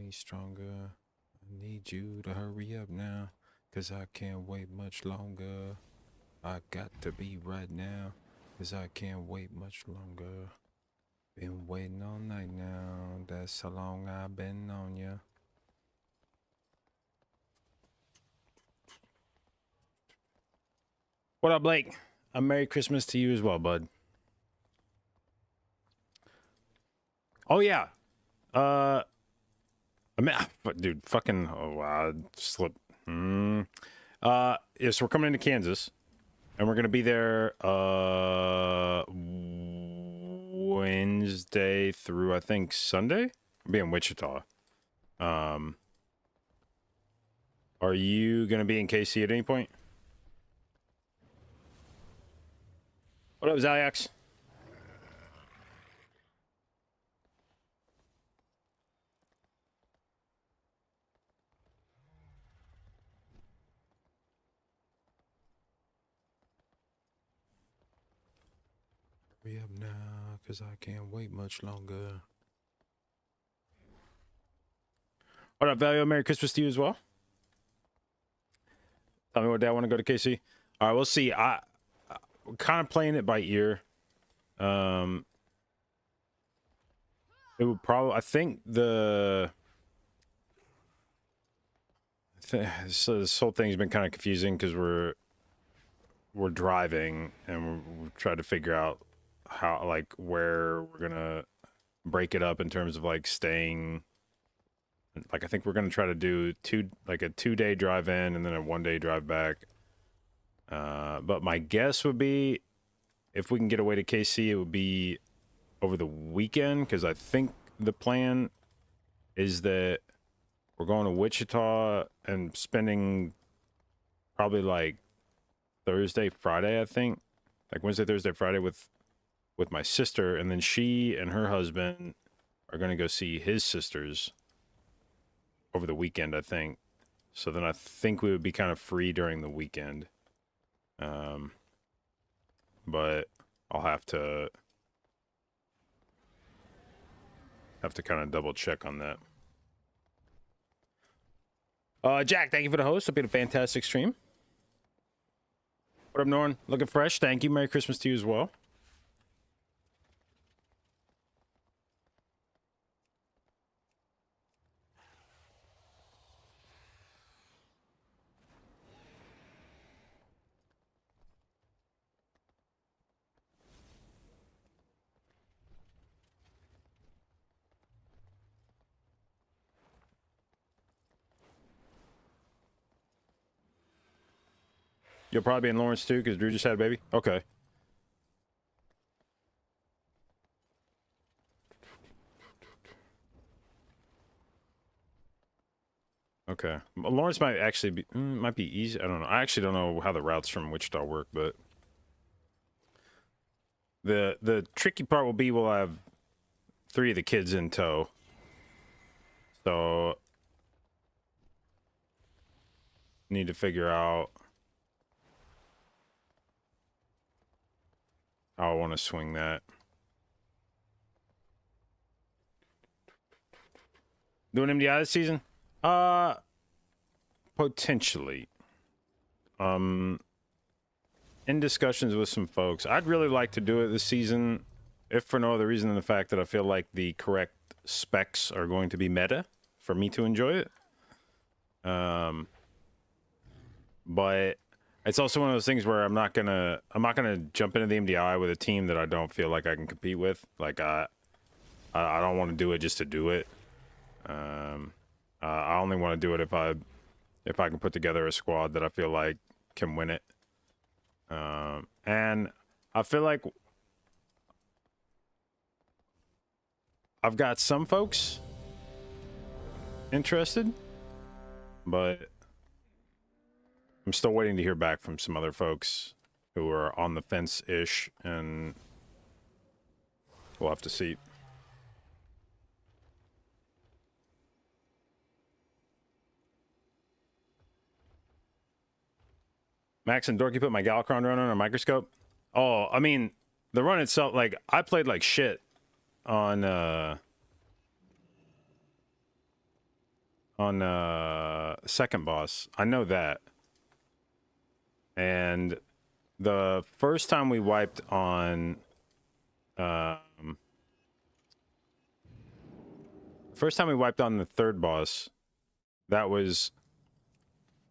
me stronger. I need you to hurry up now, 'cause I can't wait much longer. I got to be right now, 'cause I can't wait much longer. Been waiting all night now, that's how long I've been on ya. What up, Blake? A Merry Christmas to you as well, bud. Oh, yeah. I mean, dude, fucking, oh, wow, slip. Yeah, so we're coming into Kansas, and we're gonna be there, Wednesday through, I think, Sunday? We'll be in Wichita. Are you gonna be in KC at any point? What up, Zayax? Hurry up now, 'cause I can't wait much longer. What up, Value? Merry Christmas to you as well. Tell me what day I want to go to KC. All right, we'll see. I'm kind of playing it by ear. It would probably, I think so this whole thing's been kind of confusing because we're driving and we're trying to figure out how, like, where we're gonna break it up in terms of like staying. Like, I think we're gonna try to do a 2-day drive in and then a 1-day drive back. But my guess would be, if we can get away to KC, it would be over the weekend, because I think the plan is that we're going to Wichita and spending probably like Thursday, Friday, I think. Like Wednesday, Thursday, Friday with my sister, and then she and her husband are going to go see his sisters over the weekend, I think. So then I think we would be kind of free during the weekend. But I'll have to kind of double check on that. Jack, thank you for the host. Hope you had a fantastic stream. What up, Norn? Looking fresh. Thank you. Merry Christmas to you as well. You'll probably be in Lawrence too, because Drew just had a baby. Okay. Okay. Lawrence might actually be might be easy. I don't know. I actually don't know how the routes from Wichita work, but the tricky part will be we'll have 3 of the kids in tow. So need to figure out how I want to swing that. Doing MDI this season? Potentially. In discussions with some folks. I'd really like to do it this season, if for no other reason than the fact that I feel like the correct specs are going to be meta for me to enjoy it. But it's also one of those things where I'm not gonna jump into the MDI with a team that I don't feel like I can compete with. Like I don't want to do it just to do it. I only want to do it if I can put together a squad that I feel like can win it. And I feel like I've got some folks interested, but I'm still waiting to hear back from some other folks who are on the fence-ish, and we'll have to see. Max and Dorky put my Galacron run on a microscope. Oh, I mean, the run itself, like, I played like shit on on second boss. I know that. And the first time we wiped on the third boss, that was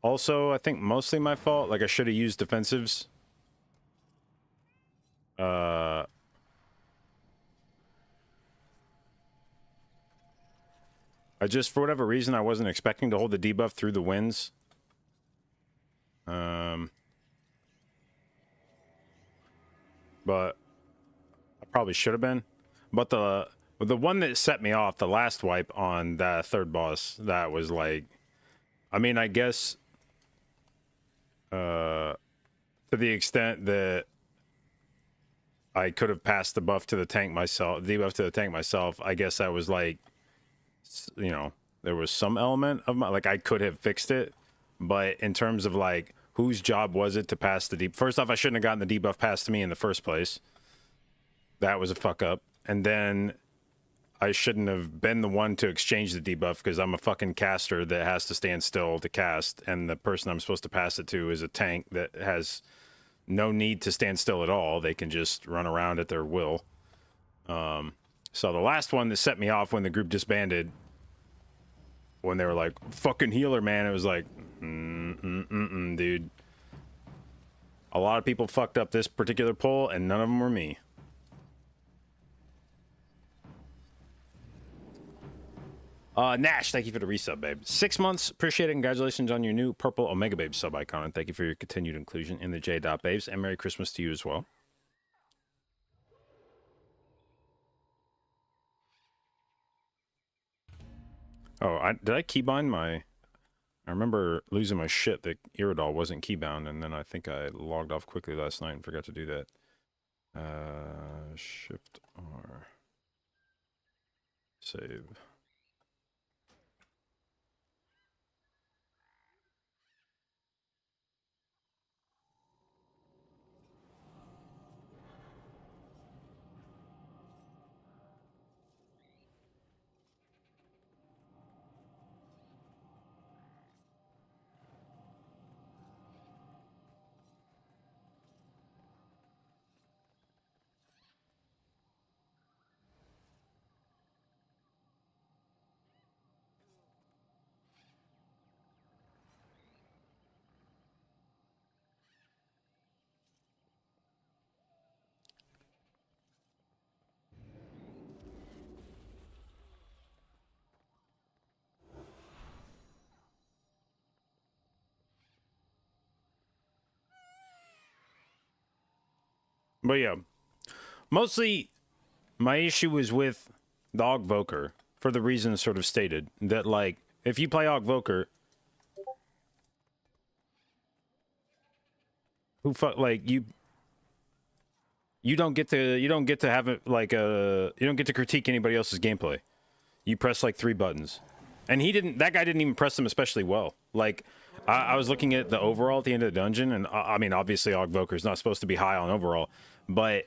also, I think, mostly my fault. Like, I should have used defensives. I just, for whatever reason, I wasn't expecting to hold the debuff through the winds. But I probably should have been. But the one that set me off, the last wipe on that third boss, that was like, I mean, I guess to the extent that I could have passed the buff to the tank myself, debuff to the tank myself, I guess that was like, you know, there was some element of my, like, I could have fixed it. But in terms of like, whose job was it to pass the debuff? First off, I shouldn't have gotten the debuff passed to me in the first place. That was a fuck up. And then I shouldn't have been the one to exchange the debuff because I'm a fucking caster that has to stand still to cast, and the person I'm supposed to pass it to is a tank that has no need to stand still at all. They can just run around at their will. So the last one that set me off when the group disbanded, when they were like, fucking healer, man, it was like, dude. A lot of people fucked up this particular pull, and none of them were me. Nash, thank you for the resub, babe. 6 months, appreciate it. Congratulations on your new purple Omega Babe sub icon, and thank you for your continued inclusion in the j.babes, and Merry Christmas to you as well. Oh, did I keybind my... I remember losing my shit that Iridol wasn't keybound, and then I think I logged off quickly last night and forgot to do that. Shift R. Save. But yeah, mostly my issue was with the Ogvoker for the reasons sort of stated. That, like, if you play Ogvoker, you don't get to have it like you don't get to critique anybody else's gameplay. You press like 3 buttons, and that guy didn't even press them especially well. Like, I was looking at the overall at the end of the dungeon, and I mean, obviously Ogvoker is not supposed to be high on overall, but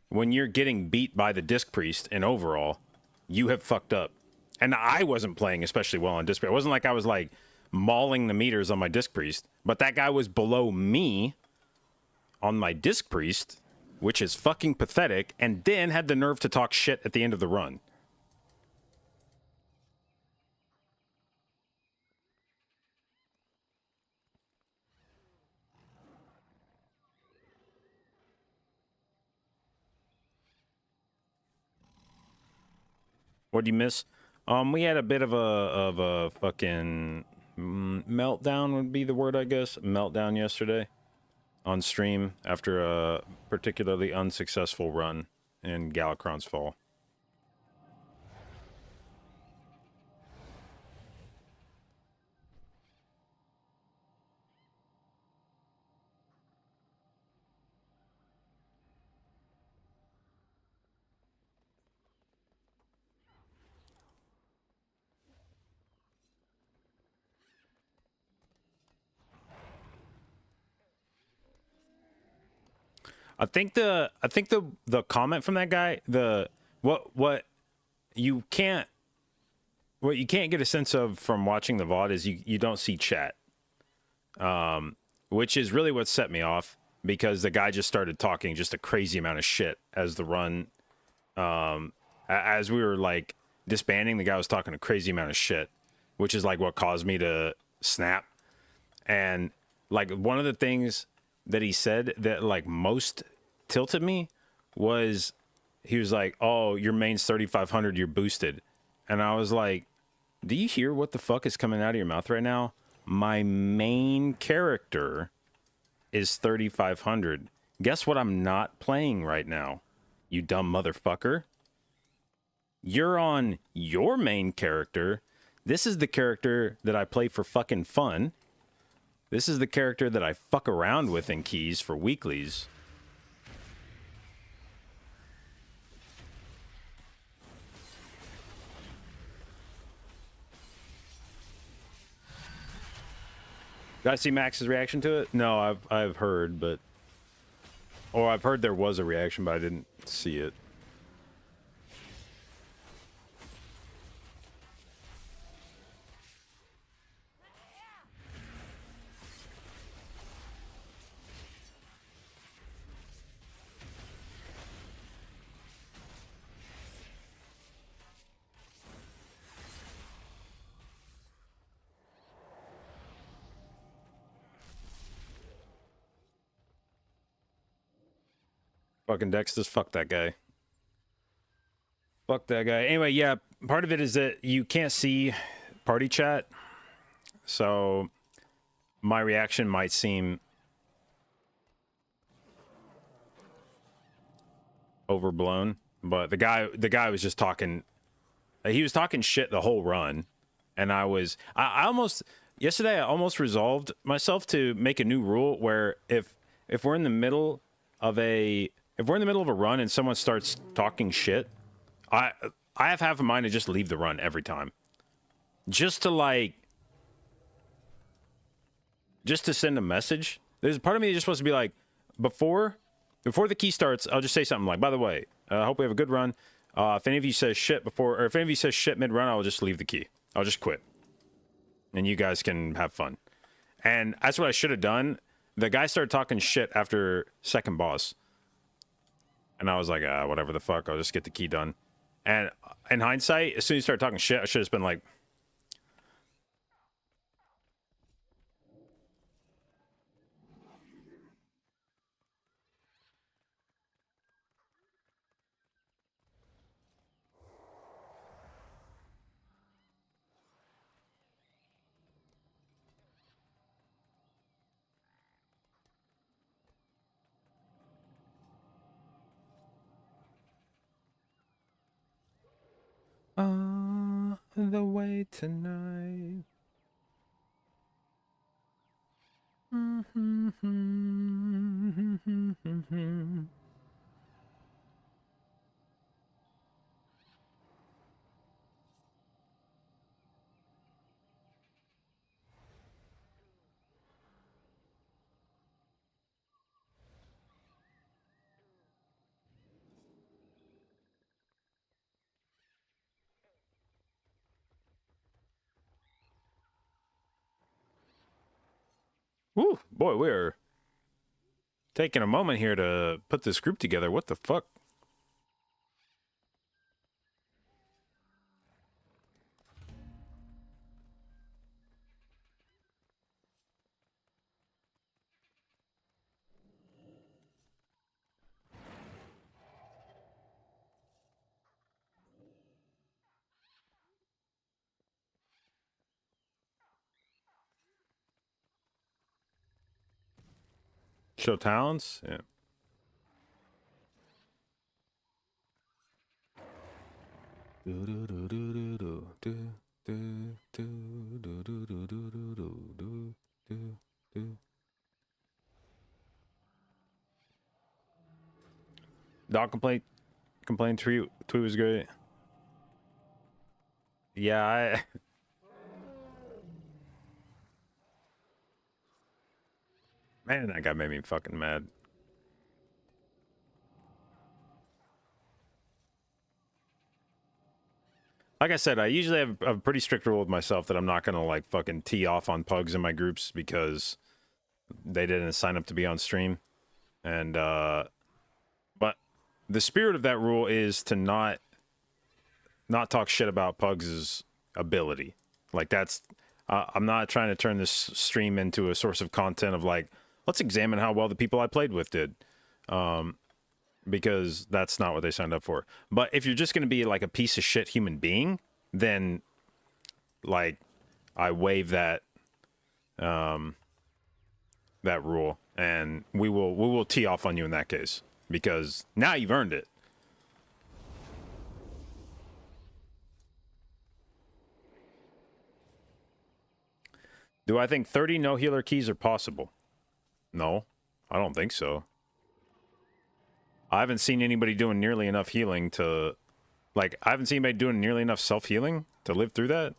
when you're getting beat by the Disc Priest in overall, you have fucked up. And I wasn't playing especially well on Disc Priest. It wasn't like I was like mauling the meters on my Disc Priest, but that guy was below me on my Disc Priest, which is fucking pathetic, and then had the nerve to talk shit at the end of the run. What do you miss? We had a bit of a fucking meltdown would be the word, I guess. Meltdown yesterday on stream after a particularly unsuccessful run in Galakron's Fall. I think the comment from that guy, what what you can't get a sense of from watching the VOD is you don't see chat, which is really what set me off, because the guy just started talking just a crazy amount of shit as the run, as we were like disbanding. The guy was talking a crazy amount of shit, which is like what caused me to snap. And like one of the things that he said that like most tilted me was, he was like, "Oh, your main's 3,500, you're boosted." And I was like, do you hear what the fuck is coming out of your mouth right now? My main character is 3,500. Guess what I'm not playing right now, you dumb motherfucker? You're on your main character. This is the character that I play for fucking fun. This is the character that I fuck around with in keys for weeklies. Did I see Max's reaction to it? No, I've heard, but... Or I've heard there was a reaction, but I didn't see it. Fucking Dexter's, fuck that guy. Fuck that guy. Anyway, yeah, part of it is that you can't see party chat, so my reaction might seem overblown, but the guy was just talking, he was talking shit the whole run, and I almost, yesterday I almost resolved myself to make a new rule where if we're in the middle of a run and someone starts talking shit, I have half a mind to just leave the run every time. Just to send a message. There's a part of me that just supposed to be like, before the key starts, I'll just say something like, by the way, I hope we have a good run. If any of you says shit before, or if any of you says shit mid-run, I'll just leave the key. I'll just quit. And you guys can have fun. And that's what I should have done. The guy started talking shit after second boss. And I was like, whatever the fuck, I'll just get the key done. And in hindsight, as soon as he started talking shit, I should have been like... the way tonight. Woo, boy, we're taking a moment here to put this group together. What the fuck? Show talents? Yeah. Dog complaint tweet was great. Yeah, man, that guy made me fucking mad. Like I said, I usually have a pretty strict rule with myself that I'm not gonna like fucking tee off on pugs in my groups because they didn't sign up to be on stream. And but the spirit of that rule is to not talk shit about Pugs' ability. Like that's I'm not trying to turn this stream into a source of content of like, let's examine how well the people I played with did. Because that's not what they signed up for. But if you're just going to be like a piece of shit human being, then like I waive that that rule, and we will tee off on you in that case because now you've earned it. Do I think 30 no healer keys are possible? No, I don't think so. I haven't seen anybody doing nearly enough healing to, like, I haven't seen anybody doing nearly enough self-healing to live through that.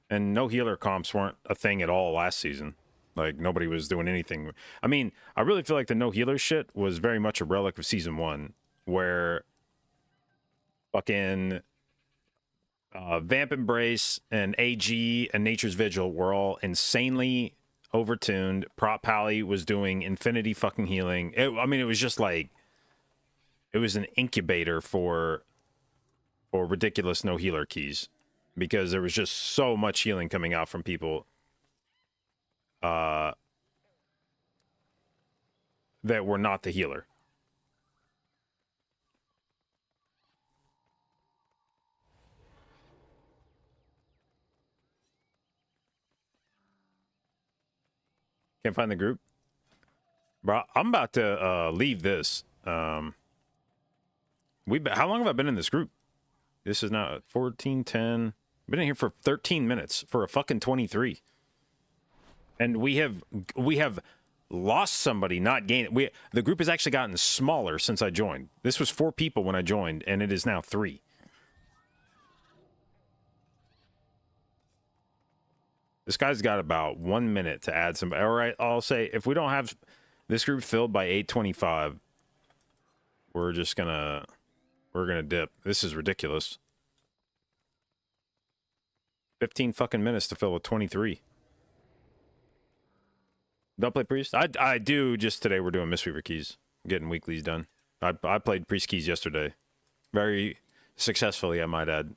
And no healer comps weren't a thing at all last season. Like, nobody was doing anything. I mean, I really feel like the no healer shit was very much a relic of season 1, where fucking Vamp Embrace and AG and Nature's Vigil were all insanely overtuned. Prop Pally was doing infinity fucking healing. I mean, it was just like, it was an incubator for ridiculous no healer keys because there was just so much healing coming out from people that were not the healer. Can't find the group. Bro, I'm about to leave this. How long have I been in this group? This is now 14:10. Been in here for 13 minutes for a fucking 23. And we have lost somebody, not gained. The group has actually gotten smaller since I joined. This was 4 people when I joined, and it is now 3. This guy's got about 1 minute to add some. All right, I'll say if we don't have this group filled by 8:25, we're gonna dip. This is ridiculous. 15 fucking minutes to fill with 23. Don't play Priest? I do. Just today we're doing Mistweaver keys. Getting weeklies done. I played Priest keys yesterday. Very successfully, I might add.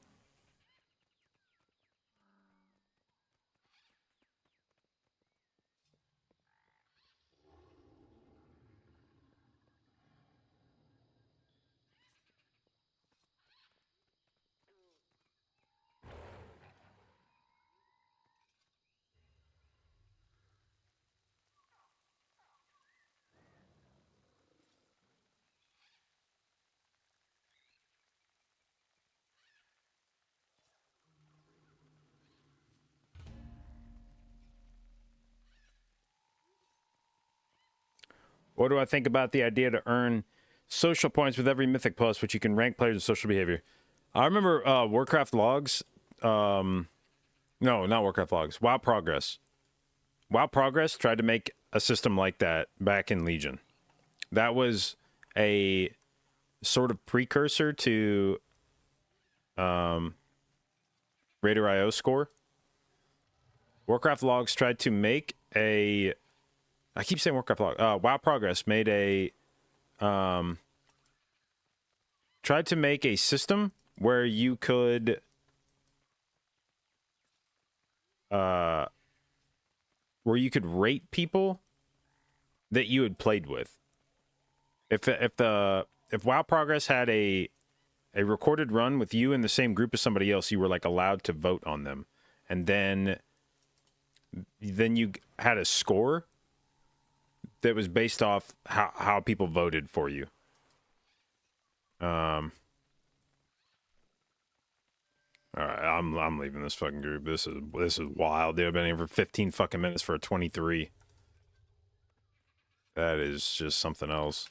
What do I think about the idea to earn social points with every Mythic Plus, which you can rank players' social behavior? I remember Warcraft Logs. No, not Warcraft Logs. WoW Progress. WoW Progress tried to make a system like that back in Legion. That was a sort of precursor to Raider IO score. Warcraft Logs tried to make a... I keep saying Warcraft Log. WoW Progress made a... tried to make a system where you could... where you could rate people that you had played with. If WoW Progress had a recorded run with you in the same group as somebody else, you were like allowed to vote on them, and then you had a score that was based off how people voted for you. All right, I'm leaving this fucking group. This is wild, dude. I've been here for 15 fucking minutes for a 23. That is just something else.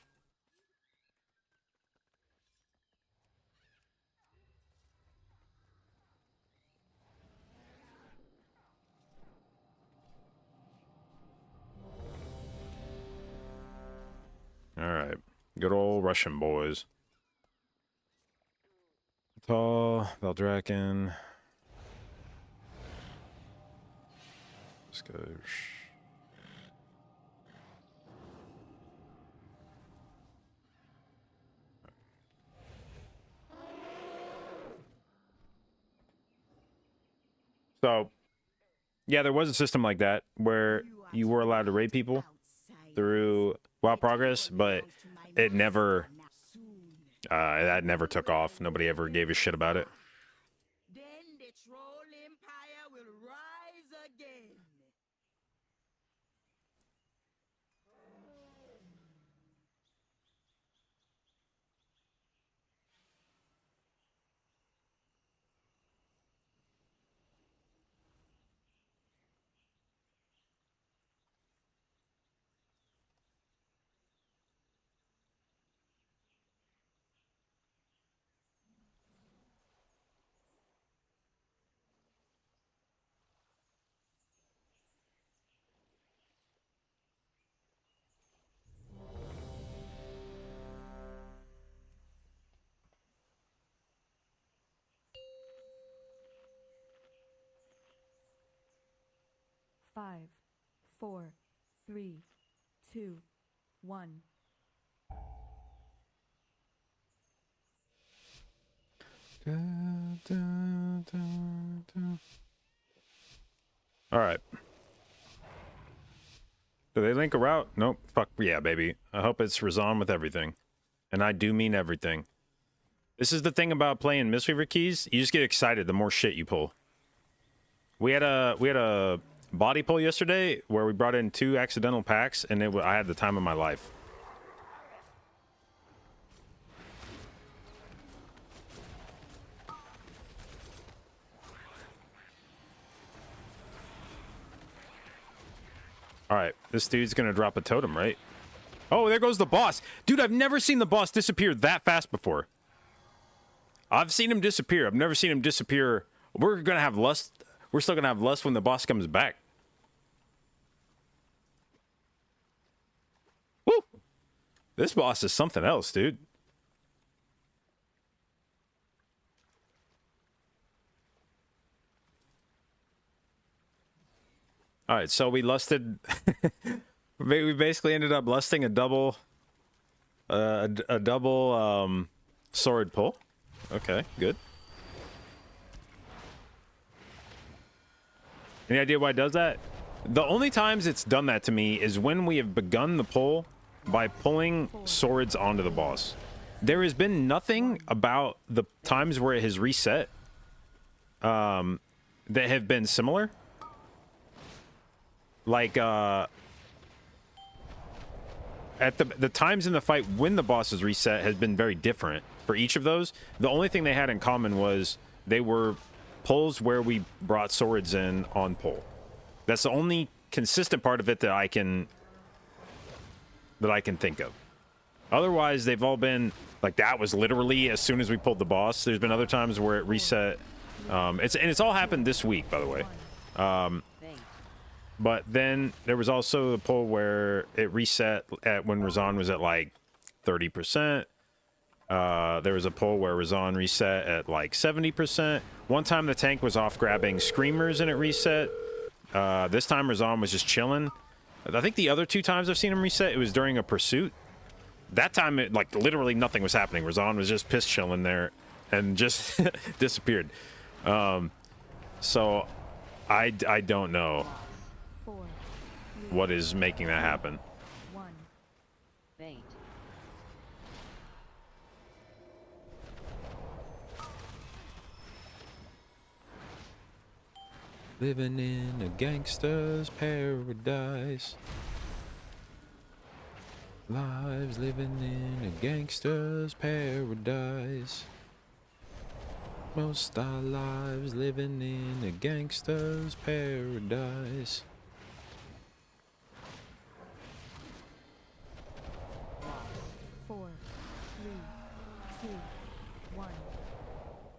All right, good old Russian boys. Tall, Beldraken. Let's go. So, yeah, there was a system like that where you were allowed to raid people through Wild Progress, but it never, that never took off. Nobody ever gave a shit about it. Then the troll empire will rise again. Five, 4, 3, 2, 1. All right. Do they link a route? Nope. Fuck yeah, baby. I hope it's Razan with everything. And I do mean everything. This is the thing about playing Mistweaver keys. You just get excited the more shit you pull. We had a body pull yesterday where we brought in 2 accidental packs, and I had the time of my life. All right, this dude's gonna drop a totem, right? Oh, there goes the boss. Dude, I've never seen the boss disappear that fast before. I've seen him disappear. I've never seen him disappear. We're gonna have lust. We're still gonna have lust when the boss comes back. Woo! This boss is something else, dude. All right, so we lusted. We basically ended up lusting a double sword pull. Okay, good. Any idea why it does that? The only times it's done that to me is when we have begun the pull by pulling swords onto the boss. There has been nothing about the times where it has reset that have been similar. Like, at the times in the fight when the boss is reset has been very different for each of those. The only thing they had in common was they were pulls where we brought swords in on pull. That's the only consistent part of it that I can think of. Otherwise, they've all been like that was literally as soon as we pulled the boss. There's been other times where it reset. It's all happened this week, by the way. But then there was also the pull where it reset at when Razan was at like 30%. There was a pull where Razan reset at like 70%. One time the tank was off grabbing screamers and it reset. This time Razan was just chilling. I think the other 2 times I've seen him reset, it was during a pursuit. That time, it like literally nothing was happening. Razan was just piss chilling there and just disappeared. So I don't know what is making that happen. Bait. Living in a gangster's paradise. Lives living in a gangster's paradise. Most our lives living in a gangster's paradise. Four, three, two, one.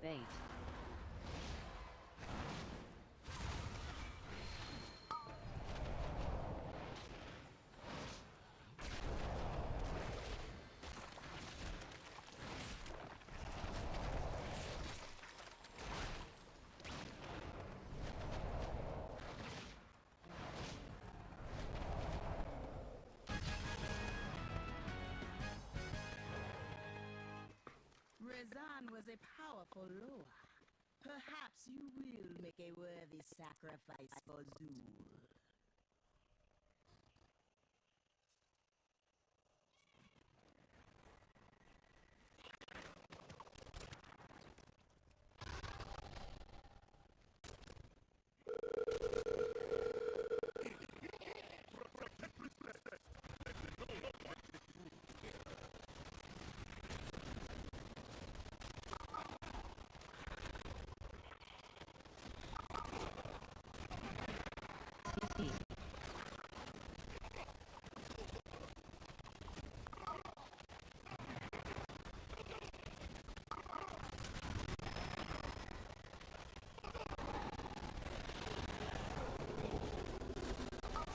Bait. was a powerful lure. Perhaps you will make a worthy sacrifice for Zool.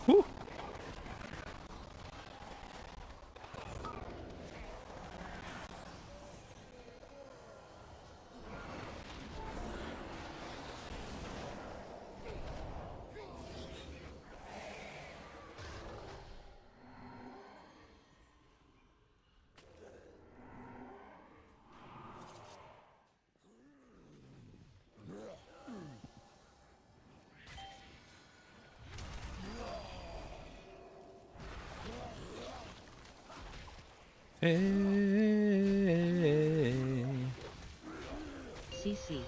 Whew. Hey. CC.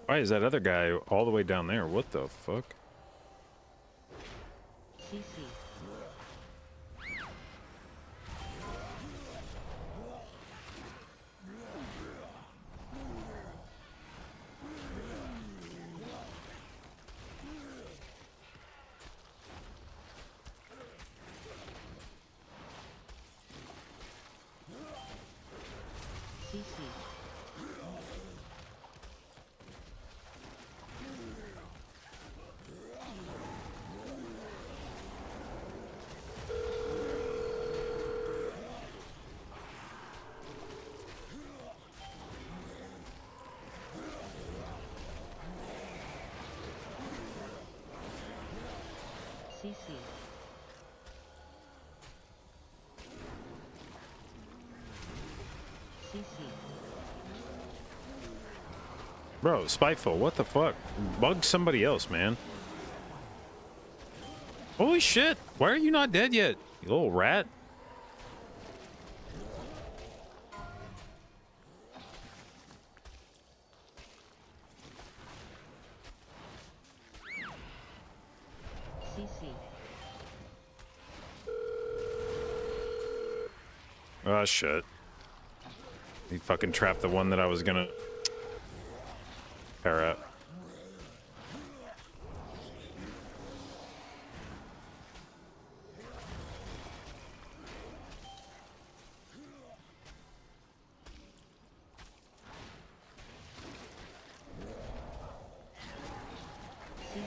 Why is that other guy all the way down there? What the fuck? CC. CC. CC. CC. Bro, spiteful, what the fuck? Bug somebody else, man. Holy shit! Why are you not dead yet, you little rat? CC. Oh shit. He fucking trapped the one that I was gonna pair up. CC.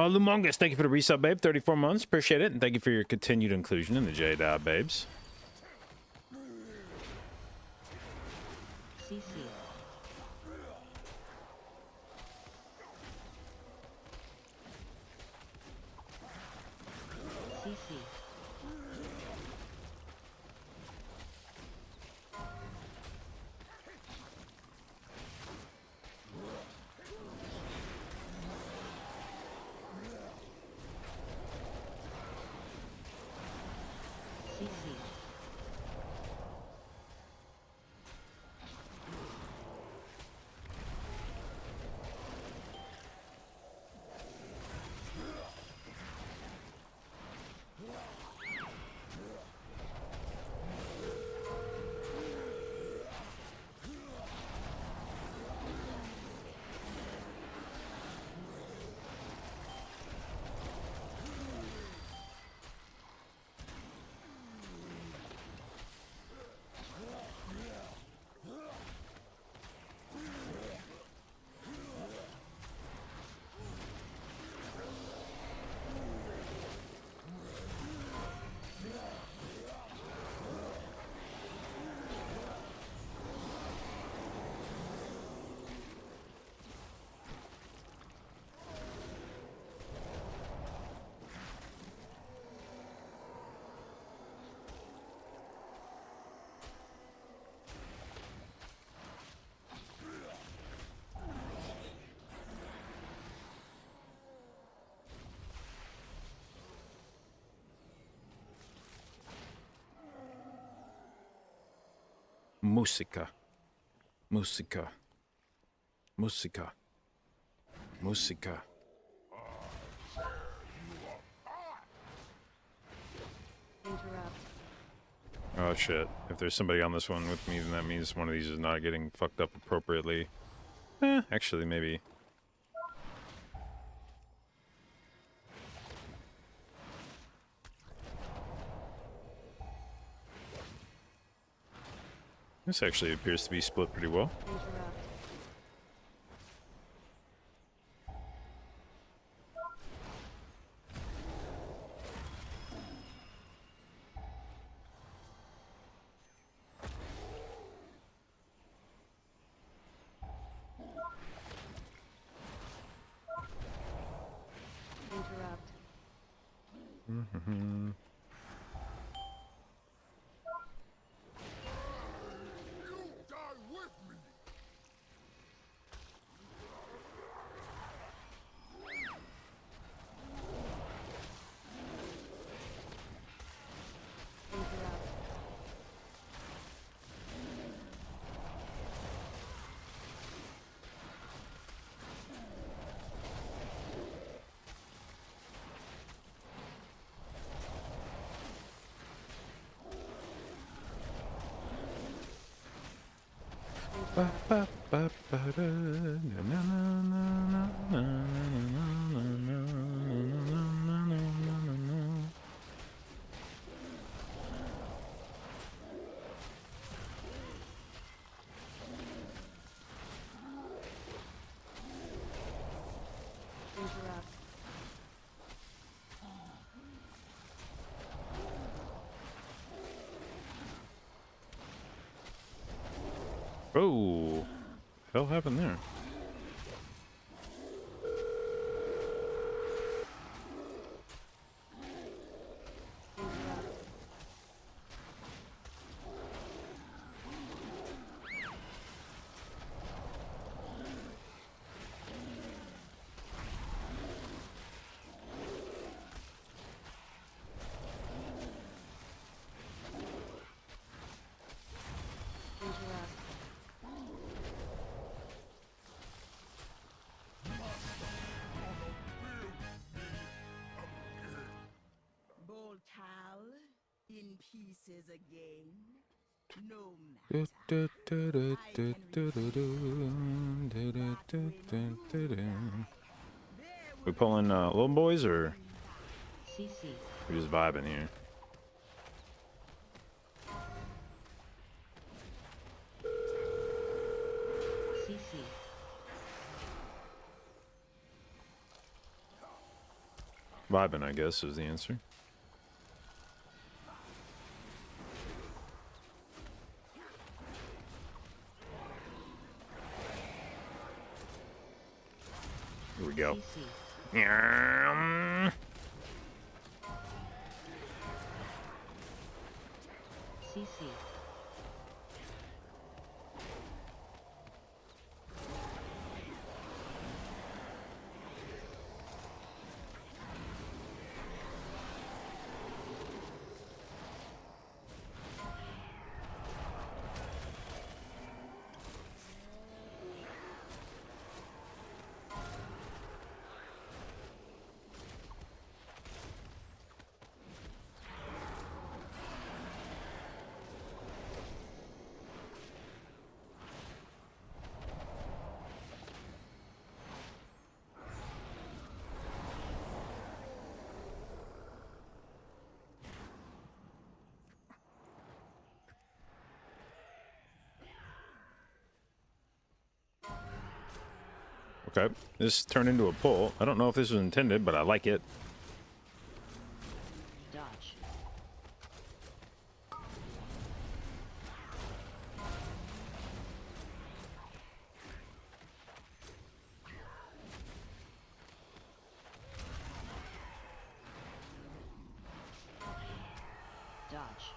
Lumongus, thank you for the resub, babe. 34 months, appreciate it. And thank you for your continued inclusion in the J-Dot, babes. CC. CC. CC. Musica. Musica. Musica. Musica. Interrupt. Oh shit. If there's somebody on this one with me, then that means one of these is not getting fucked up appropriately. Actually, maybe. This actually appears to be split pretty well. Interrupt. Interrupt. Mm-hmm. Interrupt. Interrupt. Oh, hell happened there? Interrupt. Interrupt. Bold cow in pieces again. No We matter. pulling little boys or CC. we just vibing here? CC. Vibing, I guess, is the answer. Here we go. CC. CC. Okay, this turned into a pull. I don't know if this was intended, but I like it. Dodge. Dodge.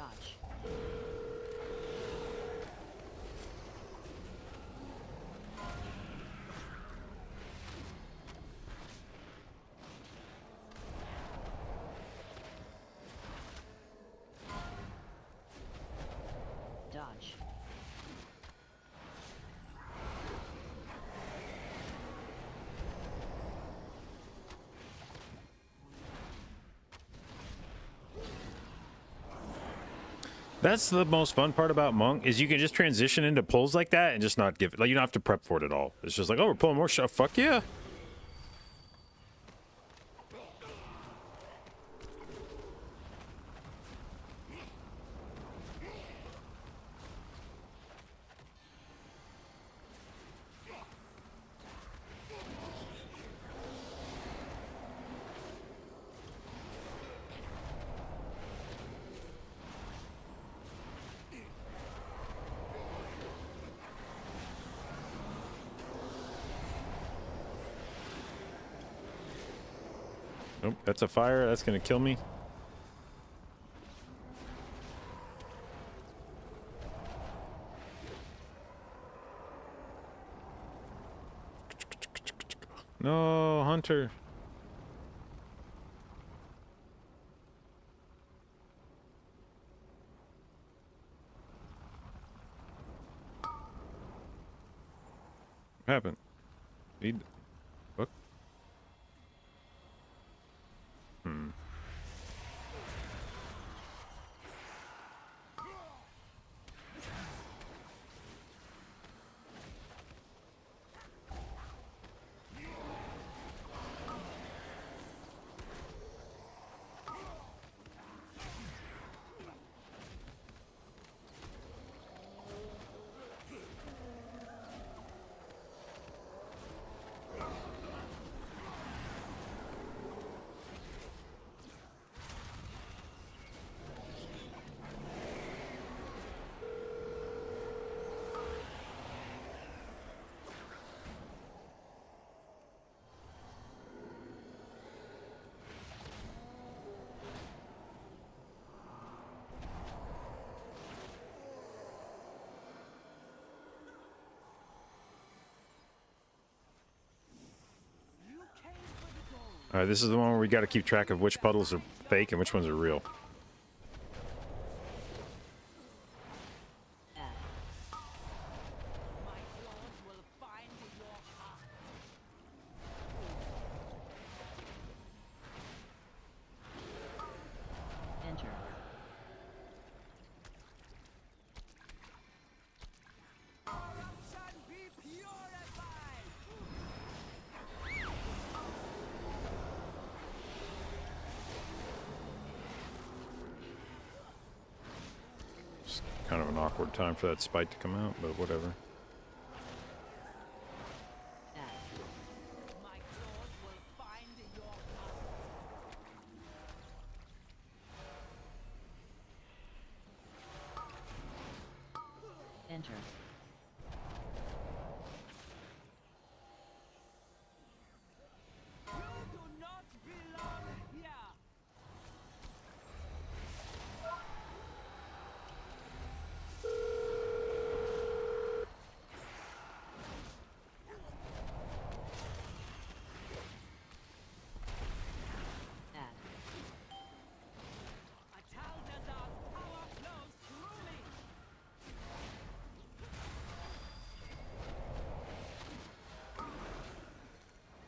Dodge. Dodge. That's the most fun part about Monk is you can just transition into pulls like that and just not give it. Like you don't have to prep for it at all. It's just like, oh, we're pulling more stuff. Fuck yeah. Nope, that's a fire. That's gonna kill me. No, Hunter. What happened? Need what? All right, this is the one where we got to keep track of which puddles are fake and which ones are real. Enter. It's kind of an awkward time for that spike to come out, but whatever. Enter.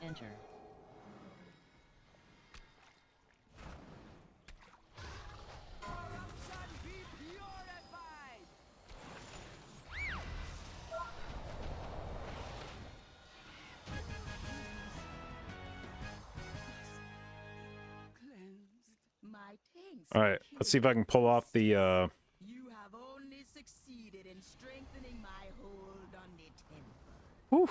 Enter. My thanks. All right, let's see if I can pull off the. You have only succeeded in strengthening my hold on the temple. Whew.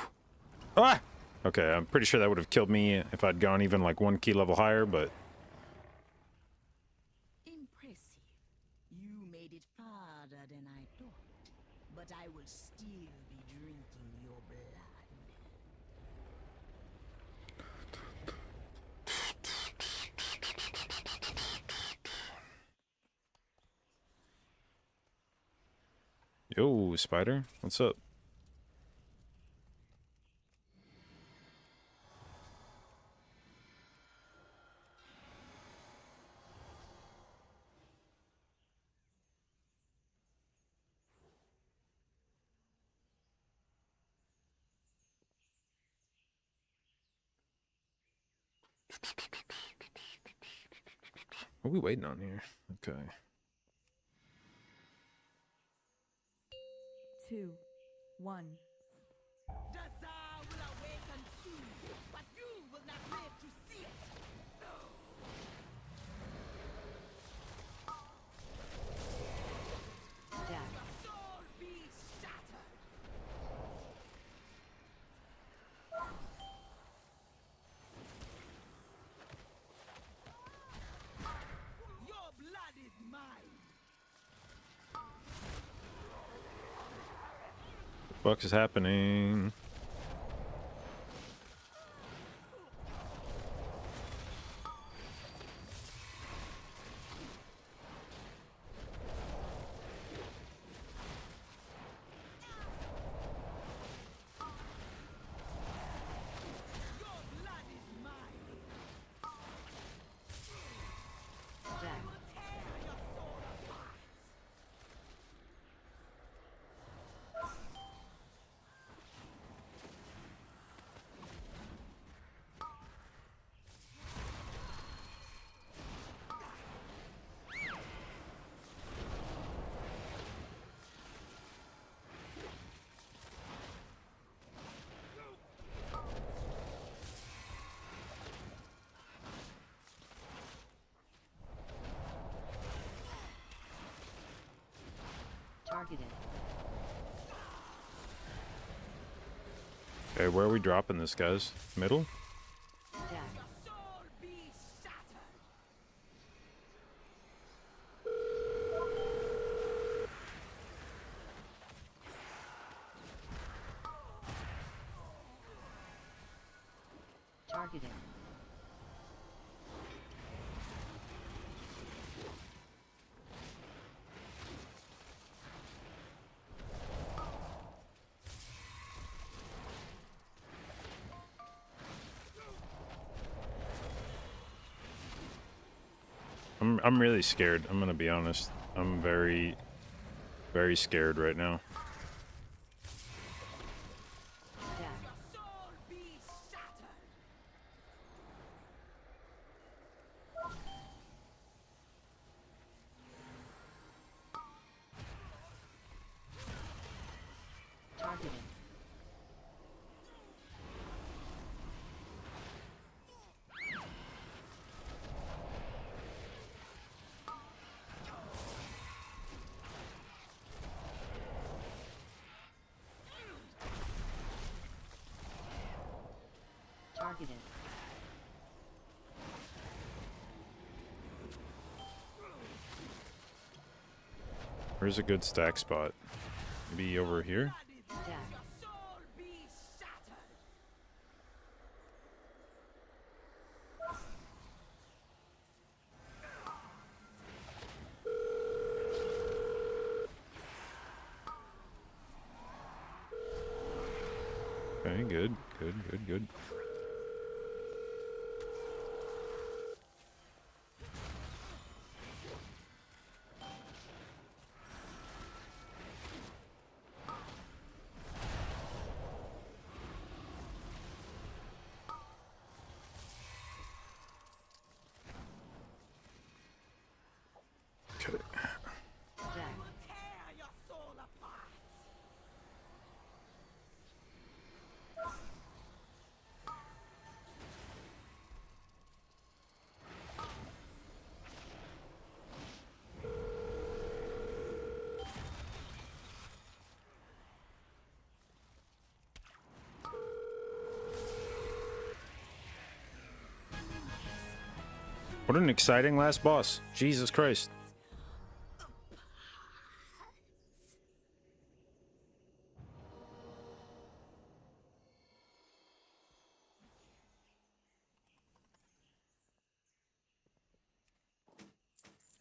Ah! Okay, I'm pretty sure that would have killed me if I'd gone even like 1 key level higher, but Impressive. You made it farther than I thought. But I will still be drinking your blood. Yo, spider, what's up? What are we waiting on here? Okay. 2, 1. The Tsar will awaken soon, but you will not live to see it. Stack. Soul be shattered. Your blood is mine. What the fuck is happening? Your blood is mine. Stack. Tear your soul apart. Targeted. Okay, where are we dropping this, guys? Middle? Stack. Soul be shattered. Targeted. I'm really scared. I'm gonna be honest. I'm very, very scared right now. Stack. Soul be shattered. Targeted. Targeted. Where's a good stack spot? Maybe over here? Stack. Soul be shattered. Okay, good, good, good, good. Okay. Stack. Tear your soul apart. What an exciting last boss. Jesus Christ.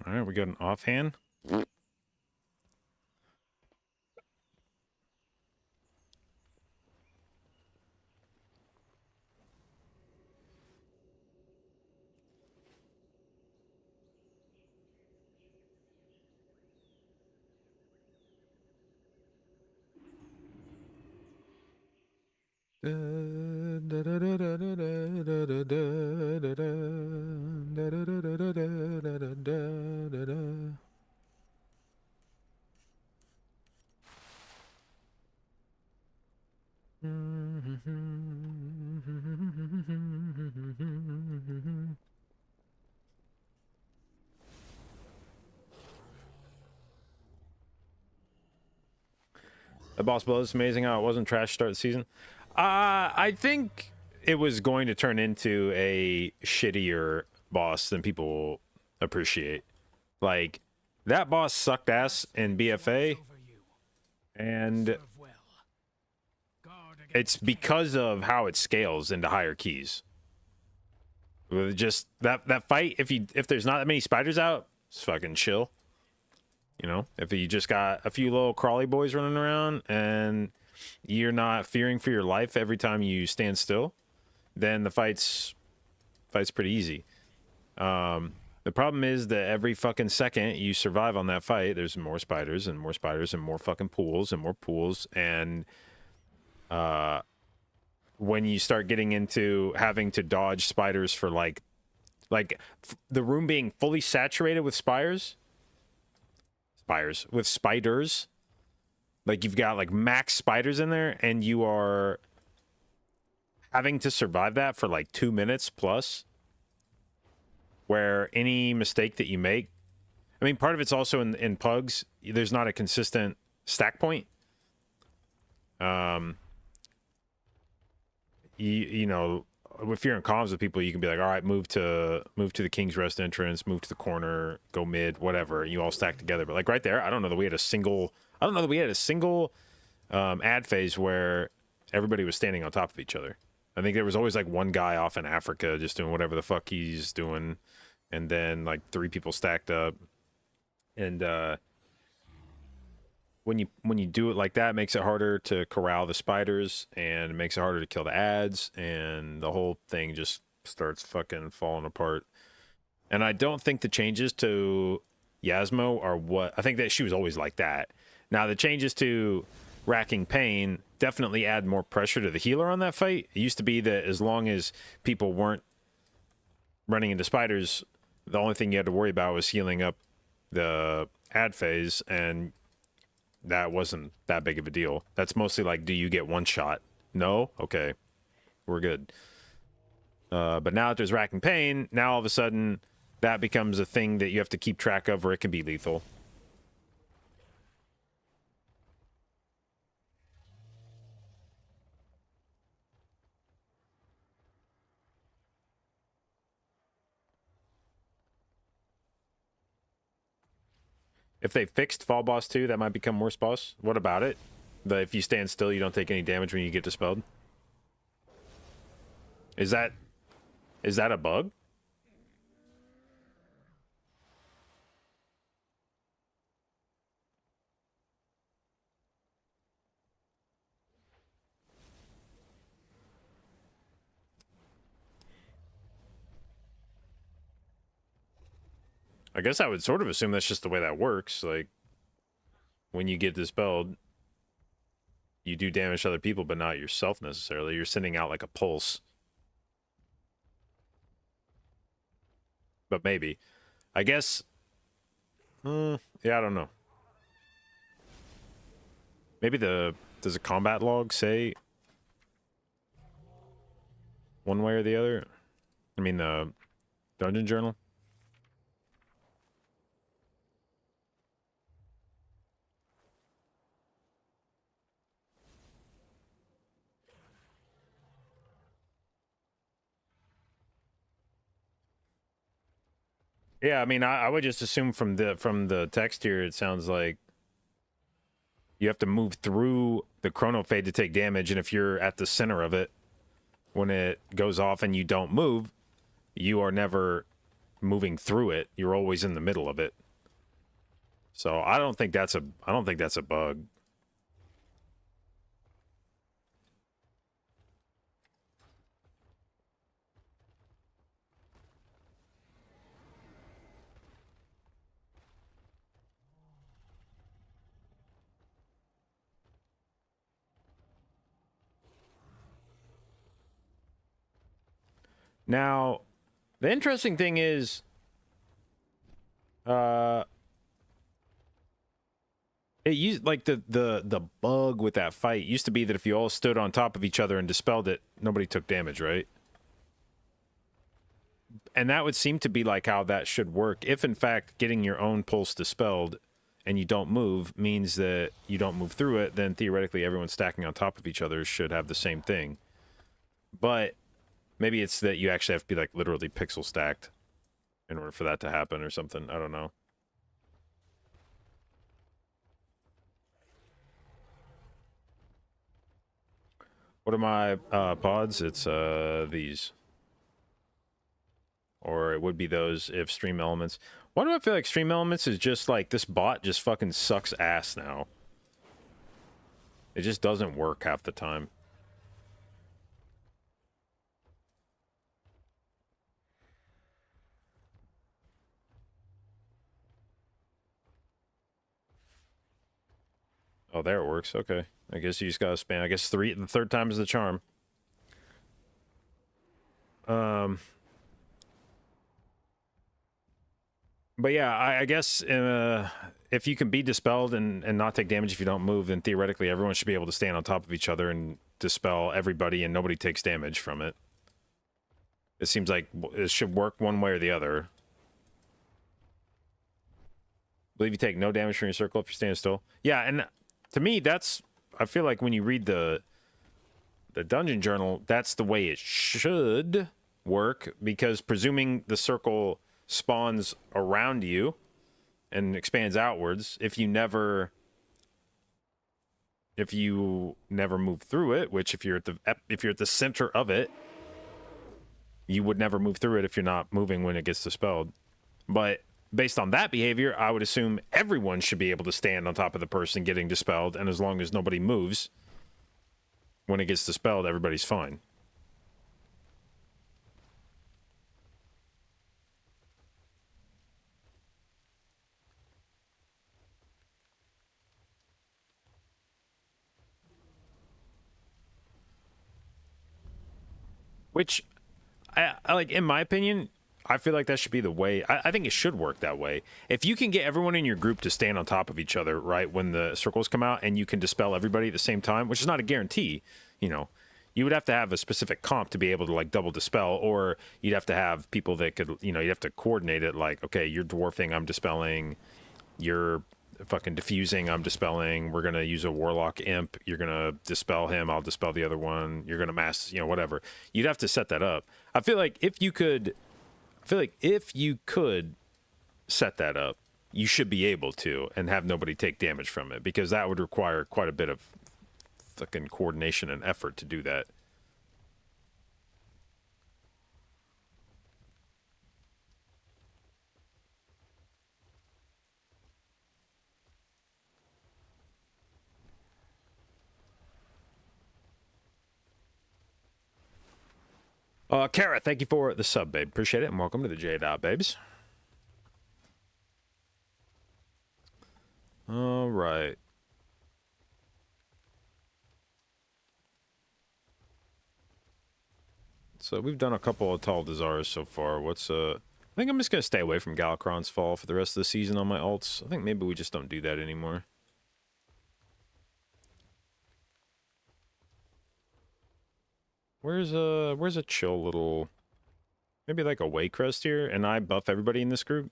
All right, we got an offhand. The boss blows. It's amazing how it wasn't trash to start the season. I think it was going to turn into a shittier boss than people appreciate. Like, that boss sucked ass in BFA, and it's because of how it scales into higher keys. Just that fight, if there's not that many spiders out, it's fucking chill. You know, if you just got a few little crawly boys running around and you're not fearing for your life every time you stand still, then the fight's pretty easy. The problem is that every fucking second you survive on that fight, there's more spiders and more spiders and more fucking pools and more pools. And when you start getting into having to dodge spiders for like the room being fully saturated with spiders, like you've got like max spiders in there and you are having to survive that for like 2 minutes plus, where any mistake that you make, I mean, part of it's also in pugs, there's not a consistent stack point. You know, if you're in comms with people, you can be like, all right, move to the King's Rest entrance, move to the corner, go mid, whatever. You all stack together. But like right there, I don't know that we had a single ad phase where everybody was standing on top of each other. I think there was always like one guy off in Africa just doing whatever the fuck he's doing, and then like 3 people stacked up. And when you do it like that, it makes it harder to corral the spiders, and it makes it harder to kill the ads, and the whole thing just starts fucking falling apart. And I don't think the changes to Yasmo are what I think that she was always like that. Now the changes to Racking Pain definitely add more pressure to the healer on that fight. It used to be that as long as people weren't running into spiders, the only thing you had to worry about was healing up the ad phase, and that wasn't that big of a deal. That's mostly like, do you get one shot? No? Okay. We're good. But now that there's Racking Pain, now all of a sudden that becomes a thing that you have to keep track of, or it can be lethal. If they fixed Fall Boss 2, that might become worse boss. What about it? If you stand still, you don't take any damage when you get dispelled? Is that a bug? I guess I would sort of assume that's just the way that works. Like, when you get dispelled, you do damage to other people, but not yourself necessarily. You're sending out like a pulse. But maybe. I guess... yeah, I don't know. Maybe does a combat log say one way or the other? I mean, the dungeon journal? Yeah, I mean, I would just assume from the text here, it sounds like you have to move through the chrono fade to take damage, and if you're at the center of it, when it goes off and you don't move, you are never moving through it. You're always in the middle of it. So I don't think that's a bug. Now, the interesting thing is, it used like the bug with that fight used to be that if you all stood on top of each other and dispelled it, nobody took damage, right? And that would seem to be like how that should work. If in fact getting your own pulse dispelled and you don't move means that you don't move through it, then theoretically everyone stacking on top of each other should have the same thing. But maybe it's that you actually have to be like literally pixel stacked in order for that to happen or something. I don't know. What are my pods? It's these. Or it would be those if Stream Elements. Why do I feel like Stream Elements is just like this bot just fucking sucks ass now? It just doesn't work half the time. Oh, there it works. Okay. I guess you just gotta spam. I guess the third time is the charm. But yeah, I guess if you can be dispelled and not take damage if you don't move, then theoretically everyone should be able to stand on top of each other and dispel everybody and nobody takes damage from it. It seems like it should work one way or the other. I believe you take no damage from your circle if you're standing still. Yeah, and to me, that's... I feel like when you read the dungeon journal, that's the way it should work, because presuming the circle spawns around you and expands outwards, if you never move through it, which if you're at the center of it, you would never move through it if you're not moving when it gets dispelled. But based on that behavior, I would assume everyone should be able to stand on top of the person getting dispelled, and as long as nobody moves when it gets dispelled, everybody's fine. Which, I like, in my opinion, I feel like that should be the way. I think it should work that way. If you can get everyone in your group to stand on top of each other, right, when the circles come out, and you can dispel everybody at the same time, which is not a guarantee, you know, you would have to have a specific comp to be able to, like, double dispel, or you'd have to have people that could, you know, you'd have to coordinate it, like, okay, you're dwarfing, I'm dispelling, you're fucking diffusing, I'm dispelling, we're gonna use a warlock imp, you're gonna dispel him, I'll dispel the other one, you're gonna mass, you know, whatever. You'd have to set that up. I feel like if you could set that up, you should be able to and have nobody take damage from it, because that would require quite a bit of fucking coordination and effort to do that. Kara, thank you for the sub, babe. Appreciate it, and welcome to the jdotbabes. All right. So we've done a couple of Tall Desires so far. I think I'm just going to stay away from Galakron's Fall for the rest of the season on my alts. I think maybe we just don't do that anymore. Where's a chill little... Maybe like a Waycrest here, and I buff everybody in this group?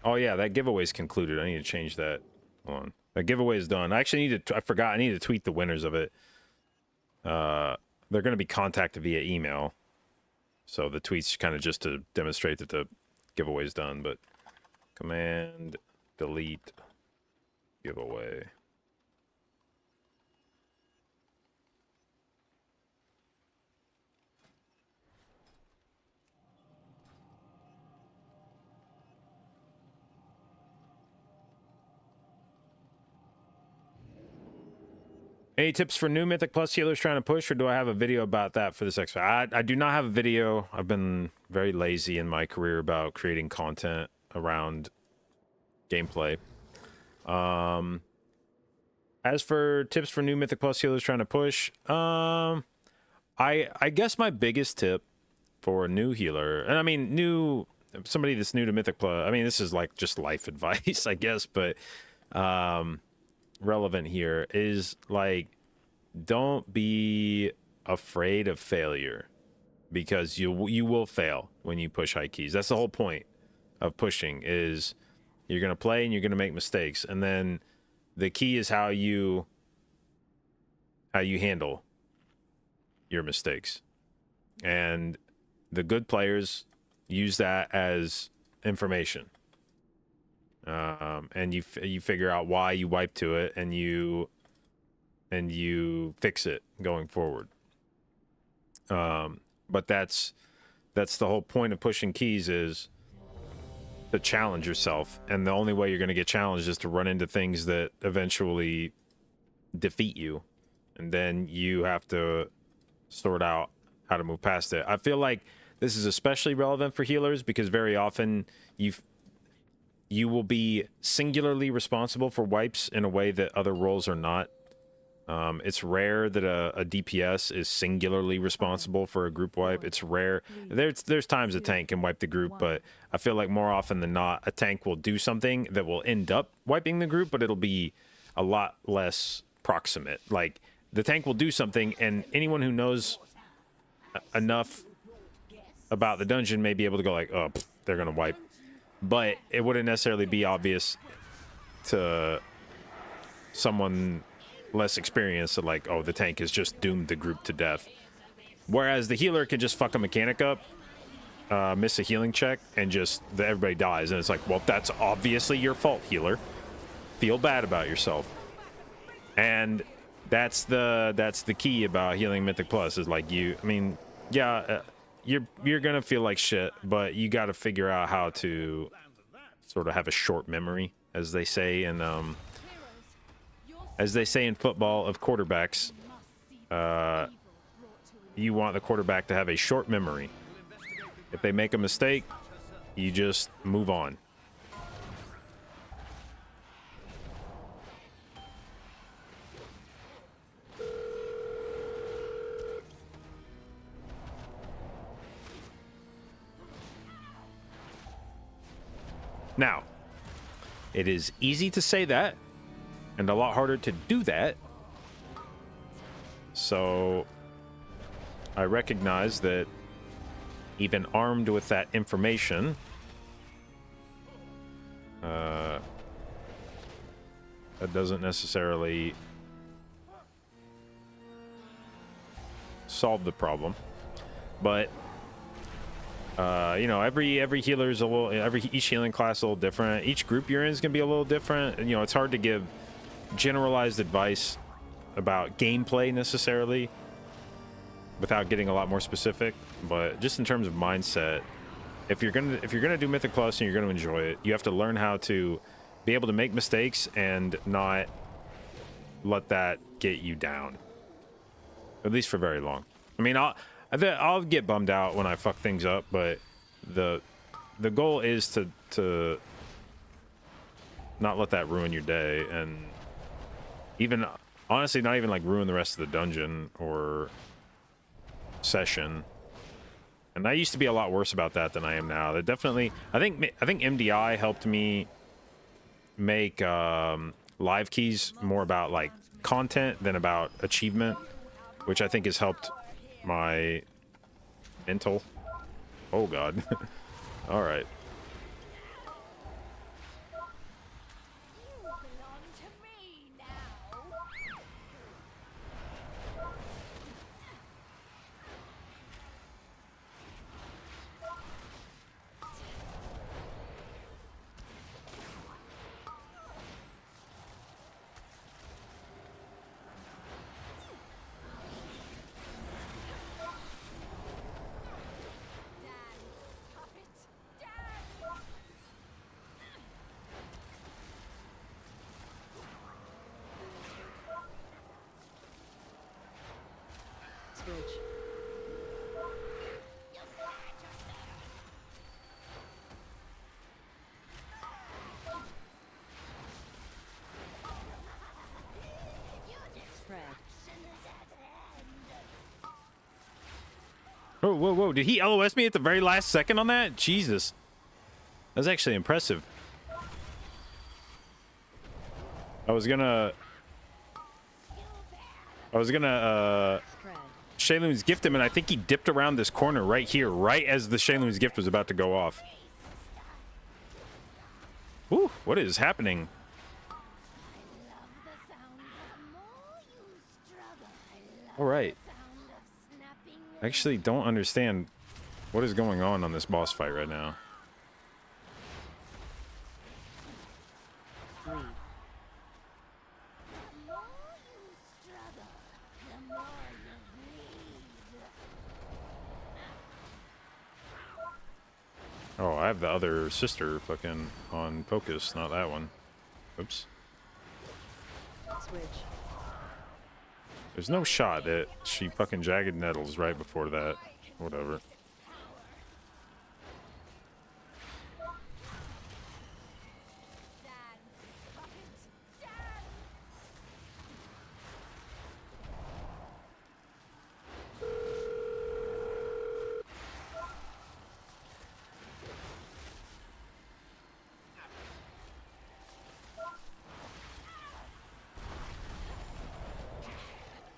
Oh yeah, that giveaway's concluded. I need to change that. Hold on. That giveaway is done. I actually need to... I forgot. I need to tweet the winners of it. They're going to be contacted via email. So the tweet's kind of just to demonstrate that the giveaway is done, but command delete giveaway. Any tips for new Mythic Plus healers trying to push, or do I have a video about that for this X? I do not have a video. I've been very lazy in my career about creating content around gameplay. As for tips for new Mythic Plus healers trying to push, I guess my biggest tip for a new healer, and I mean somebody that's new to Mythic Plus, I mean this is like just life advice, I guess, but relevant here is like, don't be afraid of failure, because you will fail when you push high keys. That's the whole point of pushing, is you're gonna play and you're gonna make mistakes, and then the key is how you handle your mistakes. And the good players use that as information, and you figure out why you wipe to it, and you fix it going forward. But that's the whole point of pushing keys, is to challenge yourself, and the only way you're going to get challenged is to run into things that eventually defeat you, and then you have to sort out how to move past it. I feel like this is especially relevant for healers, because very often you will be singularly responsible for wipes in a way that other roles are not. It's rare that a DPS is singularly responsible for a group wipe. It's rare. There's times a tank can wipe the group, but I feel like more often than not, a tank will do something that will end up wiping the group, but it'll be a lot less proximate. Like, the tank will do something, and anyone who knows enough about the dungeon may be able to go like, oh, they're gonna wipe, but it wouldn't necessarily be obvious to someone less experienced that, like, oh, the tank has just doomed the group to death. Whereas the healer can just fuck a mechanic up, miss a healing check, and just everybody dies, and it's like, well, that's obviously your fault, healer. Feel bad about yourself. And that's the key about healing Mythic Plus, is like, you're gonna feel like shit, but you got to figure out how to sort of have a short memory, as they say in football of quarterbacks. You want the quarterback to have a short memory. If they make a mistake, you just move on. Now, it is easy to say that, and a lot harder to do that. So I recognize that even armed with that information, that doesn't necessarily solve the problem. But every healer is each healing class is a little different. Each group you're in is gonna be a little different. And, it's hard to give generalized advice about gameplay necessarily without getting a lot more specific. But just in terms of mindset, if you're gonna do Mythic Plus and you're gonna enjoy it, you have to learn how to be able to make mistakes and not let that get you down, at least for very long. I mean, I'll get bummed out when I fuck things up, but the goal is to not let that ruin your day, and even honestly not even like ruin the rest of the dungeon or session. And I used to be a lot worse about that than I am now. That definitely, I think MDI helped me make live keys more about like content than about achievement, which I think has helped my mental. Oh god. All right. Switch. Whoa, whoa, whoa. Did he LOS me at the very last second on that? Jesus. That's actually impressive. I was gonna Spread. Shayloon's gift him, and I think he dipped around this corner right here, right as the Shayloon's gift was about to go off. Ooh, what is happening? All right. I actually don't understand what is going on this boss fight right now. Lead. Oh, I have the other sister fucking on focus, not that one. Oops. Switch. There's no shot that she fucking jagged nettles right before that. Whatever.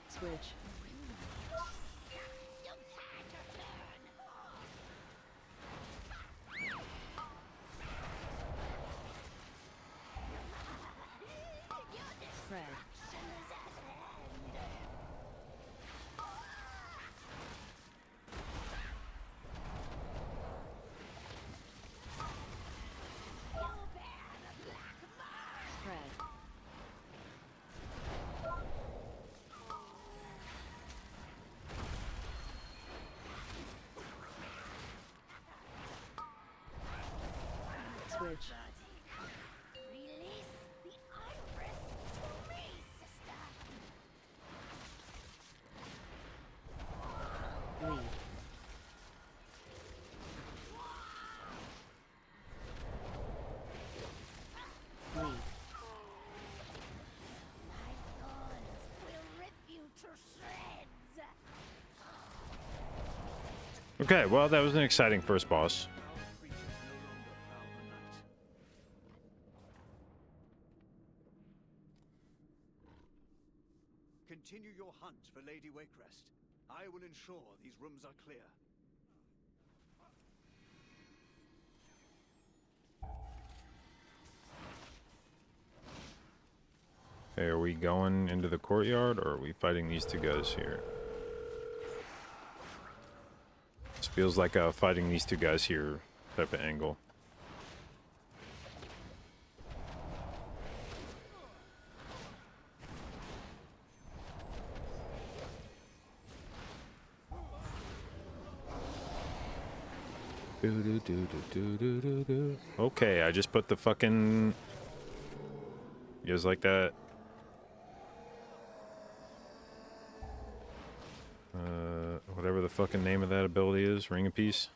Switch. Spread. Spread. Switch. Release the iris for me, sister. Lead. Lead. My thorns will rip you to shreds. Okay, well, that was an exciting first boss. Continue your hunt for Lady Wakerest. I will ensure these rooms are clear. Okay, are we going into the courtyard, or are we fighting these two guys here? This feels like a fighting these two guys here type of angle. Okay, I just put the fucking... You guys like that? Whatever the fucking name of that ability is, Ring of Peace.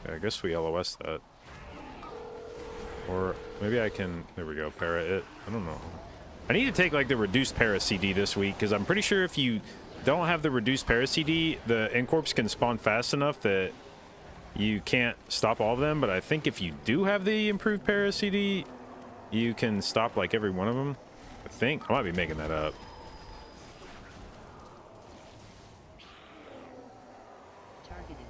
I guess we LOS that. Or maybe I can... There we go, para it. I don't know. I need to take like the reduced para CD this week, because I'm pretty sure if you don't have the reduced para CD, the Incorps can spawn fast enough that you can't stop all of them. But I think if you do have the improved para CD, you can stop like every one of them. I think. I might be making that up. Targeted.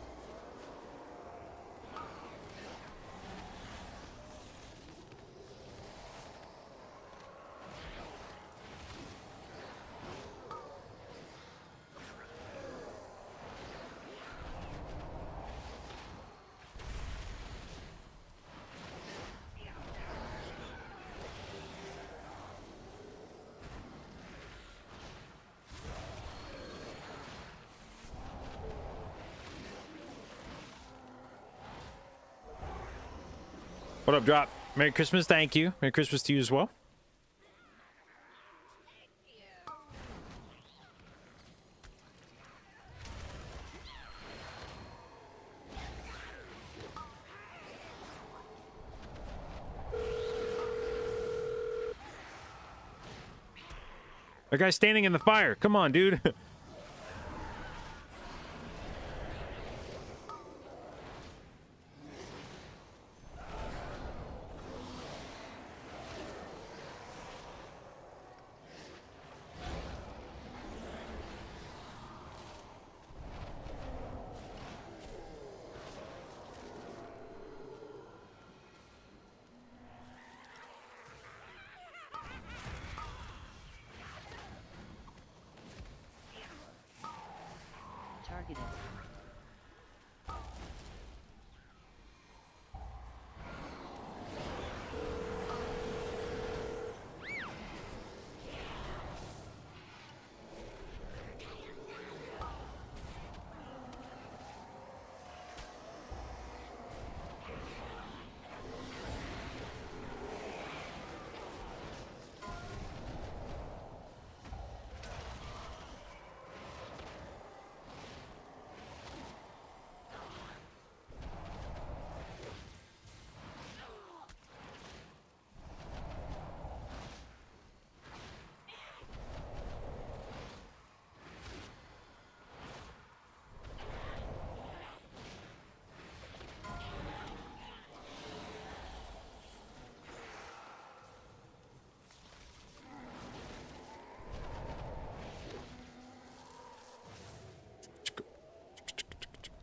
What up, Drop? Merry Christmas. Thank you. Merry Christmas to you as well. That guy's standing in the fire. Come on, dude. Targeted.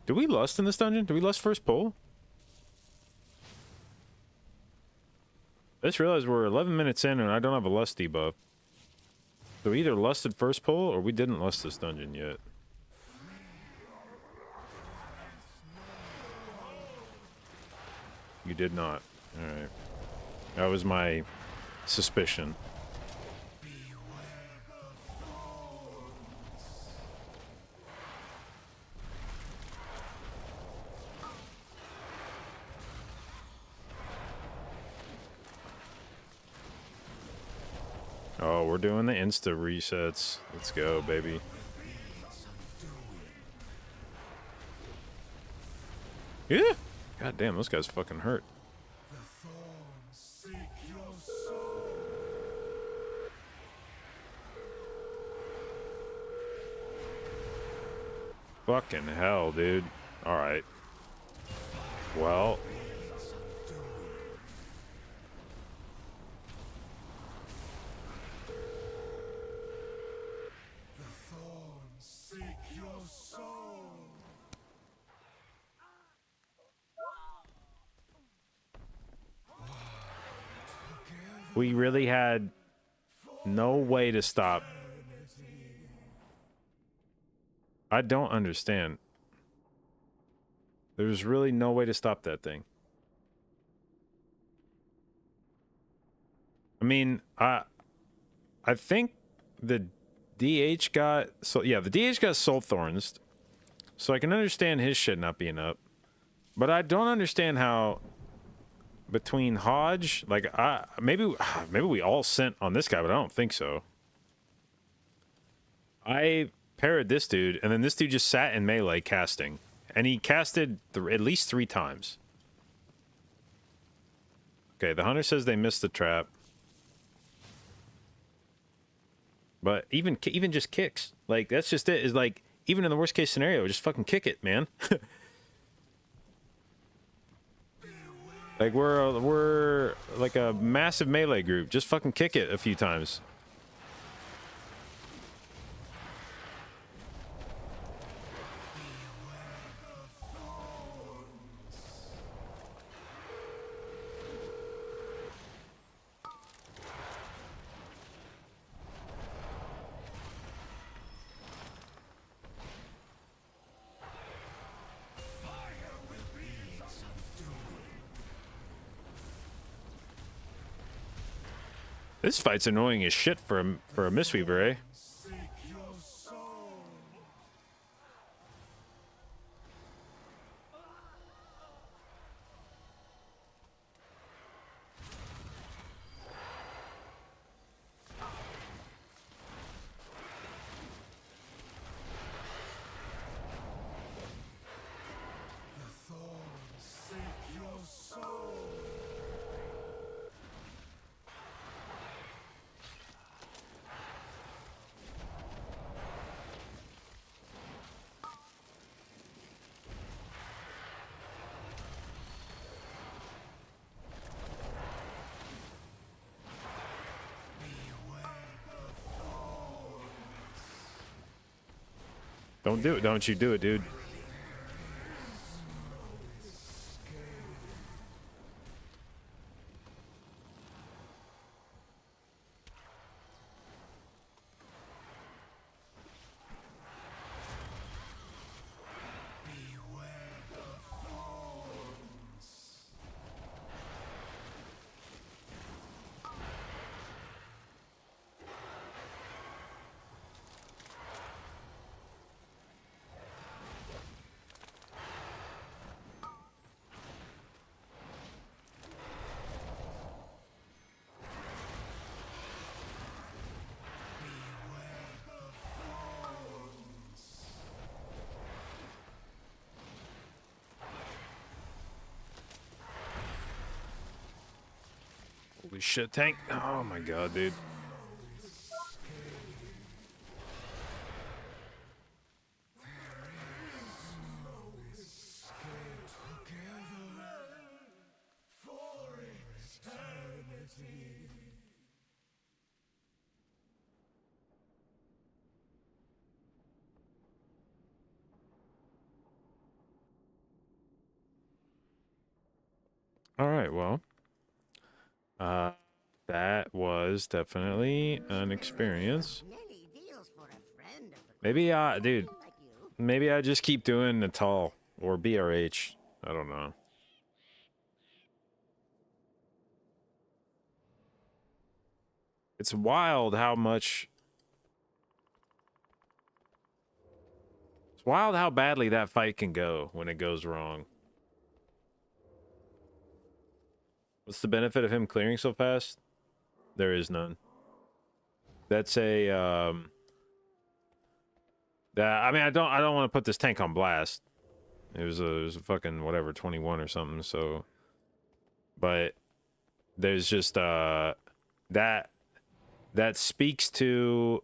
Do we lust in this dungeon? Do we lust first pull? I just realized we're 11 minutes in and I don't have a lust debuff. So we either lusted first pull or we didn't lust this dungeon yet. You did not. Alright. That was my suspicion. Oh, we're doing the insta resets. Let's go, baby. Yeah. God damn, those guys fucking hurt. Fucking hell, dude. Alright. Well. We really had no way to stop. I don't understand. There's really no way to stop that thing. I mean, I think the DH got the DH got soul thorns, so I can understand his shit not being up, but I don't understand how between Hodge, like maybe we all sent on this guy, but I don't think so. I parried this dude, and then this dude just sat in melee casting, and he casted at least 3 times. Okay, the hunter says they missed the trap. But even just kicks. Like, that's just it. Is like, even in the worst case scenario, just fucking kick it, man. Like, we're like a massive melee group. Just fucking kick it a few times. This fight's annoying as shit for a Mistweaver, eh? Don't do it. Don't you do it, dude. Holy shit, tank. Oh my god, dude. All right, well, that was definitely an experience. Many deals for a friend of the Maybe, dude, like you. maybe I just keep doing Natal or BRH. I don't know. It's wild how much. It's wild how badly that fight can go when it goes wrong. What's the benefit of him clearing so fast? There is none. That's a that I mean I don't want to put this tank on blast. It was a fucking whatever 21 or something. So, but there's just that speaks to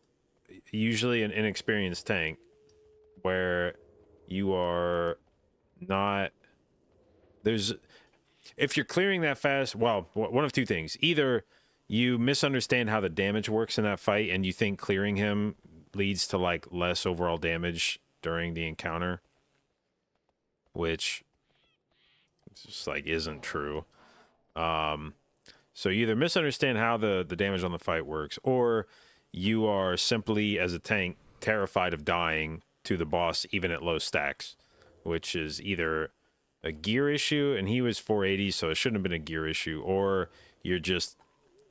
usually an inexperienced tank where you are not there's if you're clearing that fast, well, one of two things. Either you misunderstand how the damage works in that fight and you think clearing him leads to like less overall damage during the encounter, which just like isn't true. So you either misunderstand how the damage on the fight works, or you are simply, as a tank, terrified of dying to the boss even at low stacks, which is either a gear issue, and he was 480, so it shouldn't have been a gear issue, or you're just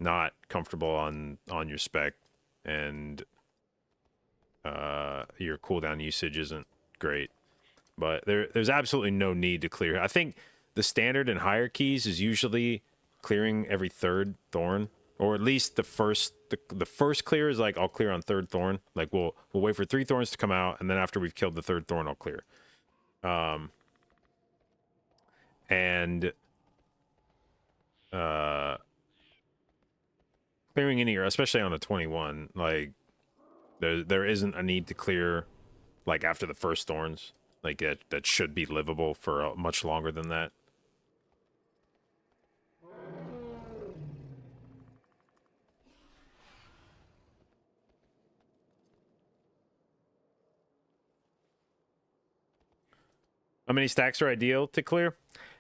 not comfortable on your spec, and your cooldown usage isn't great. But there's absolutely no need to clear. I think the standard and higher keys is usually clearing every third thorn, or at least the first clear is like I'll clear on third thorn. Like we'll wait for 3 thorns to come out, and then after we've killed the third thorn, I'll clear. And clearing any, especially on a 21, like there isn't a need to clear like after the first thorns. Like that should be livable for much longer than that. How many stacks are ideal to clear?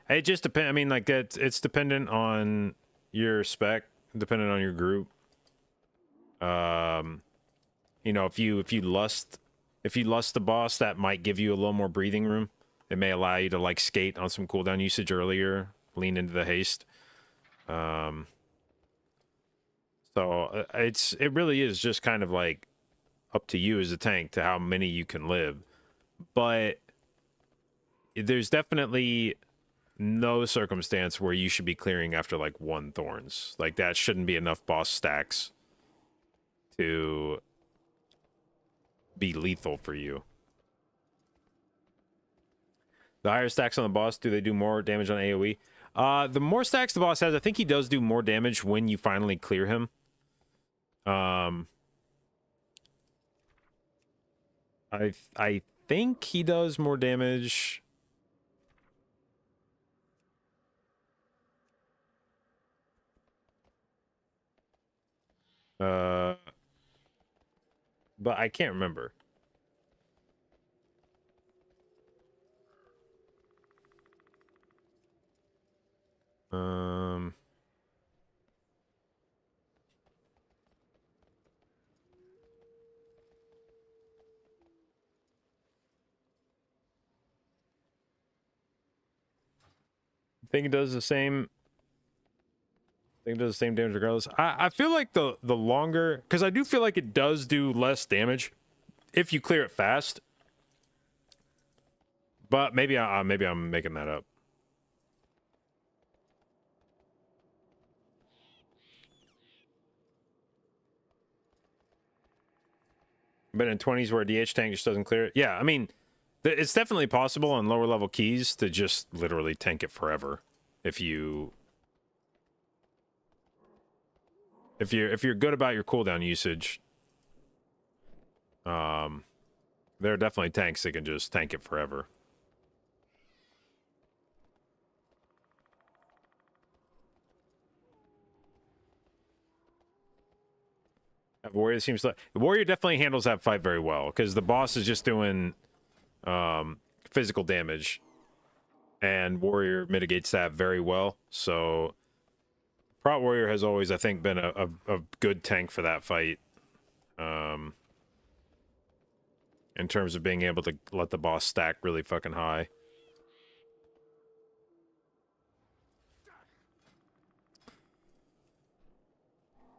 It just depends. I mean, like it's dependent on your spec, dependent on your group. You know, if you lust the boss, that might give you a little more breathing room. It may allow you to like skate on some cooldown usage earlier, lean into the haste. So it really is just kind of like up to you as a tank to how many you can live. But there's definitely no circumstance where you should be clearing after like 1 thorns. Like that shouldn't be enough boss stacks to be lethal for you. The higher stacks on the boss, do they do more damage on AoE? The more stacks the boss has, I think he does do more damage when you finally clear him. I think he does more damage. But I can't remember. Um. I think it does the same. I think it does the same damage regardless. I feel like the longer, because I do feel like it does do less damage if you clear it fast. But maybe I'm making that up. But in 20s where a DH tank just doesn't clear it, yeah, I mean, it's definitely possible on lower level keys to just literally tank it forever if you're good about your cooldown usage. There are definitely tanks that can just tank it forever. Warrior seems like Warrior definitely handles that fight very well because the boss is just doing physical damage, and Warrior mitigates that very well. So Prot Warrior has always, I think, been a good tank for that fight. In terms of being able to let the boss stack really fucking high.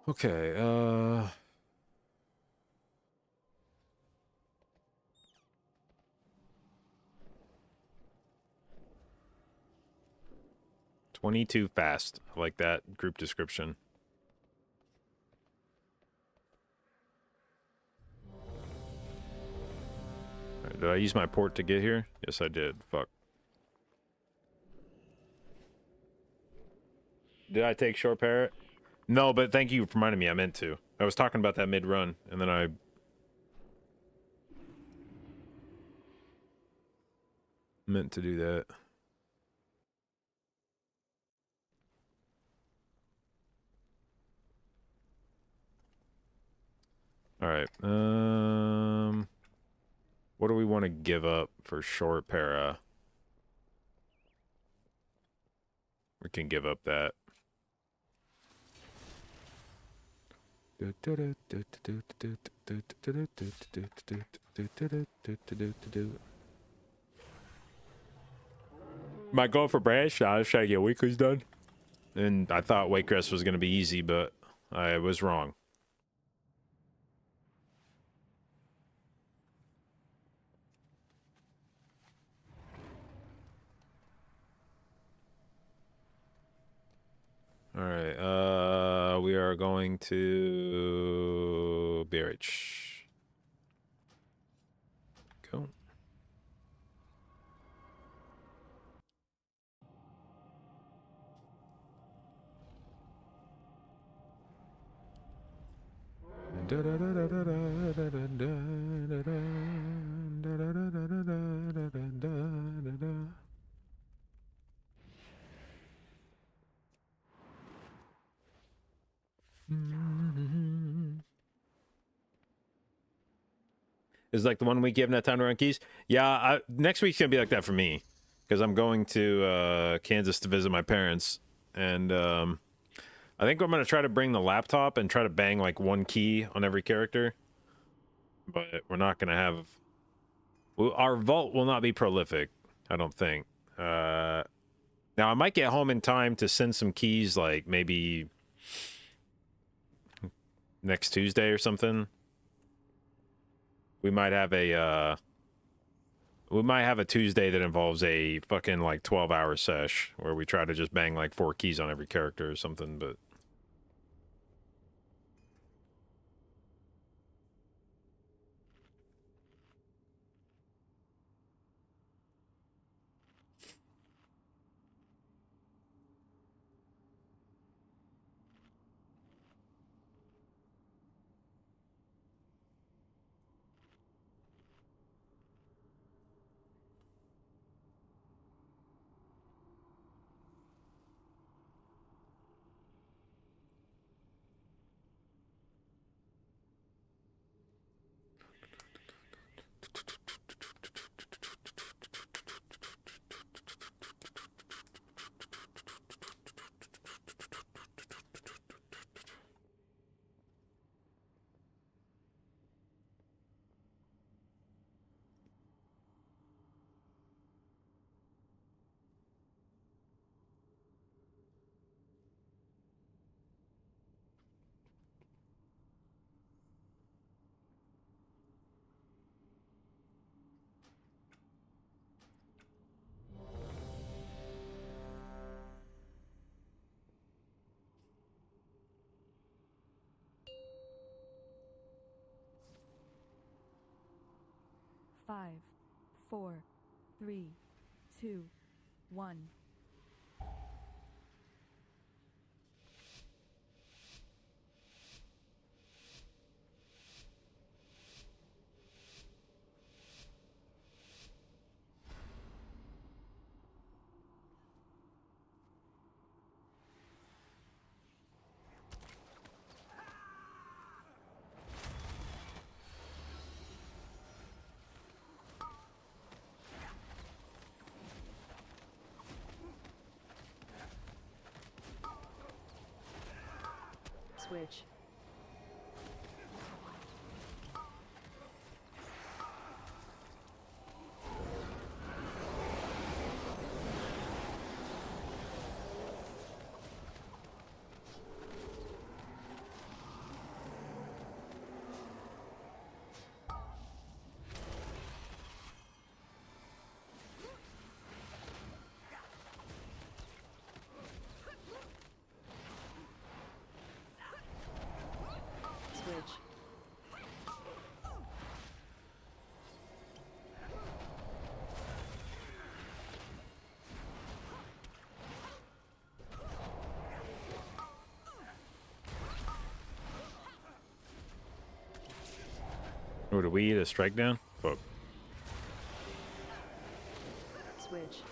Okay, 22 fast. I like that group description. Right, did I use my port to get here? Yes, I did. Fuck. Did I take short parrot? No, but thank you for reminding me. I meant to. I was talking about that mid-run, and then I meant to do that. All right. What do we want to give up for short para? We can give up that. My goal for branch, I was trying to get weeklies done. And I thought Wakecrest was going to be easy, but I was wrong. All right, we are going to BRH. Go. Is like the 1 week you haven't had time to run keys? Yeah, next week's gonna be like that for me because I'm going to Kansas to visit my parents, and I think I'm gonna try to bring the laptop and try to bang like 1 key on every character, but we're not gonna have. Our vault will not be prolific, I don't think. Now I might get home in time to send some keys, like maybe next Tuesday or something. We might have a Tuesday that involves a fucking like 12-hour sesh where we try to just bang like 4 keys on every character or something, but 5, 4, 3, 2, 1. Switch. Switch. Or do we eat a strike down? Fuck. Switch.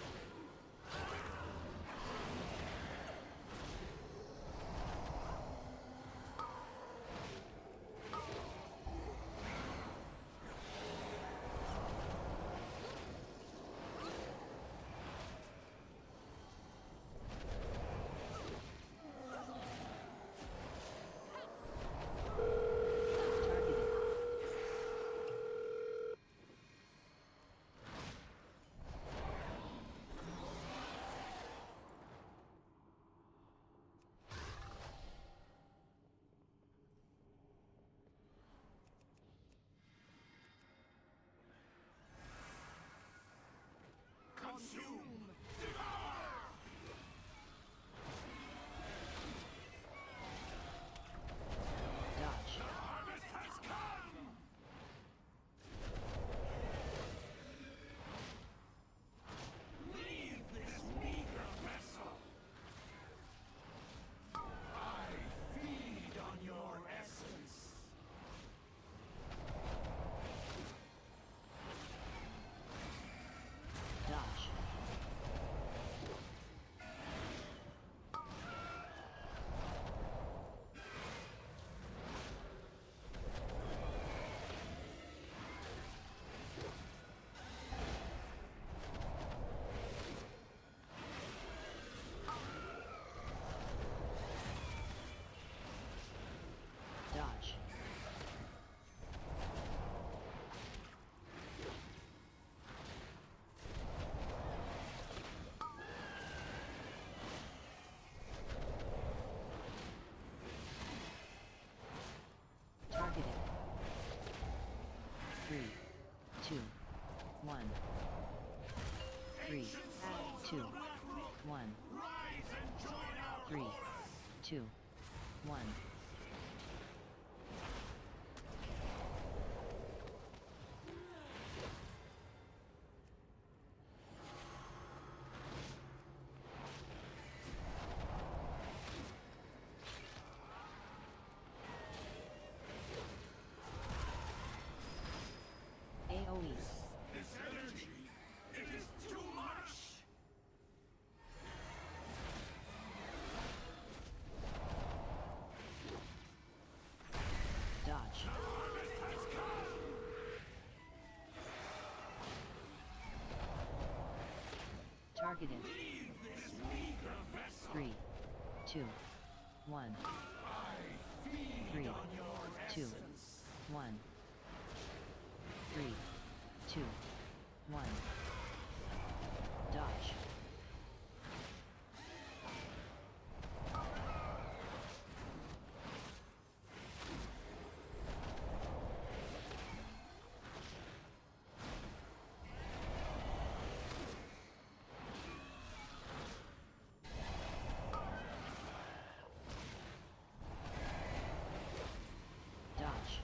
Dodge. Dodge. Dodge. Targeted. 3, 2, 1. 3, 2, 1. 3, 2, 1. AoE. Dodge. Targeted. 3, 2, 1. 3, 2, 1. 3, 2, 1. Dodge. Dodge.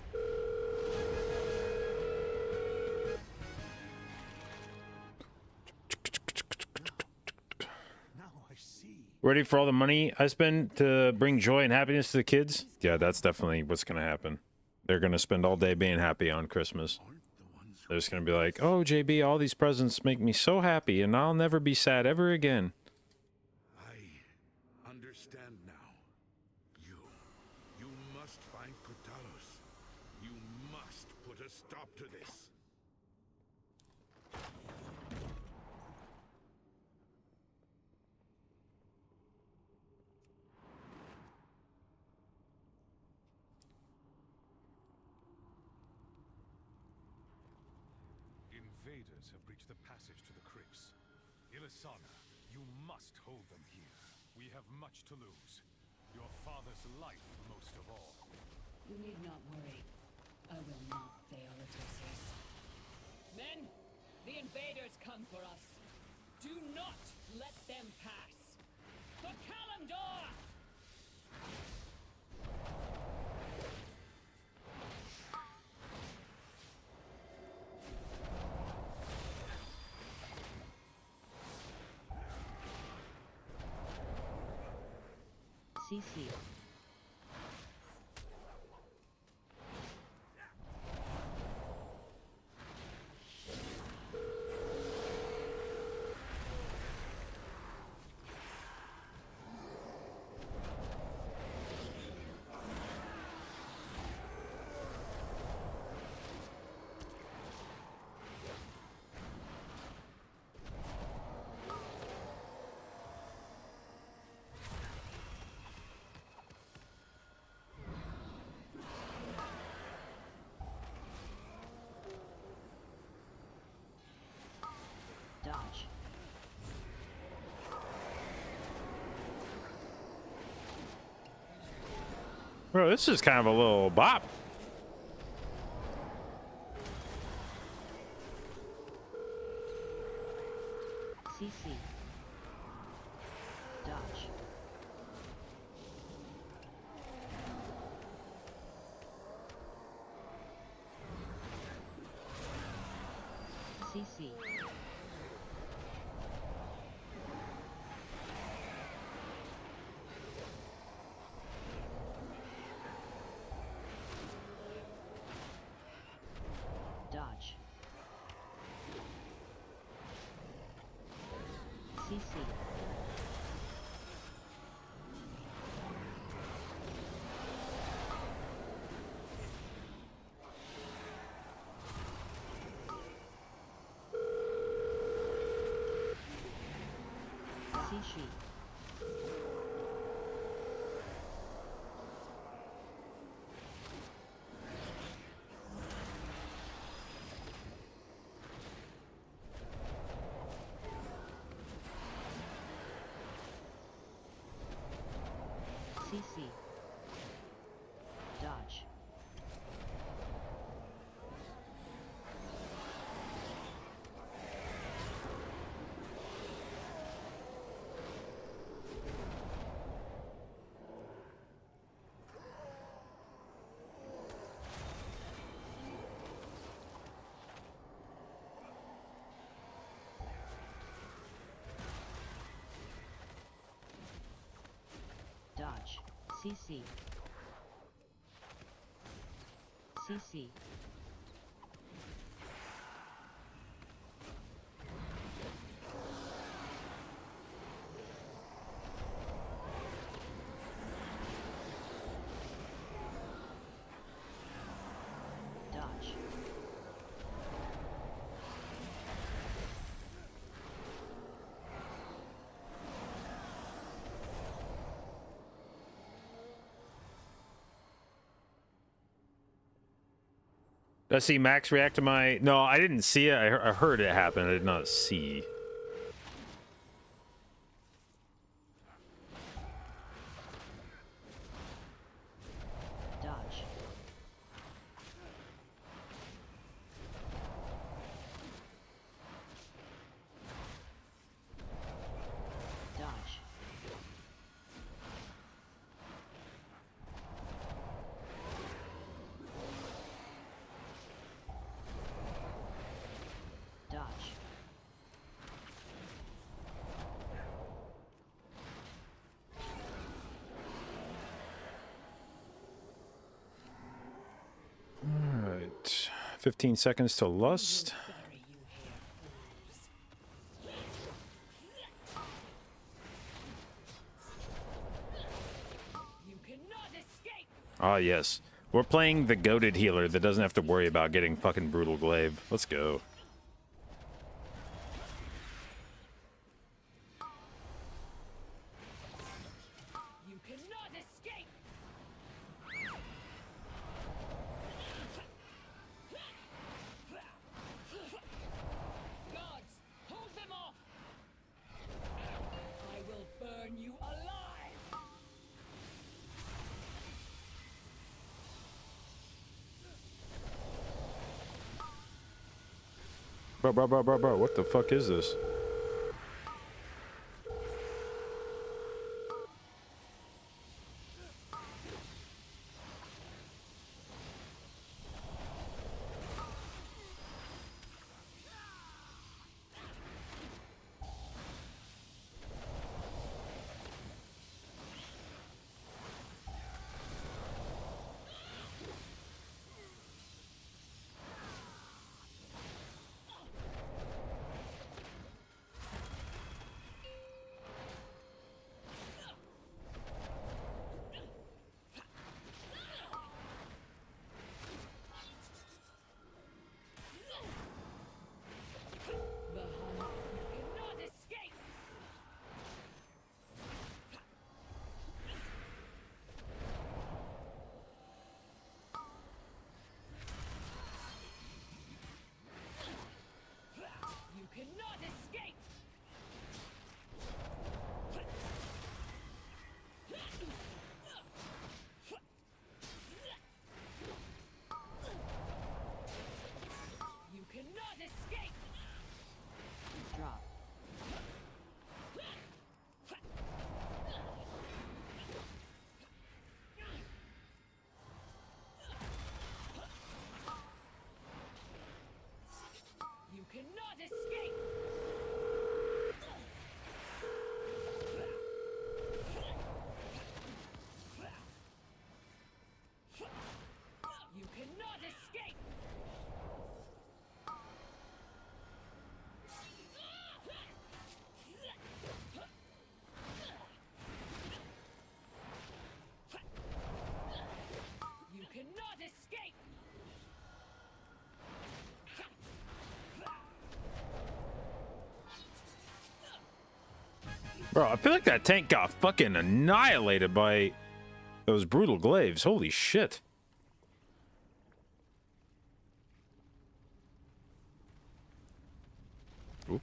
Ready for all the money I spend to bring joy and happiness to the kids? Yeah, that's definitely what's going to happen. They're going to spend all day being happy on Christmas. They're just going to be like, oh, JB, all these presents make me so happy, and I'll never be sad ever again. I understand now. You must find Kotalos. You must put a stop to this. Invaders have breached the passage to the crypts. Ilisana, you must hold them here. We have much to lose. Your father's life most of all. You need not worry. I will not fail Odysseus. Men, the invaders come for us. Do not let them pass. The Kalimdor! CC. Dodge. Bro, this is kind of a little bop. CC. Dodge. CC. Dodge. CC. CC. CC. Dodge. Dodge. CC. CC. Dodge. Did I see Max react to my... No, I didn't see it. I heard it happen. I did not see. Dodge. Dodge. Dodge. right. 15 seconds to lust. Bury you here, fools. You cannot escape. Ah, yes. We're playing the goated healer that doesn't have to worry about getting fucking brutal glaive. Let's go. You cannot escape. Gods, hold them off. I will burn you alive. Bro, what the fuck is this? The hunt. You cannot escape. You cannot escape. You cannot escape. Drop. You cannot escape. You cannot escape. You cannot escape. Bro, I feel like that tank got fucking annihilated by those brutal glaives. Holy shit. Oop.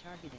Targeted.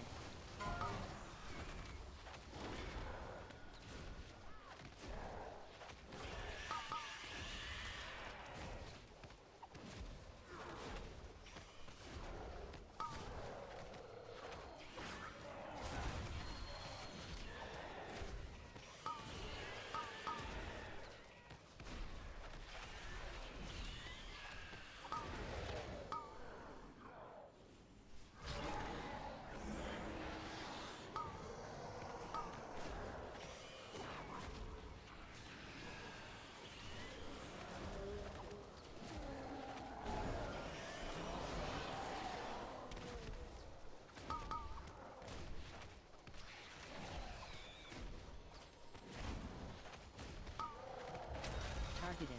Targeted.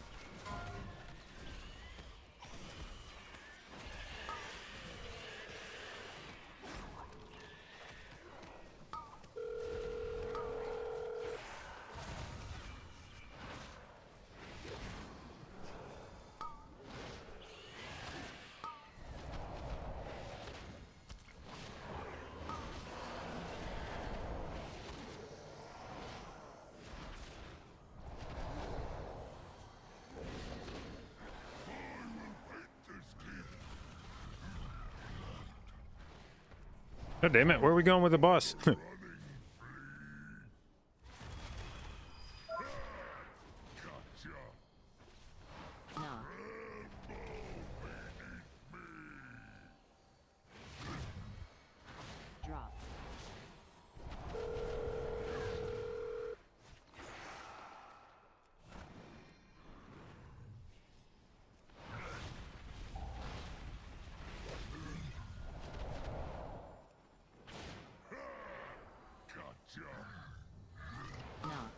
God damn it, where are we going with the boss? No. Drop. Knock.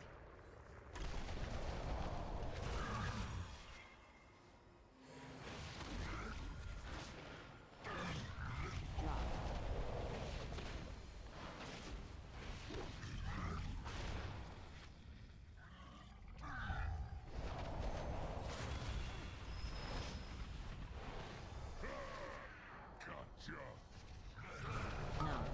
Drop. Knock.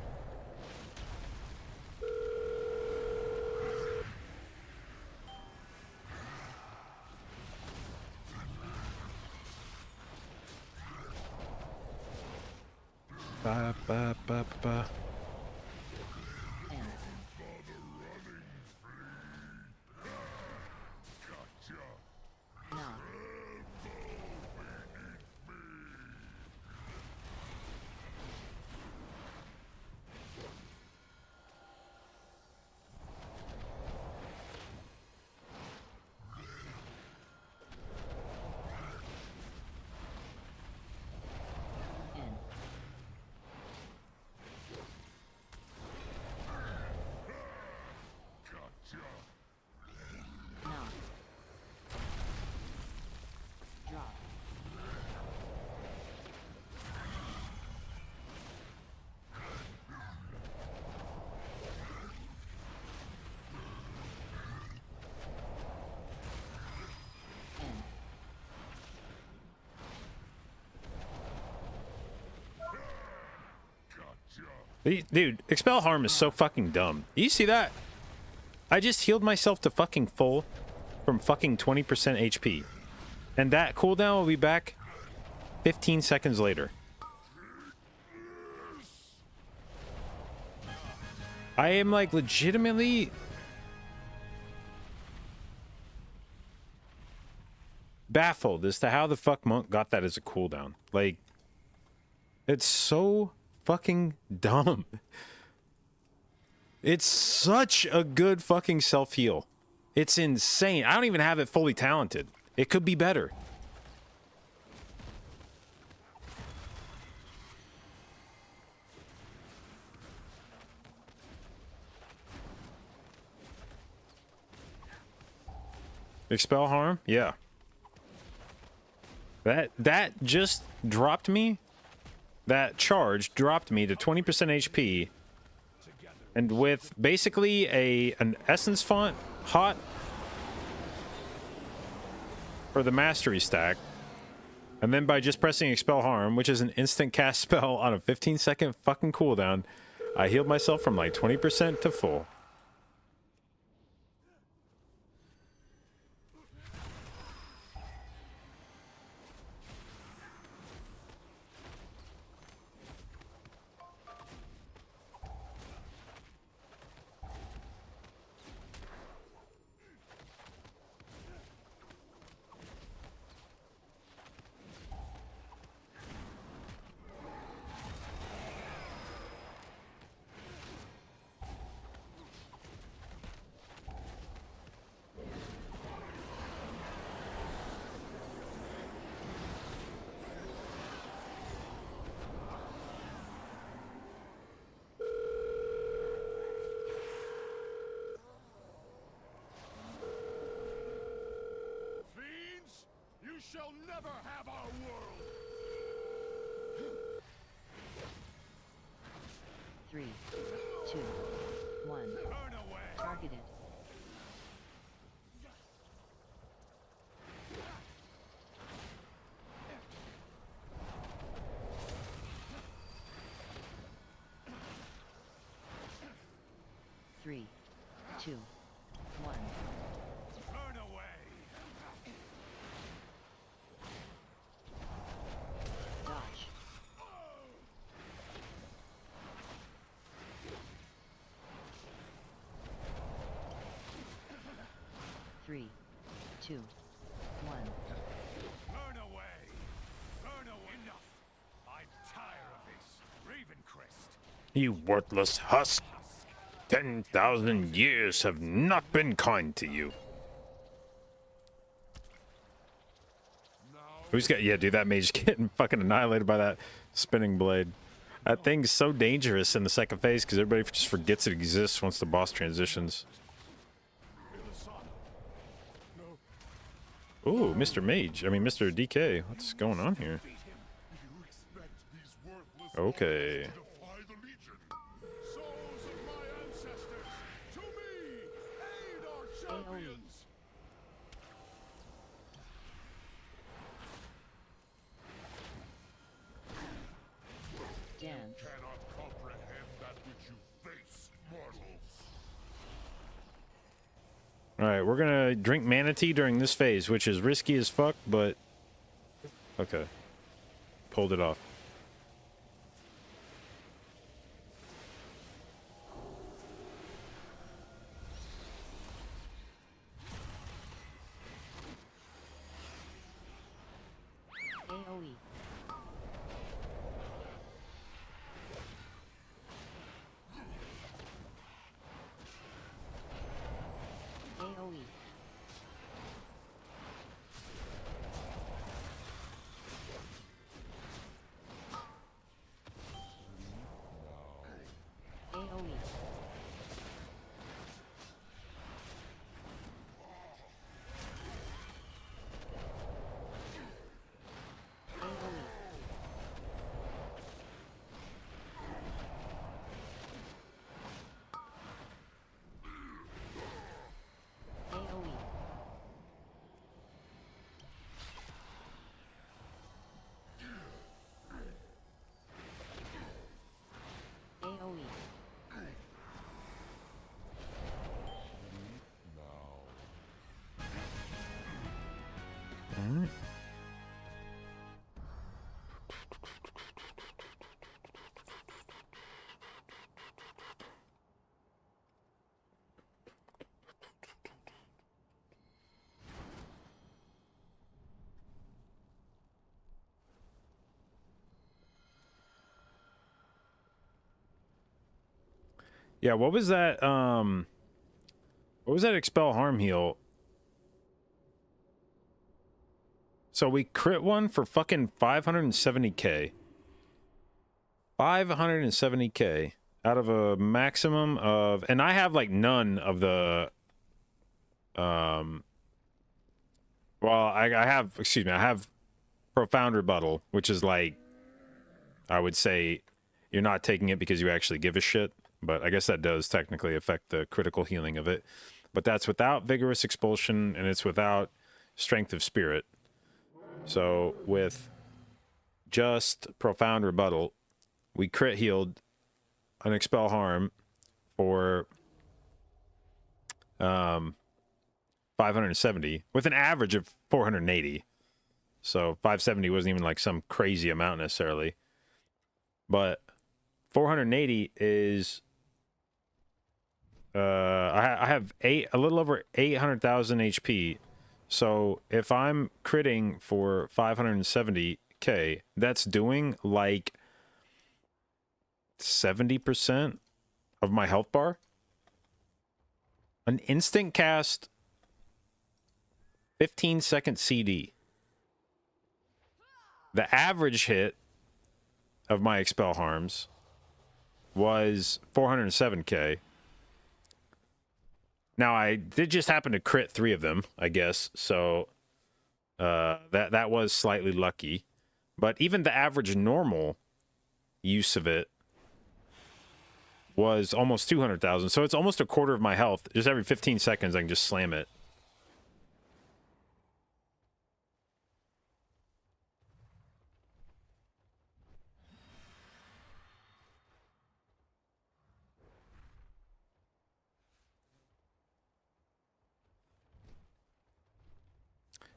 Ba, ba, ba, ba. End. Knock. End. Knock. Drop. End. Dude, expel harm is so fucking dumb. You see that? I just healed myself to fucking full from fucking 20% HP. And that cooldown will be back 15 seconds later. I am like legitimately baffled as to how the fuck Monk got that as a cooldown. Like, it's so fucking dumb. It's such a good fucking self-heal. It's insane. I don't even have it fully talented. It could be better. Expel harm? Yeah. That just dropped me. That charge dropped me to 20% HP And with basically an essence font hot for the mastery stack, and then by just pressing Expel Harm, which is an instant cast spell on a 15-second fucking cooldown, I healed myself from like 20% to full. Fiends, you shall never have our world. 3, 2, 1. Turn away. Targeted. Three, 2, 1. Turn away. Dodge. Three, 2, 1. Turn away. Turn away. Enough. I'm tired of this. Ravencrest. You worthless husk! 10,000 years have not been kind to you. Who's got... Yeah, dude, that mage getting fucking annihilated by that spinning blade. That thing's so dangerous in the second phase because everybody just forgets it exists once the boss transitions. Ooh, Mr. Mage. I mean, Mr. DK. What's going on here? Okay. Defy the Legion. Souls of my ancestors, to me! Aid our champions! Dan. Cannot comprehend that which you face, mortals. Alright, we're gonna drink Manatee during this phase, which is risky as fuck, but... Okay. Pulled it off. AoE. AoE. AoE. AoE. AoE. AoE. Alright. Yeah, what was that expel harm heal? So we crit one for fucking 570k. 570k out of a maximum of, and I have like none of the well, I have, excuse me, I have profound rebuttal, which is like, I would say you're not taking it because you actually give a shit, but I guess that does technically affect the critical healing of it. But that's without vigorous expulsion, and it's without strength of spirit. So with just profound rebuttal, we crit healed an expel harm for 570 with an average of 480. So 570 wasn't even like some crazy amount necessarily, but 480 is I have a little over 800,000 HP. So if I'm critting for 570k, that's doing like 70% of my health bar. An instant cast 15-second CD. The average hit of my expel harms was 407k. Now I did just happen to crit 3 of them, I guess. So that was slightly lucky. But even the average normal use of it was almost 200,000. So it's almost a quarter of my health. Just every 15 seconds I can just slam it.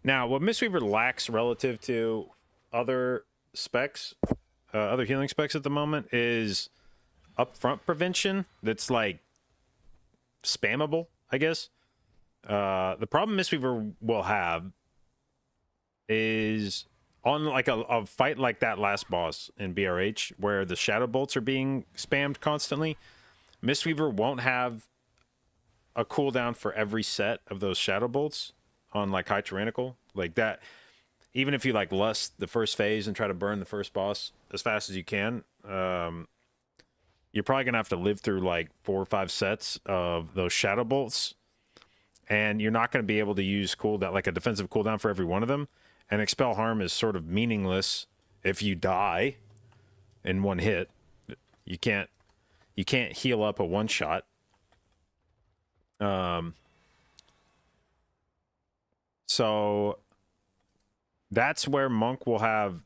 Now, what Mistweaver lacks relative to other specs, other healing specs at the moment, is upfront prevention that's like spammable, I guess. The problem Mistweaver will have is on like a fight like that last boss in BRH where the shadow bolts are being spammed constantly. Mistweaver won't have a cooldown for every set of those shadow bolts on like high tyrannical like that. Even if you like lust the first phase and try to burn the first boss as fast as you can, you're probably gonna have to live through like 4 or 5 sets of those shadow bolts, and you're not going to be able to use cooldown, like a defensive cooldown for every one of them. And expel harm is sort of meaningless if you die in one hit. You can't heal up a one shot. So that's where Monk will have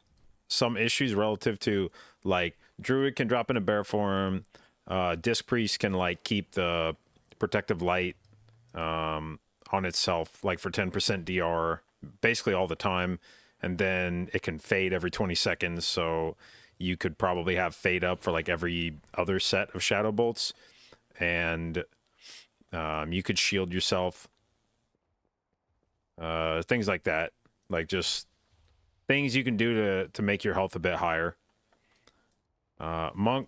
some issues relative to, like, Druid can drop into bear form. Disc Priest can like keep the protective light on itself, like for 10% DR basically all the time, and then it can fade every 20 seconds. So you could probably have fade up for like every other set of shadow bolts, and you could shield yourself. Things like that, like just things you can do to make your health a bit higher. Monk,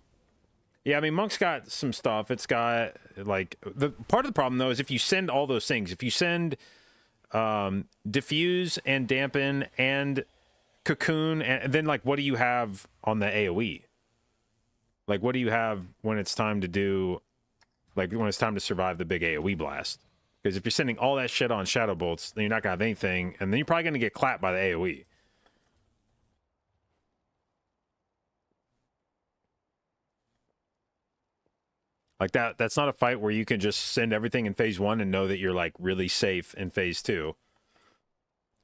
yeah, I mean, Monk's got some stuff. It's got like the part of the problem though is if you send all those things, if you send diffuse and dampen and cocoon, and then like what do you have on the AoE? Like what do you have when it's time to do, like when it's time to survive the big AoE blast? Because if you're sending all that shit on shadow bolts, then you're not gonna have anything, and then you're probably gonna get clapped by the AoE. Like that's not a fight where you can just send everything in phase 1 and know that you're like really safe in phase 2.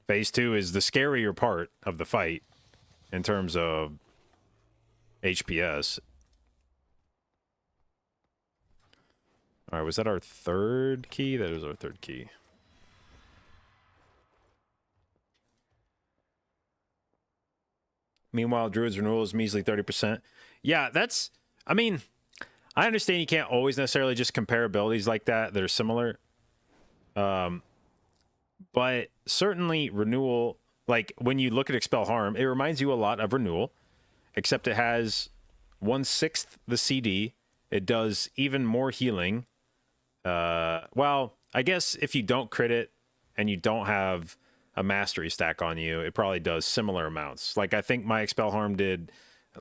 Phase 2 is the scarier part of the fight in terms of HPS. All right, was that our third key? That is our third key. Meanwhile, Druid's renewal is measly 30%. Yeah, that's, I mean, I understand you can't always necessarily just compare abilities like that that are similar. But certainly renewal, like when you look at expel harm, it reminds you a lot of renewal, except it has 1/6 the CD. It does even more healing. Well, I guess if you don't crit it and you don't have a mastery stack on you, it probably does similar amounts. Like I think my expel harm did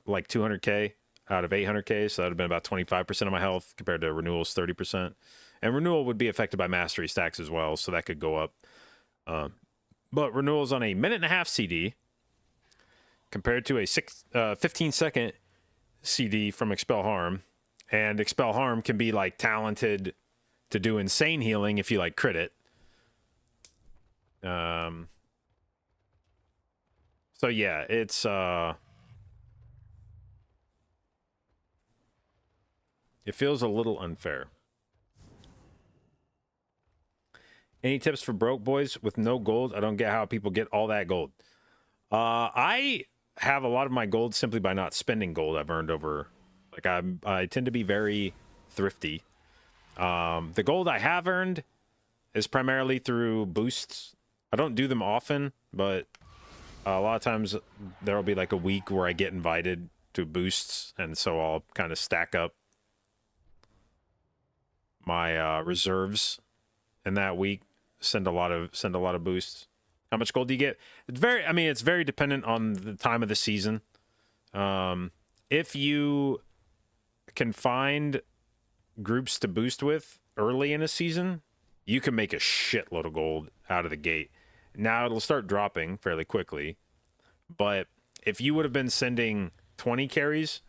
like 200k out of 800k, so that would have been about 25% of my health compared to renewal's 30%. And renewal would be affected by mastery stacks as well, so that could go up. But renewal's on a 1.5-minute CD compared to a 15-second CD from expel harm, And Expel Harm can be like talented to do insane healing if you like crit it. So yeah, it's it feels a little unfair. Any tips for broke boys with no gold? I don't get how people get all that gold. I have a lot of my gold simply by not spending gold I've earned over. Like I tend to be very thrifty. The gold I have earned is primarily through boosts. I don't do them often, but a lot of times there'll be like a week where I get invited to boosts, and so I'll kind of stack up my reserves in that week. Send a lot of boosts. How much gold do you get? It's very dependent on the time of the season. If you can find groups to boost with early in a season, you can make a shitload of gold out of the gate. Now it'll start dropping fairly quickly, but if you would have been sending 20 carries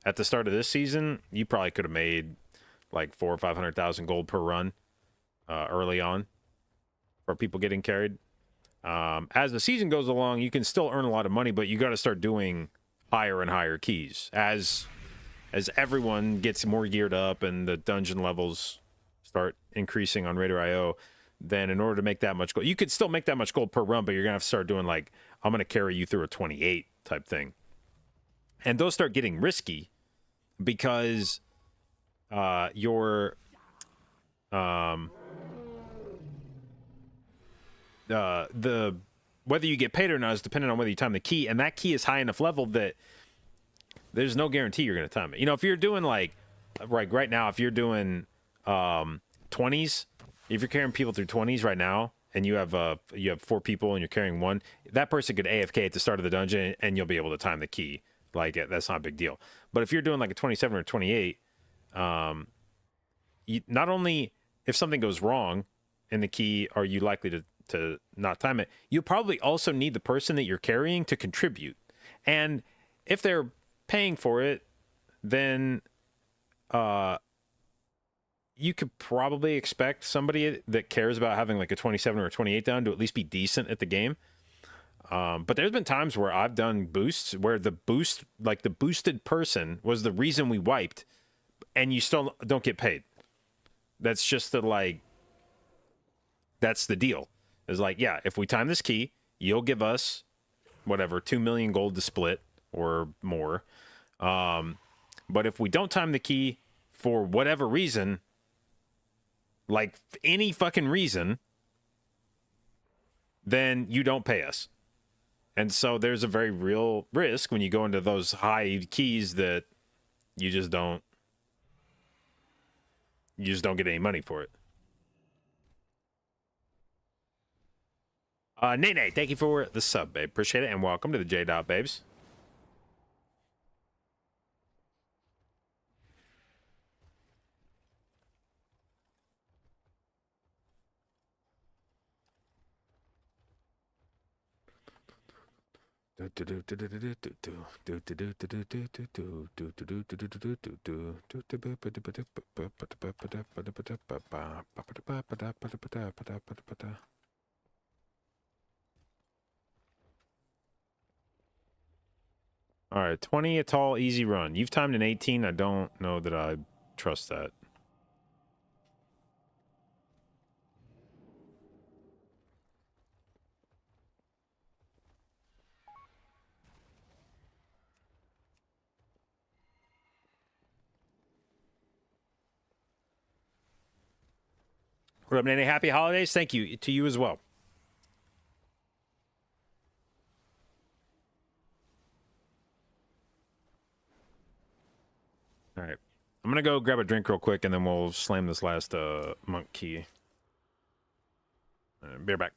at the start of this season, you probably could have made like 400,000 or 500,000 gold per run early on for people getting carried. As the season goes along, you can still earn a lot of money, but you got to start doing higher and higher keys as everyone gets more geared up and the dungeon levels start increasing on Raider.io. Then in order to make that much gold, you could still make that much gold per run, but you're gonna have to start doing like, I'm gonna carry you through a 28 type thing, and those start getting risky because your the whether you get paid or not is dependent on whether you time the key, and that key is high enough level that there's no guarantee you're going to time it. You know, if you're doing like right now, if you're doing 20s, if you're carrying people through 20s right now, and you have 4 people and you're carrying one, that person could AFK at the start of the dungeon and you'll be able to time the key. Like, that's not a big deal. But if you're doing like a 27 or 28, not only if something goes wrong in the key are you likely to not time it, you probably also need the person that you're carrying to contribute. And if they're paying for it, then you could probably expect somebody that cares about having like a 27 or a 28 down to at least be decent at the game. But there's been times where I've done boosts where the boosted person was the reason we wiped, and you still don't get paid. That's just that's the deal. It's like, yeah, if we time this key, you'll give us whatever, 2 million gold to split or more. But if we don't time the key for whatever reason, like any fucking reason, then you don't pay us. And so there's a very real risk when you go into those high keys that you just don't get any money for it. Nene, thank you for the sub, babe. Appreciate it, and welcome to the jdotbabes. All right, 20 a tall, easy run. You've timed an 18. I don't know that I trust that. What up, Nene? Happy holidays. Thank you to you as well. All right. I'm going to go grab a drink real quick, and then we'll slam this last monk key. Be right back.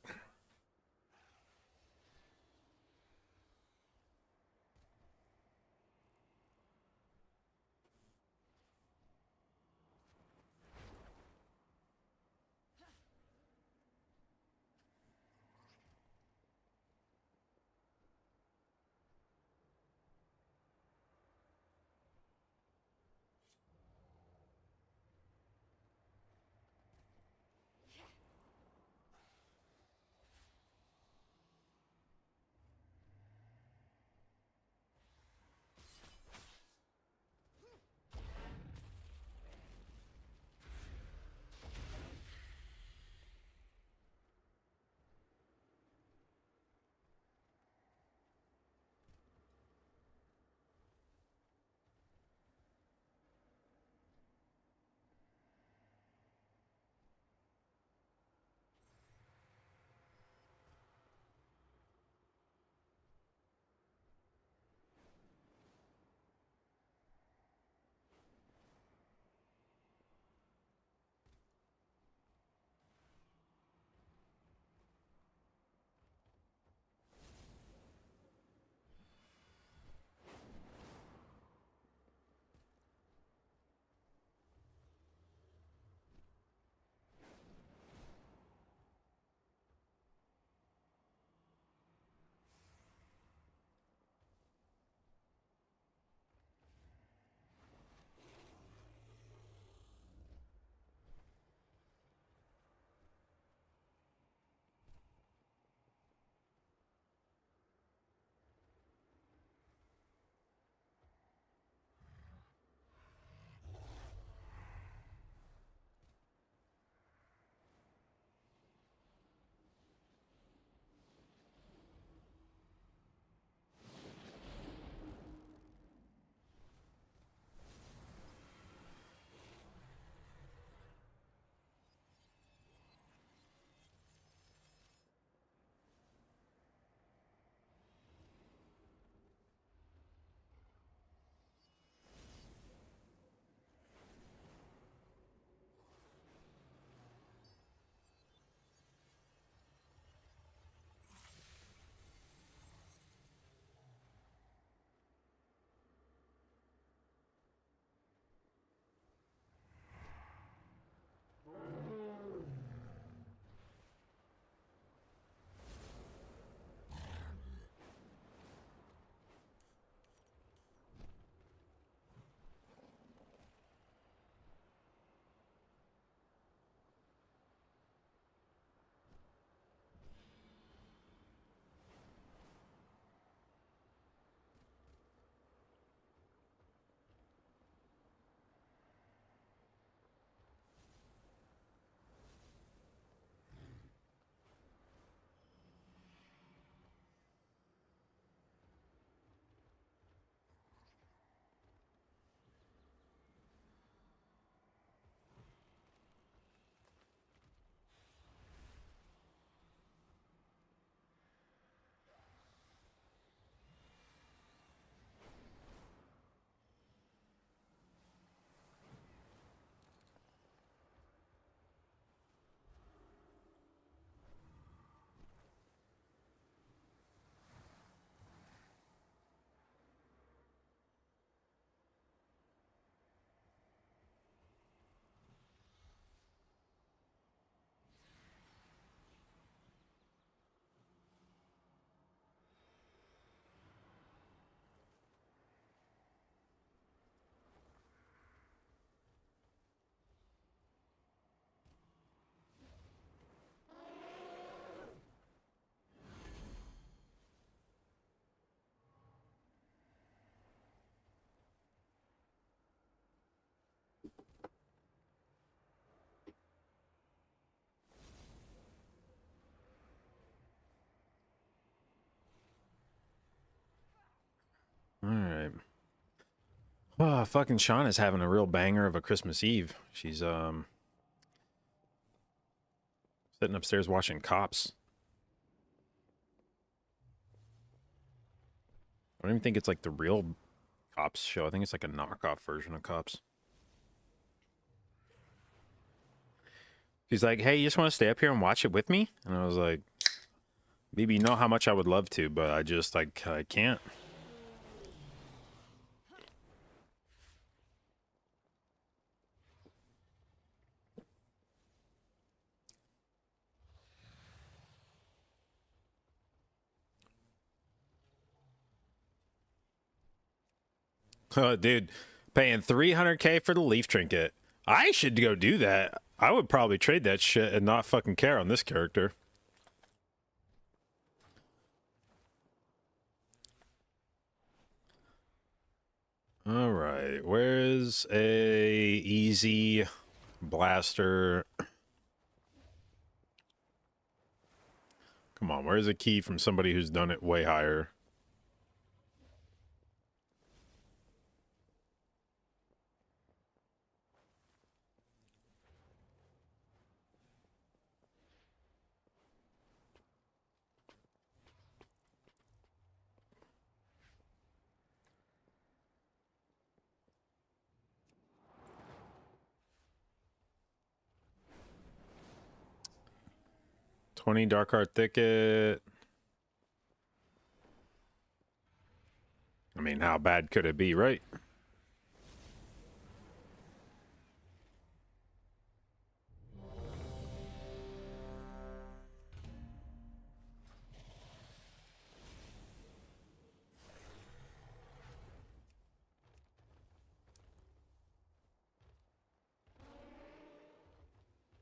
All right. Oh, fucking Shauna's having a real banger of a Christmas Eve. She's sitting upstairs watching Cops. I don't even think it's like the real Cops show. I think it's like a knockoff version of Cops. She's like, hey, you just want to stay up here and watch it with me? And I was like, baby, you know how much I would love to, but I just, like, I can't. Dude, paying $300K for the leaf trinket. I should go do that. I would probably trade that shit and not fucking care on this character. All right, where's a easy blaster? Come on, where's a key from somebody who's done it way higher? $20 Dark Art Thicket. I mean, how bad could it be, right?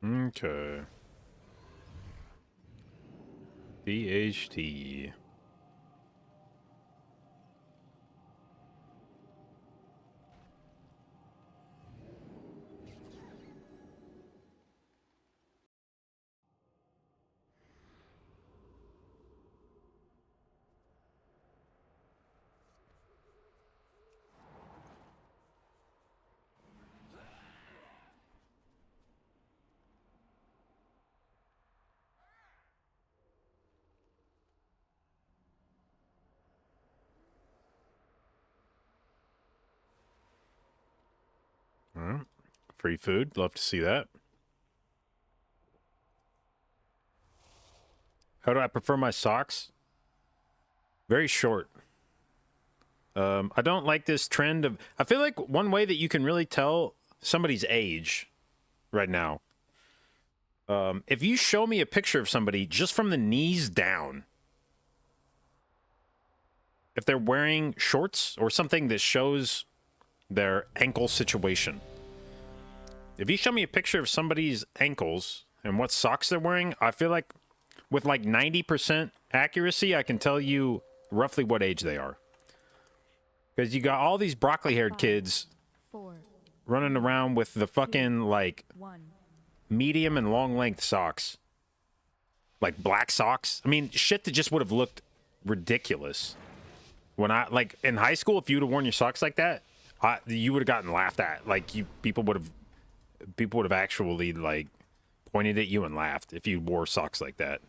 Okay. DHT. All right. Free food. Love to see that. How do I prefer my socks? Very short. I don't like this trend of... I feel like one way that you can really tell somebody's age right now, if you show me a picture of somebody just from the knees down, if they're wearing shorts or something that shows their ankle situation, if you show me a picture of somebody's ankles and what socks they're wearing, I feel like with like 90% accuracy, I can tell you roughly what age they are. Because you got all these broccoli-haired kids running around with the fucking, like, medium and long-length socks. Like, black socks. I mean, shit that just would have looked ridiculous. When I, like, in high school, if you would have worn your socks like that, you would have gotten laughed at. Like, people would have actually, like, pointed at you and laughed if you wore socks like that.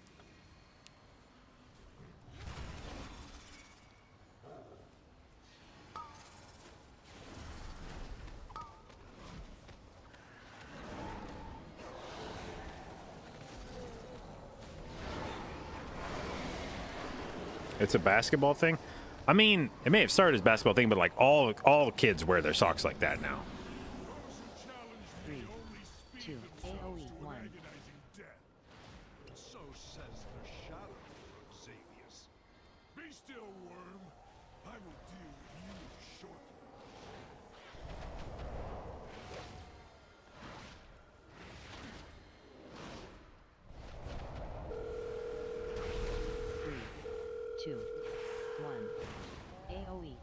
It's a basketball thing? I mean, it may have started as a basketball thing, but like all kids wear their socks like that now. 3, 2, AoE 1. So says the shadow, Xavius. Be still, worm. I will deal with you shortly. 2, 1. AoE.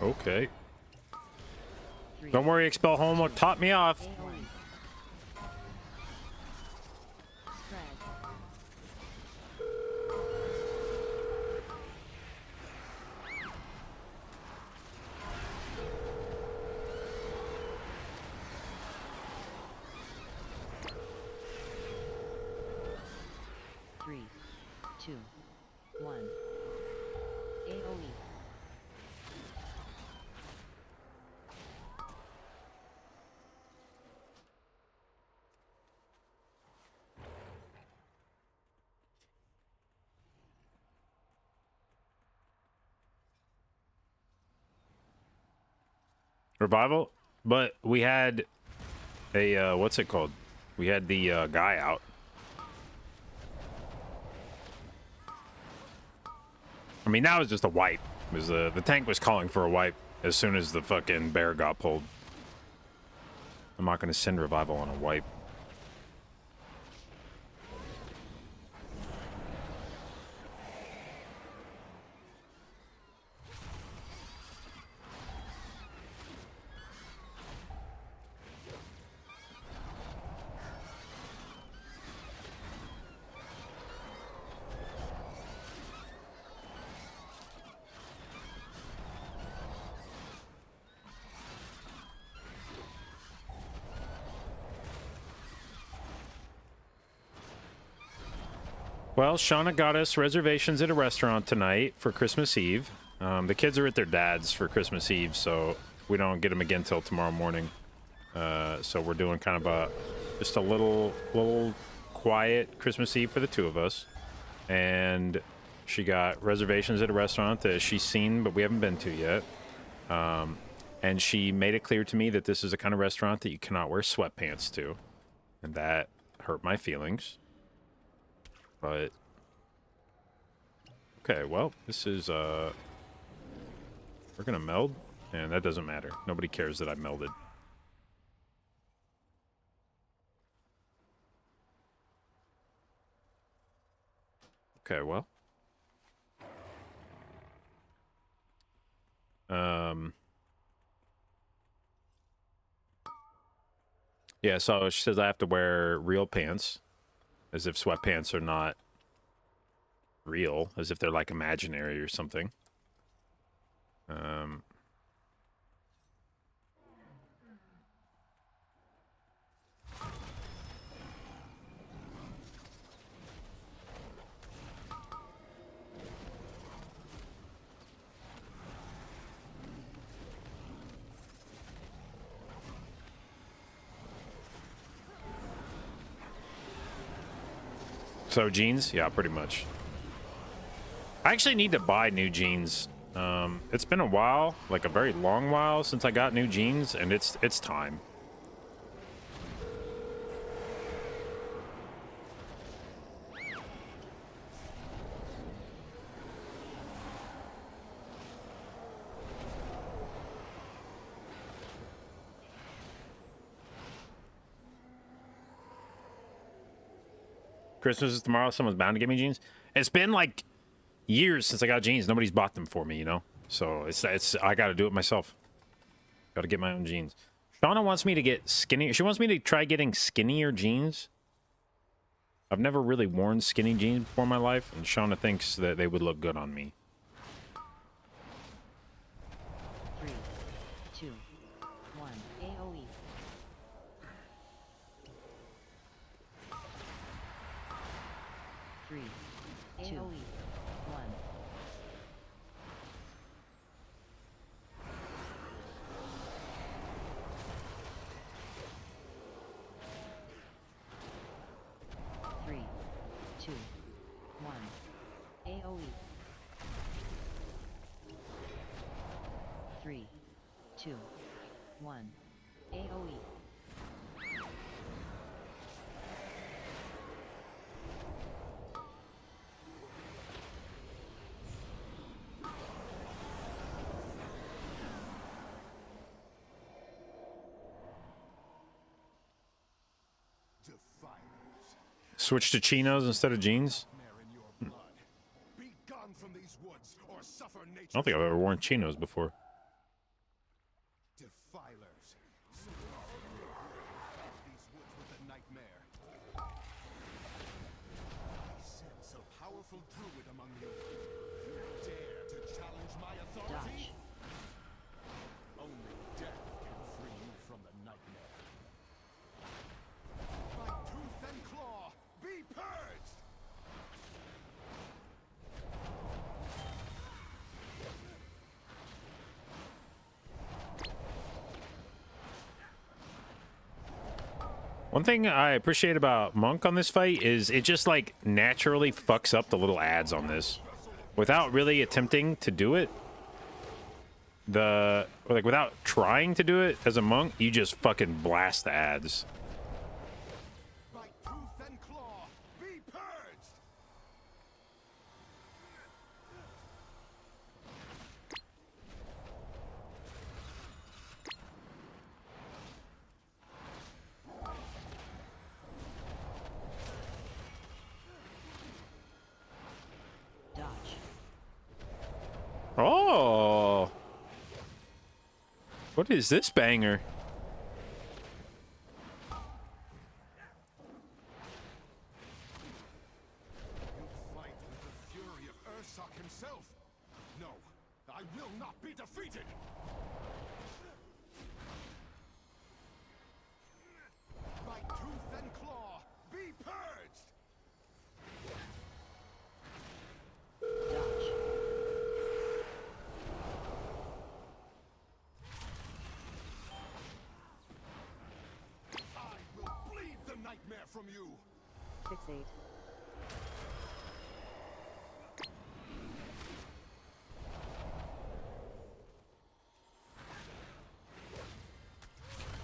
Okay. 3, Don't worry, Expel Homo taught me off. AoE. Spread. 3, 2, 1. AoE. Revival? But we had a, what's it called? We had the guy out. I mean, that was just a wipe. It was, the tank was calling for a wipe as soon as the fucking bear got pulled. I'm not going to send Revival on a wipe. Well, Shauna got us reservations at a restaurant tonight for Christmas Eve. The kids are at their dad's for Christmas Eve, so we don't get them again till tomorrow morning. So we're doing kind of just a little quiet Christmas Eve for the two of us. And she got reservations at a restaurant that she's seen, but we haven't been to yet. And she made it clear to me that this is the kind of restaurant that you cannot wear sweatpants to. And that hurt my feelings. But okay, well, this is we're gonna meld, and that doesn't matter. Nobody cares that I melded. Okay, well. Yeah, so she says I have to wear real pants. As if sweatpants are not real, as if they're like imaginary or something. So jeans? Yeah, pretty much. I actually need to buy new jeans. It's been a while, like a very long while since I got new jeans, and it's time. Christmas is tomorrow. Someone's bound to give me jeans. It's been like years since I got jeans. Nobody's bought them for me, you know? So it's I got to do it myself. Got to get my own jeans. Shauna wants me to get skinny. She wants me to try getting skinnier jeans. I've never really worn skinny jeans before in my life, and Shauna thinks that they would look good on me. 3, 2, 1. AoE. Three, AoE. 1. Three, 2, 1. AoE. 3, 2, 1. AoE. Switch to chinos instead of jeans? Be gone from these woods or suffer I don't think I've ever worn chinos before. One thing I appreciate about Monk on this fight is it just like naturally fucks up the little ads on this without really attempting to do it. Without trying to do it as a monk, you just fucking blast the ads. By tooth and claw, be purged! Dodge. Oh. What is this banger? You fight with the fury of Ursak himself. No, I will not be defeated. By tooth and claw, be purged! Dodge. I will bleed the nightmare from you. Fixate.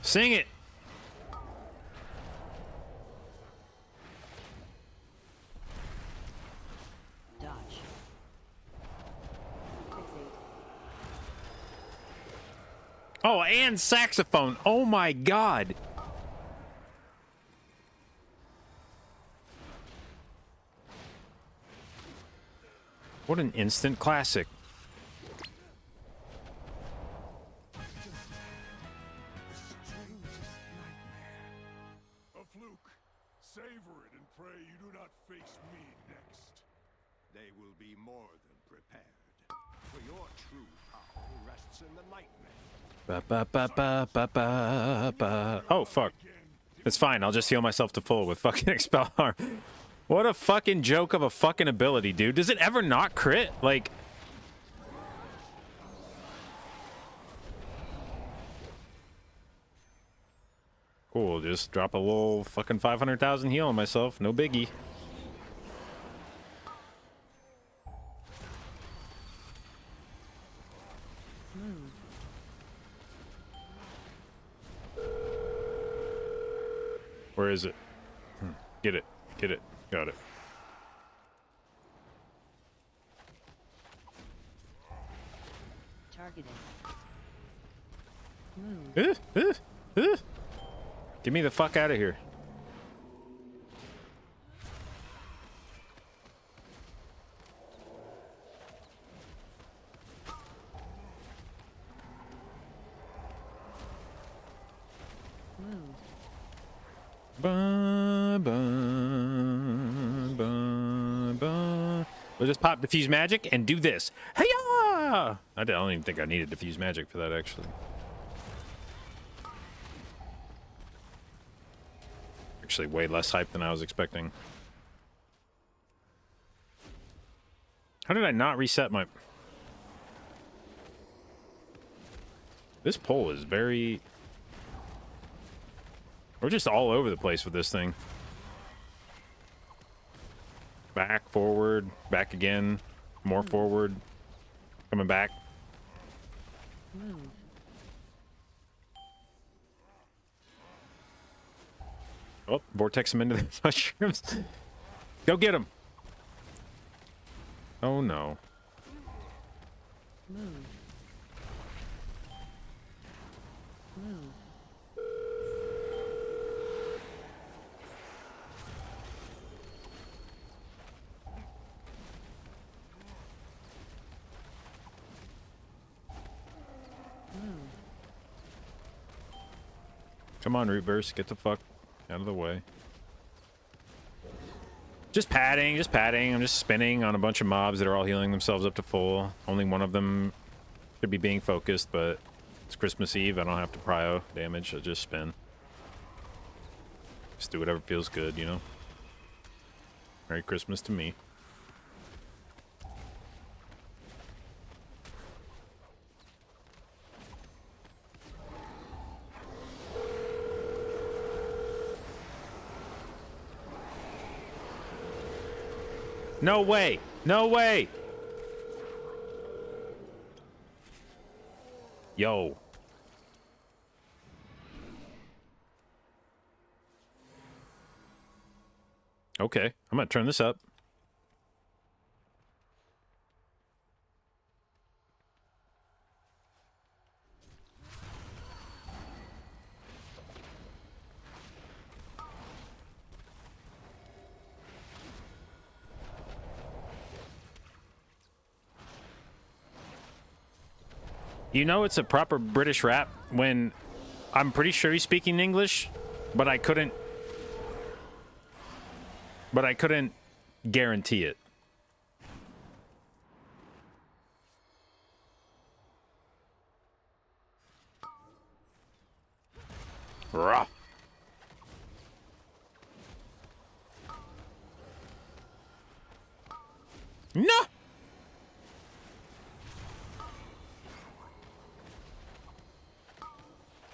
Sing it. Dodge. Fixate. Oh, and saxophone. Oh my god. What an instant classic. The strangest nightmare. A fluke. Savor it and pray you do not face me next. They will be more than prepared. For your true power rests in the nightmare. Ba, ba, ba, ba, ba, ba, ba. Oh, fuck. It's fine. I'll just heal myself to full with fucking Expel Harm. What a fucking joke of a fucking ability, dude. Does it ever not crit? Like... Cool, just drop a little fucking 500,000 heal on myself. No biggie. Move. Where is it? Get it. Get it. Got it. Targeting. Move. Get me the fuck out of here. Move. Ba, ba, ba, ba. We'll just pop diffuse magic and do this. Hey-ya! I don't even think I needed diffuse magic for that, actually. Actually, way less hype than I was expecting. How did I not reset my... This pole is very... We're just all over the place with this thing. Back, forward, back again, more forward, coming back. Move. Oh, vortex him into the mushrooms. Go get him. Oh no. Move. Move. Come on, root burst, get the fuck out of the way. Just padding, just padding. I'm just spinning on a bunch of mobs that are all healing themselves up to full. Only one of them should be being focused, but it's Christmas Eve. I don't have to prio damage. I just spin. Just do whatever feels good, you know? Merry Christmas to me. No way! No way! Yo. Okay, I'm gonna turn this up. You know it's a proper British rap when I'm pretty sure he's speaking English, but I couldn't guarantee it. Rah. No.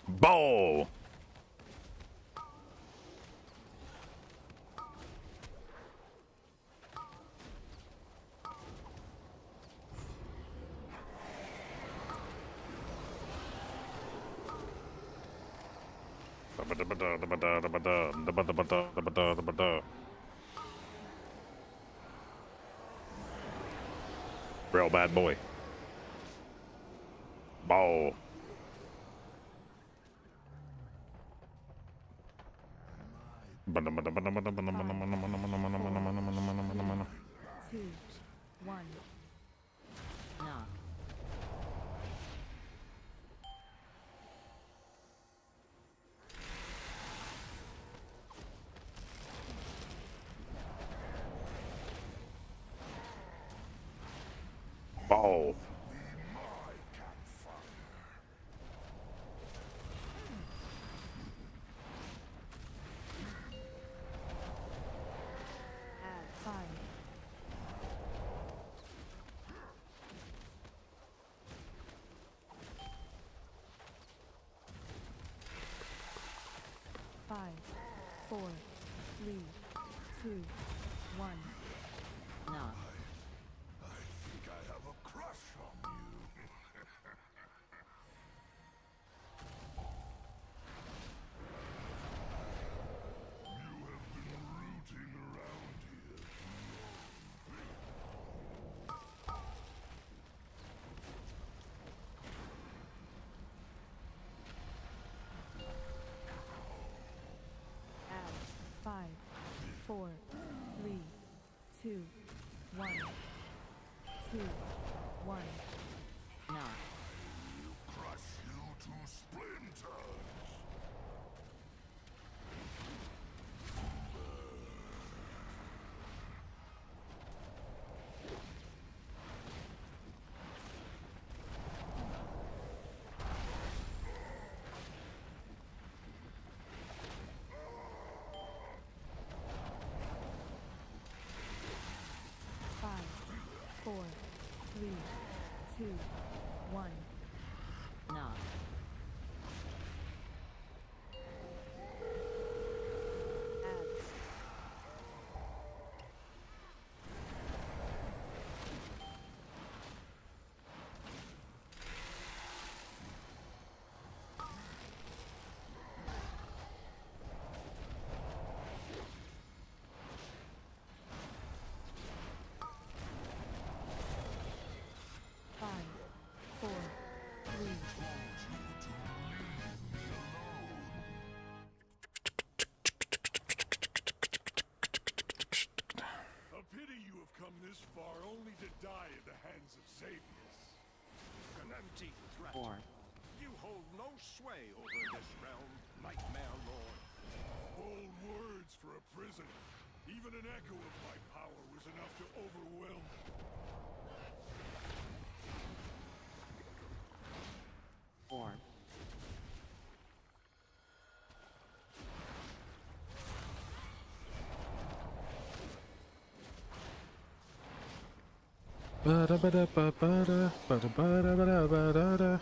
Bow. Real bad boy. Bow. Two, one. Knock. Bow. Five, 5, 4, 3, 2, 1. Knock. I think I have a crush on you. You have been rooting around here Add 5, 4, 3, 2, 1. 2, 1. Knock. crush you to splinters. Five, 4, 3, 2, 1. Knock. Add five, 4, 3. A pity you have come this far only to die at the hands of Xavius. An empty threat. 4. You hold no sway over this realm, Nightmare Lord. Bold words for a prisoner. Even an echo of my power was enough to overwhelm me. 4. Ba-da-ba-da-ba-ba-da, ba-da-ba-da-ba-da-ba-da.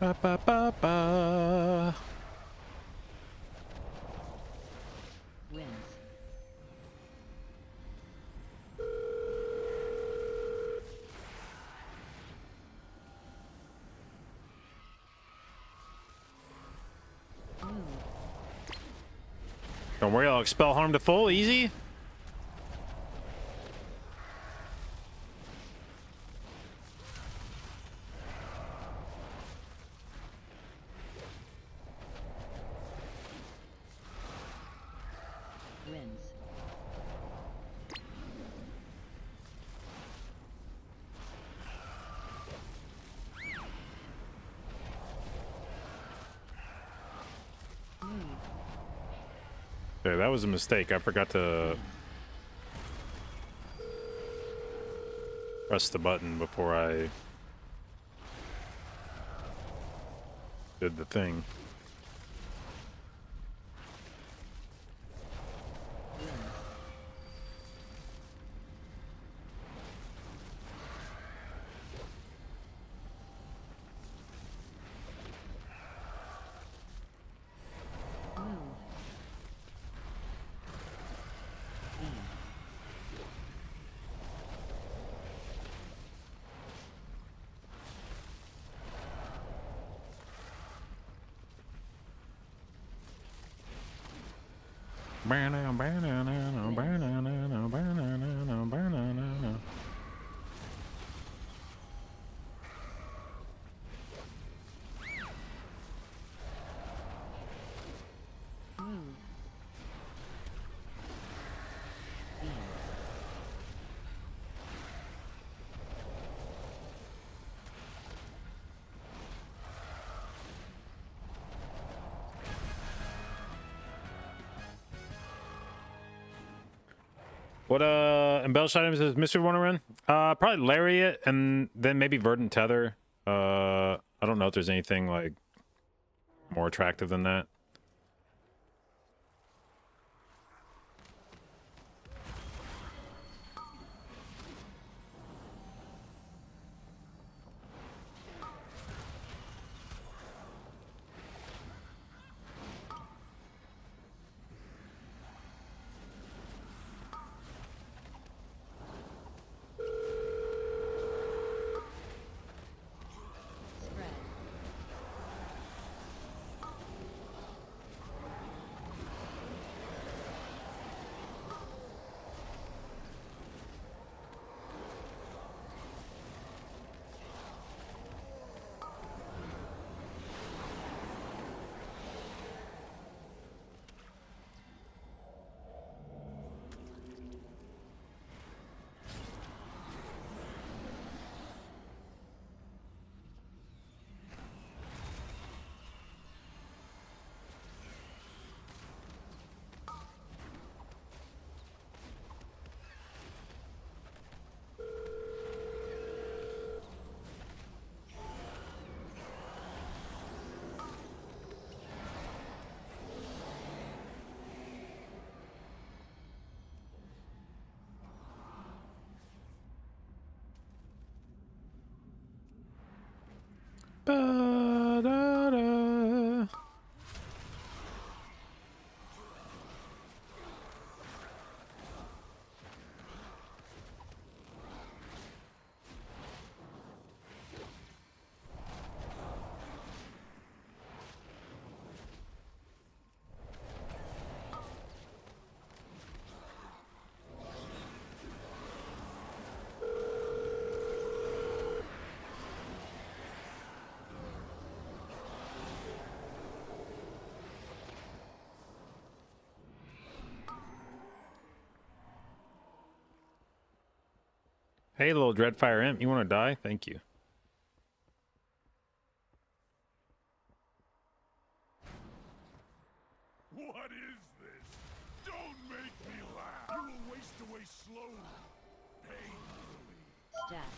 Ba ba ba ba. Winds. Move. Don't worry, I'll expel harm to full. Easy. Winds. Move. Okay, that was a mistake. I forgot to press the button before I did the thing. Winds. Move. E. Banana, banana, banana, banana, banana. Move. E. What embellished items does Mr. want to run? Probably Lariat and then maybe Verdant Tether. I don't know if there's anything like more attractive than that. Spread. Ba-da-da. Hey, little Dreadfire Imp, you want to die? Thank you. What is this? Don't make me laugh! You will waste away slowly, painfully. Stat.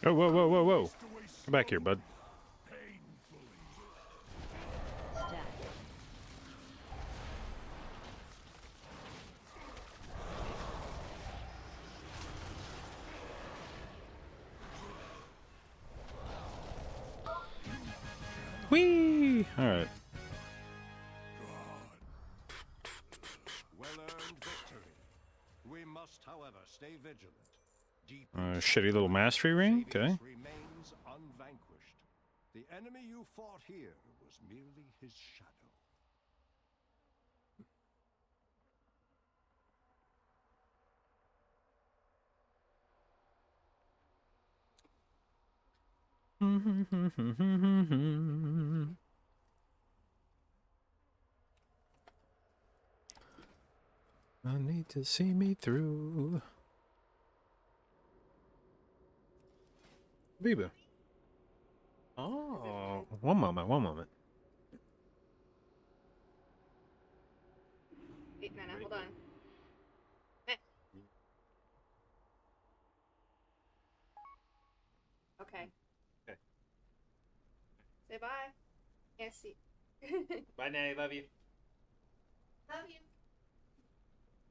Oh, whoa, whoa, whoa, whoa. Come back here, bud. Stack. Whee! Alright. Well-earned victory. We must, however, stay vigilant. Deep Shitty little mastery ring? Okay. Xavius remains unvanquished. The enemy you fought here was merely his shadow. I need to see me through. Biba. Oh, one moment, one moment. Wait, Nana, hold on. Eh. Okay. Okay. Say bye. Can't see. Bye, Nanny. Love you. Love you.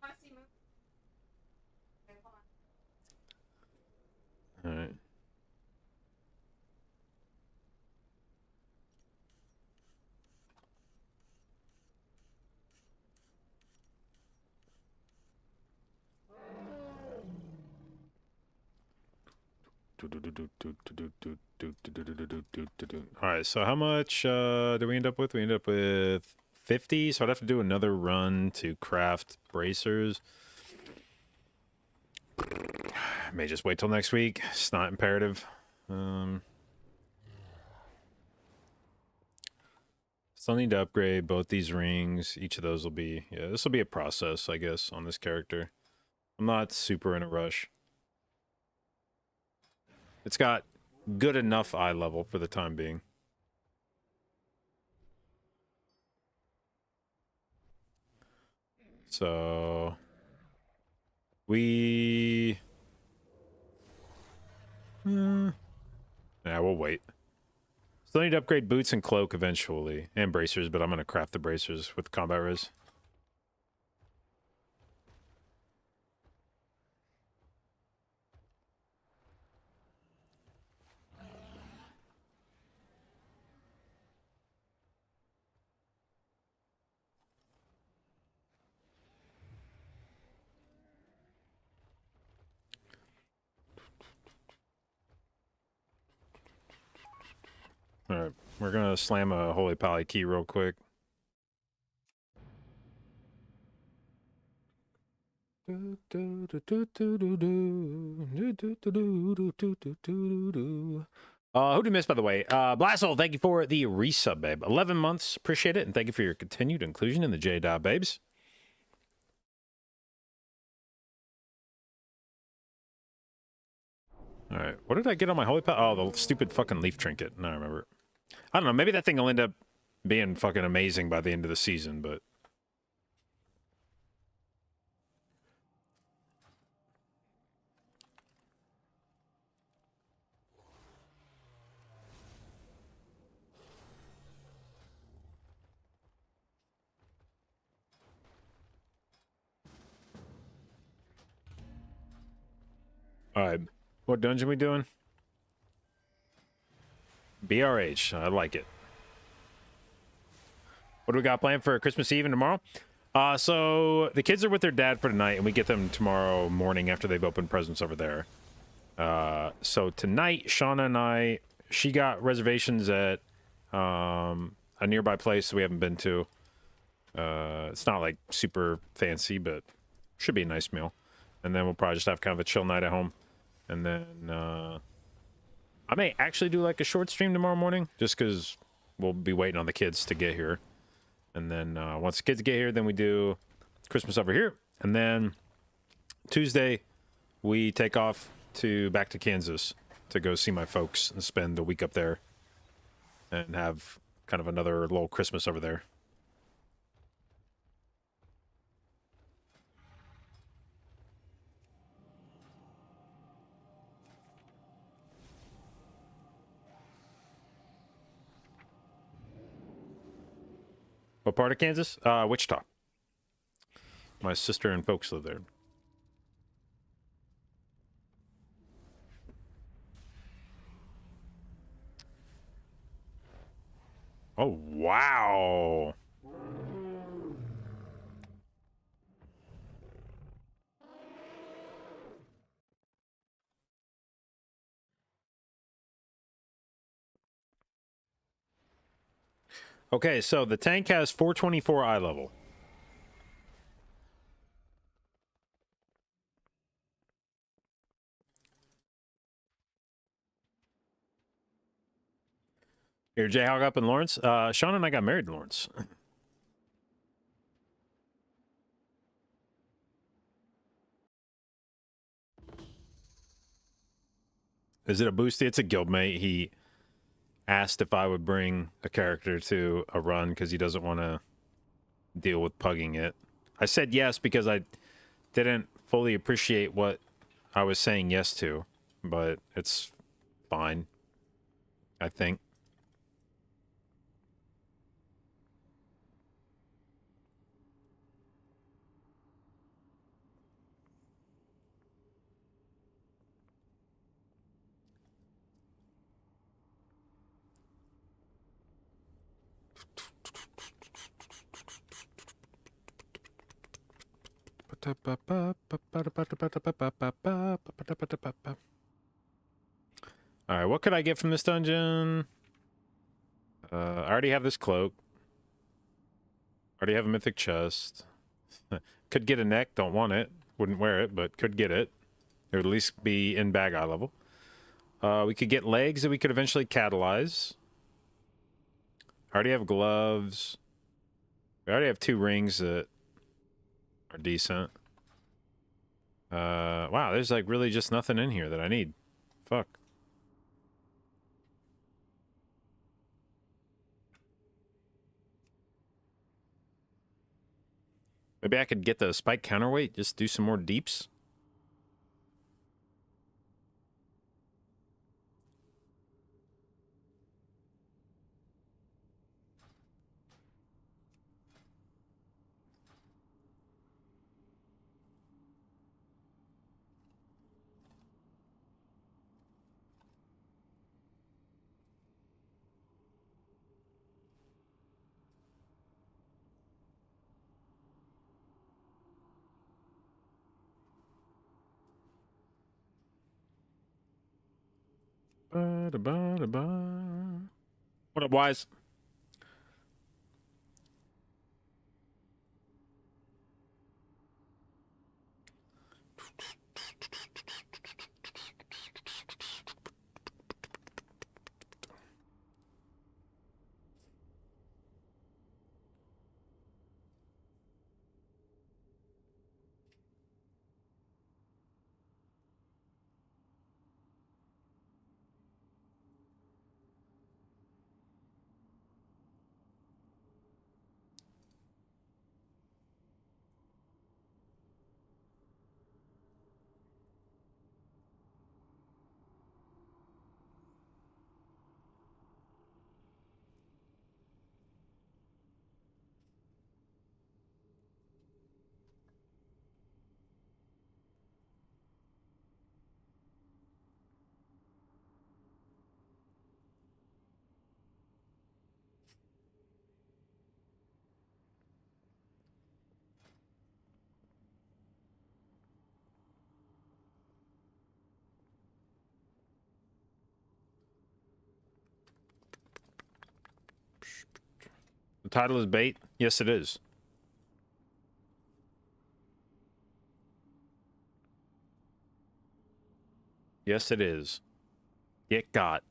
Want to see movie? Okay, hold on. All right. All right, so how much do we end up with? We end up with 50, so I'd have to do another run to craft bracers. May just wait till next week. It's not imperative. Still need to upgrade both these rings. Each of those will be, yeah, this will be a process, I guess, on this character. I'm not super in a rush. It's got good enough eye level for the time being. So we yeah, we'll wait. Still need to upgrade boots and cloak eventually, and bracers, but I'm gonna craft the bracers with combat res. Alright, we're gonna slam a Holy Pally key real quick. Who did miss, by the way? Blasol, thank you for the resub, babe. 11 months, appreciate it, and thank you for your continued inclusion in the J-Dot, babes. Alright, what did I get on my Holy Pally? Oh, the stupid fucking leaf trinket. No, I remember. I don't know, maybe that thing will end up being fucking amazing by the end of the season, but... Alright, what dungeon we doing? BRH, I like it. What do we got planned for Christmas Eve and tomorrow? So the kids are with their dad for tonight, and we get them tomorrow morning after they've opened presents over there. So tonight, Shauna and I, she got reservations at a nearby place we haven't been to. It's not like super fancy, but should be a nice meal. And then we'll probably just have kind of a chill night at home. And then I may actually do like a short stream tomorrow morning, just because we'll be waiting on the kids to get here. And then once the kids get here, then we do Christmas over here. And then Tuesday, we take off back to Kansas to go see my folks and spend the week up there and have kind of another little Christmas over there. What part of Kansas? Wichita. My sister and folks live there. Oh, wow. Okay, so the tank has 424 eye level. Here, Jayhawk up in Lawrence. Sean and I got married in Lawrence. Is it a boosty? It's a guildmate. He asked if I would bring a character to a run because he doesn't want to deal with pugging it. I said yes because I didn't fully appreciate what I was saying yes to, but it's fine, I think. Alright, what could I get from this dungeon? I already have this cloak. Already have a mythic chest. Could get a neck, don't want it. Wouldn't wear it, but could get it. It would at least be in bag eye level. We could get legs that we could eventually catalyze. I already have gloves. We already have 2 rings that are decent. Wow, there's like really just nothing in here that I need. Fuck. Maybe I could get the spike counterweight, just do some more deeps. Ba-da-ba-da-ba. What up, Wise? The title is bait? Yes, it is. Yes, it is. Get got.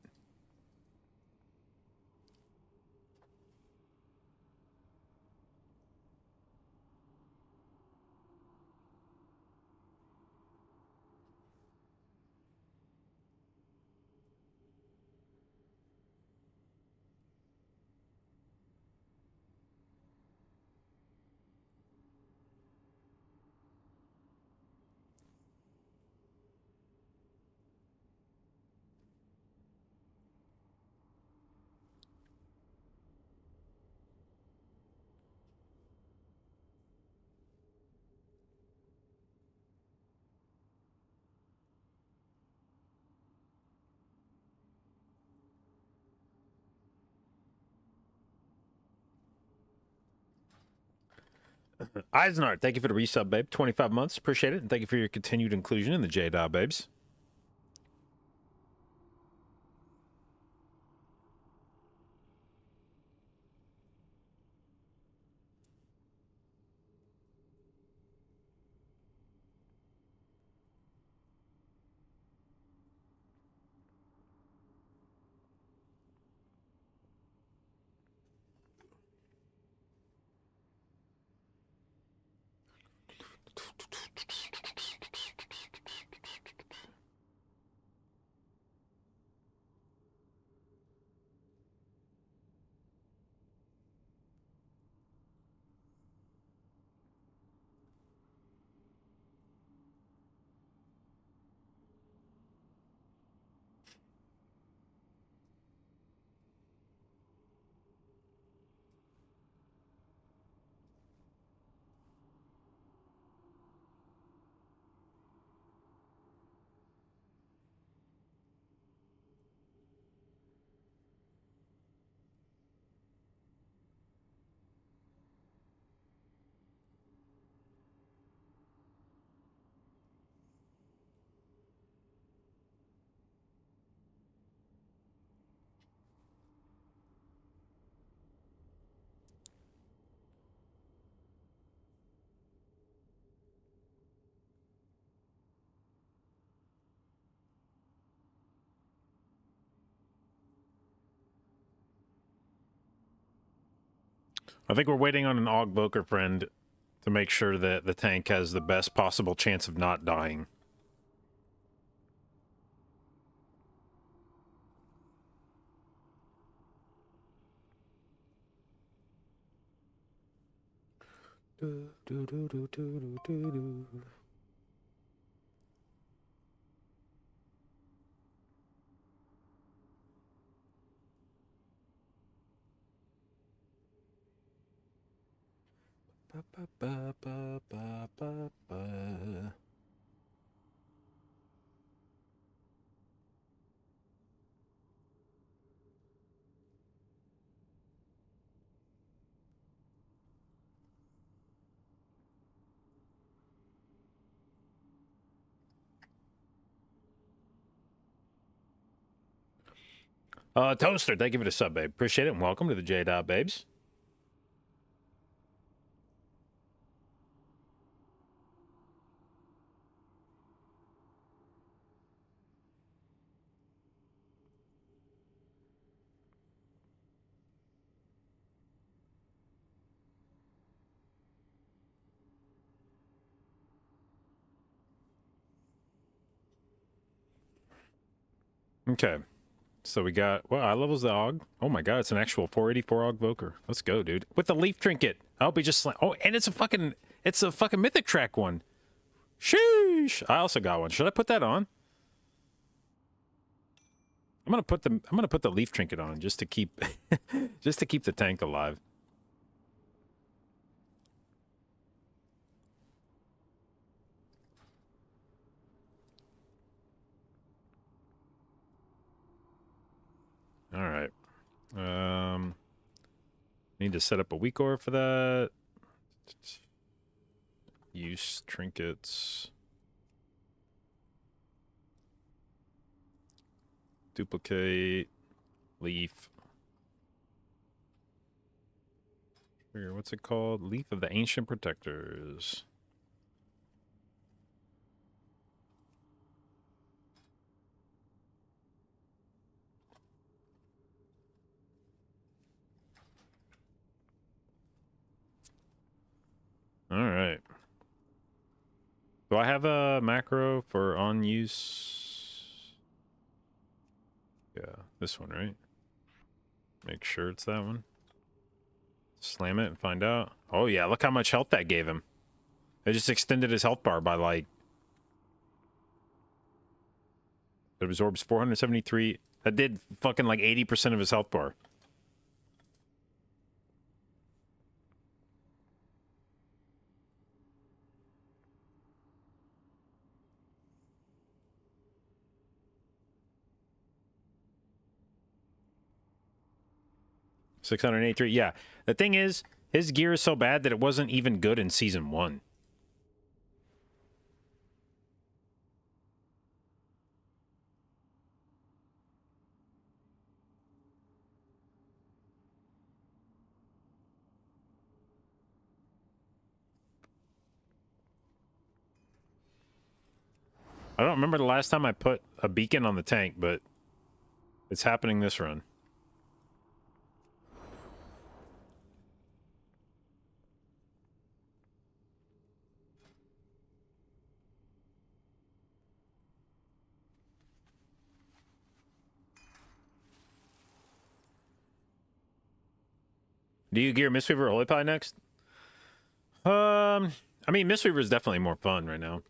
Eisenart, thank you for the resub, babe. 25 months. Appreciate it. And thank you for your continued inclusion in the J-Dot, babes. I think we're waiting on an Augvoker friend to make sure that the tank has the best possible chance of not dying. Toaster, thank you for the sub, babe. Appreciate it, and welcome to the J-Dot, babes. Okay. So we got, well, I levels the Aug. Oh my god, it's an actual 484 Augvoker. Let's go, dude. With the leaf trinket. I hope he just oh, and it's a fucking Mythic track one. Sheesh. I also got one. Should I put that on? I'm gonna put the leaf trinket on just to keep just to keep the tank alive. All right. Need to set up a weak ore for that. Use trinkets. Duplicate. Leaf. What's it called? Leaf of the Ancient Protectors. All right. Do I have a macro for on use? Yeah, this one, right? Make sure it's that one. Slam it and find out. Oh yeah, look how much health that gave him. It just extended his health bar by like... It absorbs 473. That did fucking like 80% of his health bar. $683. Yeah. The thing is, His gear is so bad that it wasn't even good in Season 1. I don't remember the last time I put a beacon on the tank, but it's happening this run. Do you gear Mistweaver or Holy Pie next? I mean, Mistweaver is definitely more fun right now.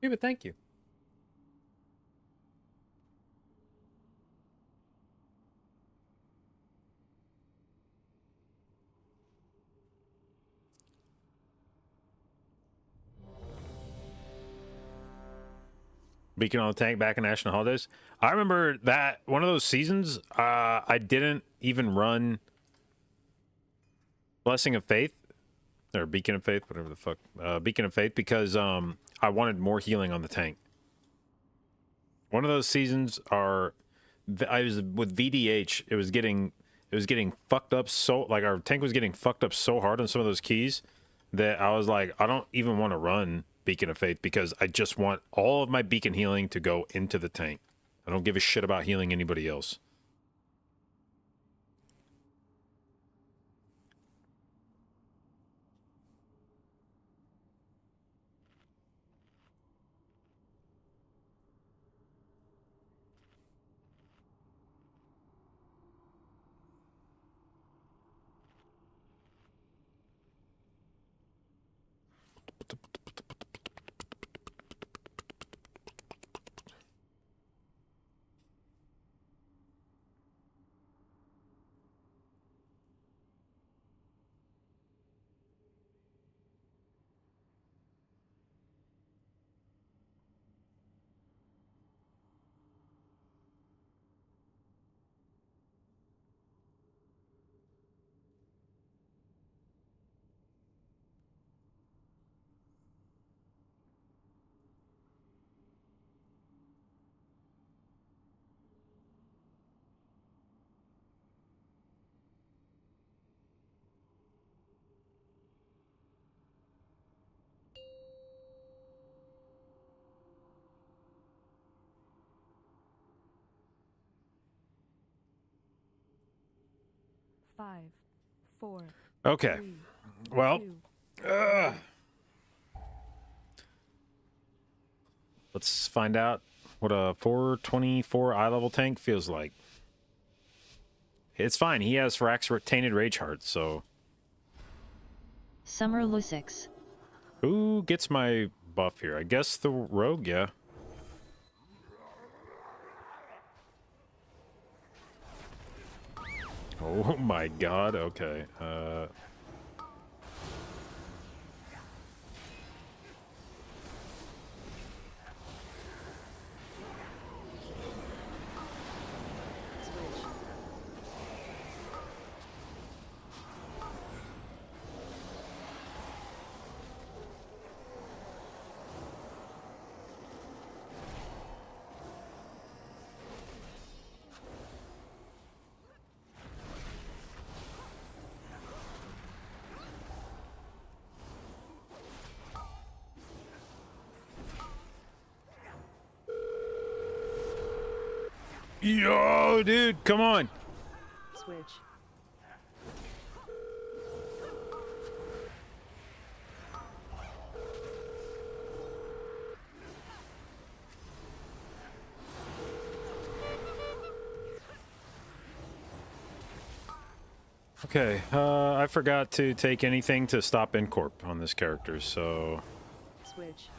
Yeah, but thank you. Beacon on the tank back in National Holidays. I remember that one of those seasons, I didn't even run Blessing of Faith or Beacon of Faith, whatever the fuck, Beacon of Faith, because I wanted more healing on the tank. One of those seasons I was with VDH. It was getting fucked up so, like, our tank was getting fucked up so hard on some of those keys that I was like, I don't even want to run Beacon of Faith because I just want all of my beacon healing to go into the tank. I don't give a shit about healing anybody else. Five, four. Okay. Three, Well, two, let's find out what a 424 eye level tank feels like. It's fine. He has Frax Tainted Rage Heart, so... Summer Lusix. Who gets my buff here? I guess the rogue, yeah. Oh my god, okay. Yo, dude, come on. switch. Okay, I forgot to take anything to stop Incorp on this character, so... Switch.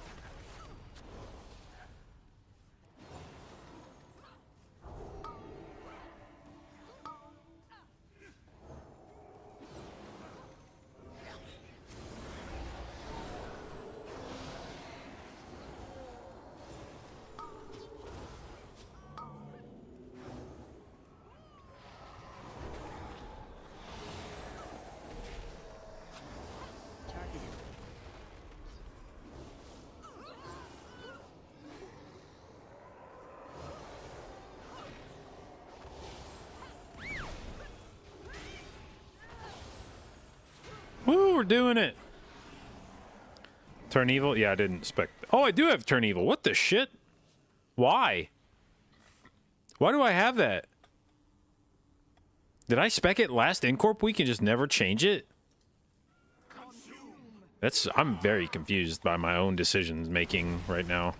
we're doing it. Turn evil? Yeah, I didn't spec. Oh, I do have turn evil. What the shit? Why? Why do I have that? Did I spec it last Incorp week and just never change it? I'm very confused by my own decisions making right now.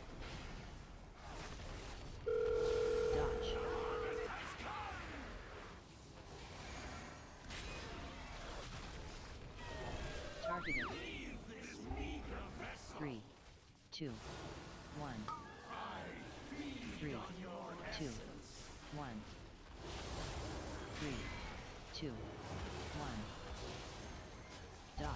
Dodge. Targeting. 3, 2, 1. 3, 2, 1. 3, 2, 1. Dodge.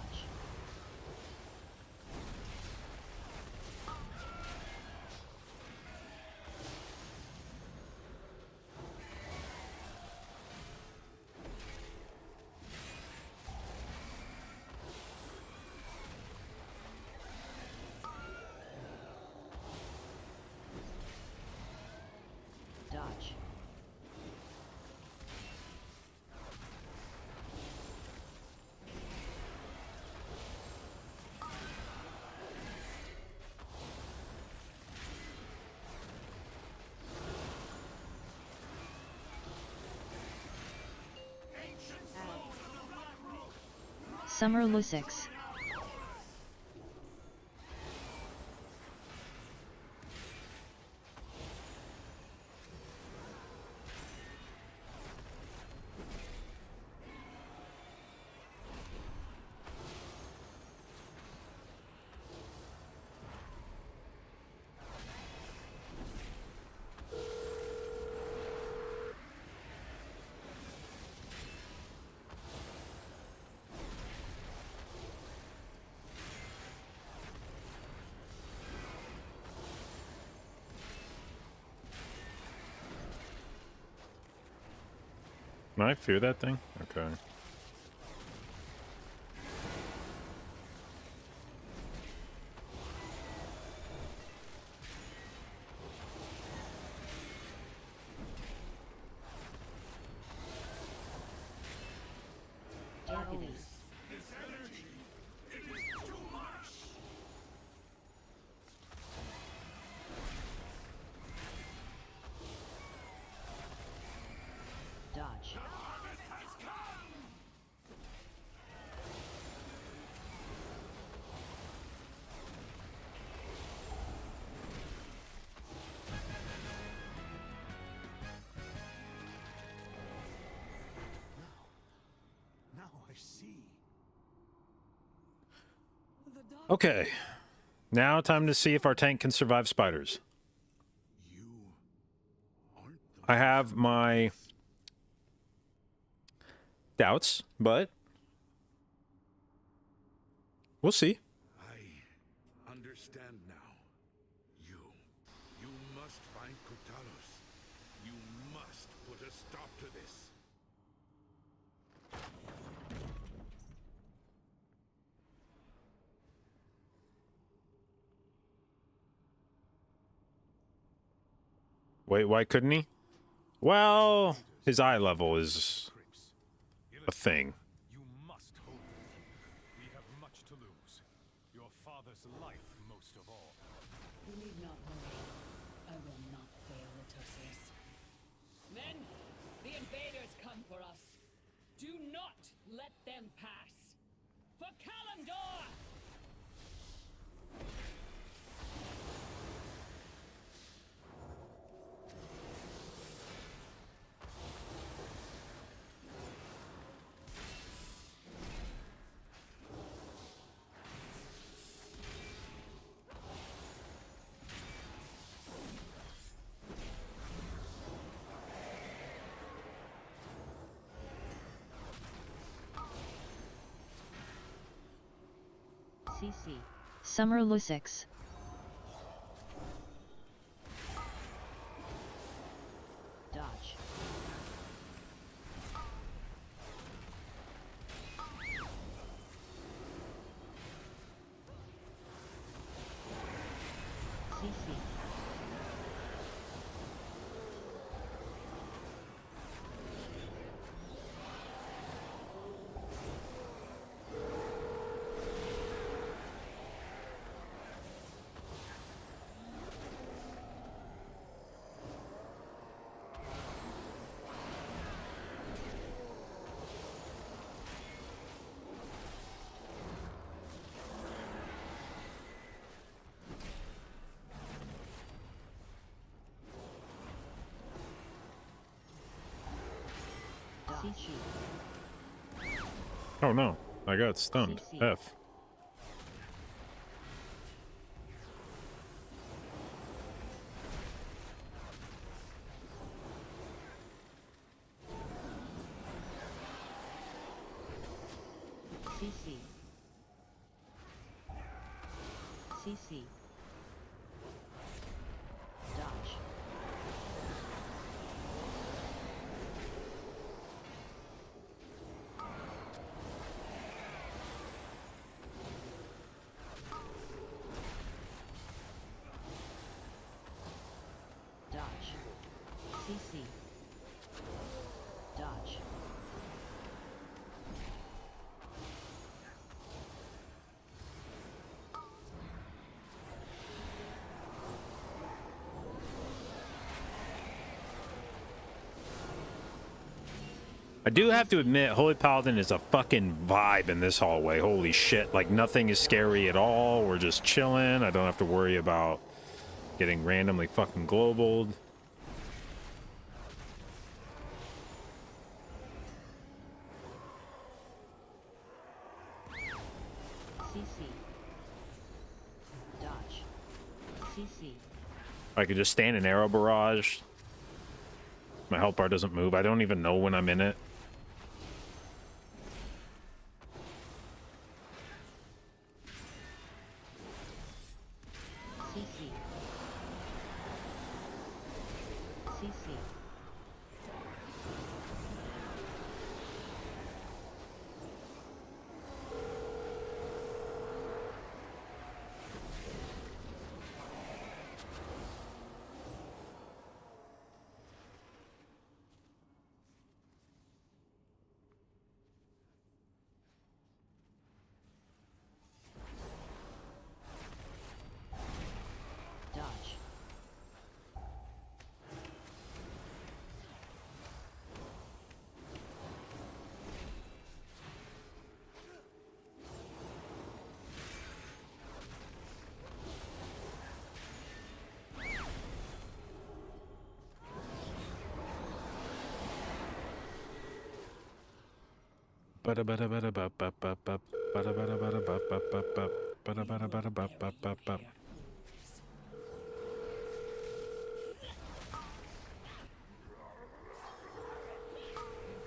Dodge. Summer Lusix. Can I fear that thing? Okay. Targeting. Dodge. Now I see. Okay. Now time to see if our tank can survive spiders. You aren't the I have my doubts, but we'll see. I understand now. You must find Kotalos. You must put a stop to this. Wait, why couldn't he? Well, his eye level is a thing. You must hold them here. We have much to lose. Your father's life most of all. You need not worry. I will not fail Latosius. Men, the invaders come for us. Do not let them pass. For Kalimdor! CC. Summer Lusix. Dodge. CC. CC. Oh no, I got stunned. CC. F. CC. CC. Dodge. Dodge. CC. Dodge. I do have to admit, Holy Paladin is a fucking vibe in this hallway. Holy shit. Like, nothing is scary at all. We're just chilling. I don't have to worry about getting randomly fucking globaled. CC. Dodge. CC. I could just stand in arrow barrage. My health bar doesn't move. I don't even know when I'm in it. CC. CC. Dodge.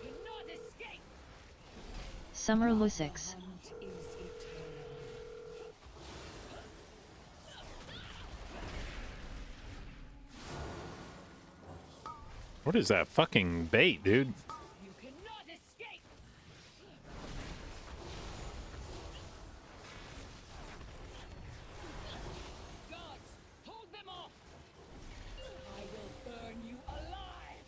Cannot escape. Summer Lusix. Hunt is eternal. What is that fucking bait, dude? You cannot escape. Gods, hold them off. I will burn you alive.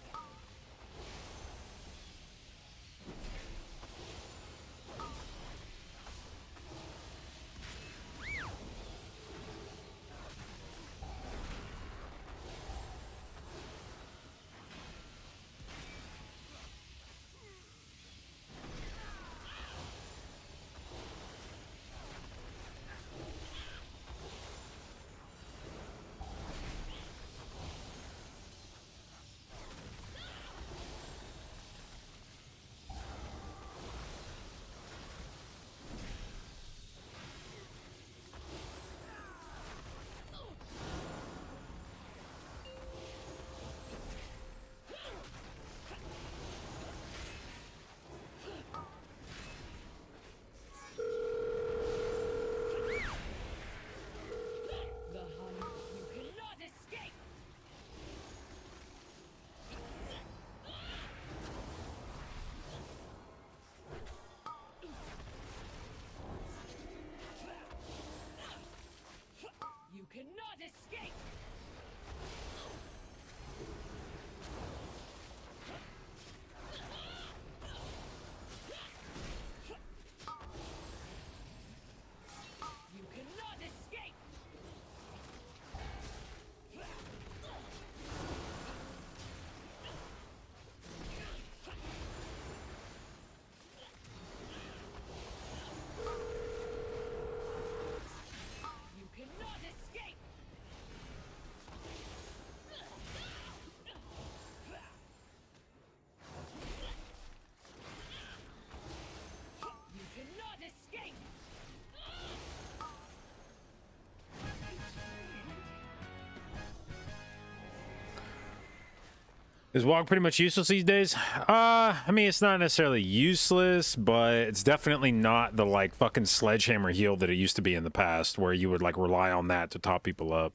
Is WoG pretty much useless these days? I mean, it's not necessarily useless, but it's definitely not the like fucking sledgehammer heal that it used to be in the past, where you would like rely on that to top people up.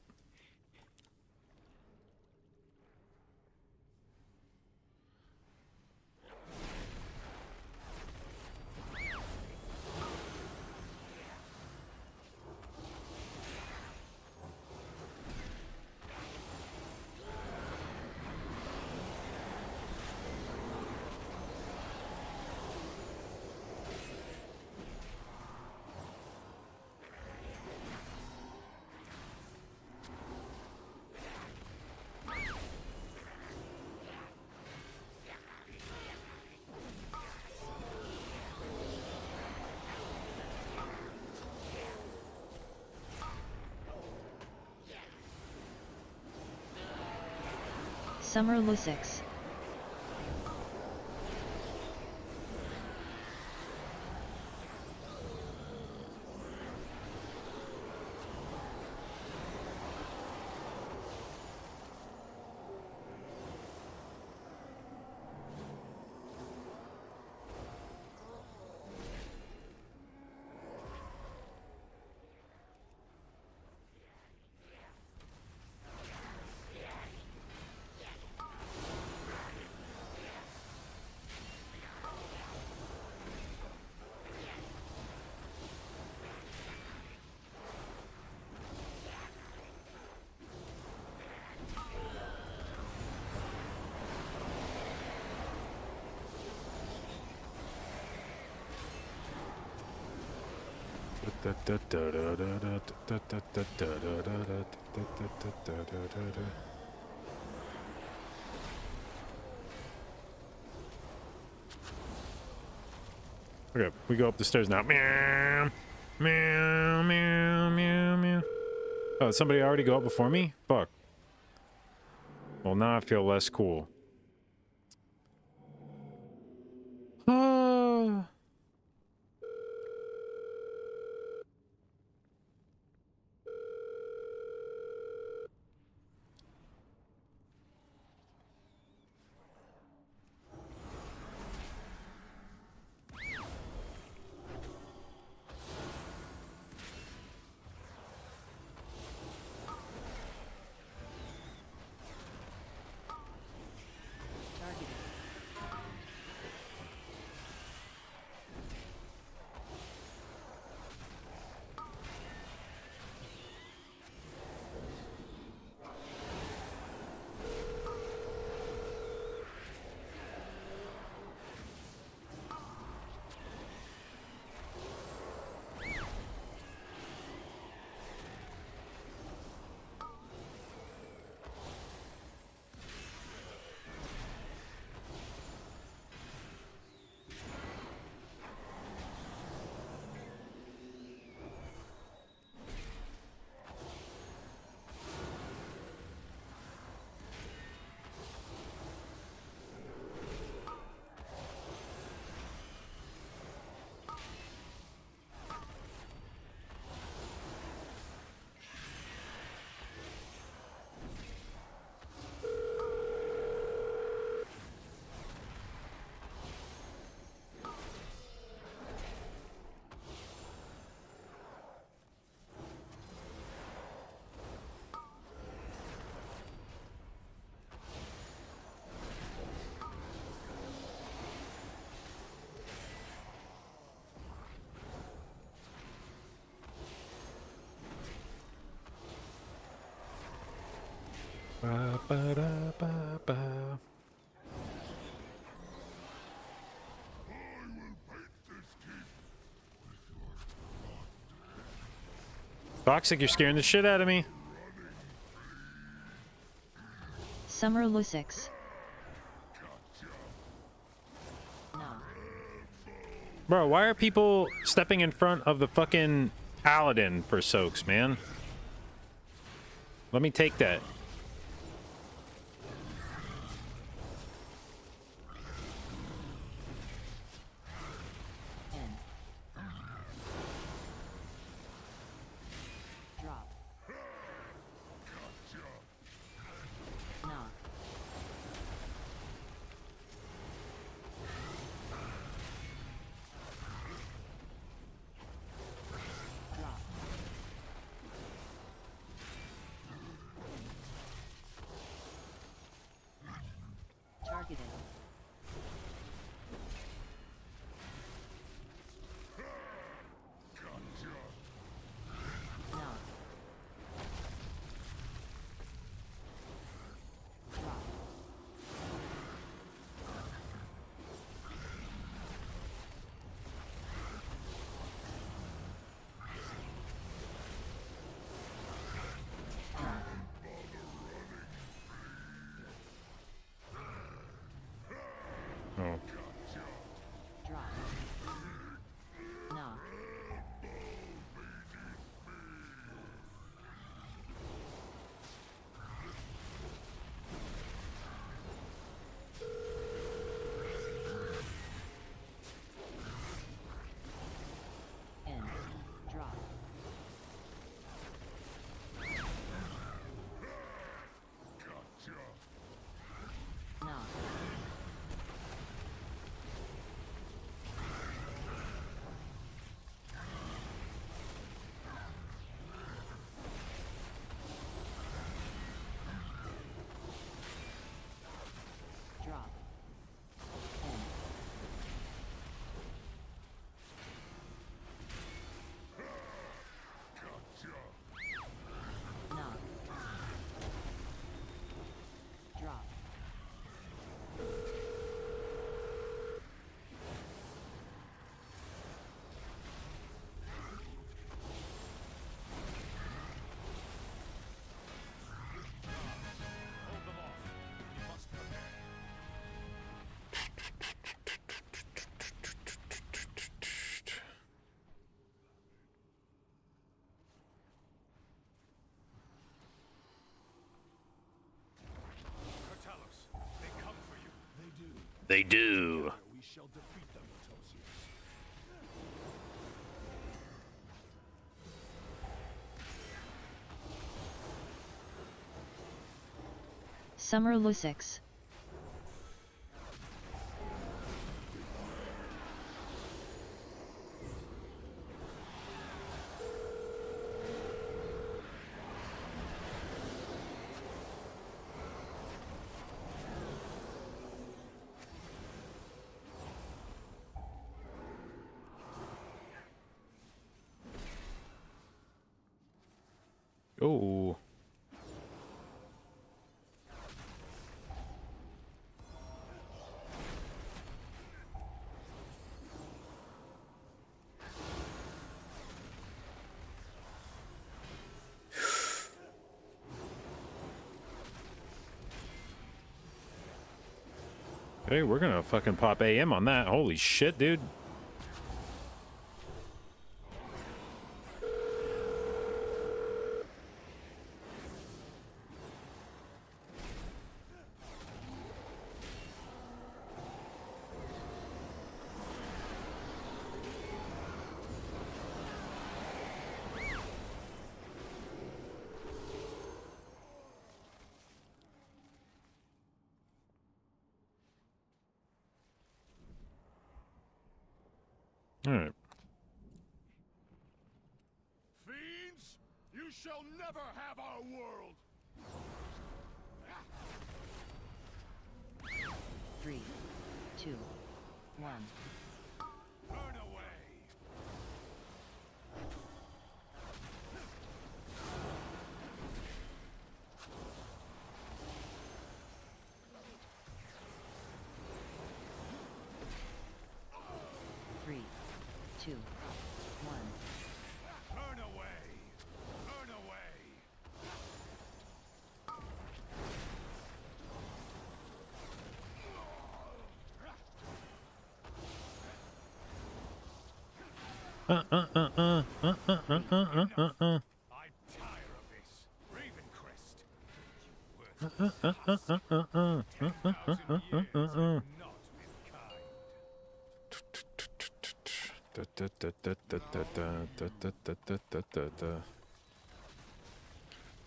Summer Lusix. Okay, we go up the stairs now. Meow, meow, meow, meow, meow. Oh, did somebody already go up before me? Fuck. Well, now I feel less cool. Oh. Ba, ba, da, ba, ba. Toxic, you're scaring the shit out of me. Summer Lusix. No. Bro, why are people stepping in front of the fucking Paladin for soaks, man? Let me take that. They do. We shall defeat them, Tosius. Summer Lusix. Oh. Hey, we're gonna fucking pop AM on that. Holy shit, dude. All right. Fiends, you shall never have our world. 3, 2, 1. Burn away. 3, 2, 1. Burn away. Burn away. I'm tired of this. Ravencrest.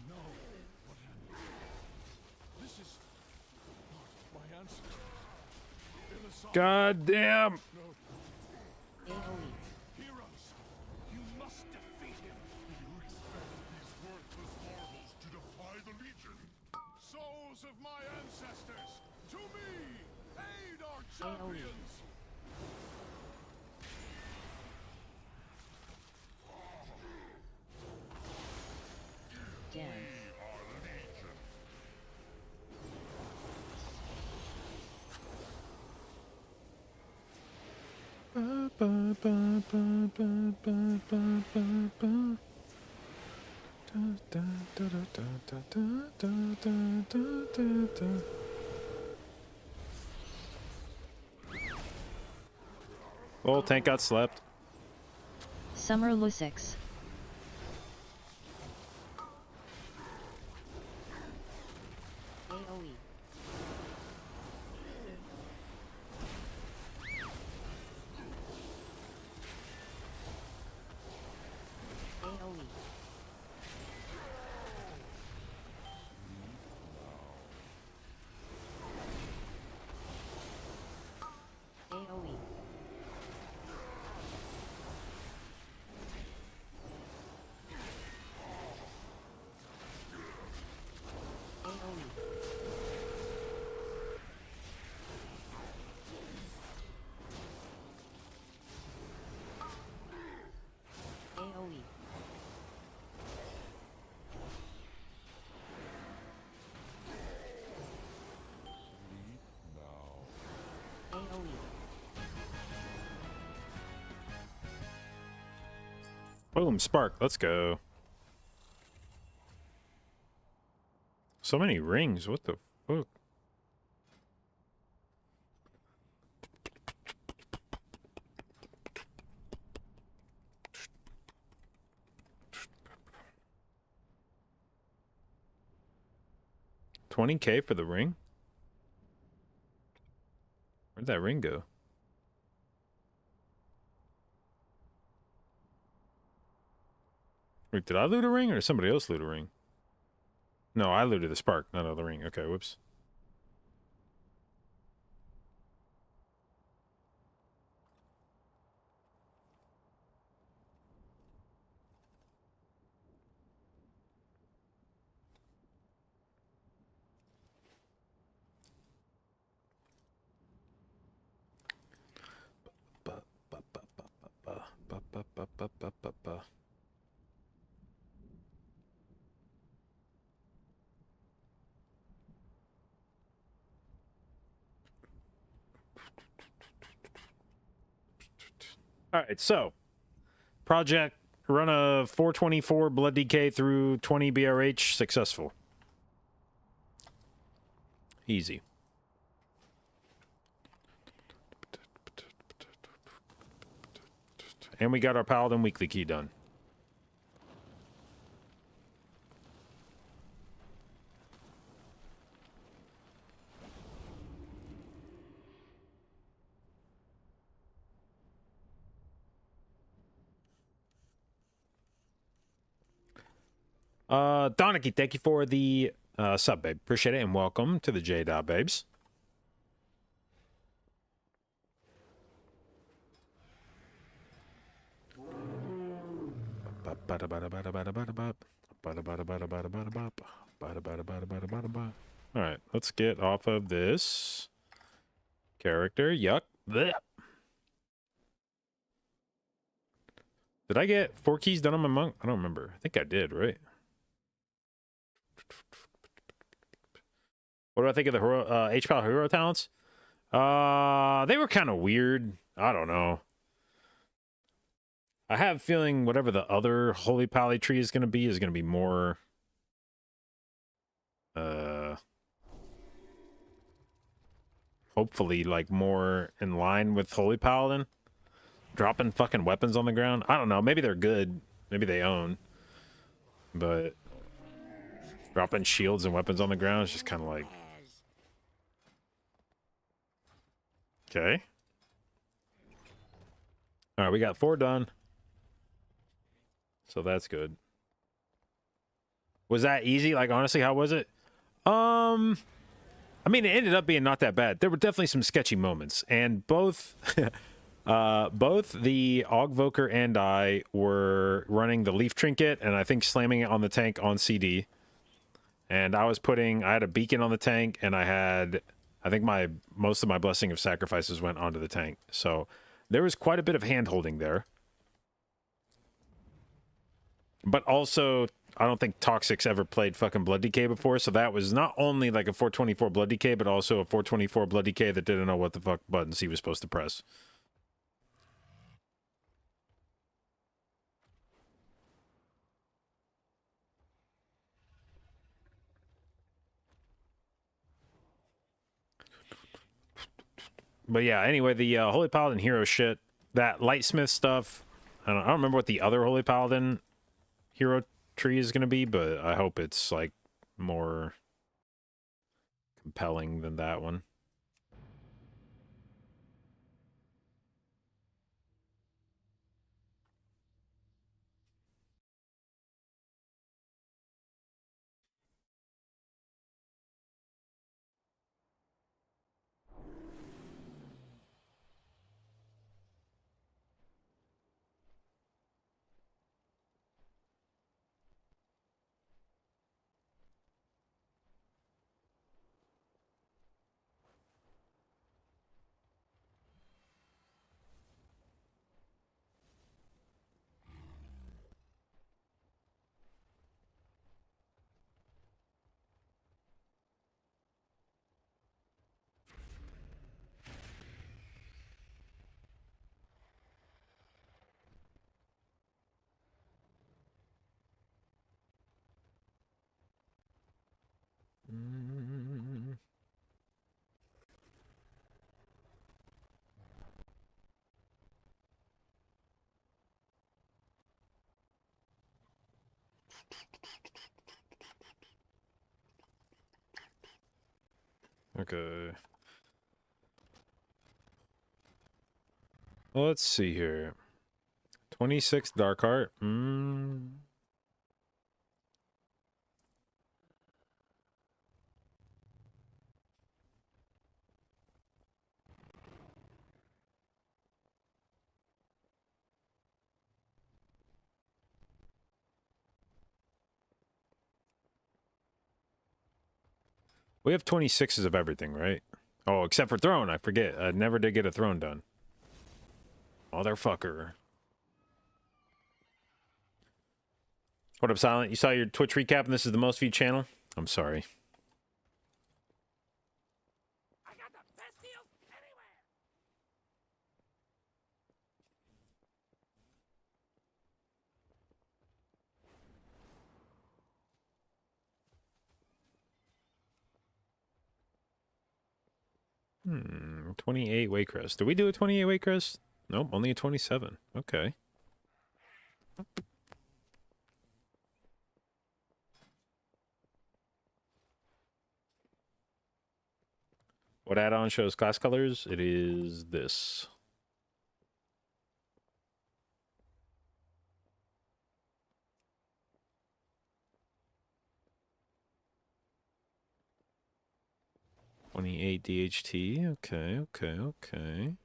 No. This is my ancestors. God damn. AoE. Heroes, you must defeat him. You expect these worthless mortals to defy the Legion? Souls of my ancestors, to me! Aid our champions! Dance. Oh, tank got slept. Summer Lusix. AoE. AoE. AoE. AoE. AoE. Boom, spark. Let's go. So many rings. What the fuck? $20K for the ring? Where Where'd that ring go? Wait, did I loot a ring or did somebody else loot a ring? No, I looted the spark, not the ring. Okay, whoops. All right, so project run a 424 blood decay through 20 BRH successful. Easy. And we got our Paladin weekly key done. Doniki, thank you for the sub, babe. Appreciate it, and welcome to the jdotbabes. Alright, let's get off of this character. Yuck. Blech. Did I get 4 keys done on my monk? I don't remember. I think I did, right? What do I think of the hero, H-Pal hero talents? They were kind of weird. I don't know. I have a feeling whatever the other Holy Pally tree is going to be more... hopefully, like, more in line with Holy Paladin. Dropping fucking weapons on the ground. I don't know. Maybe they're good. Maybe they own. But... dropping shields and weapons on the ground is just kind of like... okay. Alright, we got 4 done. So that's good. Was that easy? Like, honestly, how was it? I mean, it ended up being not that bad. There were definitely some sketchy moments. And both... both the Augvoker and I were running the Leaf Trinket, and I think slamming it on the tank on CD. And I had a beacon on the tank, and I think most of my Blessing of Sacrifices went onto the tank. So there was quite a bit of hand-holding there. But also, I don't think Toxic's ever played fucking Blood Decay before, so that was not only like a 424 Blood Decay, but also a 424 Blood Decay that didn't know what the fuck buttons he was supposed to press. But yeah, anyway, the Holy Paladin hero shit, that Lightsmith stuff, I don't remember what the other Holy Paladin hero tree is going to be, but I hope it's, like, more compelling than that one. Okay. Well, let's see here. 26 Dark Heart. We have 26s of everything, right? Oh, except for throne. I forget. I never did get a throne done. Motherfucker. What up, Silent? You saw your Twitch recap and this is the most viewed channel? I'm sorry. I got the best deals anywhere. Hmm, 28 Waycrest. Did we do a 28 Waycrest? Nope, only a 27. Okay. What add-on shows class colors? It is this. $28 DHT. Okay, okay, okay.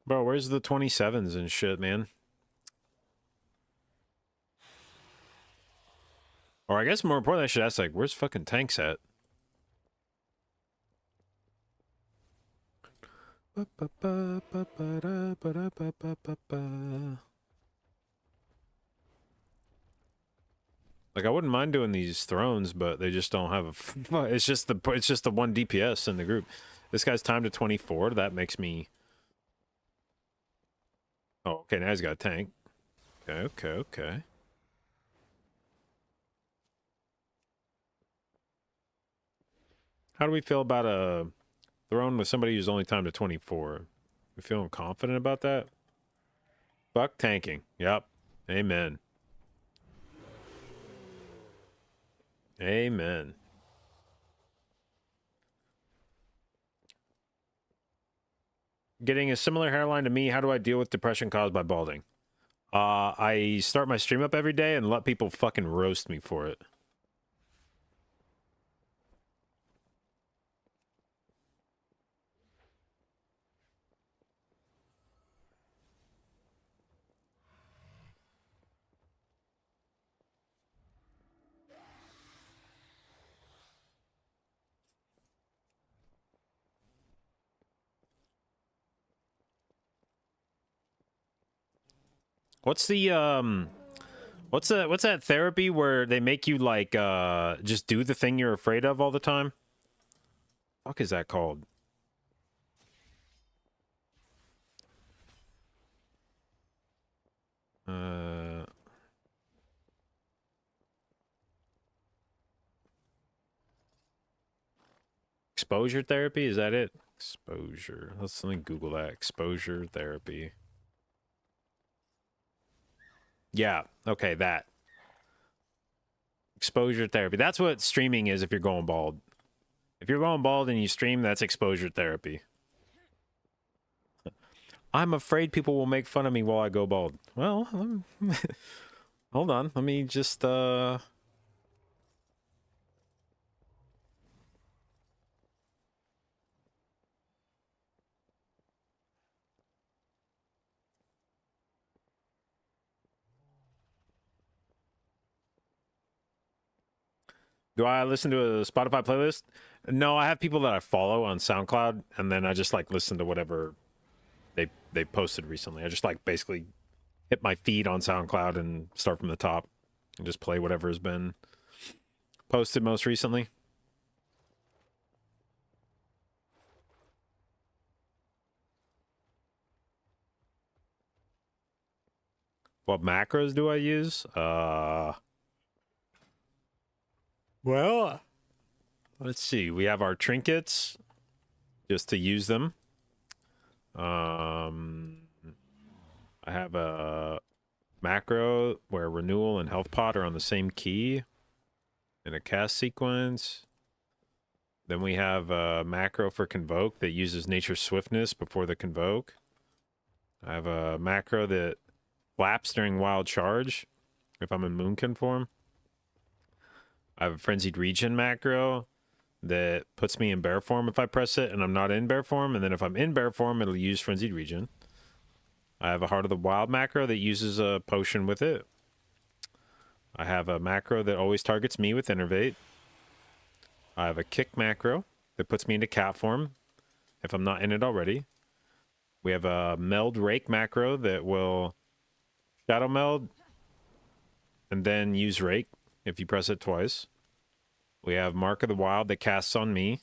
Bro, where's the 27s and shit, man? Or I guess more importantly, I should ask, like, where's fucking tanks at? Like, I wouldn't mind doing these thrones, but they just don't have a... It's just the one DPS in the group. This guy's timed to 24. That makes me... Oh, okay, now he's got a tank. Okay, okay, okay. How do we feel about a throne with somebody who's only timed to 24? We feeling confident about that? Fuck tanking. Yep. Amen. Amen. Getting a similar hairline to me, how do I deal with depression caused by balding? I start my stream up every day and let people fucking roast me for it. What's the what's that therapy where they make you like just do the thing you're afraid of all the time? Fuck is that called? Exposure therapy, is that it? Exposure. Let me Google that. Exposure therapy. Yeah, okay, that. Exposure therapy. That's what streaming is if you're going bald. If you're going bald and you stream, that's exposure therapy. I'm afraid people will make fun of me while I go bald. Well, hold on. Let me just, do I listen to a Spotify playlist? No, I have people that I follow on SoundCloud, and then I just like listen to whatever they posted recently. I just like basically hit my feed on SoundCloud and start from the top and just play whatever has been posted most recently. What macros do I use? Well, let's see. We have our trinkets just to use them. I have a macro where renewal and health pot are on the same key in a cast sequence. Then we have a macro for convoke that uses nature's swiftness before the convoke. I have a macro that flaps during wild charge if I'm in moonkin form. I have a frenzied regen macro that puts me in bear form if I press it and I'm not in bear form, and then if I'm in bear form it'll use frenzied regen. I have a Heart of the Wild macro that uses a potion with it. I have a macro that always targets me with Innervate. I have a Kick macro that puts me into cat form if I'm not in it already. We have a Meld Rake macro that will Shadow Meld and then use Rake if you press it twice. We have Mark of the Wild that casts on me.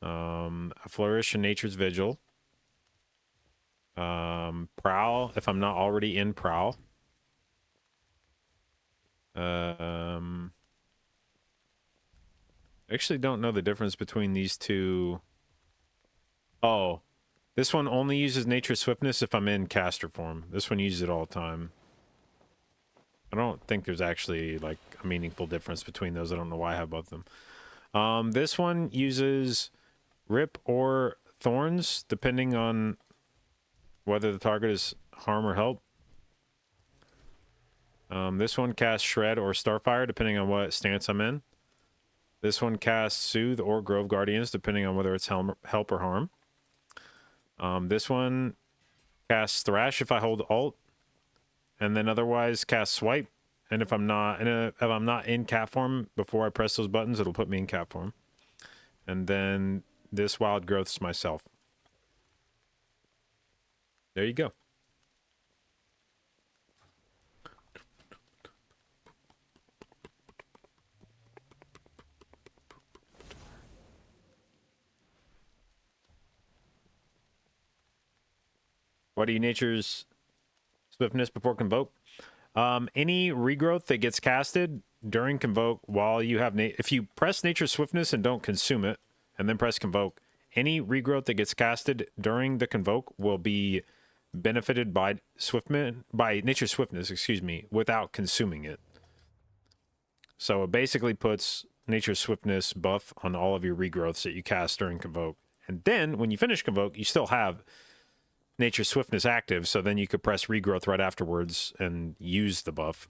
A Flourish and Nature's Vigil. Prowl if I'm not already in Prowl. I actually don't know the difference between these two. Oh, this one only uses Nature's Swiftness if I'm in caster form. This one uses it all the time. I don't think there's actually like a meaningful difference between those. I don't know why I have both of them. This one uses Rip or Thorns depending on whether the target is harm or help. This one casts Shred or Starfire depending on what stance I'm in. This one casts Soothe or Grove Guardians depending on whether it's help or harm. This one casts Thrash if I hold Alt, and then otherwise cast Swipe. And if I'm not in cat form before I press those buttons, it'll put me in cat form. And then this Wild Growth's myself. There you go. What are you Nature's Swiftness before Convoke? Any regrowth that gets casted during Convoke while you have... if you press Nature's Swiftness and don't consume it, and then press Convoke, any regrowth that gets casted during the Convoke will be benefited by Nature's Swiftness, excuse me, without consuming it. So it basically puts Nature's Swiftness buff on all of your regrowths that you cast during Convoke. And then, when you finish Convoke, you still have Nature's Swiftness active, so then you could press Regrowth right afterwards and use the buff.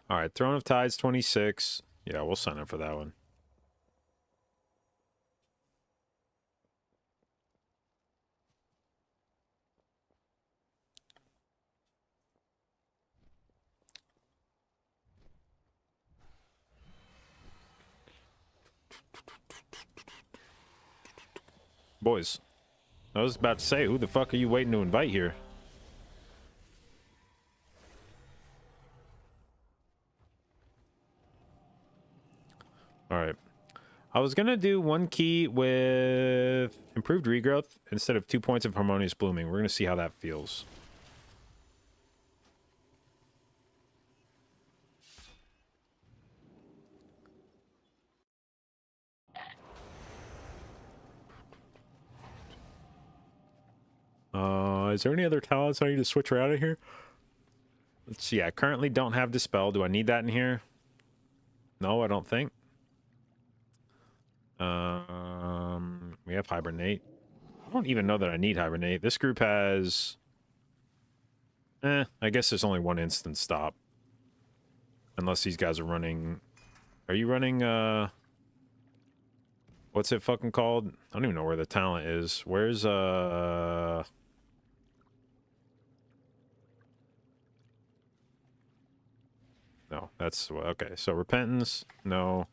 Alright, Throne of Tides 26. Yeah, we'll sign up for that one. Boys, I was about to say, who the fuck are you waiting to invite here? Alright. I was gonna do one key with improved regrowth instead of 2 points of harmonious blooming. We're gonna see how that feels. Is there any other talents I need to switch around in here? Let's see. I currently don't have dispel. Do I need that in here? No, I don't think. We have hibernate. I don't even know that I need hibernate. This group has... I guess there's only one instant stop. Unless these guys are running... Are you running, what's it fucking called? I don't even know where the talent is. Where's, No, that's... Okay, so repentance. No.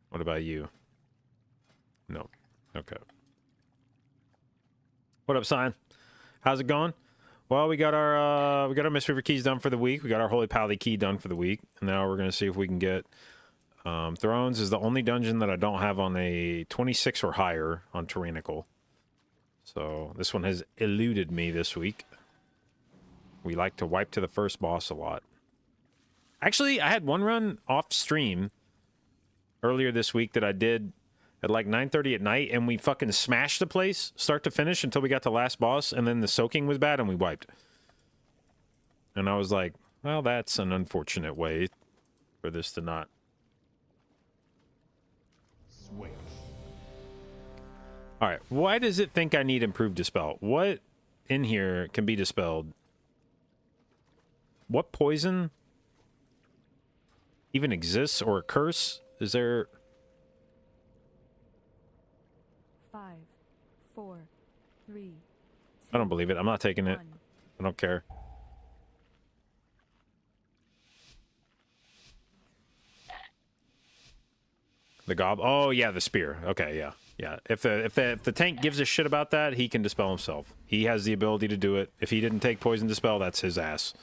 What about you? No. Okay. What up, Sign? How's it going? Well, we got our Mistweaver keys done for the week. We got our Holy Paladin key done for the week. And now we're gonna see if we can get Thrones is the only dungeon that I don't have on a 26 or higher on Tyrannical. So this one has eluded me this week. We like to wipe to the first boss a lot. Actually, I had one run off stream earlier this week that I did at like 9:30 at night, and we fucking smashed the place start to finish until we got to last boss, and then the soaking was bad and we wiped. And I was like, well, that's an unfortunate way for this to not... Switch. Alright, why does it think I need improved dispel? What in here can be dispelled? What poison even exists, or a curse? Is there... 5, 4, 3. I don't believe it. I'm not taking it. 1. I don't care. The gob. Oh yeah, the spear. Okay, yeah, yeah. If the tank gives a shit about that, he can dispel himself. He has the ability to do it. If he didn't take poison dispel, that's his ass.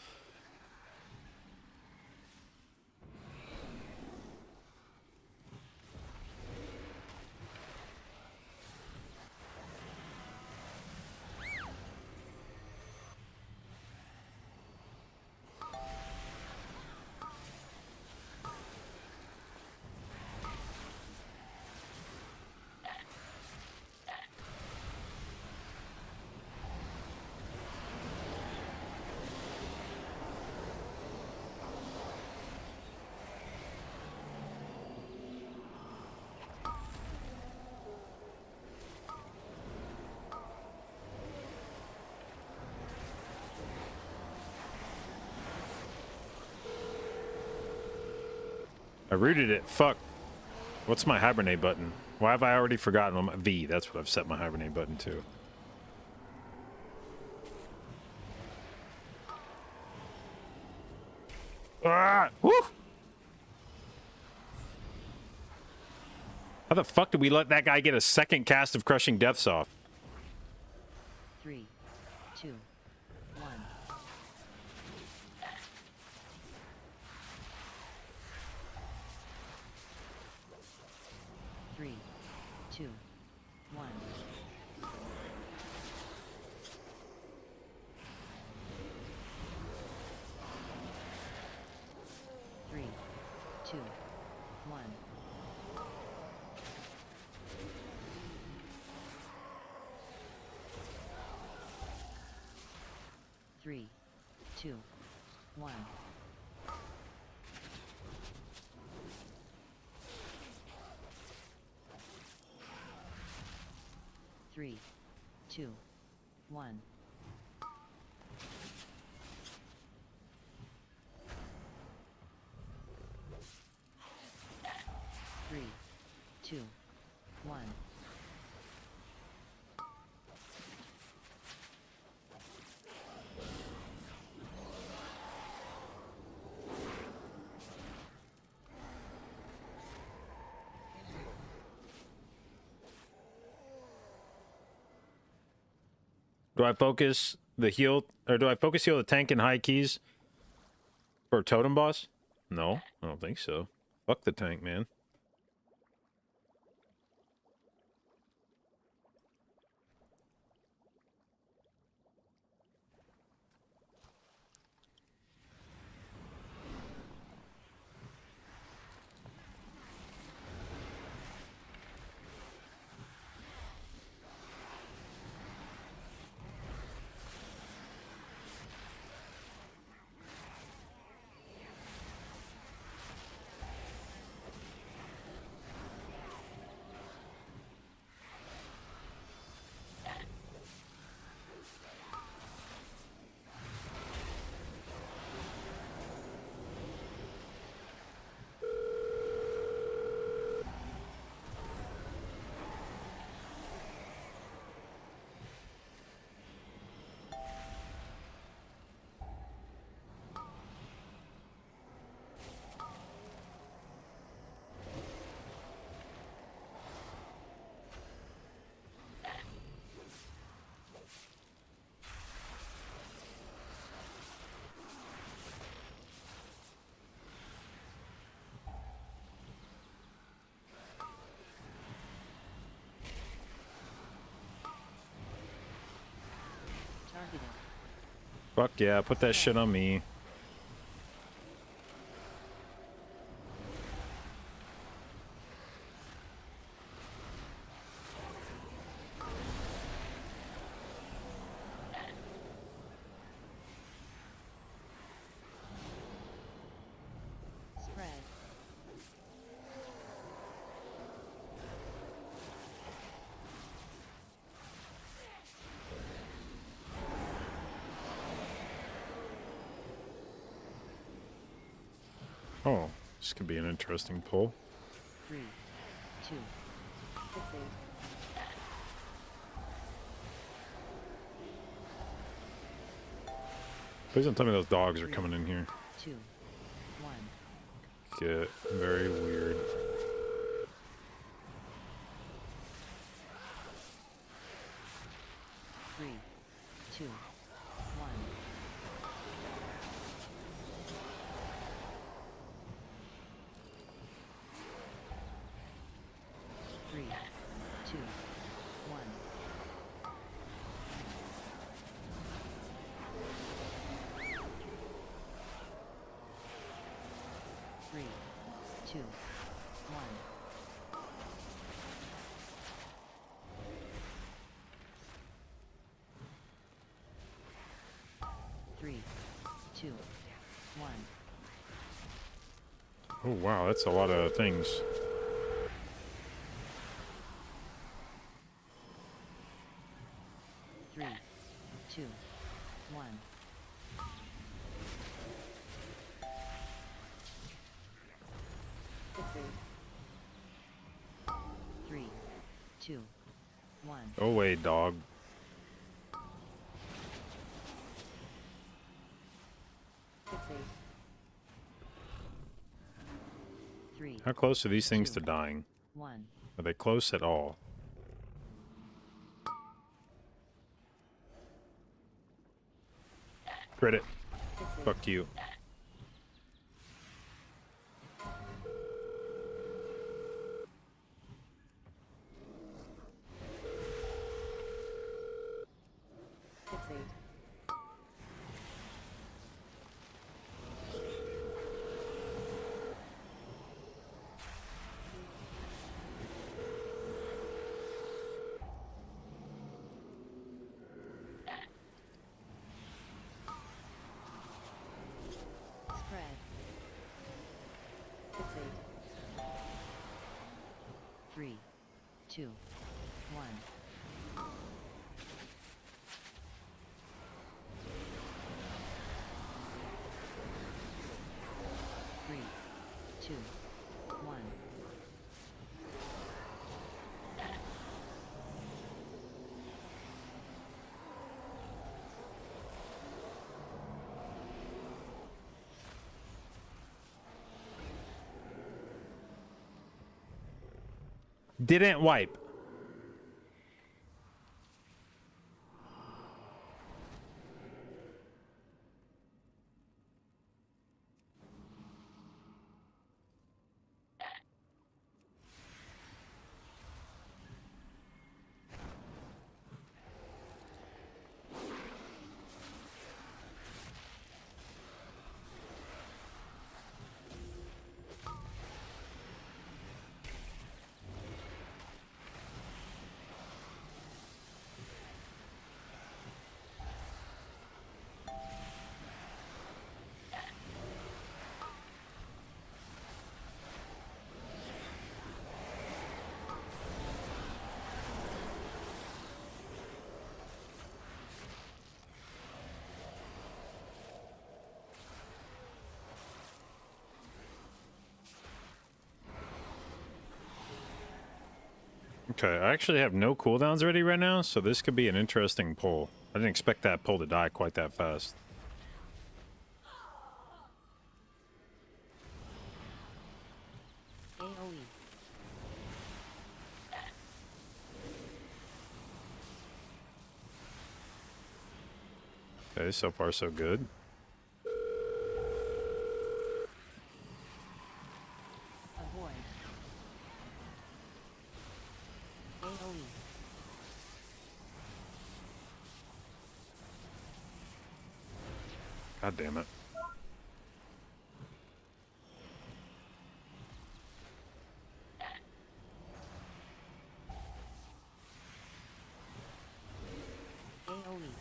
I rooted it. Fuck. What's my hibernate button? Why have I already forgotten? V. That's what I've set my hibernate button to. Ah! Woo! How the fuck did we let that guy get a second cast of Crushing Deaths off? 3, 2, 1. 3, 2, 1. 3, 2, 1. 3, 2, 1. 3, 2, 1. 3, 2, 1. Do I focus the heal, or do I focus heal the tank and high keys for totem boss? No, I don't think so. Fuck the tank, man. Fuck yeah, put that shit on me. Spread. Oh, this could be an interesting pull. 3, 2, Please don't tell me those dogs are coming in here. 2, 1. Get very weird. Three, two, one. Three, two, one. Three, two, one. Three, two, one. Oh wow, that's a lot of things. Three, two, one. Three, two, one. Oh wait, dog. Three, How close are these things to dying? one. Are they close at all? Credit. Fuck you. Spread. 3, 2, 1. Three, two, one. Didn't wipe. Okay, I actually have no cooldowns ready right now, so this could be an interesting pull. I didn't expect that pull to die quite that fast. AoE. Okay, so far so good. Avoid. AoE. God damn it. AoE.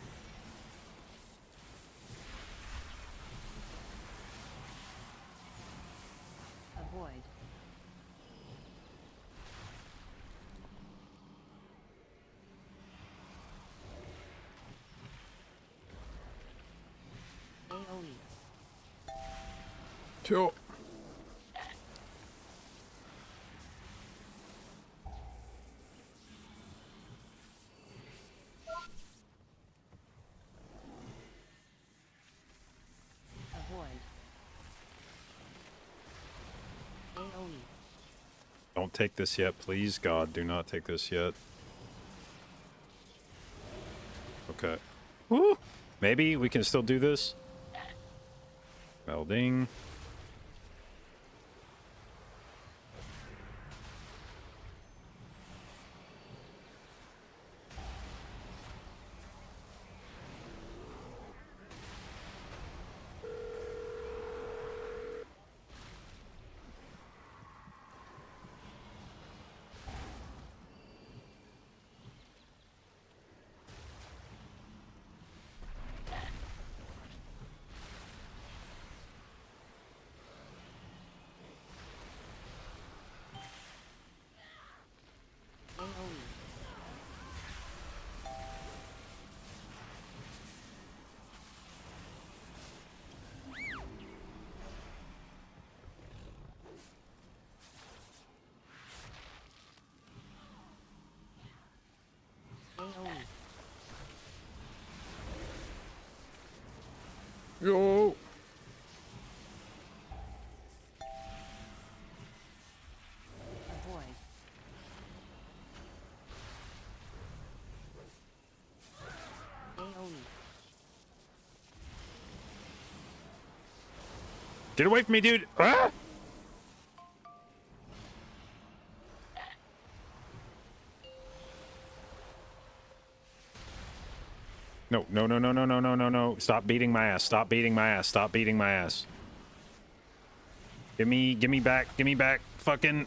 Avoid. AoE. Chill. Avoid. AoE. Don't take this yet, please. God, do not take this yet. Okay. Woo! Maybe we can still do this. Melding. AoE. AoE. Yo! Avoid. AoE. Get away from me, dude! Ah! No, no, no, no, no, no, no, no, no. Stop beating my ass. Stop beating my ass. Stop beating my ass. Give me back. Give me back. Fucking,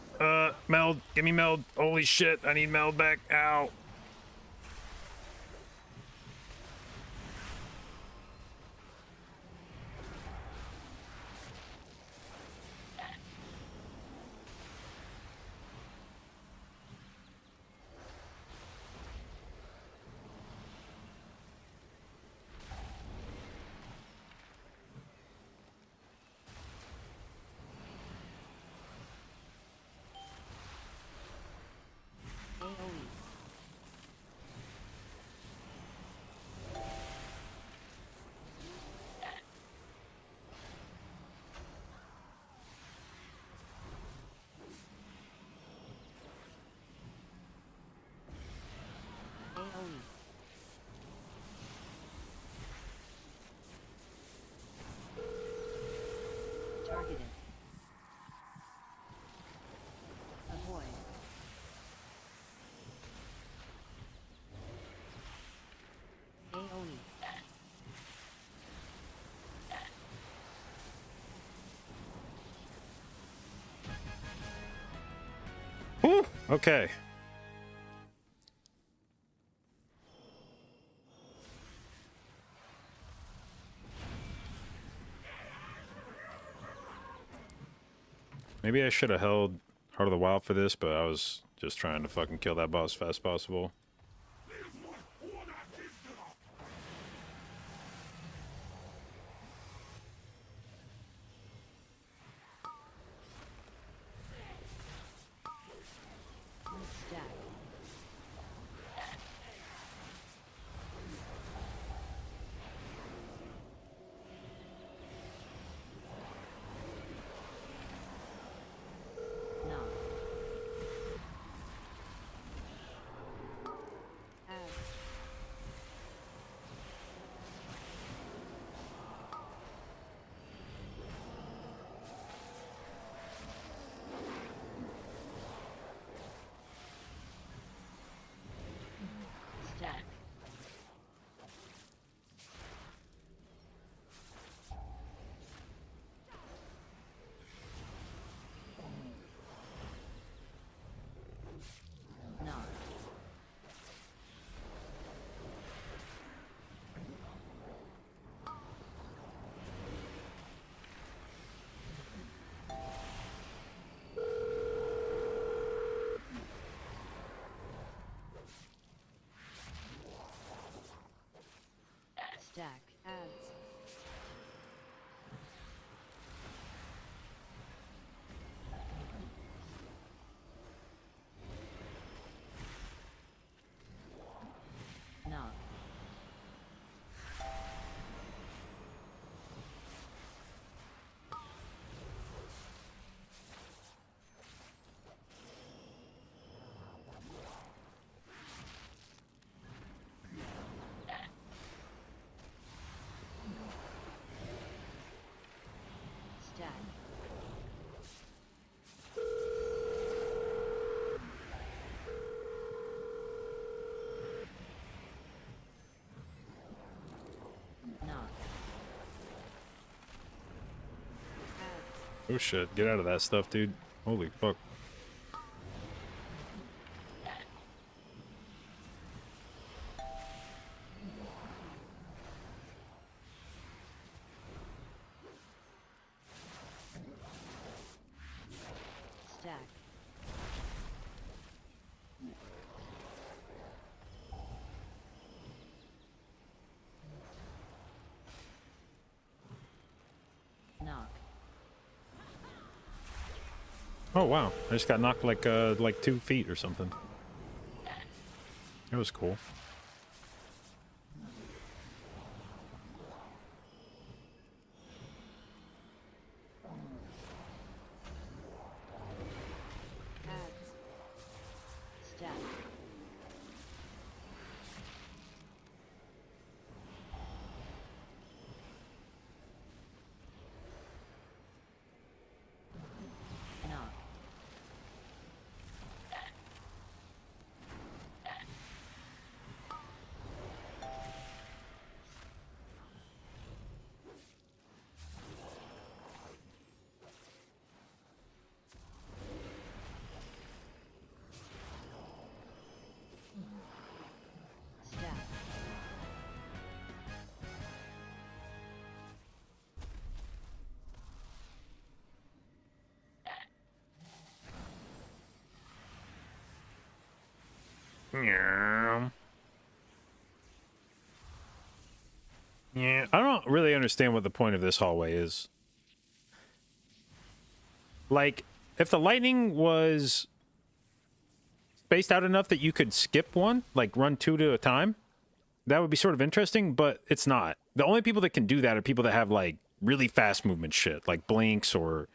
meld. Give me meld. Holy shit. I need meld back. Ow. AoE. AoE. Targeted. Avoid. AoE. Whew. Okay. Maybe I should have held Heart of the Wild for this, but I was just trying to fucking kill that boss as fast as possible. Stack. No. Stack. Knock. Adds. Oh shit, get out of that stuff, dude. Holy fuck. Stack. Knock. Oh wow, I just got knocked like 2 feet or something. That was cool. Adds. Stack. Knock. Stack. Yeah, I don't really understand what the point of this hallway is. Like, if the lightning was spaced out enough that you could skip one, like run 2 at a time, that would be sort of interesting, but it's not. The only people that can do that are people that have, like, really fast movement shit, like blinks or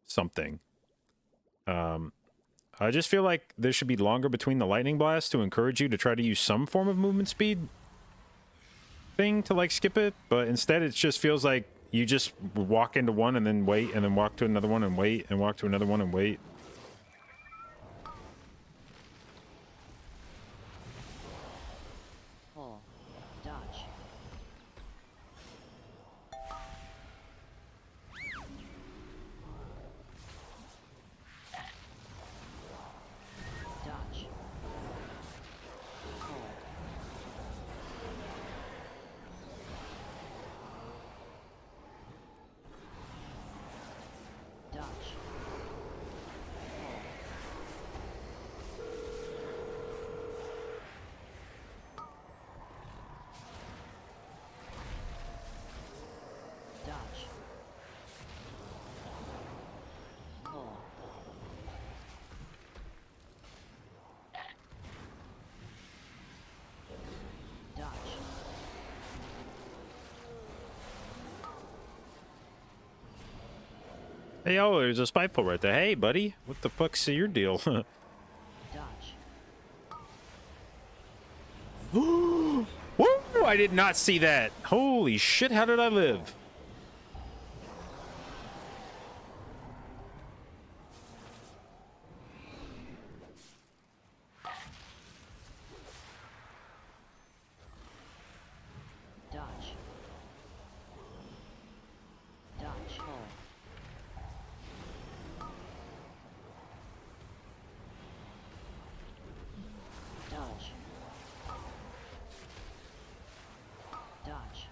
something. I just feel like there should be longer between the lightning blasts to encourage you to try to use some form of movement speed thing to, like, skip it, but instead it just feels like you just walk into one and then wait, and then walk to another one and wait, and walk to another one and wait. Pull. Dodge. Dodge. Pull. Dodge. Pull. Dodge. Pull. Dodge. Hey, oh, there's a spiteful right there. Hey, buddy, what the fuck's your deal? Dodge. Woo! I did not see that. Holy shit, how did I live? Dodge. Dodge. Pull. Dodge. Dodge.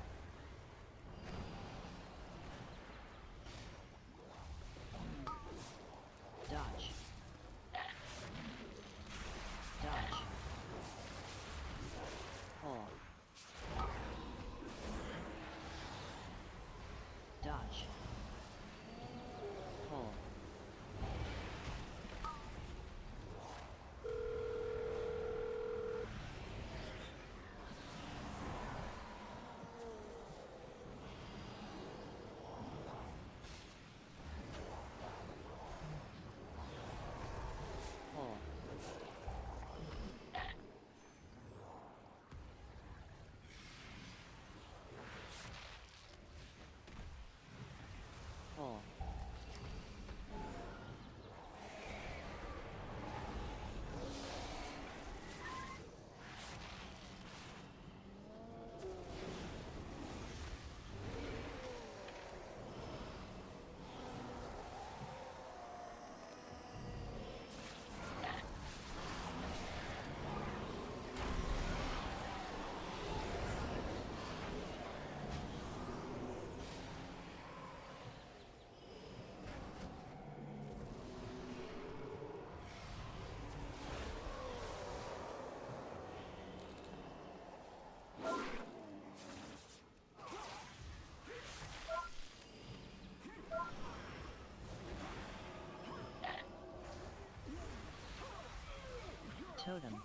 Totem.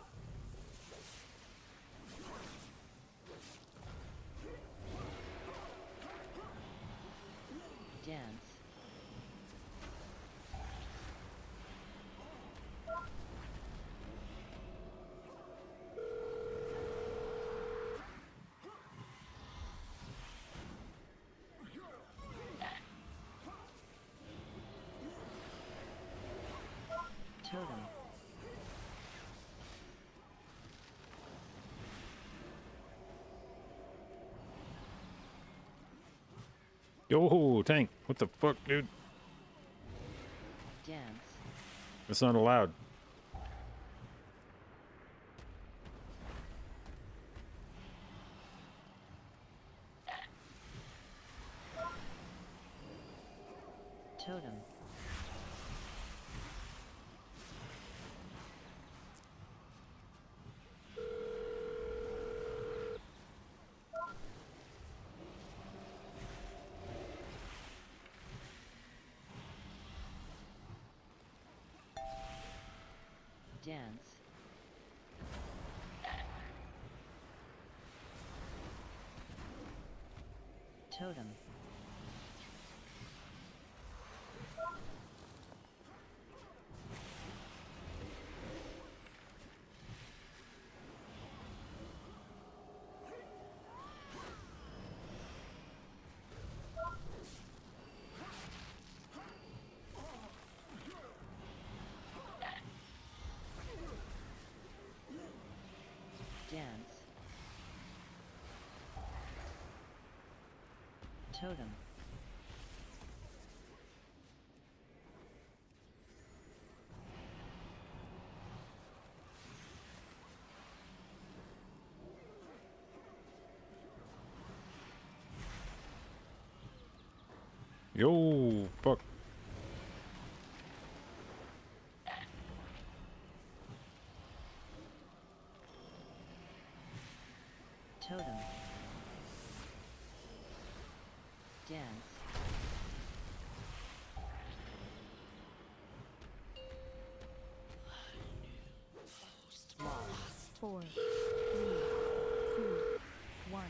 Dance. Totem. Yo, tank. What the fuck, dude? Dance. That's not allowed. Totem. Dance. Totem. Dance. Totem. Yo, fuck. Totem. Dance. Lost. 4, 3, 2, 1.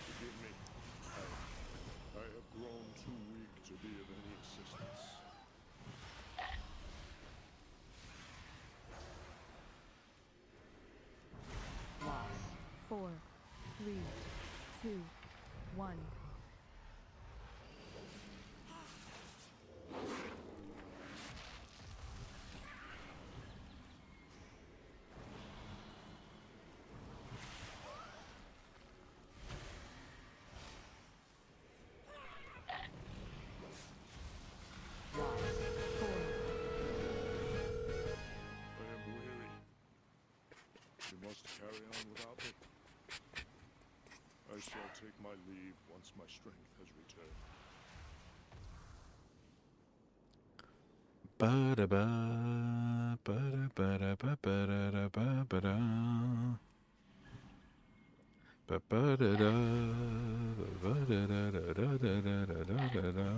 Forgive me. I have grown too weak to be of any assistance. Lost. 4, 3, 2, 1. Lost. 4, I am weary. You must carry on without me. I shall take my leave once my strength has returned. Ba-da-ba, ba-da-ba-da-ba-ba-da-ba-ba-da. Ba-ba-da-da, ba-da-da-da-da-da-da-da-da-da.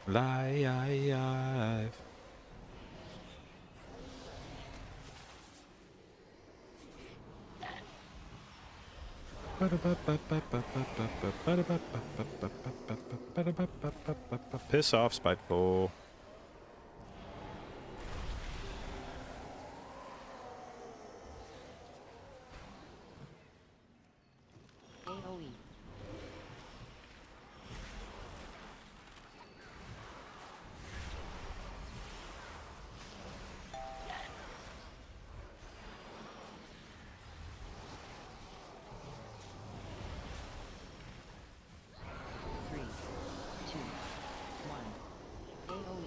Live. Piss off, Spiteful. AoE. Three, two, one. AoE.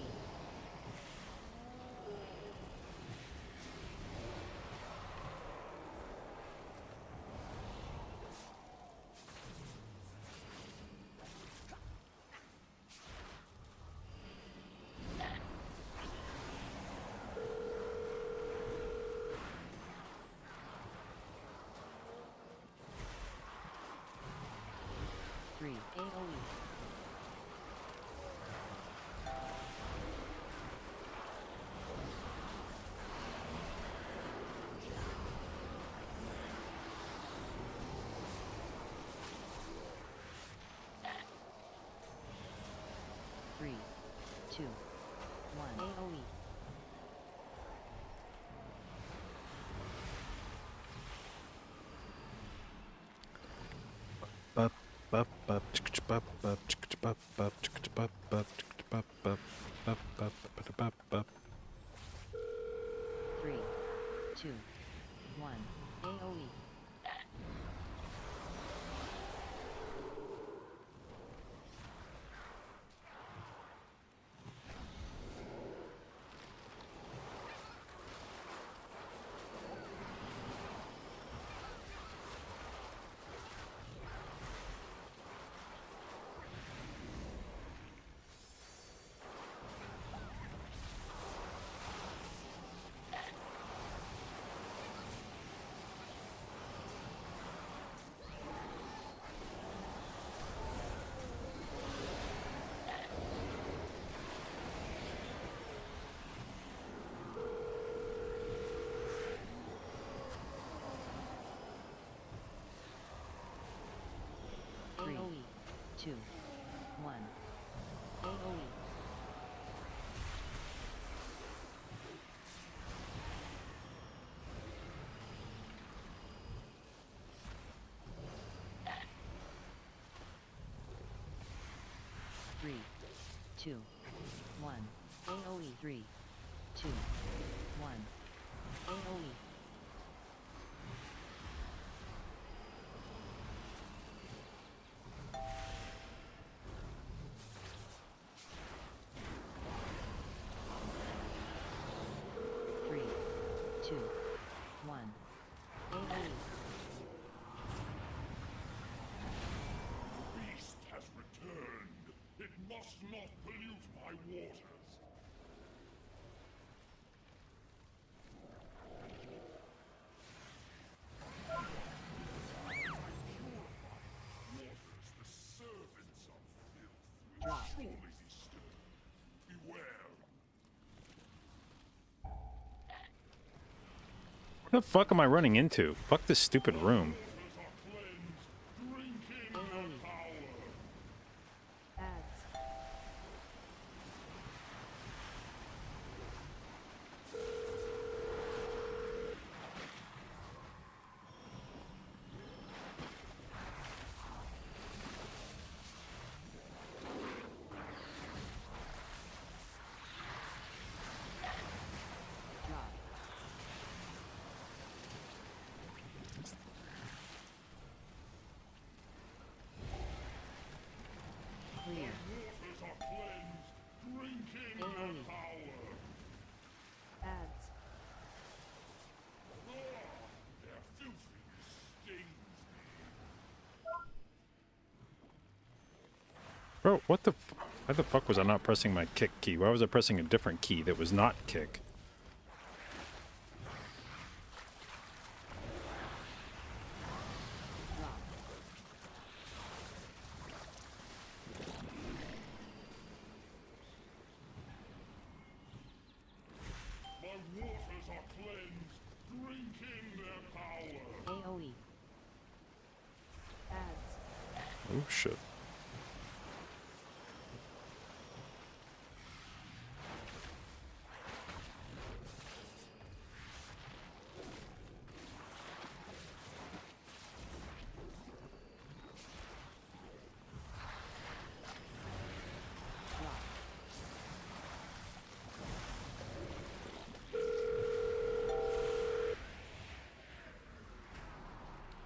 2, 1. AoE. Bup, bup, bup, chick, bup, bup, chick, bup, bup, chick, bup, bup, chick, bup, bup, bup, bup, bup, bup, bup. 3, 2, 1. AoE. AoE. 2, 1. AoE. Three, 2, 1. AoE. 3, 2, 1. AoE. Three, 2, 1. AoE. Beast has returned. It must not pollute my waters. Waters, the servants of filth, will Drop. surely be stirred. Beware. What the fuck am I running into? Fuck this stupid room. Waters are cleansed. Drink in their power. Ads. Drop. Clear. Waters are cleansed. Drink in their AoE. power. Ads. Their filthiness stings me. Bro, what the why the fuck was I not pressing my kick key? Why was I pressing a different key that was not kick? Drop. My waters are cleansed. Drink in their power. AoE. Ads. Oh shit.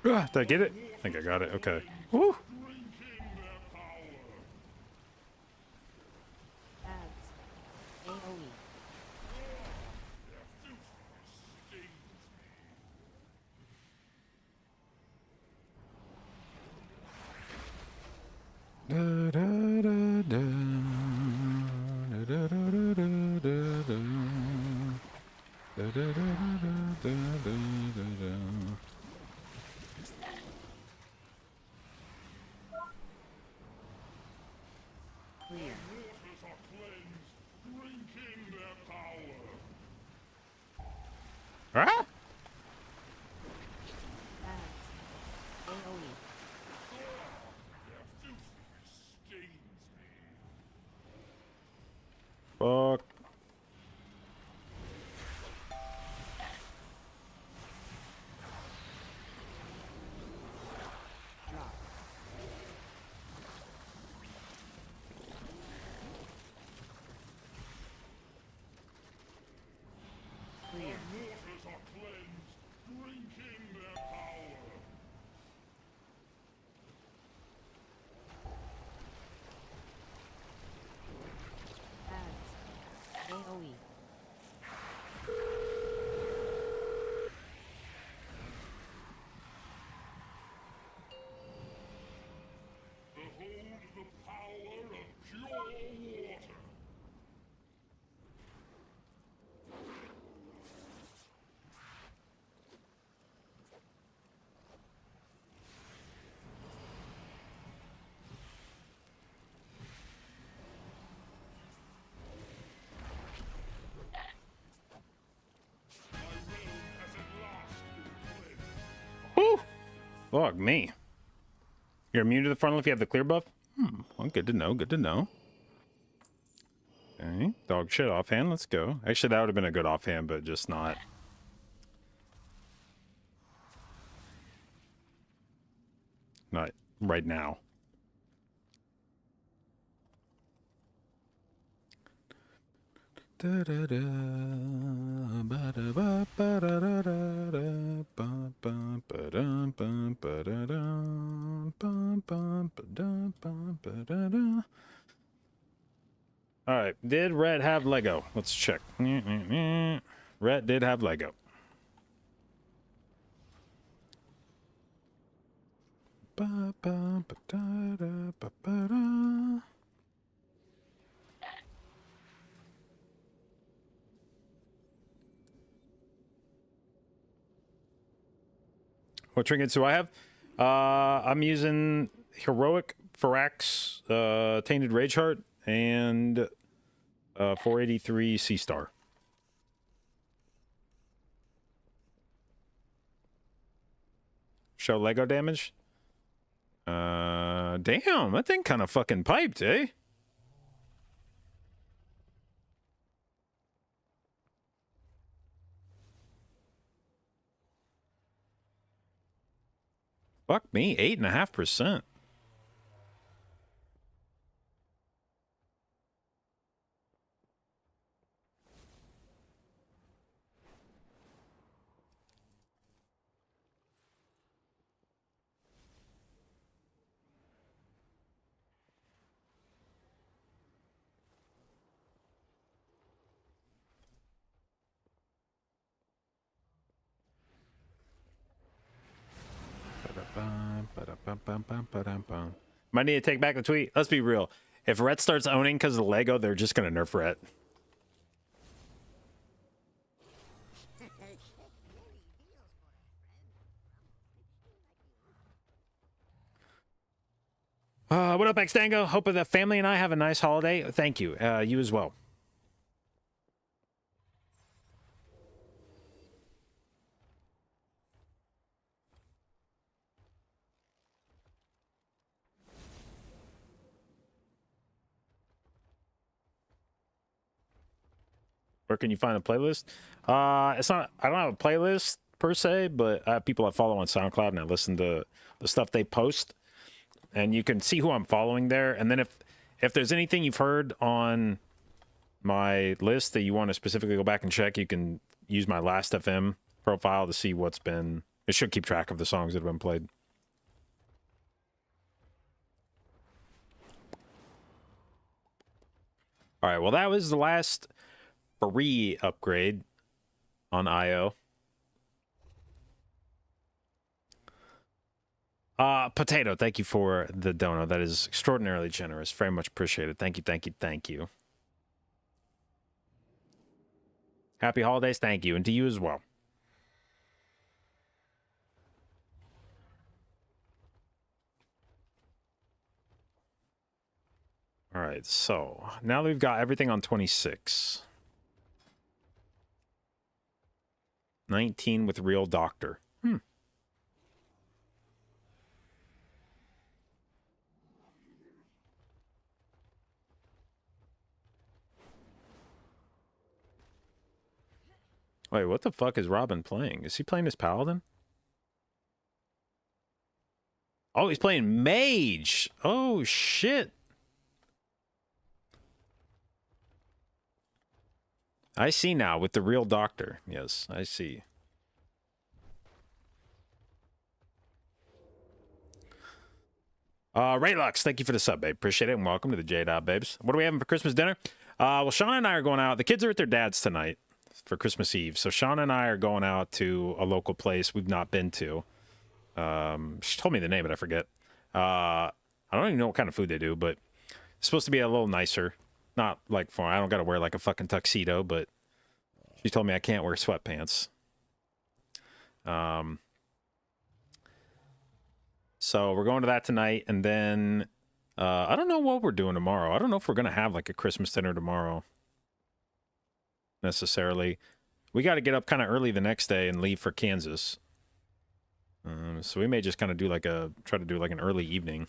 Drop. Ah, did I get it? I think I got it. Okay. Woo! Drink in their power. Ads. AoE. Their filthiness stings me. Da, da, da, da. Da, da, da, da, da, da, da. Da, da, da, da, da, da, da, da. Clear. Waters are cleansed. Drink in their power. Ah! Ads. AoE. Their filthiness stings me. Fuck me. You're immune to the frontal if you have the clear buff? Well, good to know, good to know. Okay, dog shit offhand, let's go. Actually, that would have been a good offhand, but just not. Not right now. Alright, did Red have Lego? Let's check. Red did have Lego. What trinkets do I have? I'm using Heroic Firax, Tainted Rage Heart, and 483 Sea Star. Show Lego damage? Damn, that thing kind of fucking piped, eh? Fuck me, 8.5%. Might need to take back the tweet. Let's be real. If Rhett starts owning because of Lego, they're just going to nerf Rhett. What up, Xtango? Hope the family and I have a nice holiday. Thank you. You as well. Where can you find a playlist? It's not. I don't have a playlist per se, but I have people I follow on SoundCloud, and I listen to the stuff they post, and you can see who I'm following there. And then if there's anything you've heard on my list that you want to specifically go back and check, you can use my Last FM profile to see what's been. It should keep track of the songs that have been played. All right. Well, that was the last free upgrade on IO. Potato, thank you for the dono. That is extraordinarily generous. Very much appreciated. Thank you, thank you, thank you. Happy holidays, thank you, and to you as well. All right, so now that we've got everything on 26. 19 with Real Doctor. Wait, what the fuck is Robin playing? Is he playing as Paladin? Oh, he's playing Mage. Oh, shit. I see now with the Real Doctor. Yes, I see. Raylux, thank you for the sub, babe. Appreciate it, and welcome to the J.Babes. What are we having for Christmas dinner? Well, Shauna and I are going out. The kids are at their dad's tonight for Christmas Eve. So Shauna and I are going out to a local place we've not been to. She told me the name, but I forget. I don't even know what kind of food they do, but it's supposed to be a little nicer. Not like for I don't got to wear like a fucking tuxedo, but she told me I can't wear sweatpants. So we're going to that tonight, and then I don't know what we're doing tomorrow. I don't know if we're gonna have like a Christmas dinner tomorrow necessarily. We got to get up kind of early the next day and leave for Kansas. So we may just kind of do like try to do like an early evening.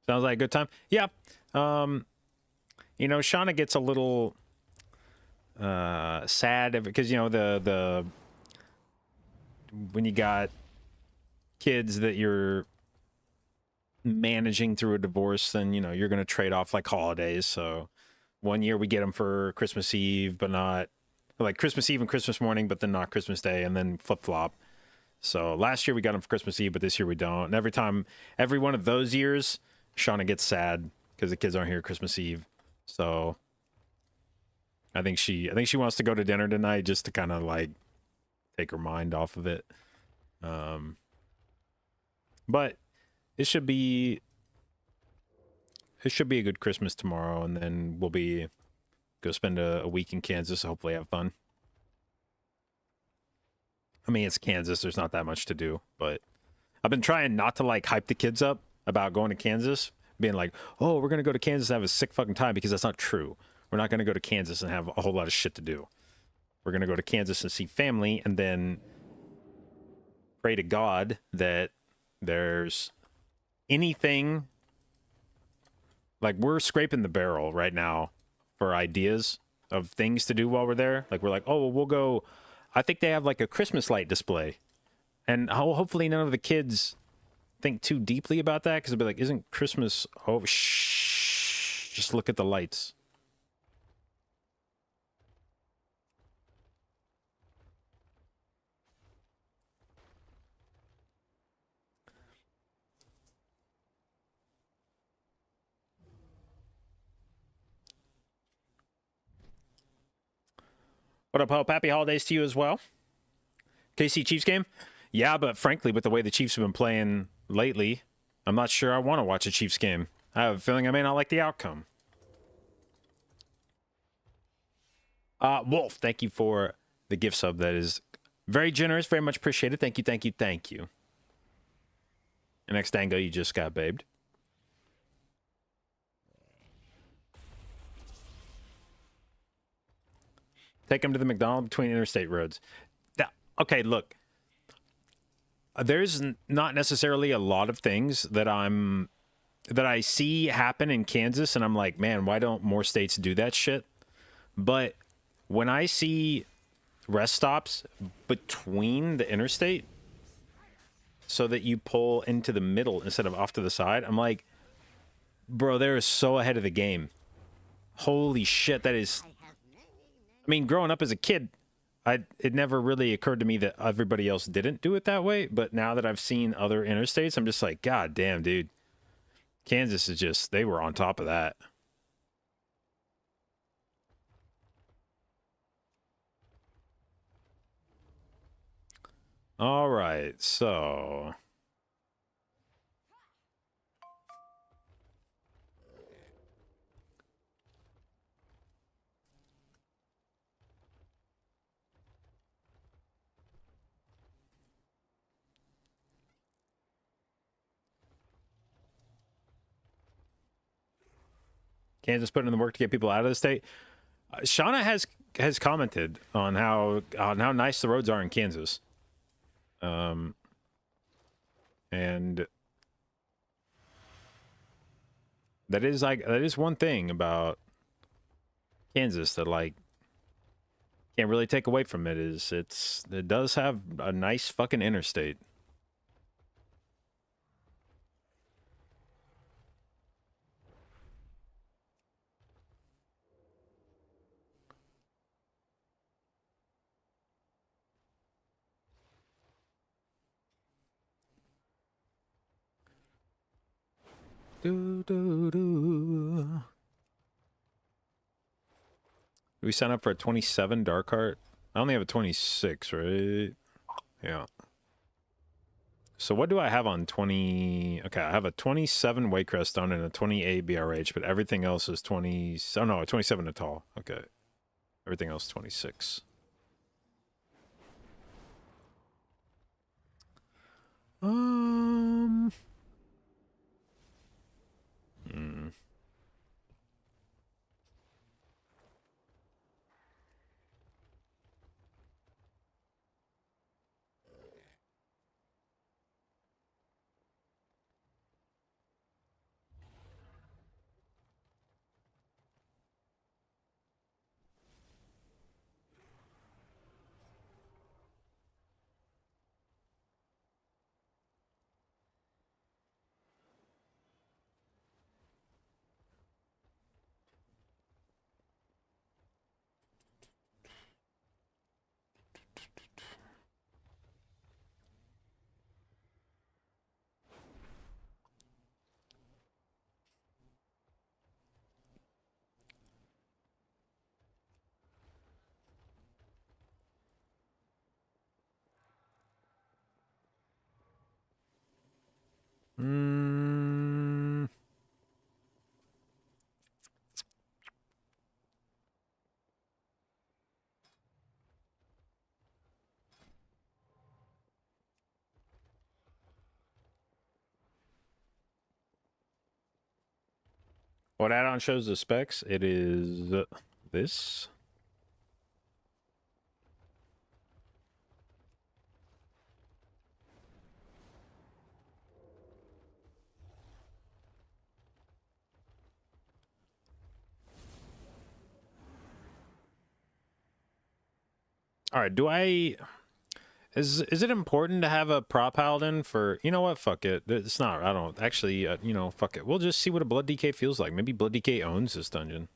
Sounds like a good time. Yeah. You know, Shauna gets a little sad because, you know, the when you got kids that you're managing through a divorce, then, you know, you're going to trade off like holidays. So one year we get them for Christmas Eve, but not like Christmas Eve and Christmas morning, but then not Christmas Day, and then flip flop. So last year we got them for Christmas Eve, but this year we don't. And every one of those years, Shauna gets sad because the kids aren't here Christmas Eve. So I think she wants to go to dinner tonight just to kind of like take her mind off of it. But it should be a good Christmas tomorrow, and then we'll go spend a week in Kansas. Hopefully have fun. I mean, it's Kansas. There's not that much to do, but I've been trying not to like hype the kids up about going to Kansas, being like, oh, we're going to go to Kansas and have a sick fucking time, because that's not true. We're not going to go to Kansas and have a whole lot of shit to do. We're going to go to Kansas and see family, and then pray to God that there's anything. Like, we're scraping the barrel right now for ideas of things to do while we're there. Like, we're like, oh, well, we'll go. I think they have like a Christmas light display, and hopefully none of the kids think too deeply about that, because they'll be like, isn't Christmas? Oh, shh, just look at the lights. What up, Hope? Happy holidays to you as well. KC Chiefs game? Yeah, but frankly, with the way the Chiefs have been playing lately, I'm not sure I want to watch a Chiefs game. I have a feeling I may not like the outcome. Wolf, thank you for the gift sub. That is very generous, very much appreciated. Thank you, thank you, thank you. And next Dango, you just got babed. Take them to the McDonald's between interstate roads. Okay, look. There's not necessarily a lot of things that I see happen in Kansas, and I'm like, man, why don't more states do that shit? But when I see rest stops between the interstate so that you pull into the middle instead of off to the side, I'm like, bro, they're so ahead of the game. Holy shit, that is... I mean, growing up as a kid, it never really occurred to me that everybody else didn't do it that way. But now that I've seen other interstates, I'm just like, God damn, dude. Kansas is just, they were on top of that. All right, so... Kansas putting in the work to get people out of the state. Shauna has commented on how nice the roads are in Kansas. And that is one thing about Kansas that like can't really take away from it, is it does have a nice fucking interstate. Do we sign up for a 27 dark heart? I only have a 26, right? Yeah. So what do I have on 20? Okay, I have a 27 Waycrest Stone and a 28 BRH, but everything else is 20. Oh no, a 27 at all. Okay. Everything else 26. What add-on shows the specs? It is this. All right, do I... Is it important to have a prop paladin for... You know what? Fuck it. It's not... I don't... Actually, you know, fuck it. We'll just see what a Blood DK feels like. Maybe Blood DK owns this dungeon.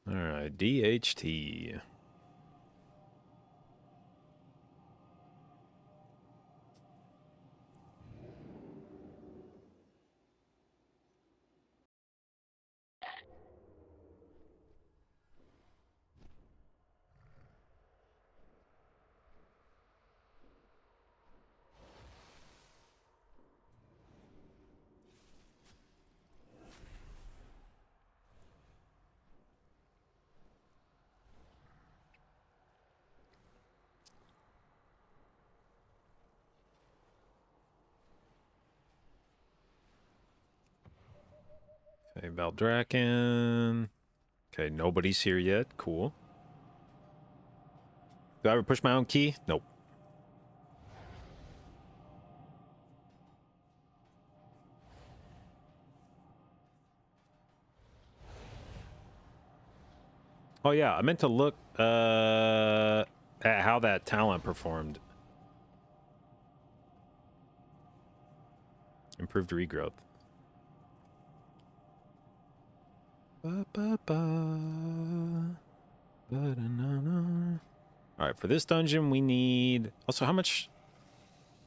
All right, DHT. Okay, Valdraken. Okay, nobody's here yet. Cool. Do I ever push my own key? Nope. Oh yeah, I meant to look at how that talent performed. Improved regrowth. Alright, for this dungeon we need... Also, how much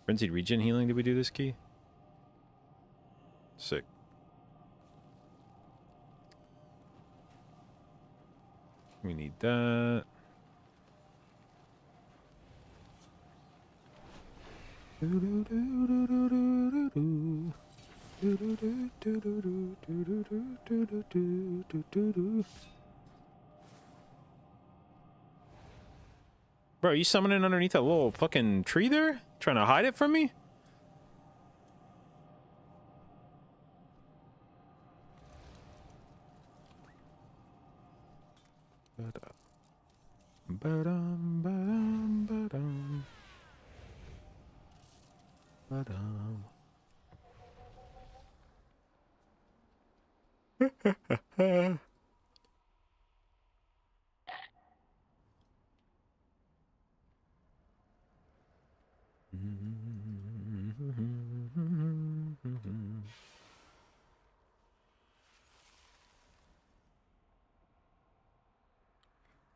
frenzied regen healing did we do this key? Sick. We need that. Bro, are you summoning underneath that little fucking tree there? Trying to hide it from me? Ba-dum, ba-dum, ba-dum. Ba-dum.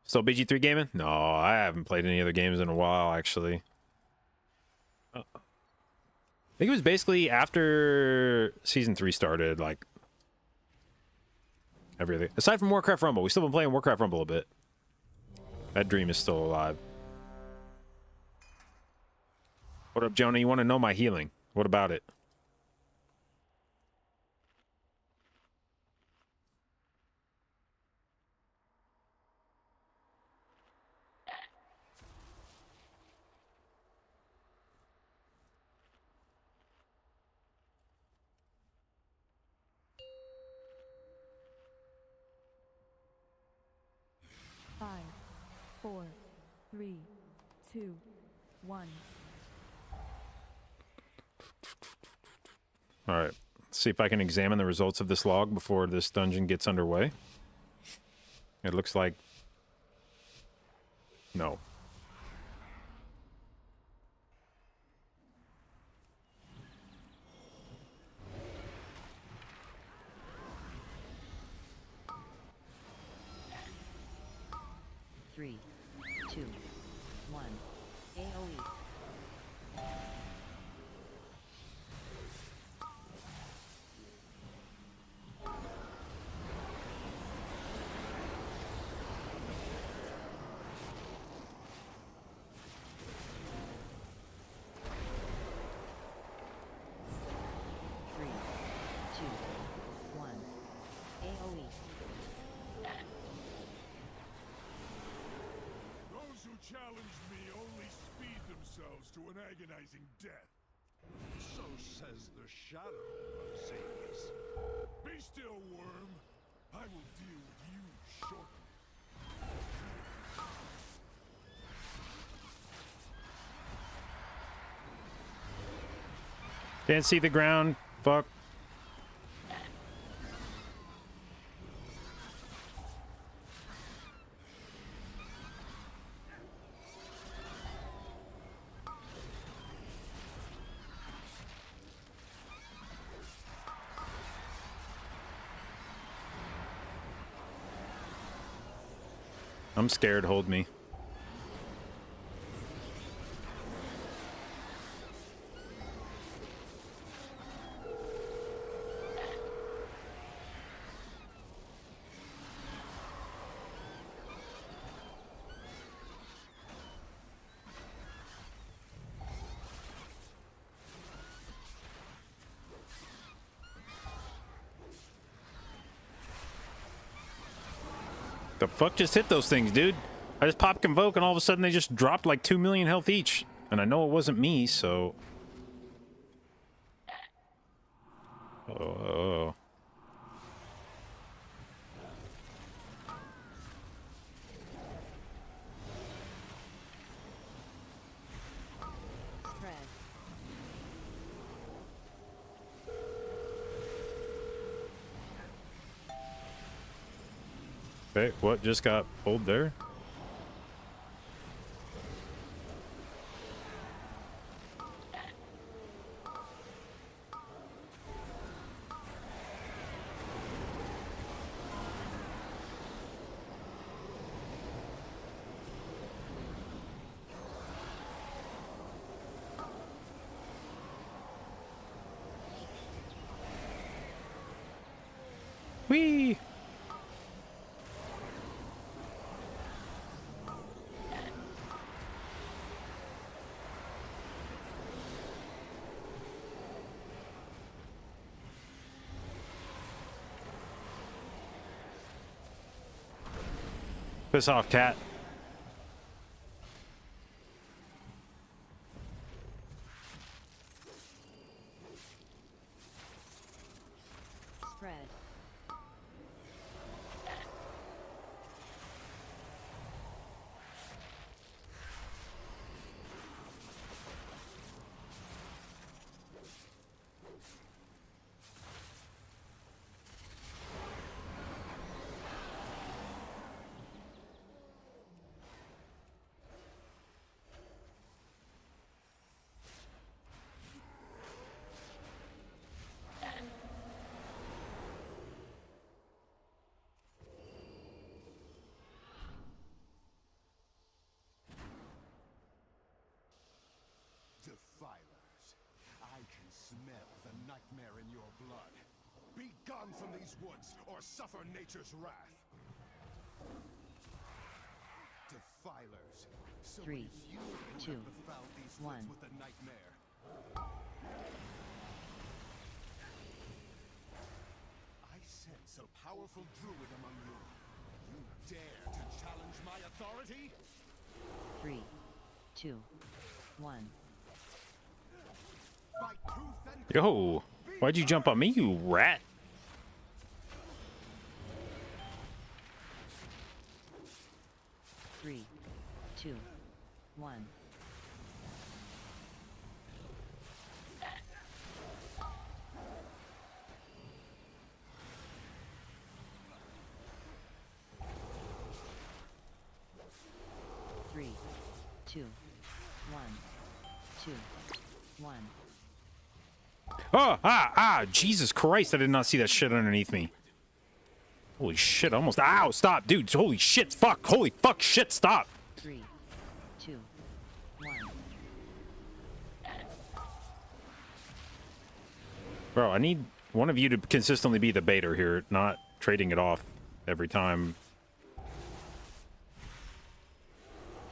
Still BG3 gaming? No, I haven't played any other games in a while, actually. I think it was basically after Season 3 started, like... everything. Aside from Warcraft Rumble, we've still been playing Warcraft Rumble a bit. That dream is still alive. What up, Jonah? You want to know my healing? What about it? Five, 4, 3, 2, 1. All right. Let's see if I can examine the results of this log before this dungeon gets underway. It looks like... no. Three, 2, 1. AOE. yourselves to an agonizing death. So says the shadow of Zayas. Be still, worm. I will deal with you shortly. Can't see the ground. Fuck. I'm scared. Hold me. The fuck just hit those things, dude? I just popped Convoke and all of a sudden they just dropped like 2 million health each. And I know it wasn't me, so... Oh. Spread. Wait, what just got pulled there? Whee! Piss off, cat. Spread. Defilers, I can smell the nightmare in your blood. Be gone from these woods, or suffer nature's wrath. Defilers, so 3, it is you who 2, have befouled these 1. woods with the nightmare. I sense a powerful druid among you. You dare to challenge my authority? 3, 2, 1. By tooth and Yo, why'd you jump on me, you rat? Three, 2, 1. Three, 2, 1, 2, 1. Oh, Jesus Christ, I did not see that shit underneath me. Holy shit, almost. Ow, stop, dude. Holy shit, fuck. Holy fuck, shit, stop. 3, 2, 1. Bro, I need one of you to consistently be the baiter here, not trading it off every time.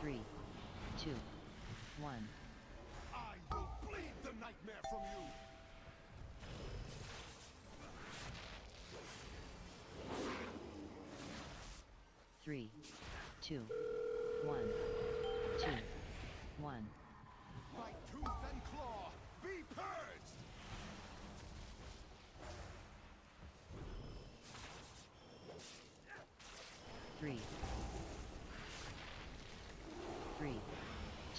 3, 2, 1. I will bleed the nightmare from you. Three, 2, 1, 2, 1. tooth and claw, be purged! 3,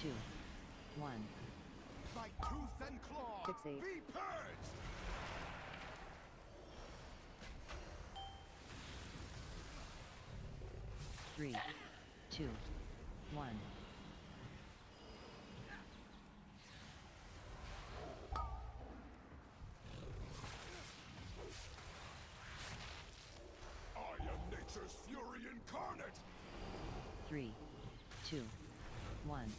2, 1. By tooth and claw, Fixate. be purged! 3, 2, 1. I am nature's fury incarnate! 3, 2, 1.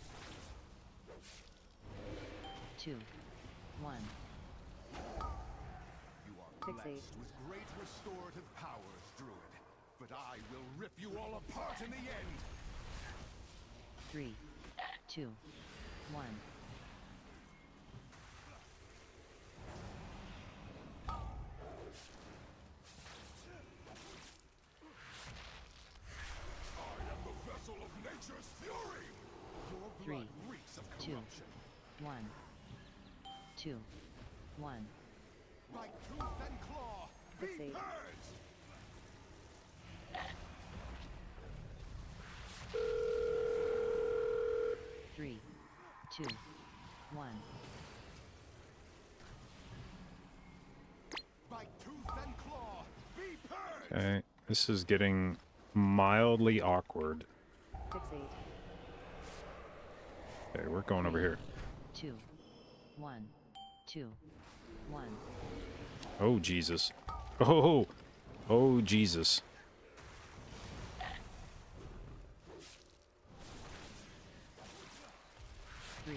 2, 1. You are blessed with great restorative powers, Druid. But I will rip you all apart in the end! 3, 2, 1. I am the vessel of nature's fury! Your blood 3, reeks of 2, corruption. 1. 2, 1. By tooth and claw, be Fixate. purged! 3, 2, 1. By tooth and claw, be purged! Okay, this is getting mildly awkward. Fixate. Okay, we're going over here. 2, 1, 2, 1. Oh, Jesus. Oh, oh, Jesus. 3,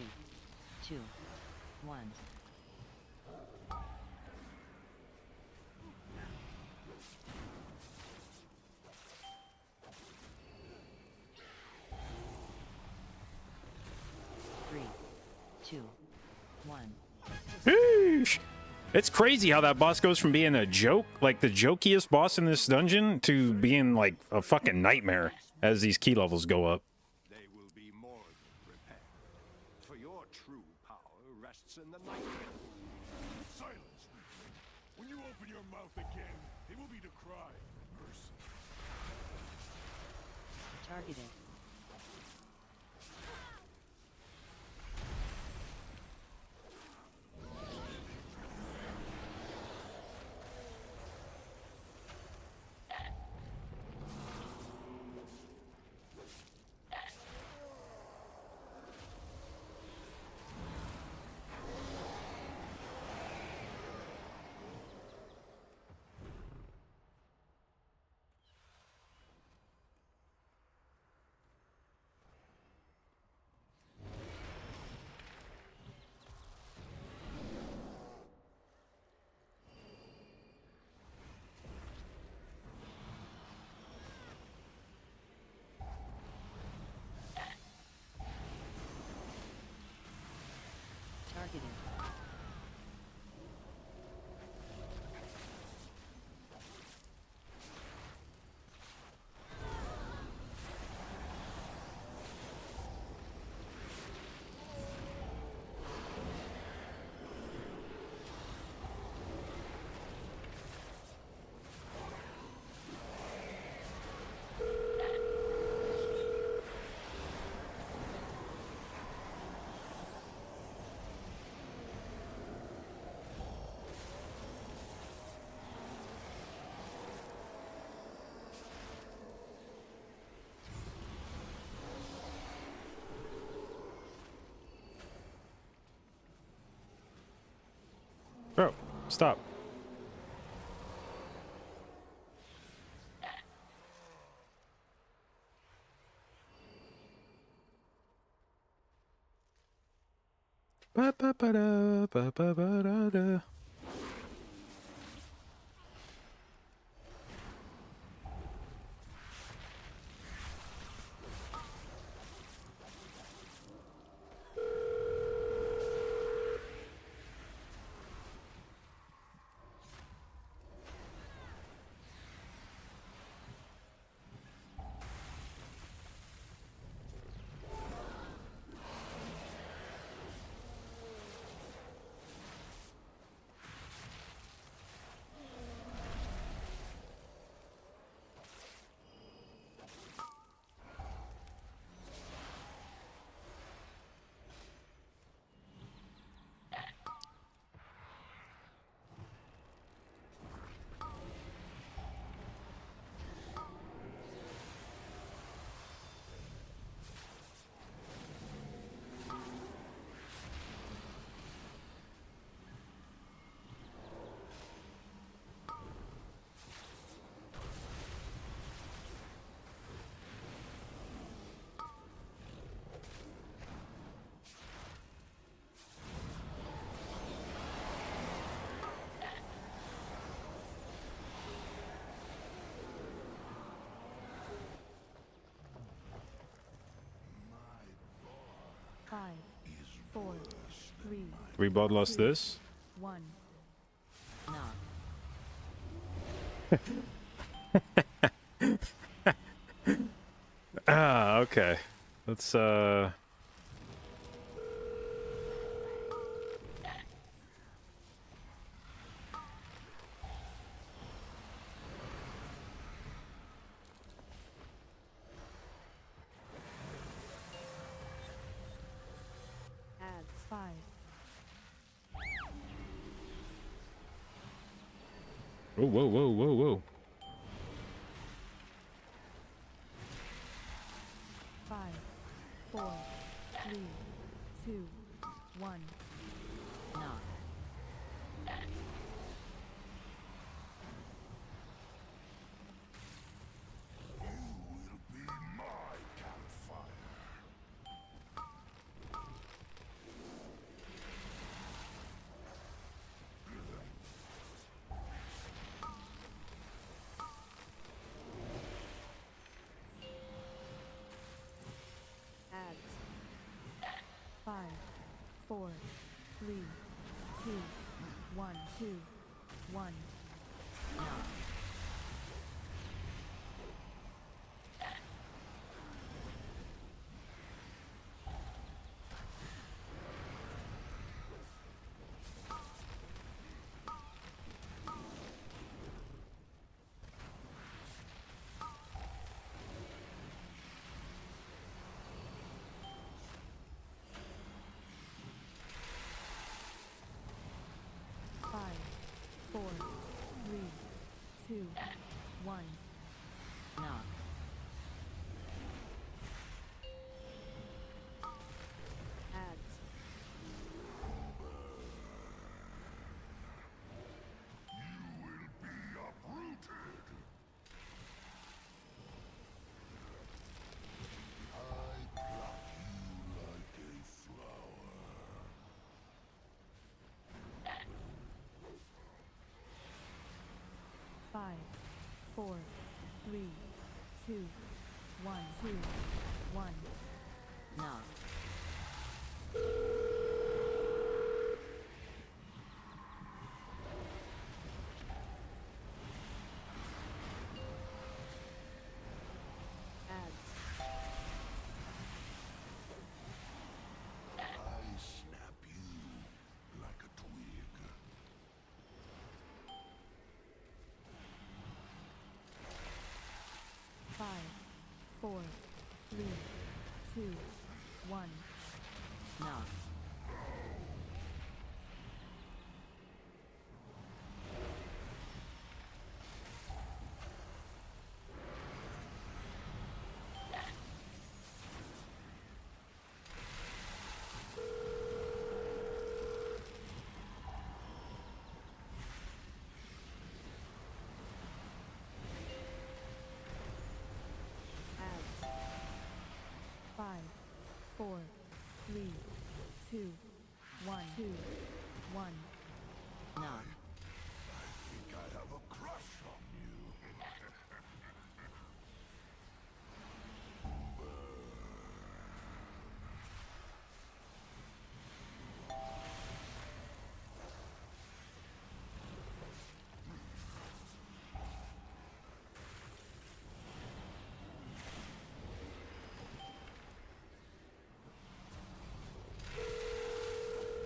2, 1. Three, 2, 1. Sheesh. It's crazy how that boss goes from being a joke, like the jokiest boss in this dungeon, to being like a fucking nightmare as these key levels go up. They will be more than prepared. For your true power rests in the night. Silence, weakling. When you open your mouth again, it will be to cry mercy. Targeted. Targeted. Bro, stop. Ba-ba-ba-da, ba-ba-ba-da-da. We bloodlust this. 1. Knock. Ah, okay. Let's Adds 5. whoa, whoa, whoa, whoa, whoa. 5, 4, 3, 2, 1. Knock. will be my campfire. Adds 5, 4, 3, 2, 1, 2, 1. Knock. Five, 4, 3, 2, 1. Knock. Adds You will be uprooted. I pluck you like a flower. 5, 4, 3, 2, 1, 2, 1. Knock. Adds I snap you like a twig. 5, 4, 3, 2, 1. Knock. Adds 5, 4, 3, 2, 1, 2, 1. Knock. I think I have a crush on you.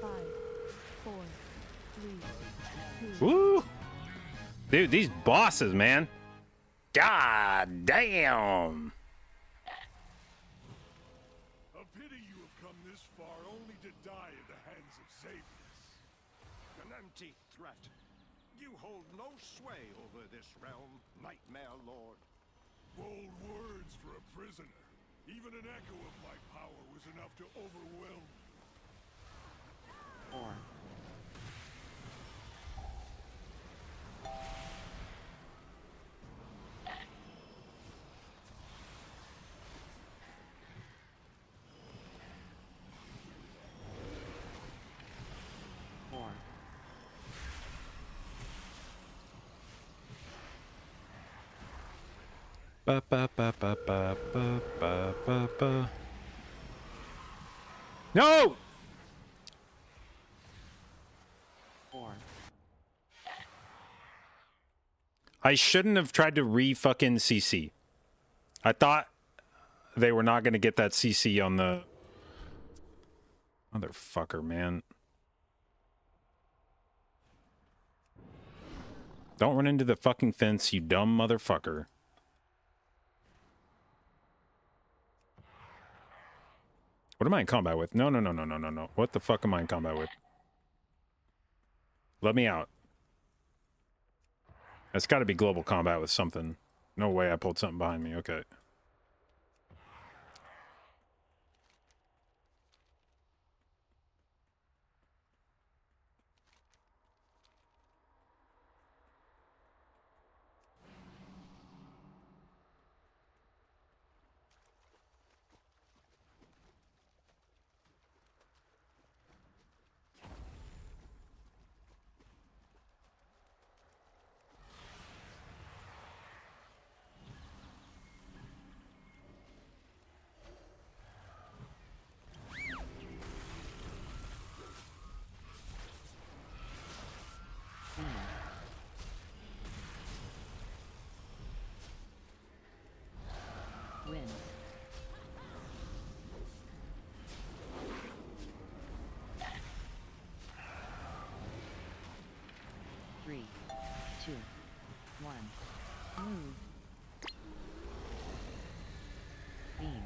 5, 4, 3, 2. Woo! Dude, these bosses, man. God damn. A pity you have come this far only to die at the hands of Xavius. An empty threat. You hold no sway over this realm, Nightmare Lord. Bold words for a prisoner. Even an echo of my power was enough to overwhelm you. 4. Ba ba ba ba ba ba ba ba ba. No! I shouldn't have tried to re-fucking CC. I thought they were not going to get that CC on the... Motherfucker, man. Don't run into the fucking fence, you dumb motherfucker. What am I in combat with? No, no, no, no, no, no, no. What the fuck am I in combat with? Let me out. That's got to be global combat with something. No way I pulled something behind me. Okay. Wins. Three, two, one. Move. Beam.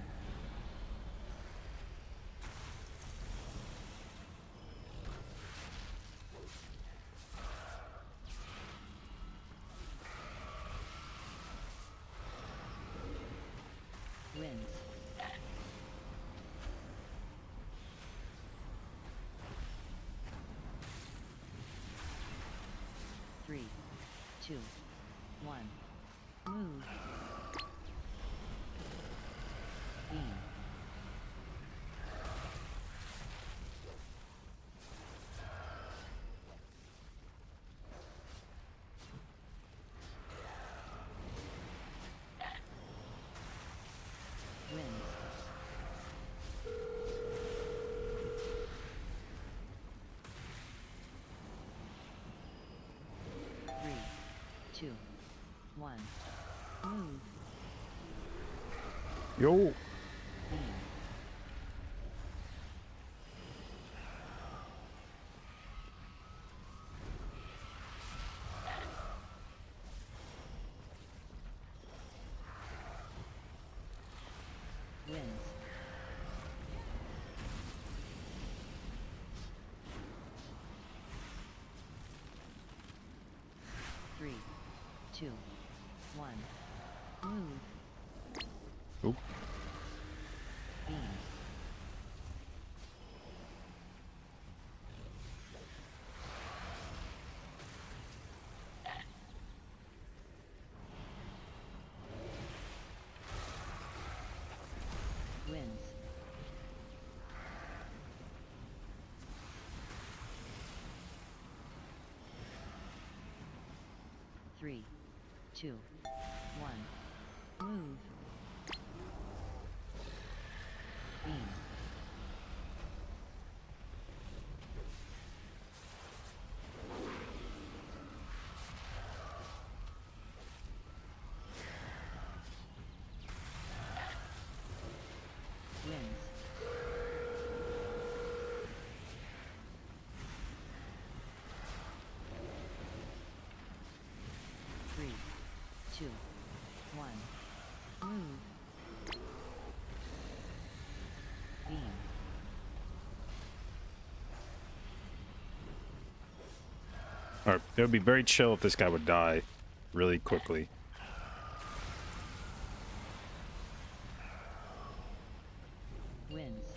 Wins. Three, two, one. Move. Beam. Wins. Three, two, one. Move. Yo. Beam. Wins. Three, two, one. Move. Oop. Beam. Wins. Three, two, one. Move. Beam. Wins. Three, two, one. Move. Beam. Alright, it would be very chill if this guy would die really quickly. Wins.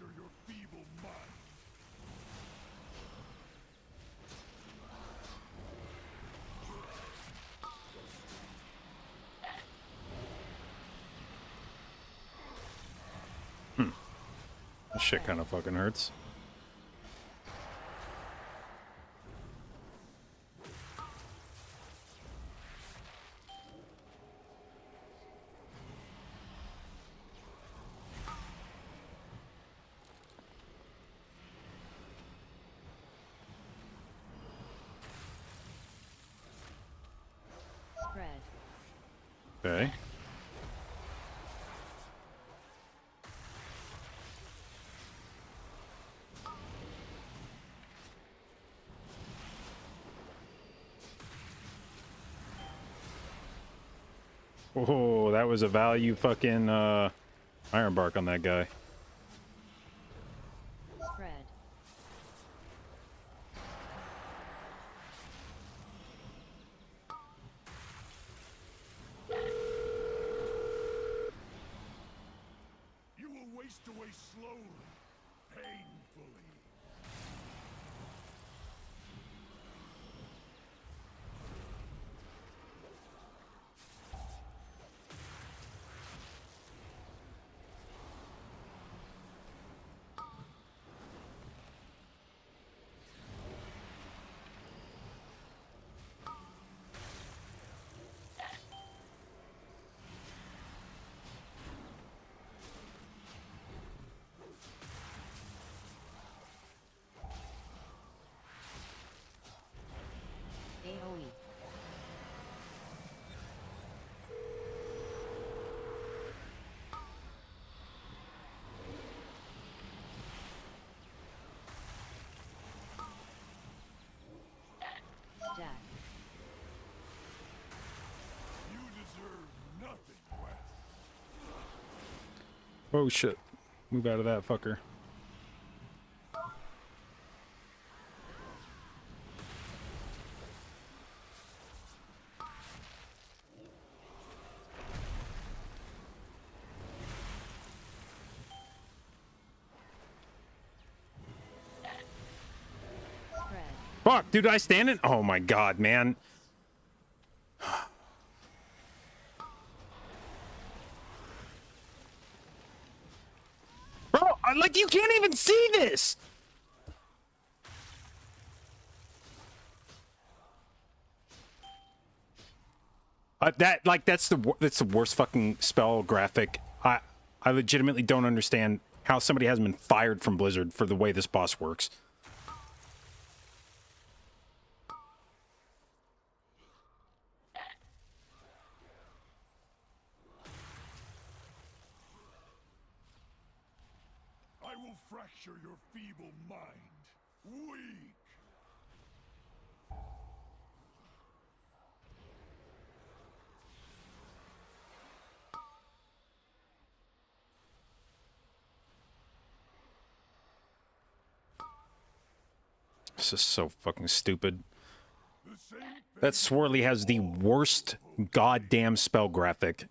fracture your feeble mind. That shit kind of fucking hurts. Spread. Okay. Oh, that was a value fucking iron bark on that guy. Spread. You will waste away slowly, painfully. AoE. Stack. You deserve nothing less. Oh shit. Move out of that fucker. Spread. Fuck, dude, I stand it? Oh my god, man. Bro, like you can't even see this. That's the worst fucking spell graphic. I legitimately don't understand how somebody hasn't been fired from Blizzard for the way this boss works. I will fracture your feeble mind. Weak! This is so fucking stupid. The same That Swirly has the worst goddamn spell graphic.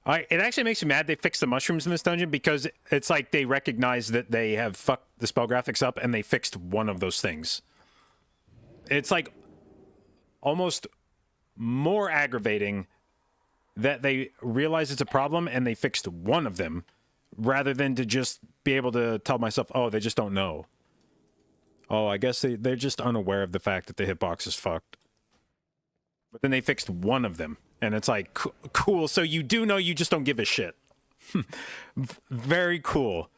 It actually makes me mad they fixed the mushrooms in this dungeon because it's like they recognize that they have fucked the spell graphics up and they fixed one of those things. It's like almost more aggravating that they realize it's a problem and they fixed one of them rather than to just be able to tell myself, oh, they just don't know. Oh, I guess they're just unaware of the fact that the hitbox is fucked. But then they fixed one of them. And it's like, cool, so you do know, you just don't give a shit. Very cool.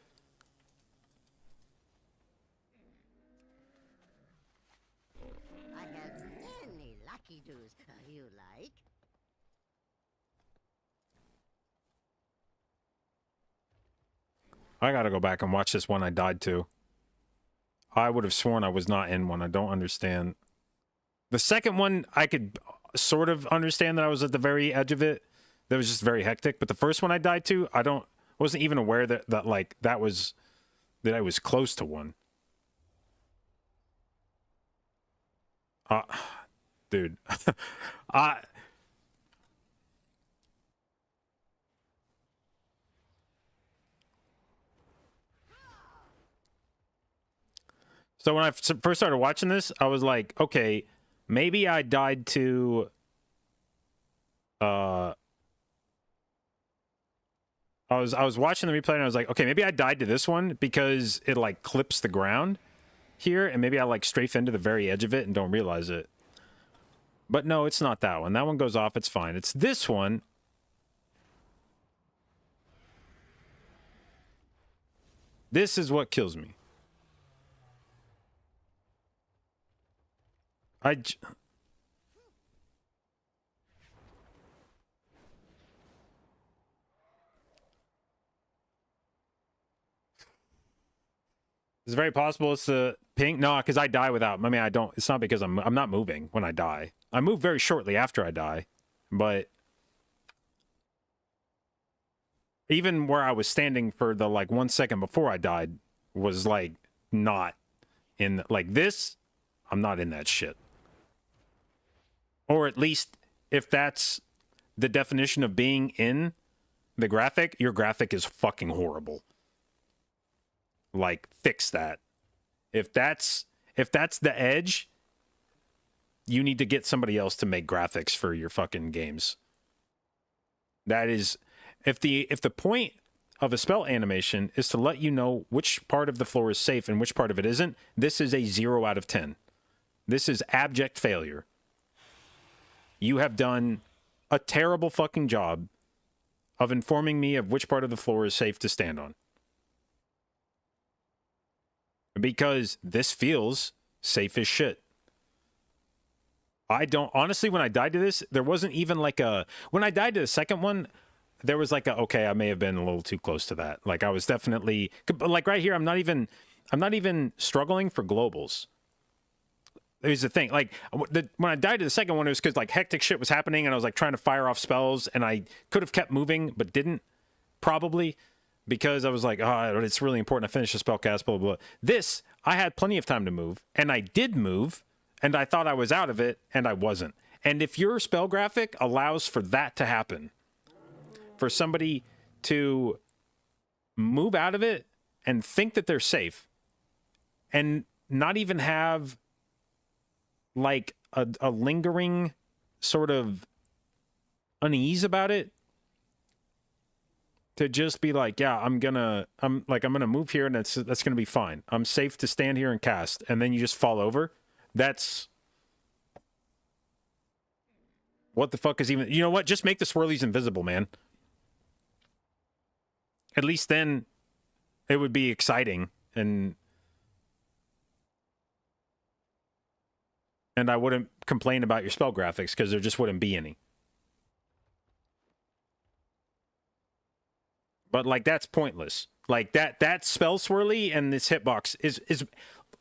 I have many lucky doos you like. I gotta go back and watch this one I died to. I would have sworn I was not in one. I don't understand. The second one, I could sort of understand that I was at the very edge of it. That was just very hectic. But the first one I died to, wasn't even aware that I was close to one. Dude. So when I first started watching this, I was like, okay, maybe I died to I was watching the replay and I was like, okay, maybe I died to this one because it like clips the ground here, and maybe I like strafe into the very edge of it and don't realize it. But no, it's not that one. That one goes off, it's fine. It's this one. This is what kills me. It's very possible it's the ping. No, because I die without. I mean, I don't. It's not because I'm not moving when I die. I move very shortly after I die, but even where I was standing for the like 1 second before I died was like not in like this. I'm not in that shit. Or at least if that's the definition of being in the graphic, your graphic is fucking horrible. Like, fix that. If that's the edge, you need to get somebody else to make graphics for your fucking games. That is, if the point of a spell animation is to let you know which part of the floor is safe and which part of it isn't, this is a 0 out of 10. This is abject failure. You have done a terrible fucking job of informing me of which part of the floor is safe to stand on. Because this feels safe as shit. I don't, honestly, when I died to this, there wasn't even like a, when I died to the second one, there was like a, okay, I may have been a little too close to that. Like I was definitely, like right here, I'm not even struggling for globals. Here's the thing, like when I died to the second one, it was because like hectic shit was happening and I was like trying to fire off spells and I could have kept moving, but didn't, probably. Because I was like, oh, it's really important to finish the spell cast, blah, blah, blah. This, I had plenty of time to move, and I did move, and I thought I was out of it, and I wasn't. And if your spell graphic allows for that to happen, for somebody to move out of it and think that they're safe, and not even have, like, a lingering sort of unease about it, to just be like, yeah, I'm gonna move here and that's gonna be fine. I'm safe to stand here and cast, and then you just fall over. That's what the fuck is even, you know what? Just make the swirlies invisible, man. At least then it would be exciting and I wouldn't complain about your spell graphics because there just wouldn't be any. But like that's pointless. Like that spell swirly and this hitbox is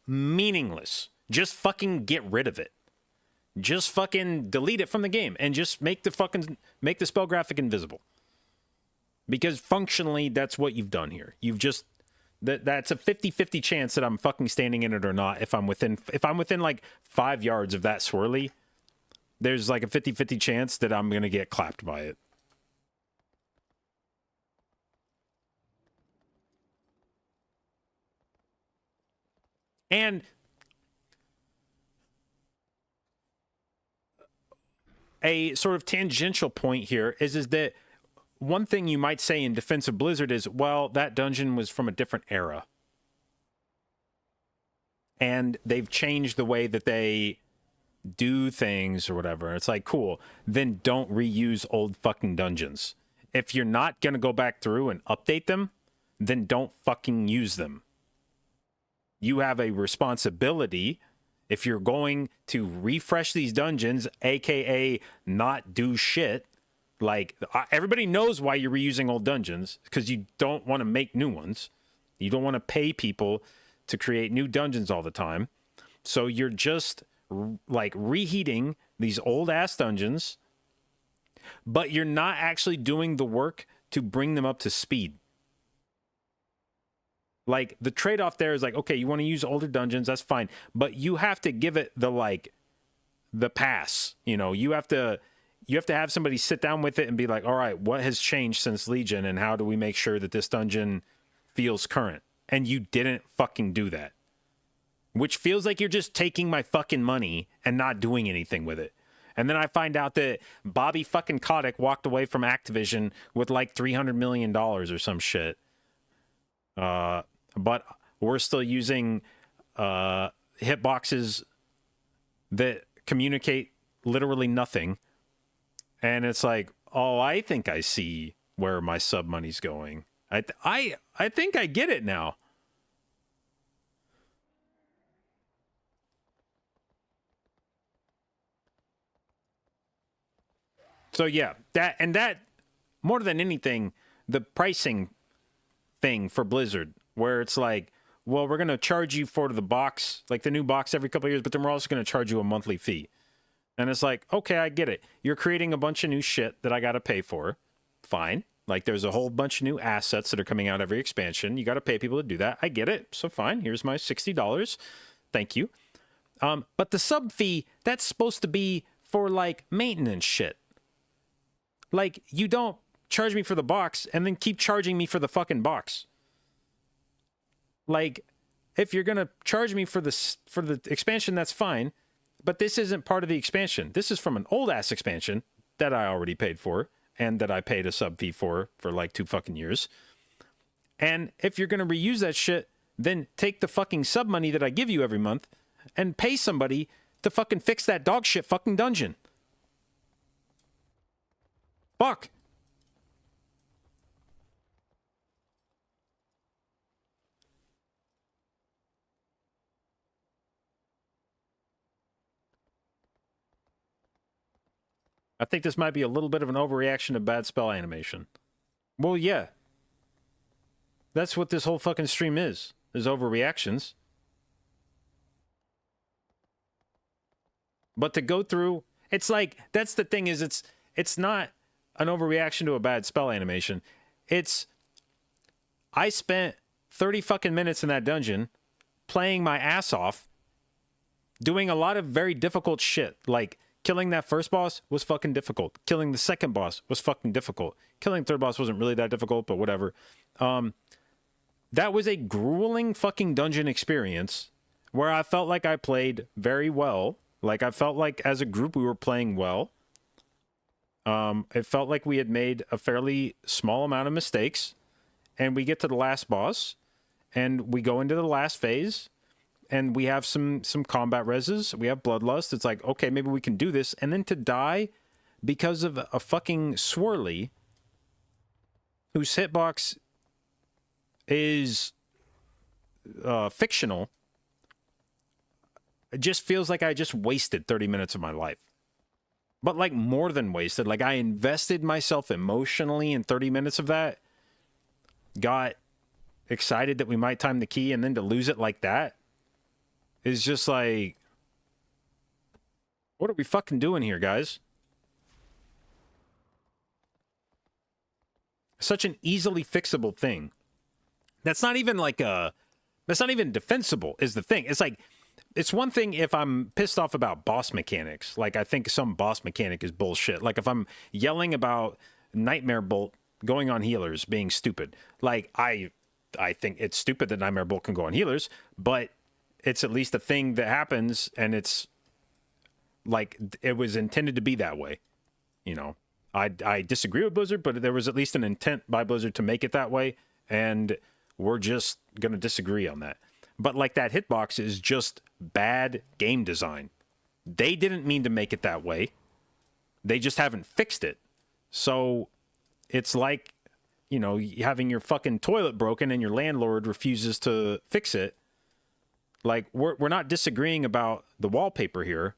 meaningless. Just fucking get rid of it. Just fucking delete it from the game and just make the spell graphic invisible. Because functionally that's what you've done here. You've just that's a 50-50 chance that I'm fucking standing in it or not. If I'm within like 5 yards of that swirly, there's like a 50-50 chance that I'm going to get clapped by it. And a sort of tangential point here is that one thing you might say in defense of Blizzard is, well, that dungeon was from a different era. And they've changed the way that they do things or whatever. It's like, cool, then don't reuse old fucking dungeons. If you're not going to go back through and update them, then don't fucking use them. You have a responsibility if you're going to refresh these dungeons, aka not do shit. Like, everybody knows why you're reusing old dungeons, because you don't want to make new ones. You don't want to pay people to create new dungeons all the time. So you're just like reheating these old ass dungeons, but you're not actually doing the work to bring them up to speed. Like the trade-off there is like, okay, you want to use older dungeons, that's fine, but you have to give it the pass. You know, you have to have somebody sit down with it and be like, all right, what has changed since Legion, and how do we make sure that this dungeon feels current? And you didn't fucking do that. Which feels like you're just taking my fucking money and not doing anything with it. And then I find out that Bobby fucking Kotick walked away from Activision with like $300 million or some shit. But we're still using hitboxes that communicate literally nothing. And it's like, oh, I think I see where my sub money's going. I think I get it now. So yeah, that more than anything, the pricing thing for Blizzard, where it's like, well, we're going to charge you for the box, like the new box every couple of years, but then we're also going to charge you a monthly fee. And it's like, okay, I get it. You're creating a bunch of new shit that I got to pay for. Fine. Like there's a whole bunch of new assets that are coming out every expansion. You got to pay people to do that. I get it. So fine. Here's my $60. Thank you. But the sub fee, that's supposed to be for like maintenance shit. Like you don't charge me for the box and then keep charging me for the fucking box. Like if you're going to charge me for the expansion, that's fine. But this isn't part of the expansion. This is from an old ass expansion that I already paid for and that I paid a sub fee for like 2 fucking years. And if you're going to reuse that shit, then take the fucking sub money that I give you every month and pay somebody to fucking fix that dog shit fucking dungeon. Fuck. I think this might be a little bit of an overreaction to bad spell animation. Well, yeah. That's what this whole fucking stream is overreactions. But to go through, it's like, that's the thing is it's not an overreaction to a bad spell animation. I spent 30 fucking minutes in that dungeon playing my ass off, doing a lot of very difficult shit. Like, killing that first boss was fucking difficult. Killing the second boss was fucking difficult. Killing the third boss wasn't really that difficult, but whatever. That was a grueling fucking dungeon experience where I felt like I played very well. Like, I felt like as a group we were playing well. It felt like we had made a fairly small amount of mistakes, and we get to the last boss, and we go into the last phase, and we have some combat reses. We have bloodlust. It's like, okay, maybe we can do this. And then to die because of a fucking swirly whose hitbox is fictional, it just feels like I just wasted 30 minutes of my life. But like more than wasted. Like I invested myself emotionally in 30 minutes of that. Got excited that we might time the key, and then to lose it like that is just like, what are we fucking doing here, guys? Such an easily fixable thing. That's not even like that's not even defensible is the thing. It's like, it's one thing if I'm pissed off about boss mechanics. Like, I think some boss mechanic is bullshit. Like, if I'm yelling about Nightmare Bolt going on healers being stupid. Like, I think it's stupid that Nightmare Bolt can go on healers, but it's at least a thing that happens, and it's like, it was intended to be that way. You know, I disagree with Blizzard, but there was at least an intent by Blizzard to make it that way, and we're just going to disagree on that. But like, that hitbox is just bad game design. They didn't mean to make it that way. They just haven't fixed it. So it's like, you know, having your fucking toilet broken and your landlord refuses to fix it. Like, we're not disagreeing about the wallpaper here.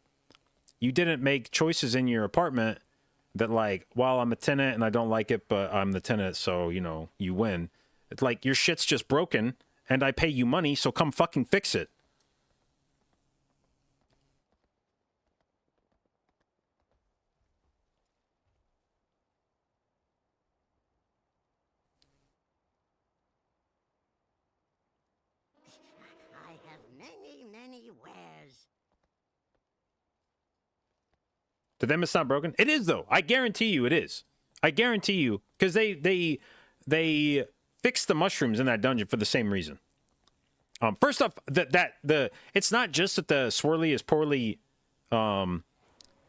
You didn't make choices in your apartment that, like, well, I'm a tenant and I don't like it, but I'm the tenant, so, you know, you win. It's like, your shit's just broken and I pay you money, so come fucking fix it. I have many, many wares. To them, it's not broken. It is though. I guarantee you, it is. I guarantee you, because they fixed the mushrooms in that dungeon for the same reason. First off, it's not just that the swirly is poorly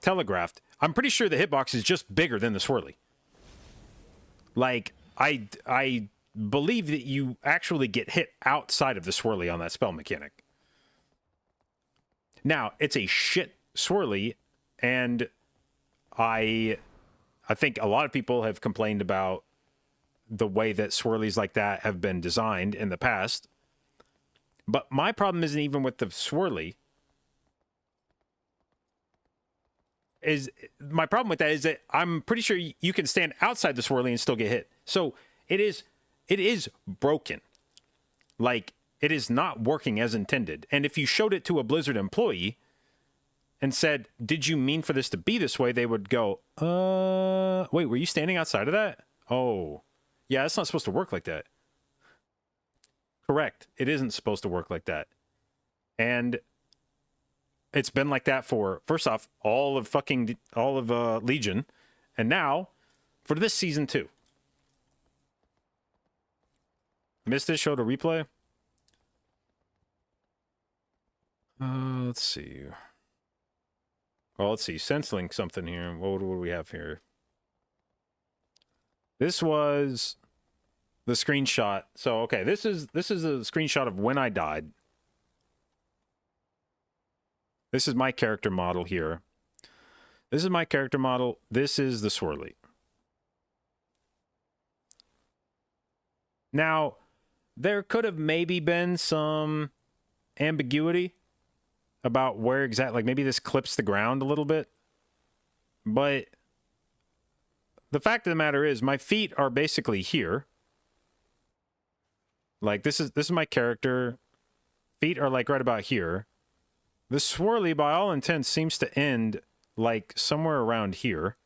telegraphed. I'm pretty sure the hitbox is just bigger than the swirly. Like I believe that you actually get hit outside of the swirly on that spell mechanic. Now, it's a shit swirly, and I think a lot of people have complained about the way that swirlies like that have been designed in the past. But my problem isn't even with the swirly. My problem with that is that I'm pretty sure you can stand outside the swirly and still get hit. So it is broken. Like, it is not working as intended. And if you showed it to a Blizzard employee and said, "Did you mean for this to be this way?" they would go, wait, were you standing outside of that? Oh, yeah, that's not supposed to work like that. Correct. It isn't supposed to work like that. And it's been like that for, first off, all of Legion, and now for this season too. Missed it, showed a replay. Let's see. Well, let's see. Senselink something here. What do we have here? This was the screenshot. So, okay, this is a screenshot of when I died. This is my character model here. This is my character model. This is the swirly. Now, there could have maybe been some ambiguity about where exactly, like maybe this clips the ground a little bit. But the fact of the matter is my feet are basically here. Like this is my character. Feet are like right about here. The swirly, by all intents, seems to end like somewhere around here.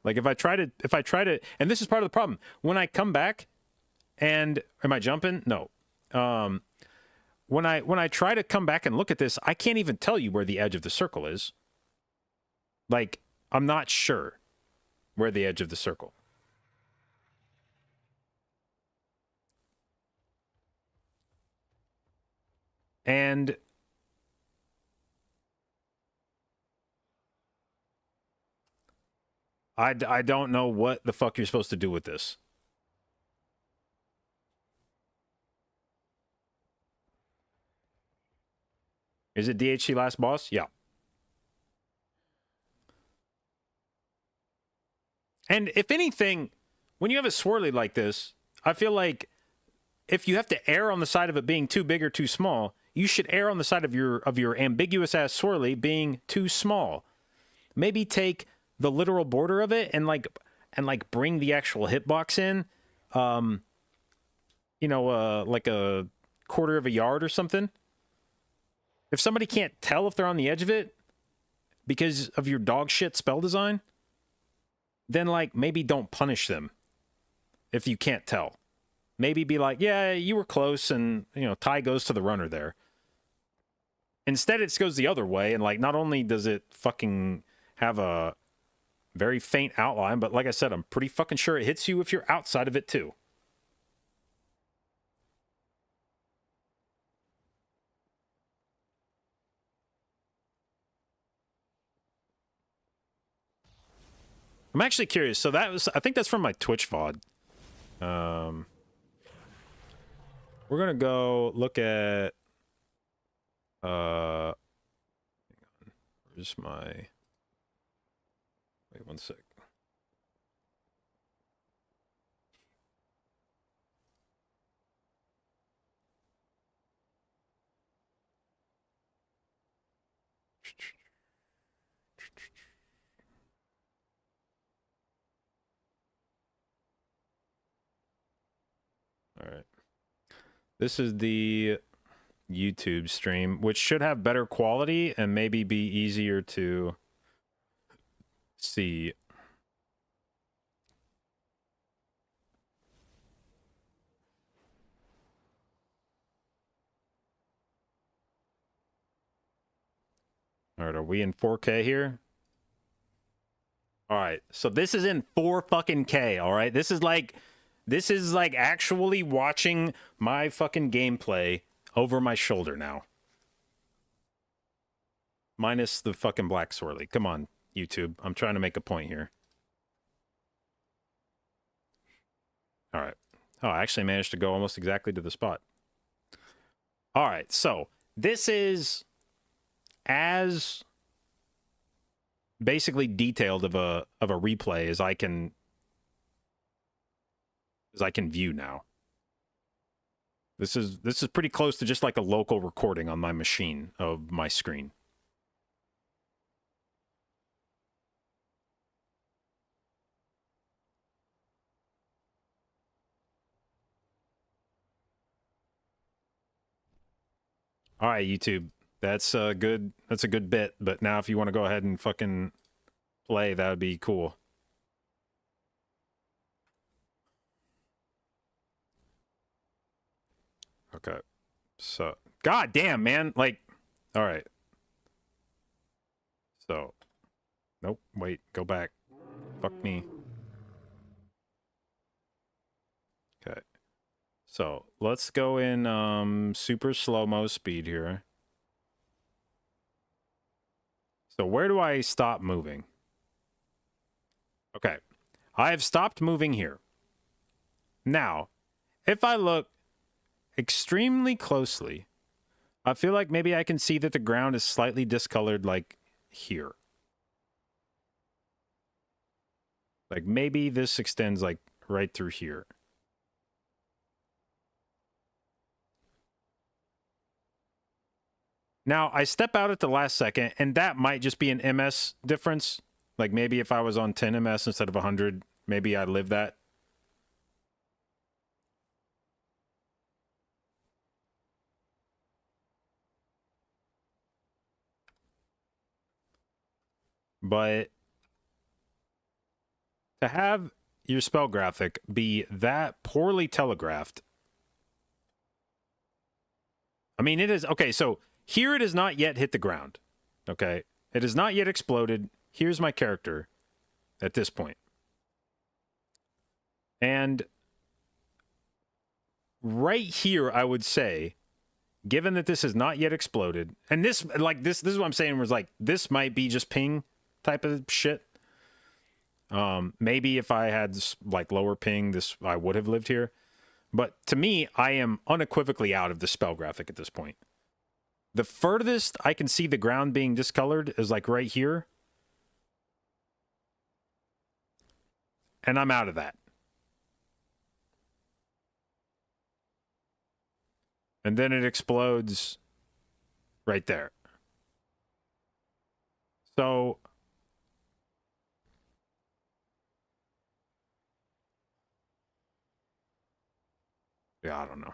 Like if I try to, and this is part of the problem. When I come back, and am I jumping? No. When I try to come back and look at this, I can't even tell you where the edge of the circle is. Like, I'm not sure where the edge of the circle. And I don't know what the fuck you're supposed to do with this. Is it DHC last boss? Yeah. And if anything, when you have a swirly like this, I feel like if you have to err on the side of it being too big or too small, you should err on the side of your ambiguous ass swirly being too small. Maybe take the literal border of it and bring the actual hitbox in, like a quarter of a yard or something. If somebody can't tell if they're on the edge of it because of your dog shit spell design, then maybe don't punish them if you can't tell. Maybe be like, yeah, you were close, and tie goes to the runner there. Instead, it goes the other way, and not only does it fucking have a very faint outline, but like I said, I'm pretty fucking sure it hits you if you're outside of it too. I'm actually curious. So I think that's from my Twitch VOD. We're gonna go look at hang on. Where's my, wait one sec. All right. This is the YouTube stream, which should have better quality and maybe be easier to see. All right, are we in 4K here? All right, so this is in 4 fucking K, all right? This is like actually watching my fucking gameplay over my shoulder now. Minus the fucking black swirly. Come on, YouTube. I'm trying to make a point here. All right. Oh, I actually managed to go almost exactly to the spot. All right, so this is as basically detailed of a replay as I can view now. This is pretty close to just like a local recording on my machine of my screen. All right, YouTube. That's a good bit, but now if you want to go ahead and fucking play, that would be cool. Okay. So, god damn, man. Like, all right. So, nope, wait, go back. Fuck me. Okay. So, let's go in super slow-mo speed here. So, where do I stop moving? Okay. I have stopped moving here. Now, if I look extremely closely, I feel like maybe I can see that the ground is slightly discolored, like here. Like maybe this extends like right through here. Now, I step out at the last second, and that might just be an MS difference. Like maybe if I was on 10 MS instead of 100, maybe I'd live that. But to have your spell graphic be that poorly telegraphed, I mean, it is... Okay, so here it has not yet hit the ground. Okay? It has not yet exploded. Here's my character at this point. And right here, I would say, given that this has not yet exploded, and this, like, this is what I'm saying, was like, this might be just ping type of shit. Maybe if I had like lower ping, this I would have lived here. But to me, I am unequivocally out of the spell graphic at this point. The furthest I can see the ground being discolored is like right here. And I'm out of that. And then it explodes right there. So yeah, I don't know.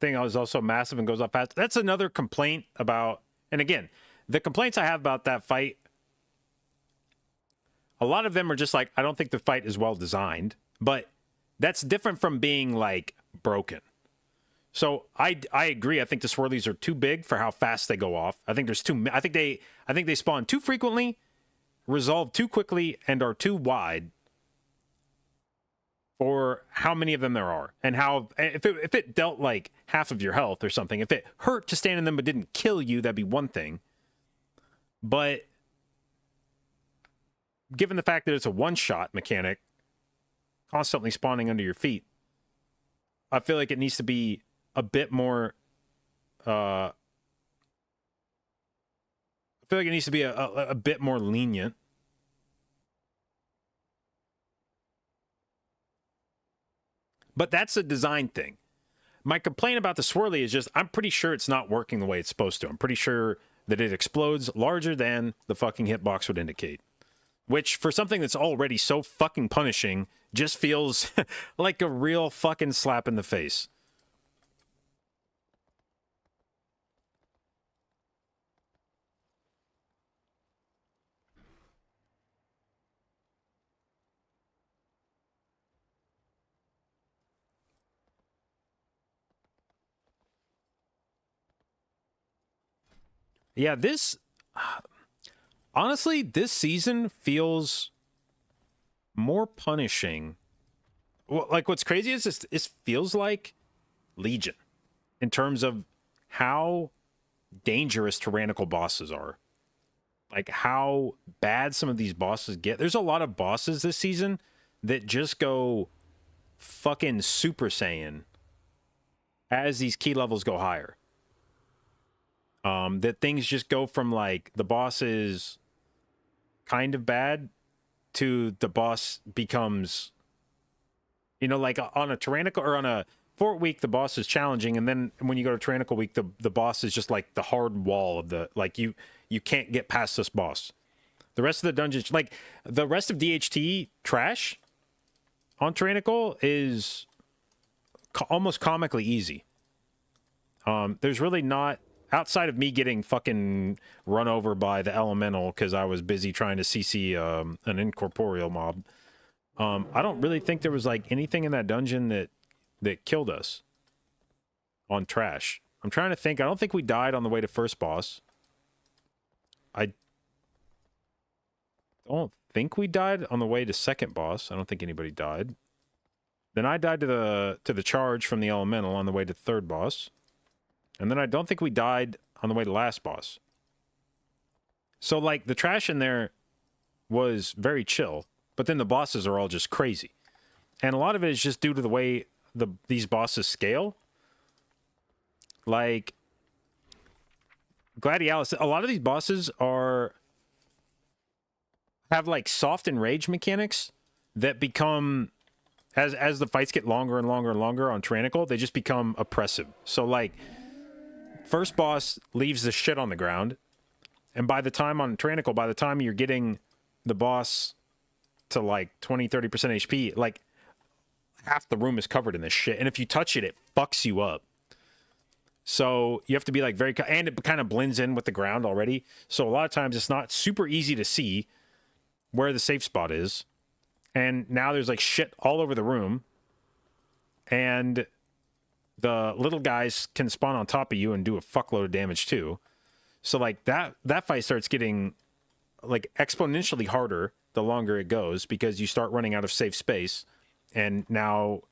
Thing is also massive and goes up fast. That's another complaint about, and again, the complaints I have about that fight, a lot of them are just like, I don't think the fight is well designed, but that's different from being like broken. So I agree. I think the swirlies are too big for how fast they go off. I think there's too. I think they spawn too frequently, resolve too quickly, and are too wide for how many of them there are, and how if it dealt like half of your health or something, if it hurt to stand in them but didn't kill you, that'd be one thing. But given the fact that it's a one-shot mechanic, constantly spawning under your feet, I feel like it needs to be a bit more. I feel like it needs to be a bit more lenient. But that's a design thing. My complaint about the swirly is just I'm pretty sure it's not working the way it's supposed to. I'm pretty sure that it explodes larger than the fucking hitbox would indicate. Which, for something that's already so fucking punishing, just feels like a real fucking slap in the face. Yeah, this... Honestly, this season feels more punishing. Well, like, what's crazy is this, it feels like Legion in terms of how dangerous tyrannical bosses are. Like, how bad some of these bosses get. There's a lot of bosses this season that just go fucking Super Saiyan as these key levels go higher. That things just go from, like, the boss is kind of bad to the boss becomes, you know, like on a tyrannical or on a Fort Week, the boss is challenging, and then when you go to Tyrannical Week, the boss is just like the hard wall of the, like, you can't get past this boss. The rest of the dungeons, like the rest of DHT trash on Tyrannical is almost comically easy. There's really not, outside of me getting fucking run over by the elemental because I was busy trying to CC an incorporeal mob. I don't really think there was like anything in that dungeon that killed us on trash. I'm trying to think. I don't think we died on the way to first boss. I don't think we died on the way to second boss. I don't think anybody died. Then I died to the charge from the elemental on the way to third boss. And then I don't think we died on the way to last boss. So, like, the trash in there was very chill, but then the bosses are all just crazy. And a lot of it is just due to the way these bosses scale. Like, Gladialis, a lot of these bosses have, like, soft and rage mechanics that become, as the fights get longer and longer and longer on Tyrannical, they just become oppressive. So, like, first boss leaves the shit on the ground, and by the time on Tyrannical, by the time you're getting the boss to like 20-30% HP, like half the room is covered in this shit, and if you touch it, it fucks you up. So you have to be like very, and it kind of blends in with the ground already, so a lot of times it's not super easy to see where the safe spot is, and now there's like shit all over the room, and the little guys can spawn on top of you and do a fuckload of damage too. So like that fight starts getting like exponentially harder the longer it goes, because you start running out of safe space, and now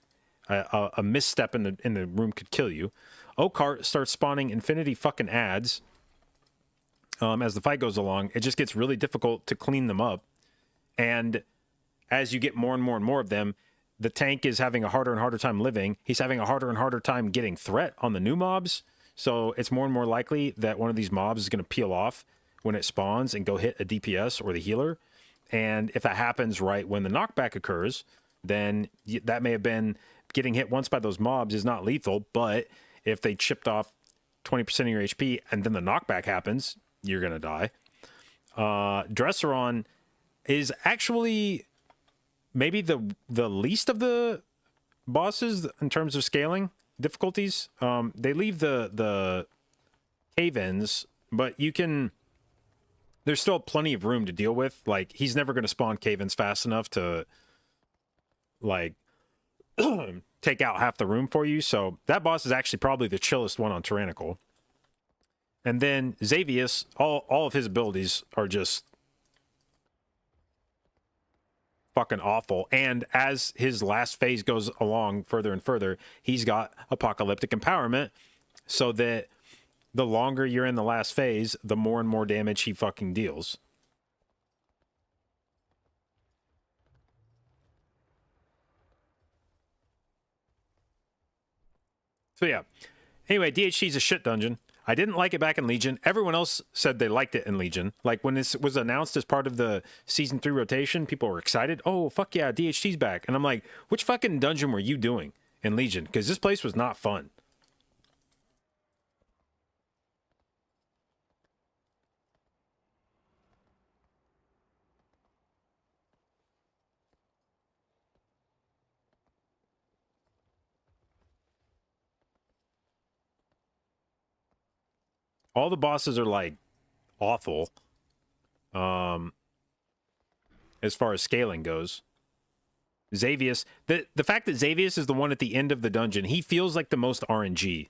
a misstep in the room could kill you. Oakheart starts spawning infinity fucking ads as the fight goes along. It just gets really difficult to clean them up, and as you get more and more and more of them, the tank is having a harder and harder time living. He's having a harder and harder time getting threat on the new mobs. So it's more and more likely that one of these mobs is going to peel off when it spawns and go hit a DPS or the healer. And if that happens right when the knockback occurs, then that may have been getting hit once by those mobs is not lethal. But if they chipped off 20% of your HP and then the knockback happens, you're going to die. Dresseron is actually maybe the least of the bosses in terms of scaling difficulties. They leave the cave-ins, but there's still plenty of room to deal with. Like, he's never going to spawn cave-ins fast enough to, like, take out half the room for you. So that boss is actually probably the chillest one on Tyrannical. And then Xavius, all of his abilities are just fucking awful. And as his last phase goes along further and further, he's got apocalyptic empowerment, so that the longer you're in the last phase, the more and more damage he fucking deals. So yeah. Anyway, DHC's a shit dungeon. I didn't like it back in Legion. Everyone else said they liked it in Legion. Like when this was announced as part of the season 3 rotation, people were excited. Oh, fuck yeah, DHC's back. And I'm like, which fucking dungeon were you doing in Legion? Because this place was not fun. All the bosses are like awful. As far as scaling goes. Xavius, the fact that Xavius is the one at the end of the dungeon, he feels like the most RNG.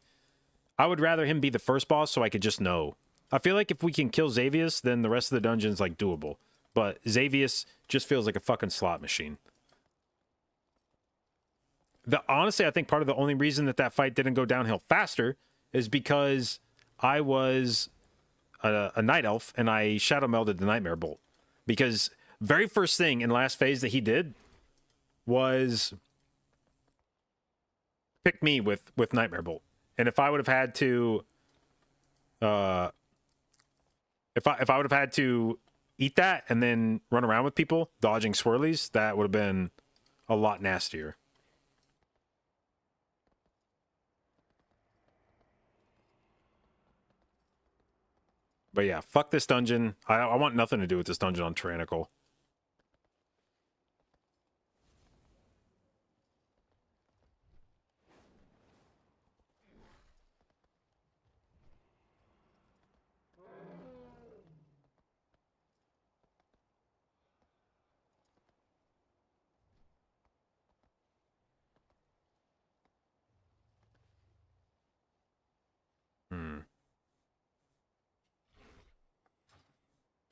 I would rather him be the first boss so I could just know. I feel like if we can kill Xavius, then the rest of the dungeon's like doable. But Xavius just feels like a fucking slot machine. Honestly, I think part of the only reason that fight didn't go downhill faster is because I was a night elf and I shadow melded the nightmare bolt. Because very first thing in last phase that he did was pick me with nightmare bolt. And if I would have had to if I would have had to eat that and then run around with people dodging swirlies, that would have been a lot nastier. But yeah, fuck this dungeon. I want nothing to do with this dungeon on Tyrannical.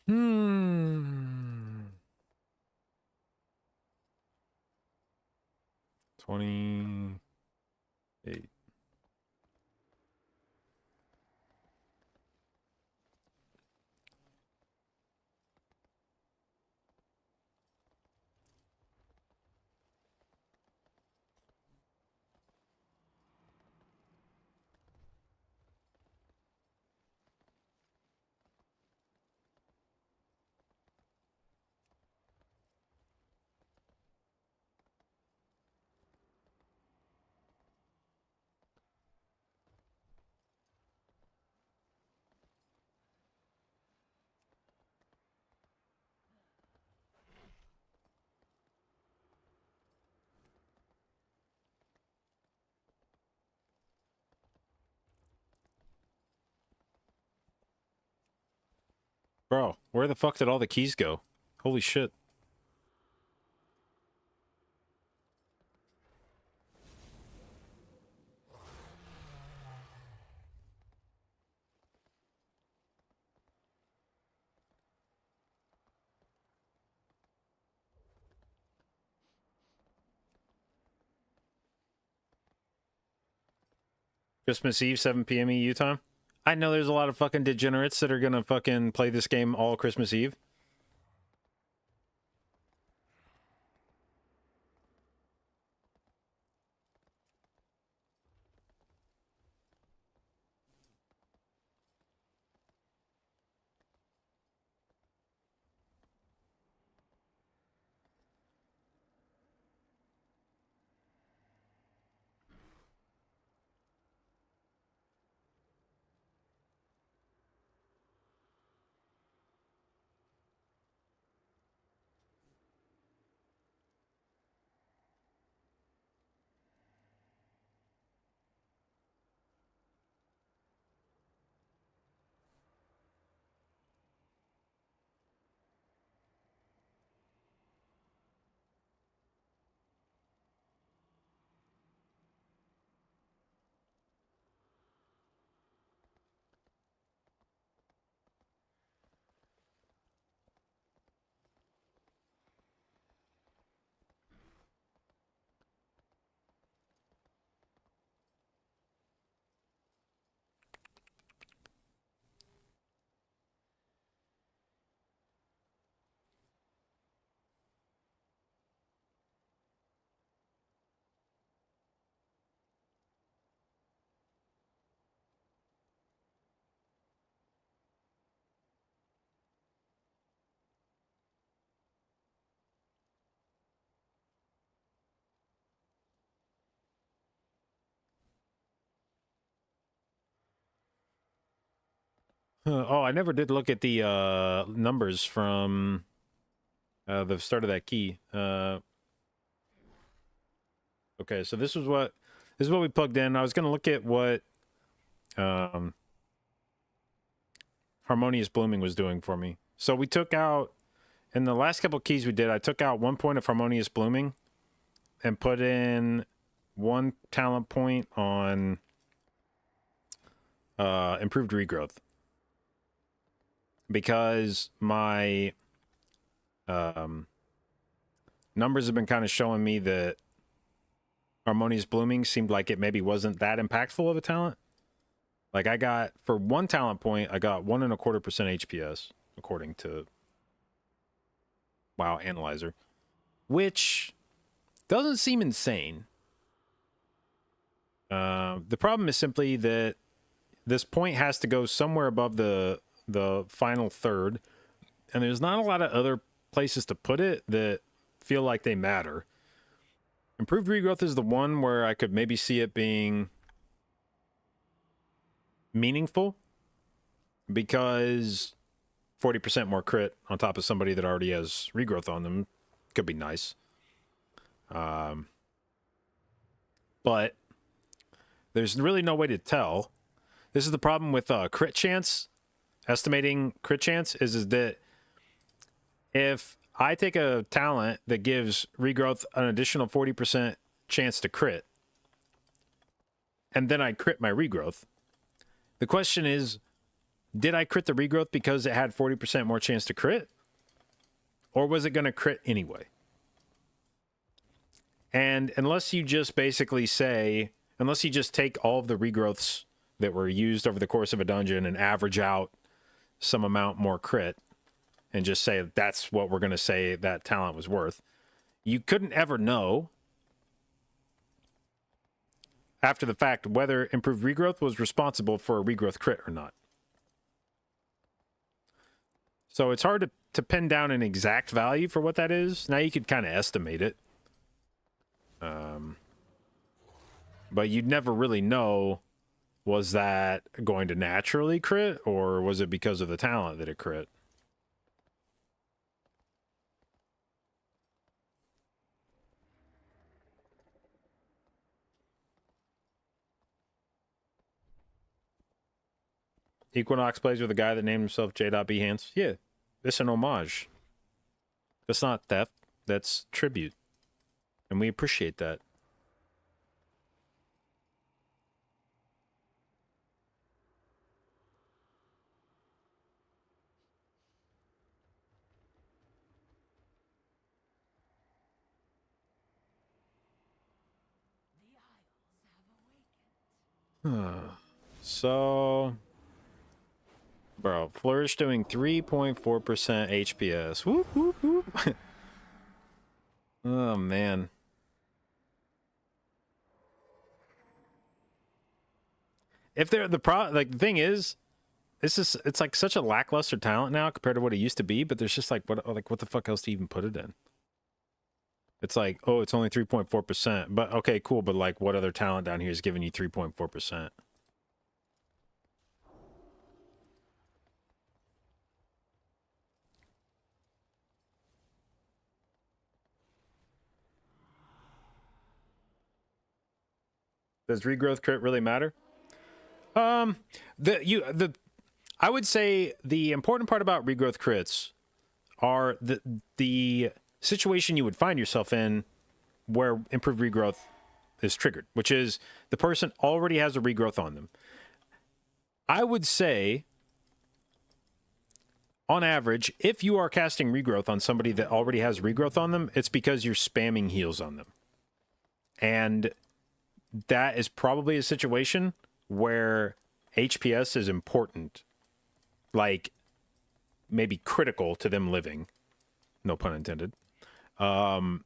Hmm. 28. Bro, where the fuck did all the keys go? Holy shit. Christmas Eve, 7 p.m. EU time? I know there's a lot of fucking degenerates that are gonna fucking play this game all Christmas Eve. Oh, I never did look at the numbers from the start of that key. Okay, so this is what we plugged in. I was gonna look at what Harmonious Blooming was doing for me. So we took out, in the last couple keys we did, I took out 1 point of Harmonious Blooming and put in 1 talent point on improved regrowth. Because my numbers have been kind of showing me that Harmonious Blooming seemed like it maybe wasn't that impactful of a talent. Like I got, for 1 talent point, I got 1.25% HPS, according to WoW Analyzer, which doesn't seem insane. The problem is simply that this point has to go somewhere above the final third, and there's not a lot of other places to put it that feel like they matter. Improved regrowth is the one where I could maybe see it being meaningful, because 40% more crit on top of somebody that already has regrowth on them could be nice. But there's really no way to tell. This is the problem with crit chance. Estimating crit chance is that if I take a talent that gives regrowth an additional 40% chance to crit, and then I crit my regrowth, the question is, did I crit the regrowth because it had 40% more chance to crit? Or was it going to crit anyway? And unless you just basically say, unless you just take all of the regrowths that were used over the course of a dungeon and average out some amount more crit, and just say that's what we're going to say that talent was worth, you couldn't ever know after the fact whether improved regrowth was responsible for a regrowth crit or not. So it's hard to pin down an exact value for what that is. Now you could kind of estimate it. But you'd never really know, was that going to naturally crit, or was it because of the talent that it crit? Equinox plays with a guy that named himself j.behance. Yeah, it's an homage. That's not theft. That's tribute. And we appreciate that. So, bro, Flourish doing 3.4% HPS. Whoop, whoop, whoop. Oh, man. If they're the like, the thing is, it's like such a lackluster talent now compared to what it used to be, but there's just like, what the fuck else to even put it in? It's like, oh, it's only 3.4%. But okay, cool. But like, what other talent down here is giving you 3.4%? Does regrowth crit really matter? I would say the important part about regrowth crits are the situation you would find yourself in where improved regrowth is triggered, which is the person already has a regrowth on them. I would say, on average, if you are casting regrowth on somebody that already has regrowth on them, it's because you're spamming heals on them. And that is probably a situation where HPS is important, like maybe critical to them living, no pun intended. And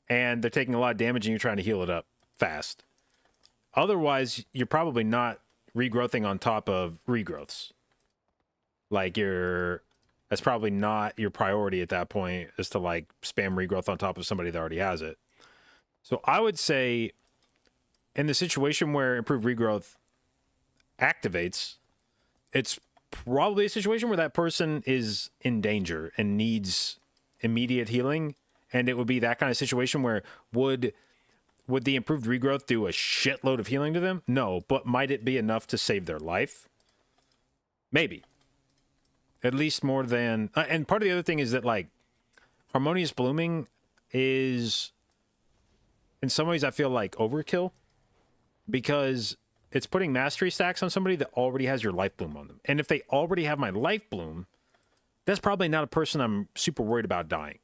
they're taking a lot of damage and you're trying to heal it up fast. Otherwise, you're probably not regrowthing on top of regrowths. Like that's probably not your priority at that point, is to like spam regrowth on top of somebody that already has it. So I would say, in the situation where improved regrowth activates, it's probably a situation where that person is in danger and needs immediate healing, and it would be that kind of situation where would the improved regrowth do a shitload of healing to them? No, but might it be enough to save their life? Maybe. At least more than... and part of the other thing is that, like, Harmonious Blooming is, in some ways, I feel like overkill, because it's putting mastery stacks on somebody that already has your life bloom on them. And if they already have my life bloom, that's probably not a person I'm super worried about dying.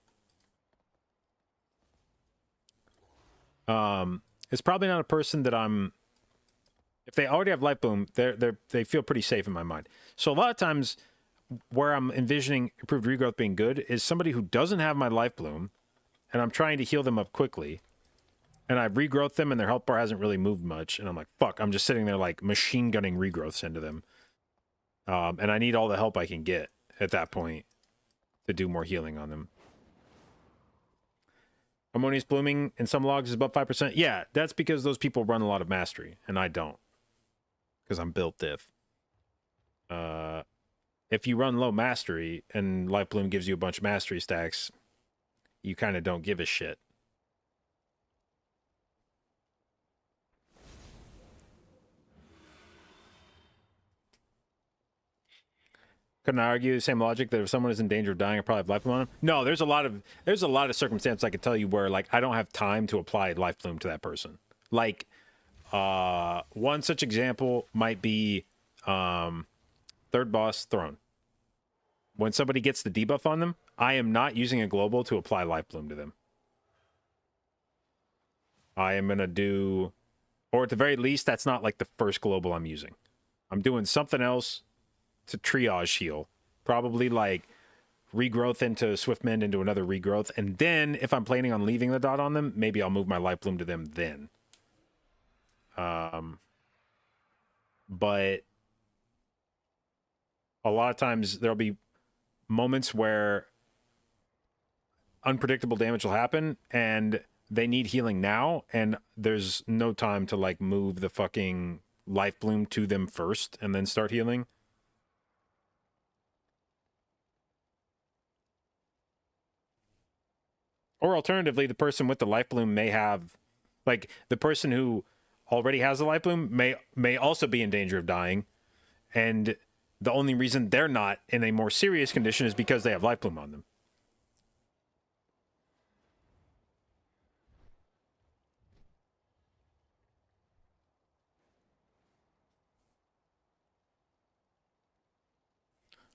It's probably not a person that I'm... If they already have life bloom, they feel pretty safe in my mind. So a lot of times, where I'm envisioning improved regrowth being good is somebody who doesn't have my life bloom, and I'm trying to heal them up quickly, and I've regrowth them, and their health bar hasn't really moved much, and I'm like, fuck, I'm just sitting there like machine gunning regrowths into them. And I need all the help I can get at that point to do more healing on them. Harmonious Blooming in some logs is above 5%. Yeah, that's because those people run a lot of mastery, and I don't. Because I'm built diff. If you run low mastery and Life Bloom gives you a bunch of mastery stacks, you kind of don't give a shit. Couldn't I argue the same logic that if someone is in danger of dying, I probably have Life Bloom on them? No, there's a lot of circumstances I could tell you where, like, I don't have time to apply Life Bloom to that person. Like, one such example might be third boss Throne. When somebody gets the debuff on them, I am not using a global to apply Life Bloom to them. I am going to do, or at the very least, that's not like the first global I'm using. I'm doing something else to triage heal. Probably like regrowth into Swift Mend into another regrowth. And then if I'm planning on leaving the dot on them, maybe I'll move my Life Bloom to them then. But a lot of times there'll be moments where unpredictable damage will happen and they need healing now, and there's no time to like move the fucking Life Bloom to them first and then start healing. Or alternatively, the person with the Life Bloom may have, like, the person who already has the Life Bloom may also be in danger of dying, and the only reason they're not in a more serious condition is because they have Life Bloom on them.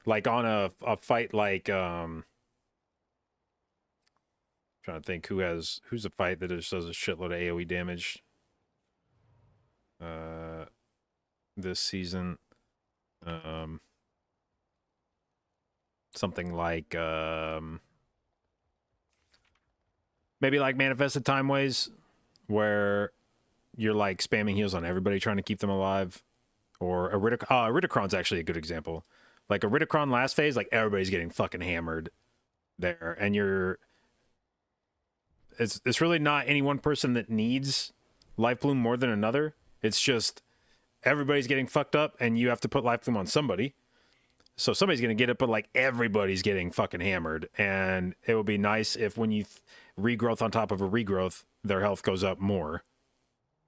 Like on a fight like trying to think who's a fight that just does a shitload of AoE damage this season. Something like maybe like Manifested Time Ways, where you're like spamming heals on everybody trying to keep them alive. Or Iridocron's actually a good example. Like Iridocron last phase, like everybody's getting fucking hammered there, and it's really not any one person that needs Life Bloom more than another. It's just everybody's getting fucked up, and you have to put Life Bloom on somebody. So somebody's gonna get it, but like everybody's getting fucking hammered, and it would be nice if when you regrowth on top of a regrowth, their health goes up more.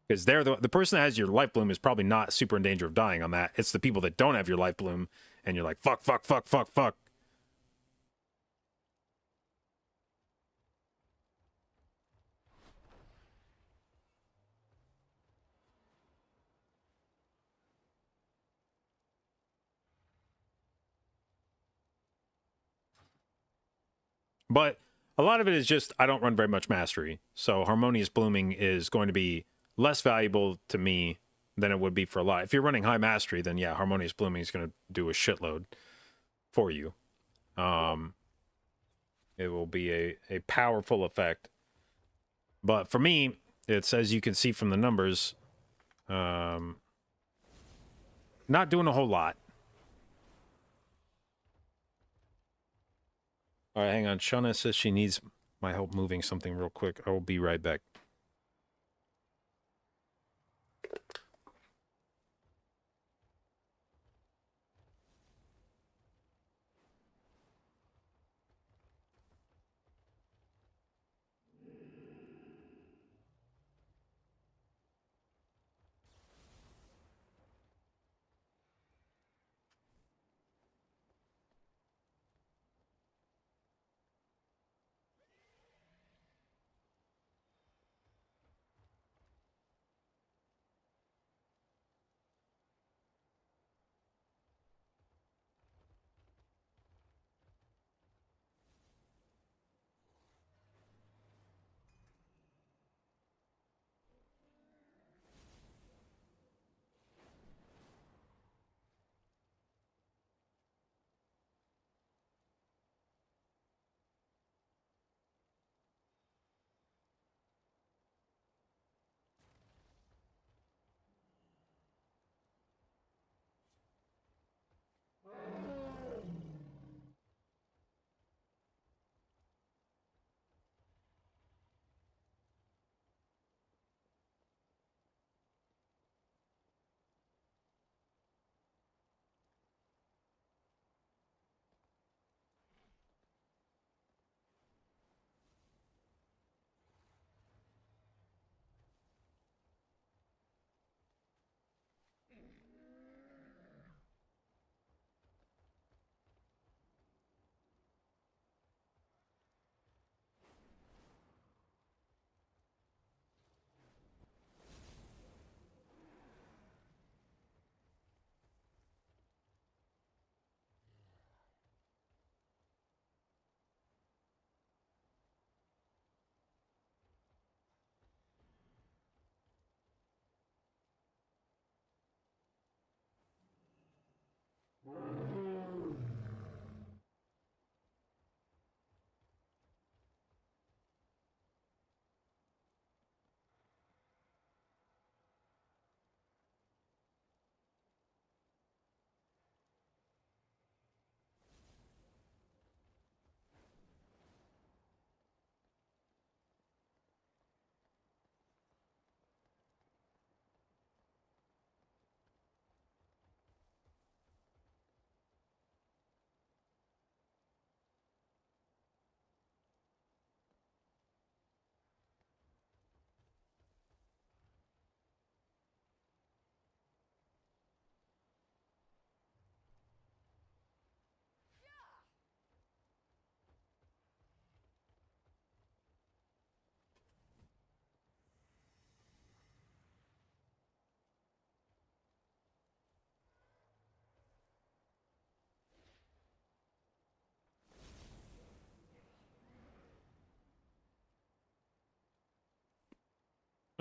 Because they're the person that has your Life Bloom is probably not super in danger of dying on that. It's the people that don't have your Life Bloom, and you're like, fuck. But a lot of it is just, I don't run very much mastery. So Harmonious Blooming is going to be less valuable to me than it would be for a lot. If you're running high mastery, then yeah, Harmonious Blooming is going to do a shitload for you. It will be a powerful effect. But for me, it's, as you can see from the numbers, not doing a whole lot. All right, hang on. Shauna says she needs my help moving something real quick. I will be right back.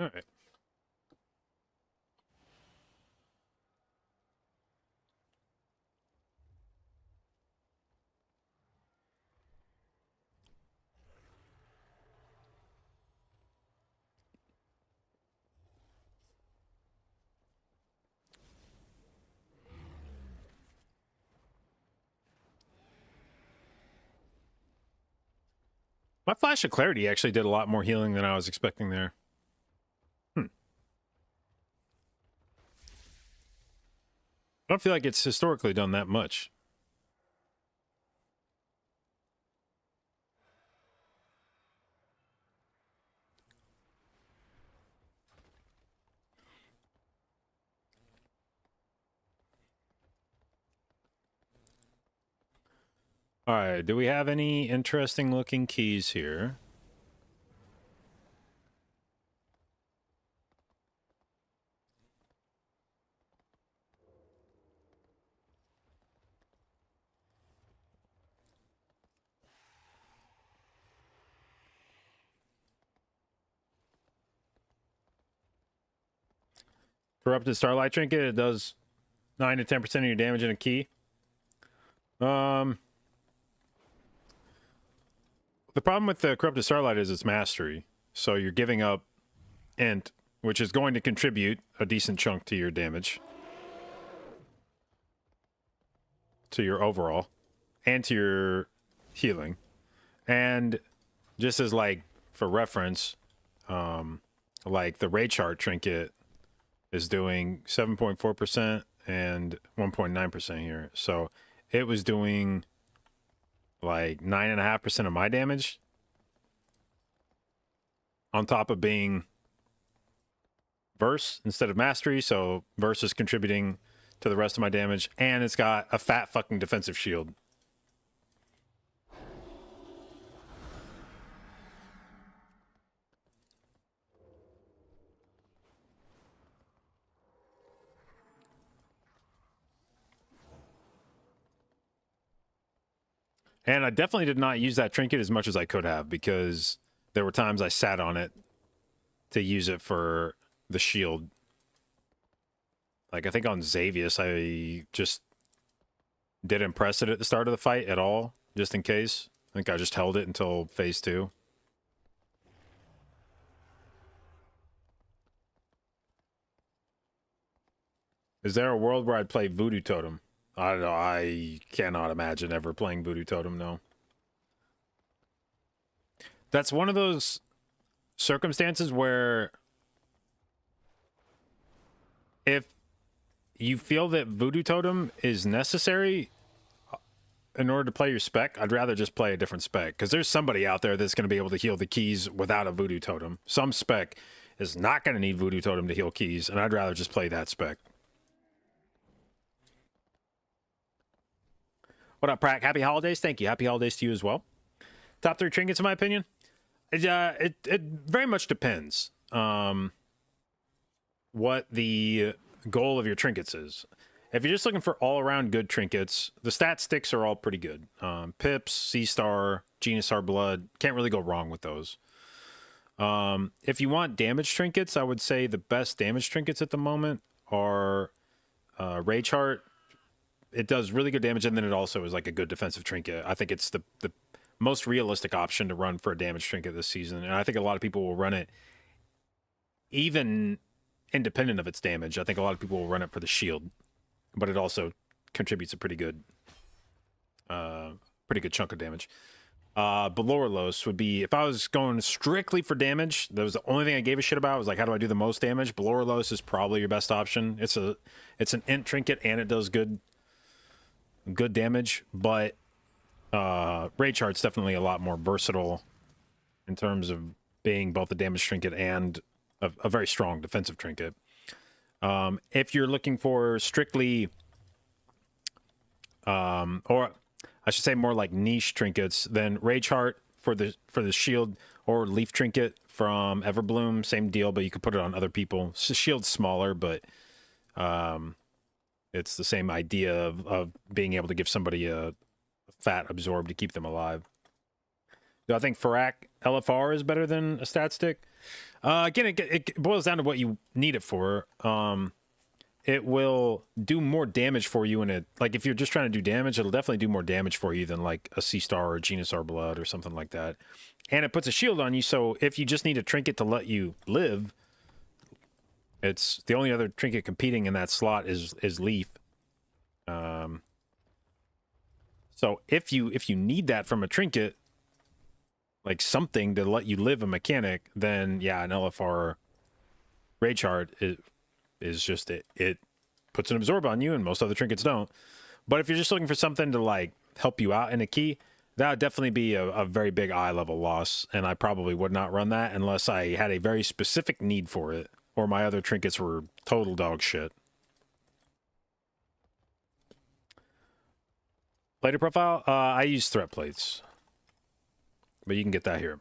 All right. My Flash of Clarity actually did a lot more healing than I was expecting there. I don't feel like it's historically done that much. All right, do we have any interesting looking keys here? Corrupted Starlight Trinket, it does 9 to 10% of your damage in a key. The problem with the Corrupted Starlight is its mastery. So you're giving up int, which is going to contribute a decent chunk to your damage. To your overall. And to your healing. And just as like, for reference, like the Raychart Trinket is doing 7.4% and 1.9% here. So it was doing like 9.5% of my damage on top of being verse instead of mastery. So verse is contributing to the rest of my damage, and it's got a fat fucking defensive shield. And I definitely did not use that trinket as much as I could have, because there were times I sat on it to use it for the shield. Like, I think on Xavius, I just didn't press it at the start of the fight at all, just in case. I think I just held it until phase 2. Is there a world where I'd play Voodoo Totem? I don't know. I cannot imagine ever playing Voodoo Totem, no. That's one of those circumstances where if you feel that Voodoo Totem is necessary in order to play your spec, I'd rather just play a different spec, because there's somebody out there that's going to be able to heal the keys without a Voodoo Totem. Some spec is not going to need Voodoo Totem to heal keys, and I'd rather just play that spec. What up, Prack? Happy holidays. Thank you. Happy holidays to you as well. Top 3 trinkets, in my opinion. It very much depends what the goal of your trinkets is. If you're just looking for all-around good trinkets, the stat sticks are all pretty good. Pips, C-Star, Genusar Blood, can't really go wrong with those. If you want damage trinkets, I would say the best damage trinkets at the moment are Raychart. It does really good damage, and then it also is like a good defensive trinket. I think it's the most realistic option to run for a damage trinket this season, and I think a lot of people will run it even independent of its damage. I think a lot of people will run it for the shield, but it also contributes a pretty good chunk of damage. Belorlos would be, if I was going strictly for damage, that was the only thing I gave a shit about, was like, how do I do the most damage? Belorlos is probably your best option. It's an int trinket, and it does good damage, but Raychart's definitely a lot more versatile in terms of being both a damage trinket and a very strong defensive trinket. If you're looking for strictly, or I should say more like niche trinkets, then Raychart for the shield, or Leaf Trinket from Everbloom, same deal, but you could put it on other people. The shield's smaller, but it's the same idea of being able to give somebody a fat absorb to keep them alive. Do I think Farak LFR is better than a stat stick? Again, it boils down to what you need it for. It will do more damage for you in it. Like if you're just trying to do damage, it'll definitely do more damage for you than like a Sea Star or a Genus R Blood or something like that. And it puts a shield on you, so if you just need a trinket to let you live, it's the only other trinket competing in that slot is Leaf. So if you need that from a trinket, like something to let you live a mechanic, then yeah, an LFR Rage Heart is just it puts an absorb on you, and most other trinkets don't. But if you're just looking for something to like help you out in a key, that would definitely be a very big eye level loss, and I probably would not run that unless I had a very specific need for it, or my other trinkets were total dog shit. Plater profile? I use threat plates, but you can get that here.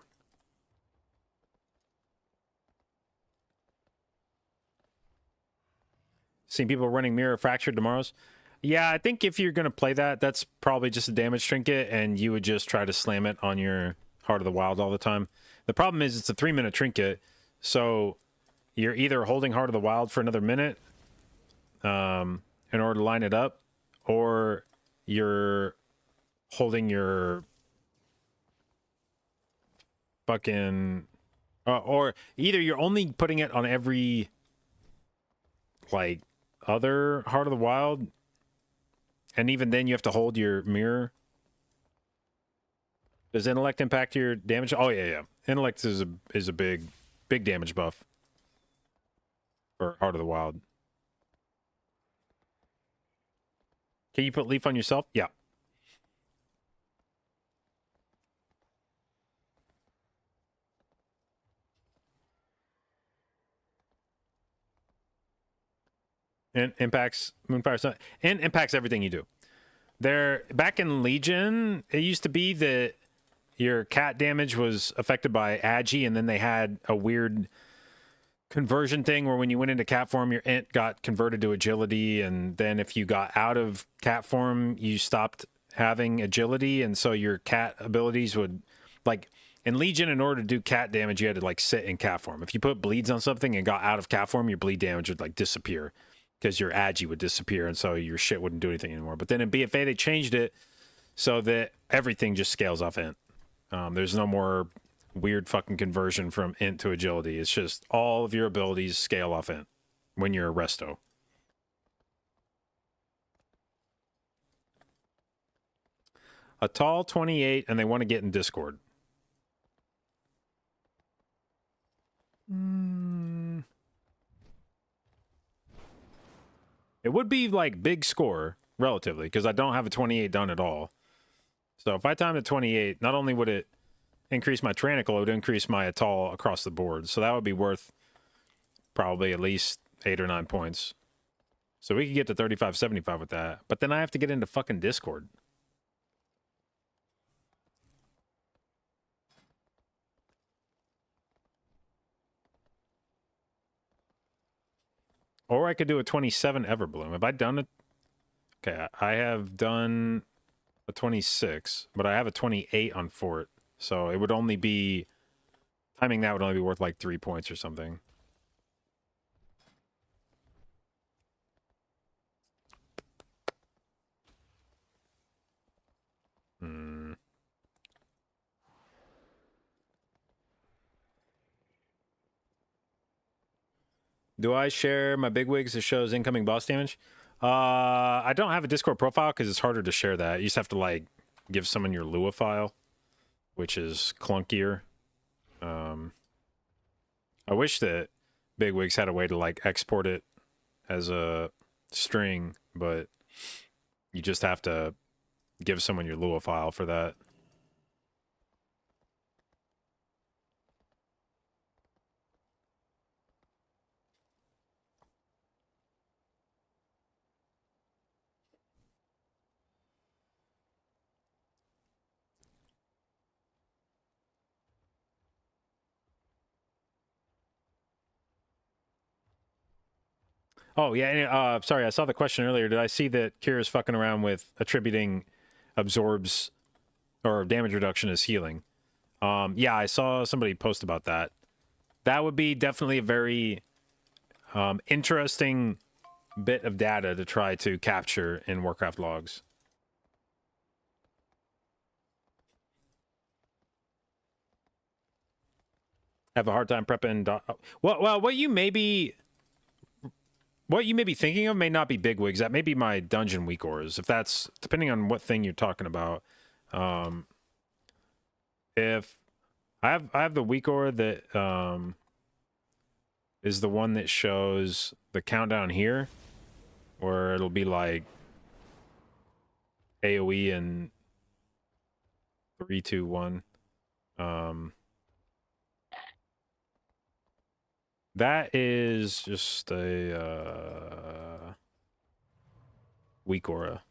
Seen people running Mirror Fractured tomorrow's. Yeah, I think if you're going to play that, that's probably just a damage trinket, and you would just try to slam it on your Heart of the Wild all the time. The problem is it's a 3-minute trinket, so you're either holding Heart of the Wild for another minute in order to line it up, or you're holding your fucking... or either you're only putting it on every, like, other Heart of the Wild, and even then you have to hold your mirror. Does intellect impact your damage? Oh yeah. Intellect is a big damage buff for Heart of the Wild. Can you put Leaf on yourself? Yeah. And impacts Moonfire Sun, and impacts everything you do. There, back in Legion, it used to be that your cat damage was affected by Agi, and then they had a weird conversion thing where when you went into cat form, your int got converted to agility, and then if you got out of cat form, you stopped having agility, and so your cat abilities would, like, in Legion, in order to do cat damage, you had to, like, sit in cat form. If you put bleeds on something and got out of cat form, your bleed damage would, like, disappear, because your agi would disappear, and so your shit wouldn't do anything anymore. But then in BFA, they changed it so that everything just scales off int. There's no more weird fucking conversion from int to agility. It's just all of your abilities scale off int when you're a resto. A tall 28, and they want to get in Discord. It would be like big score relatively, because I don't have a 28 done at all. So if I timed a 28, not only would it increase my Tyrannical, it would increase my Atoll across the board. So that would be worth probably at least 8 or 9 points. So we could get to 35-75 with that. But then I have to get into fucking Discord. Or I could do a 27 Everbloom. Have I done it? Okay, I have done a 26, but I have a 28 on Fort. So it would only be... Timing that would only be worth like 3 points or something. Do I share my bigwigs that shows incoming boss damage? I don't have a Discord profile because it's harder to share that. You just have to like give someone your Lua file, which is clunkier. I wish that bigwigs had a way to like export it as a string, but you just have to give someone your Lua file for that. Oh, yeah. Sorry, I saw the question earlier. Did I see that Kira's fucking around with attributing absorbs or damage reduction as healing? Yeah, I saw somebody post about that. That would be definitely a very interesting bit of data to try to capture in Warcraft logs. Have a hard time prepping. Well, what you may be thinking of may not be bigwigs. That may be my dungeon weak ores. If that's depending on what thing you're talking about. If I have the weak ore that is the one that shows the countdown here, where it'll be like AoE and 3, 2, 1. That is just a weak aura.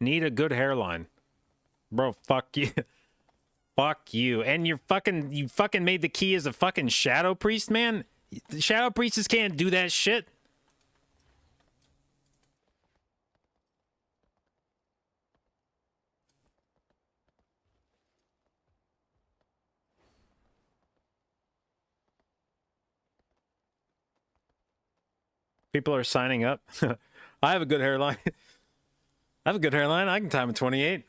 Need a good hairline. Bro, fuck you. Fuck you. And you fucking made the key as a fucking shadow priest, man? The shadow priests can't do that shit. People are signing up. I have a good hairline. I have a good hairline. I can time a 28.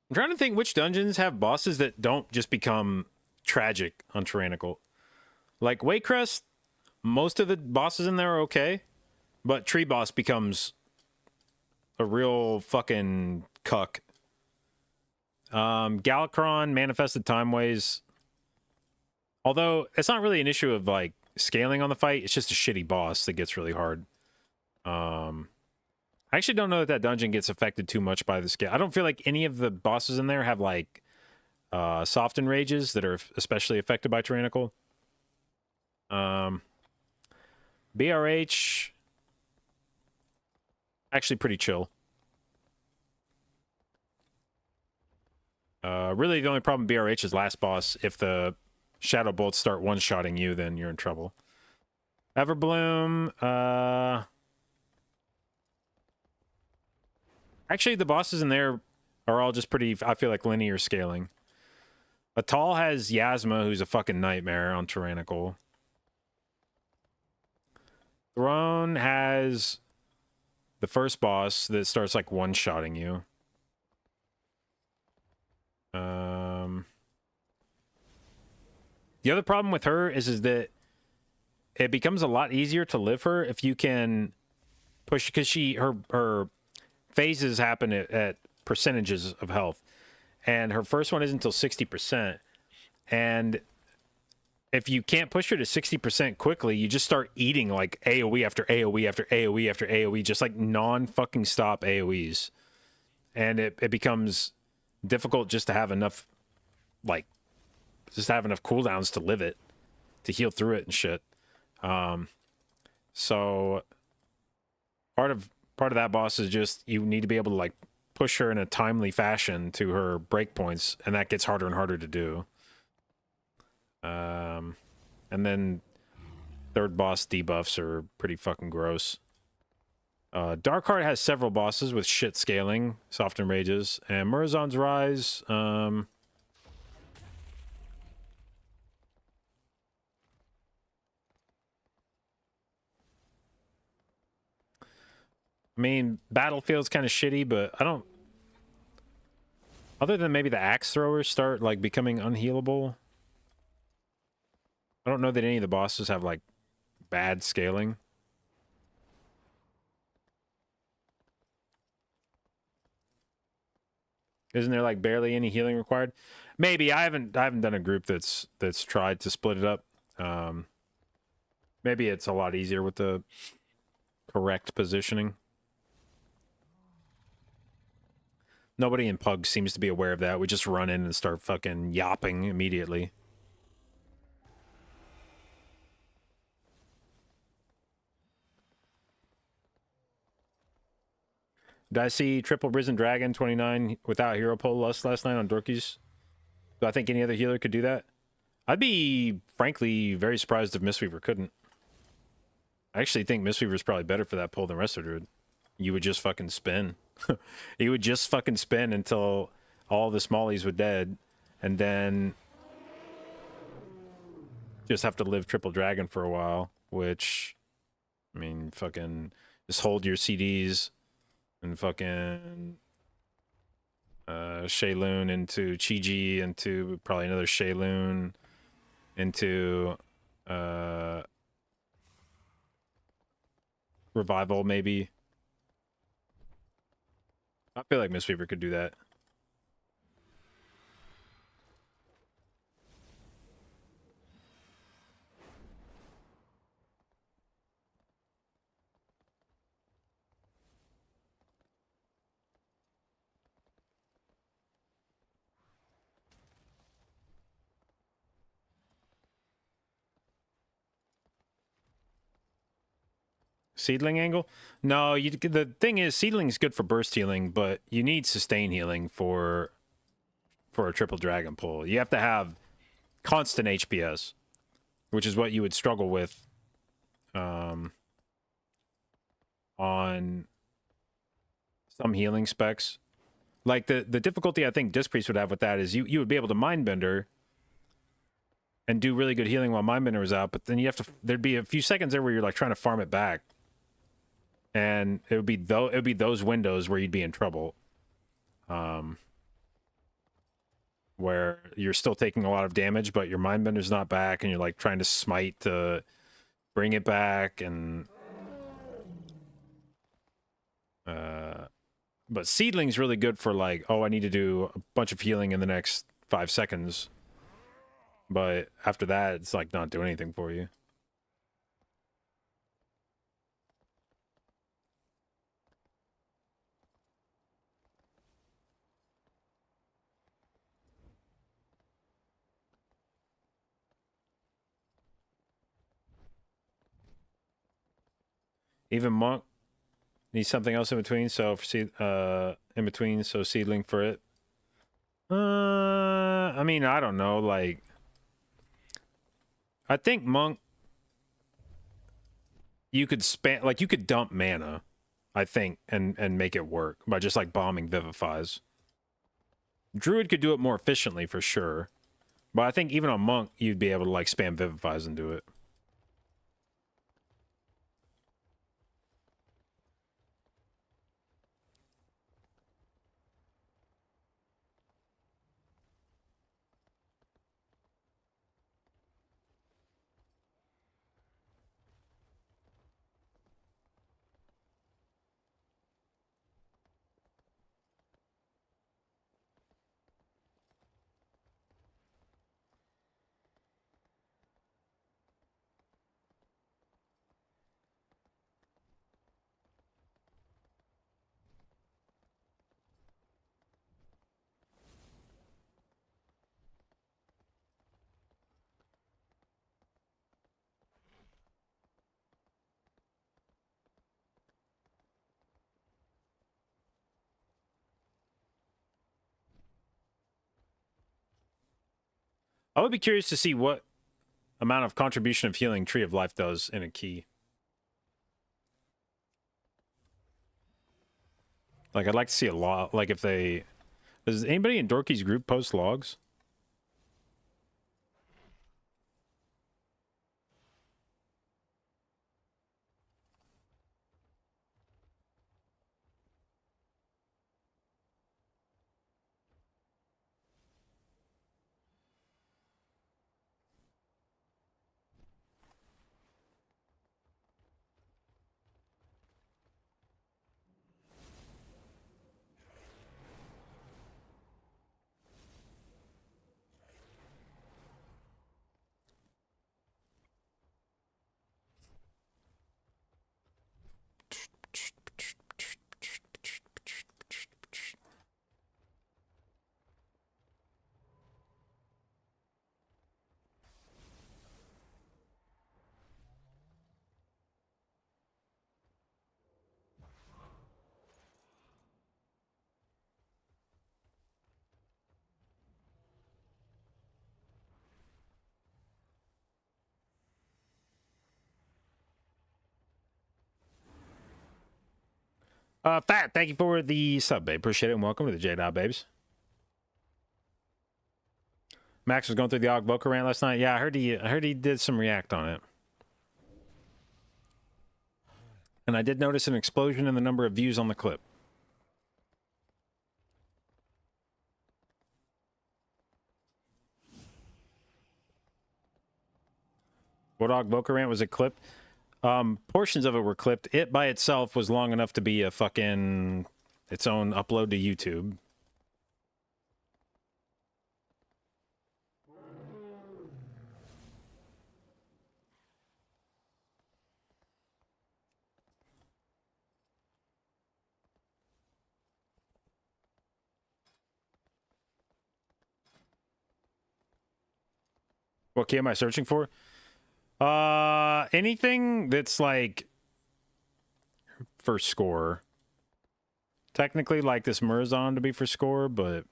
I'm trying to think which dungeons have bosses that don't just become tragic on Tyrannical. Like Waycrest, most of the bosses in there are okay, but Tree Boss becomes a real fucking cuck. Galakron, Manifested Timeways. Although it's not really an issue of like scaling on the fight, it's just a shitty boss that gets really hard. I actually don't know that that dungeon gets affected too much by the scale. I don't feel like any of the bosses in there have like soften rages that are especially affected by Tyrannical. BRH, actually pretty chill. Really, the only problem with BRH is last boss. If the Shadow Bolts start one-shotting you, then you're in trouble. Everbloom, actually, the bosses in there are all just pretty, I feel like, linear scaling. Atal has Yasma, who's a fucking nightmare on Tyrannical. Throne has the first boss that starts, like, one-shotting you. The other problem with her is that it becomes a lot easier to live her if you can push, because her phases happen at percentages of health, and her first one isn't until 60%, and if you can't push her to 60% quickly, you just start eating like AoE after AoE after AoE after AoE, just like non-fucking stop AoEs. And it becomes difficult just to have enough, like, just have enough cooldowns to live it, to heal through it and shit. So part of that boss is just you need to be able to like push her in a timely fashion to her breakpoints, and that gets harder and harder to do. And then third boss debuffs are pretty fucking gross. Darkheart has several bosses with shit scaling, Soft and Rages, and Murazon's Rise. I mean, Battlefield's kind of shitty, but I don't... Other than maybe the axe throwers start, like, becoming unhealable, I don't know that any of the bosses have, like, bad scaling. Isn't there, like, barely any healing required? Maybe. I haven't done a group that's tried to split it up. Maybe it's a lot easier with the correct positioning. Nobody in Pug seems to be aware of that. We just run in and start fucking yapping immediately. Did I see Triple Risen Dragon 29 without Hero Pull Lust last night on Dorkies? Do I think any other healer could do that? I'd be, frankly, very surprised if Mistweaver couldn't. I actually think Mistweaver's probably better for that pull than Resto Druid. You would just fucking spin. You would just fucking spin until all the smallies were dead, and then just have to live Triple Dragon for a while, which, I mean, fucking just hold your CDs and fucking Shaylun into Chi-Ji into probably another Shaylun into Revival maybe. I feel like Mistweaver could do that. Seedling angle? No, the thing is, Seedling is good for burst healing, but you need sustain healing for a Triple Dragon pull. You have to have constant HPS, which is what you would struggle with on some healing specs. Like the difficulty I think Disc Priest would have with that is you would be able to Mindbender and do really good healing while Mindbender was out, but then you have to, there'd be a few seconds there where you're like trying to farm it back. And it would be those windows where you'd be in trouble, where you're still taking a lot of damage, but your Mindbender's not back, and you're like trying to smite to bring it back, and but Seedling's really good for like, oh, I need to do a bunch of healing in the next 5 seconds, but after that, it's like not doing anything for you. Even Monk needs something else in between, so for so Seedling for it. I mean, I don't know, like I think Monk you could spam, like you could dump mana, I think, and make it work by just like bombing Vivifies. Druid could do it more efficiently for sure, but I think even on Monk you'd be able to like spam Vivifies and do it. I would be curious to see what amount of contribution of healing Tree of Life does in a key. Like, I'd like to see a log. Like, if they... Does anybody in Dorky's group post logs? Fat, thank you for the sub, babe. Appreciate it, and welcome to the J-Dot, babes. Max was going through the Og Boca rant last night. Yeah, I heard he did some react on it. And I did notice an explosion in the number of views on the clip. What Og Boca rant was a clip? Portions of it were clipped. It by itself was long enough to be a fucking its own upload to YouTube. What key am I searching for? Anything that's like for score. Technically, like this Murazon to be for score, but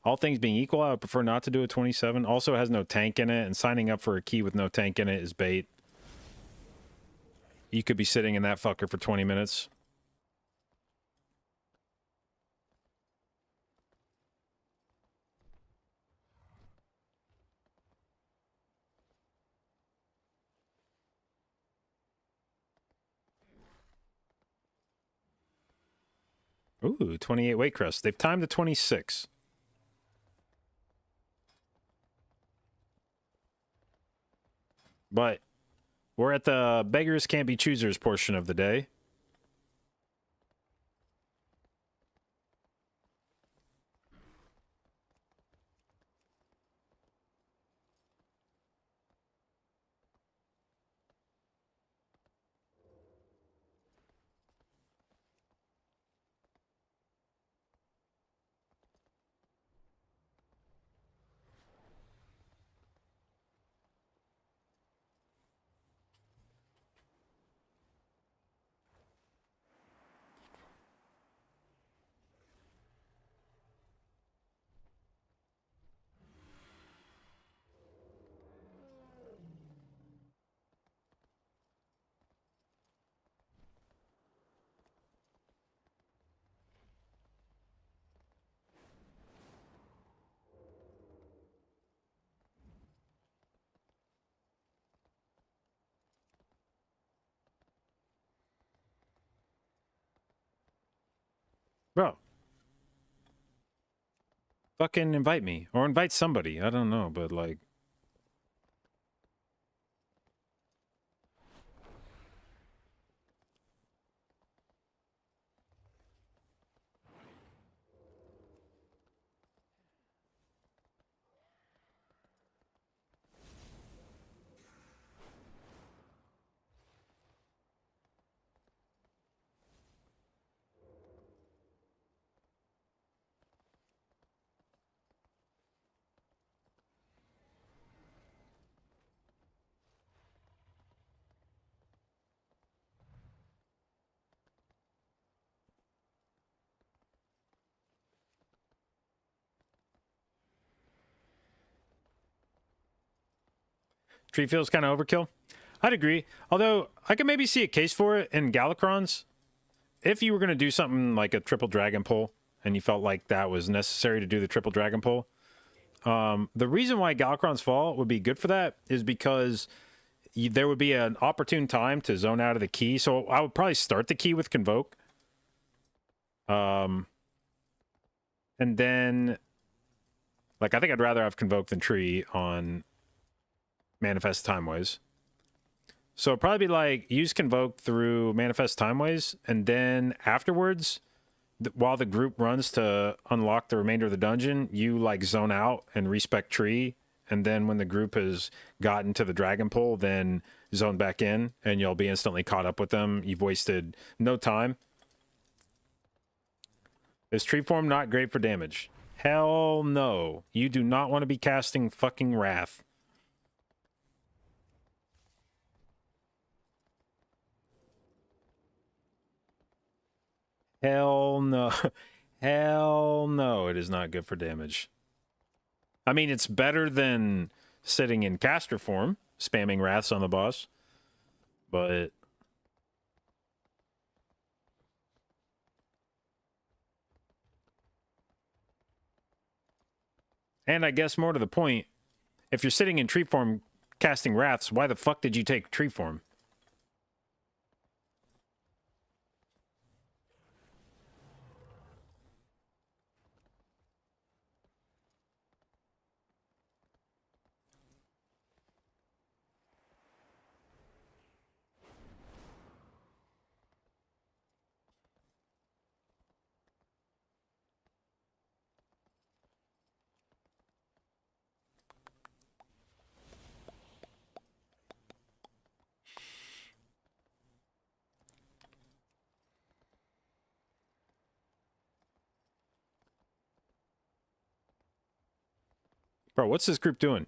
all things being equal, I would prefer not to do a 27. Also, it has no tank in it, and signing up for a key with no tank in it is bait. You could be sitting in that fucker for 20 minutes. Ooh, 28 weight crest. They've timed to 26. But we're at the beggars can't be choosers portion of the day. Bro. Fucking invite me. Or invite somebody. I don't know, but like... Tree feels kind of overkill. I'd agree. Although I could maybe see a case for it in Galacrons. If you were going to do something like a triple dragon pull and you felt like that was necessary to do the triple dragon pull, the reason why Galacrons Fall would be good for that is because there would be an opportune time to zone out of the key. So I would probably start the key with Convoke. And then, like, I think I'd rather have Convoke than Tree on Manifest Timeways. So it'd probably be like, use Convoke through Manifest Timeways, and then afterwards, while the group runs to unlock the remainder of the dungeon, you, like, zone out and respec Tree, and then when the group has gotten to the Dragon Pull, then zone back in, and you'll be instantly caught up with them. You've wasted no time. Is Tree Form not great for damage? Hell no. You do not want to be casting fucking Wrath. Hell no. Hell no, it is not good for damage. I mean, it's better than sitting in caster form, spamming Wraths on the boss, but... And I guess more to the point, if you're sitting in tree form casting Wraths, why the fuck did you take tree form? Bro, what's this group doing?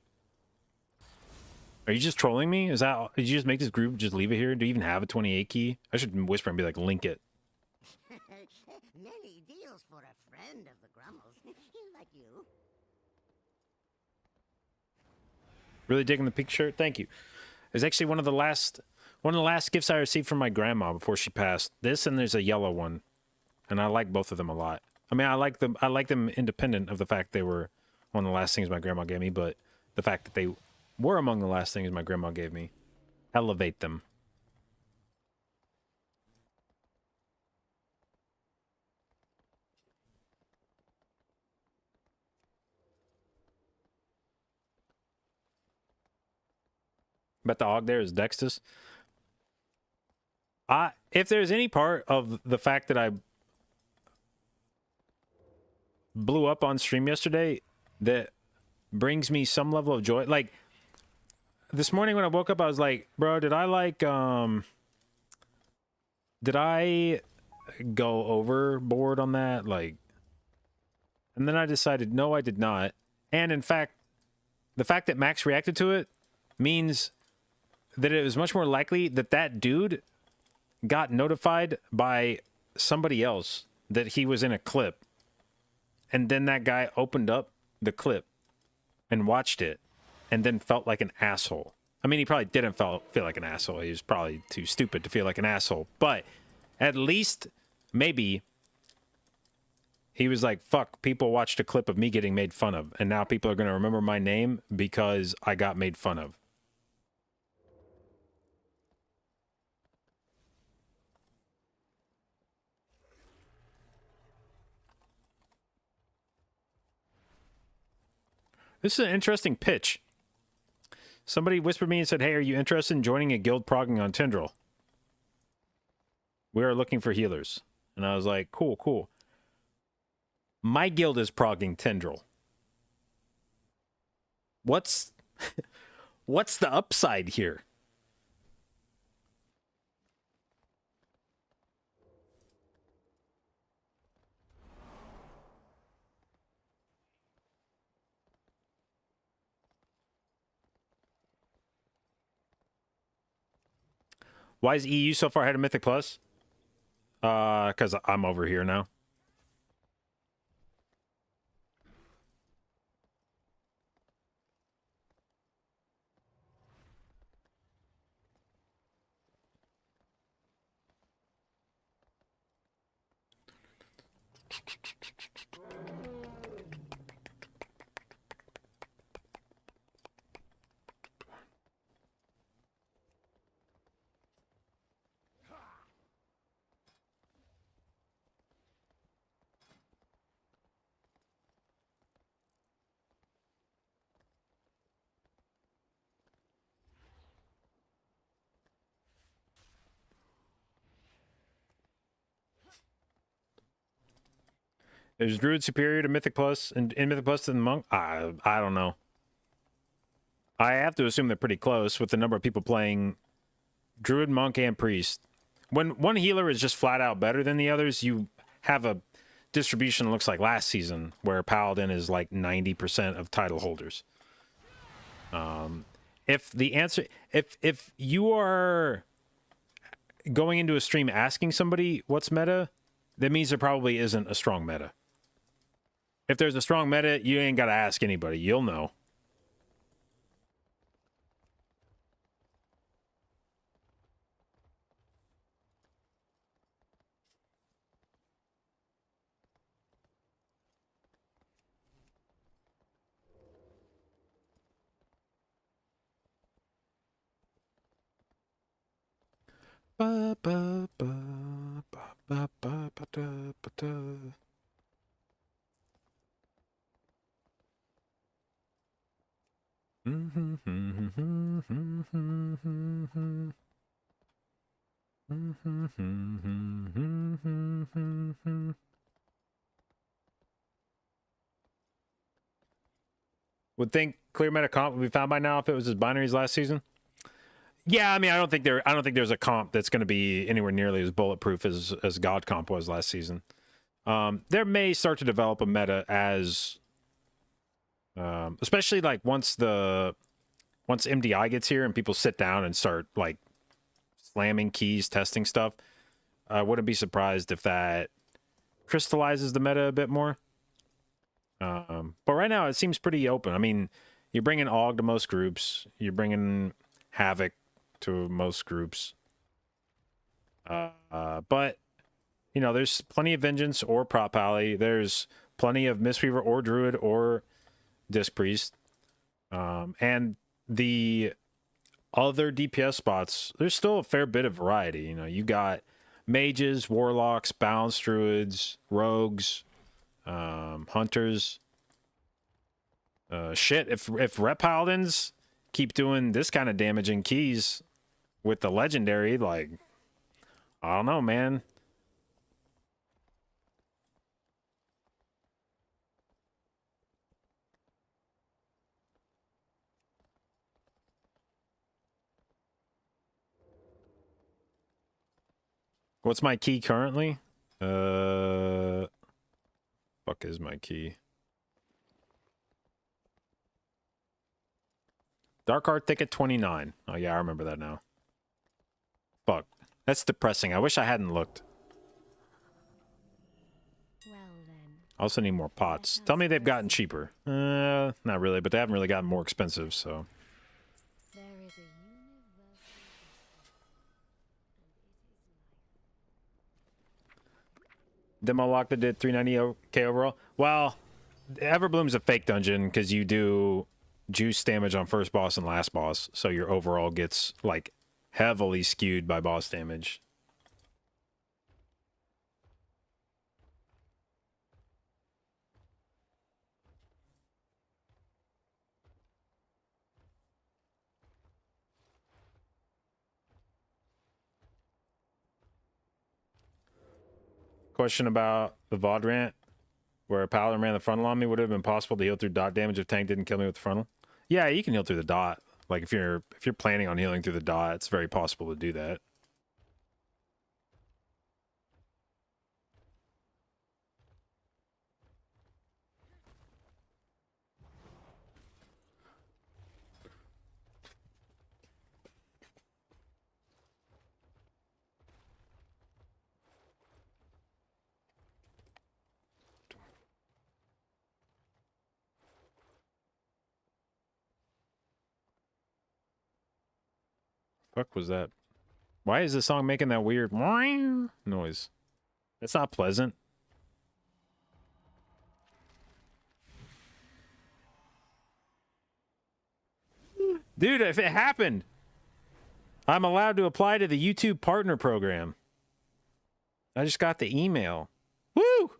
Are you just trolling me? Is that, did you just make this group just leave it here? Do you even have a 28 key? I should whisper and be like, link it. Many deals for a friend of the Grummels, like you. Really digging the pink shirt? Thank you. It's actually one of the last gifts I received from my grandma before she passed. This, and there's a yellow one. And I like both of them a lot. I mean, I like them independent of the fact they were one of the last things my grandma gave me, but the fact that they were among the last things my grandma gave me elevate them. Bet the Og there is Dextus. If there's any part of the fact that I blew up on stream yesterday that brings me some level of joy, like this morning when I woke up, I was like, bro, did I go overboard on that? Like, and then I decided, no, I did not. And in fact, the fact that Max reacted to it means that it was much more likely that that dude got notified by somebody else that he was in a clip. And then that guy opened up the clip and watched it and then felt like an asshole. I mean, he probably didn't feel like an asshole. He was probably too stupid to feel like an asshole. But at least maybe he was like, fuck, people watched a clip of me getting made fun of. And now people are going to remember my name because I got made fun of. This is an interesting pitch. Somebody whispered me and said, hey, are you interested in joining a guild progging on Tindral? We are looking for healers. And I was like, cool, cool. My guild is progging Tindral. What's the upside here? Why is EU so far ahead of Mythic Plus? Because I'm over here now. Is Druid superior to Mythic Plus and in Mythic Plus than Monk? I don't know. I have to assume they're pretty close with the number of people playing Druid, Monk, and Priest. When one healer is just flat out better than the others, you have a distribution that looks like last season, where Paladin is like 90% of title holders. If the answer, if you are going into a stream asking somebody what's meta, that means there probably isn't a strong meta. If there's a strong meta, you ain't got to ask anybody. You'll know. Ba, ba, ba, ba, ba, ba, ba, da, ba, da. Would think clear meta comp would be found by now if it was as binaries last season. Yeah, I mean, I don't think there's a comp that's going to be anywhere nearly as bulletproof as God comp was last season. There may start to develop a meta as, especially like once MDI gets here and people sit down and start like slamming keys, testing stuff. I wouldn't be surprised if that crystallizes the meta a bit more. But right now it seems pretty open. I mean, you're bringing AUG to most groups. You're bringing Havoc to most groups. But, you know, there's plenty of Vengeance or Prop Alley. There's plenty of Mistweaver or Druid or Disc Priest. And the other DPS spots, there's still a fair bit of variety. You know, you got mages, warlocks, balanced druids, rogues, hunters. Shit, if rep paladins keep doing this kind of damaging keys with the legendary, like, I don't know, man. What's my key currently? Fuck is my key? Dark Art Thicket 29. Oh yeah, I remember that now. Fuck. That's depressing. I wish I hadn't looked. Well then. I also need more pots. Tell me they've gotten cheaper. Not really, but they haven't really gotten more expensive, so. There is a universal Demo lock that did 390k overall. Well, Everbloom's a fake dungeon because you do juice damage on first boss and last boss, so your overall gets like heavily skewed by boss damage. Question about the VOD rant, where a Paladin ran the frontal on me. Would it have been possible to heal through dot damage if tank didn't kill me with the frontal? Yeah, you can heal through the dot. Like if you're planning on healing through the dot, it's very possible to do that. Fuck was that? Why is this song making that weird noise? That's not pleasant. Dude, if it happened, I'm allowed to apply to the YouTube partner program. I just got the email. Woo!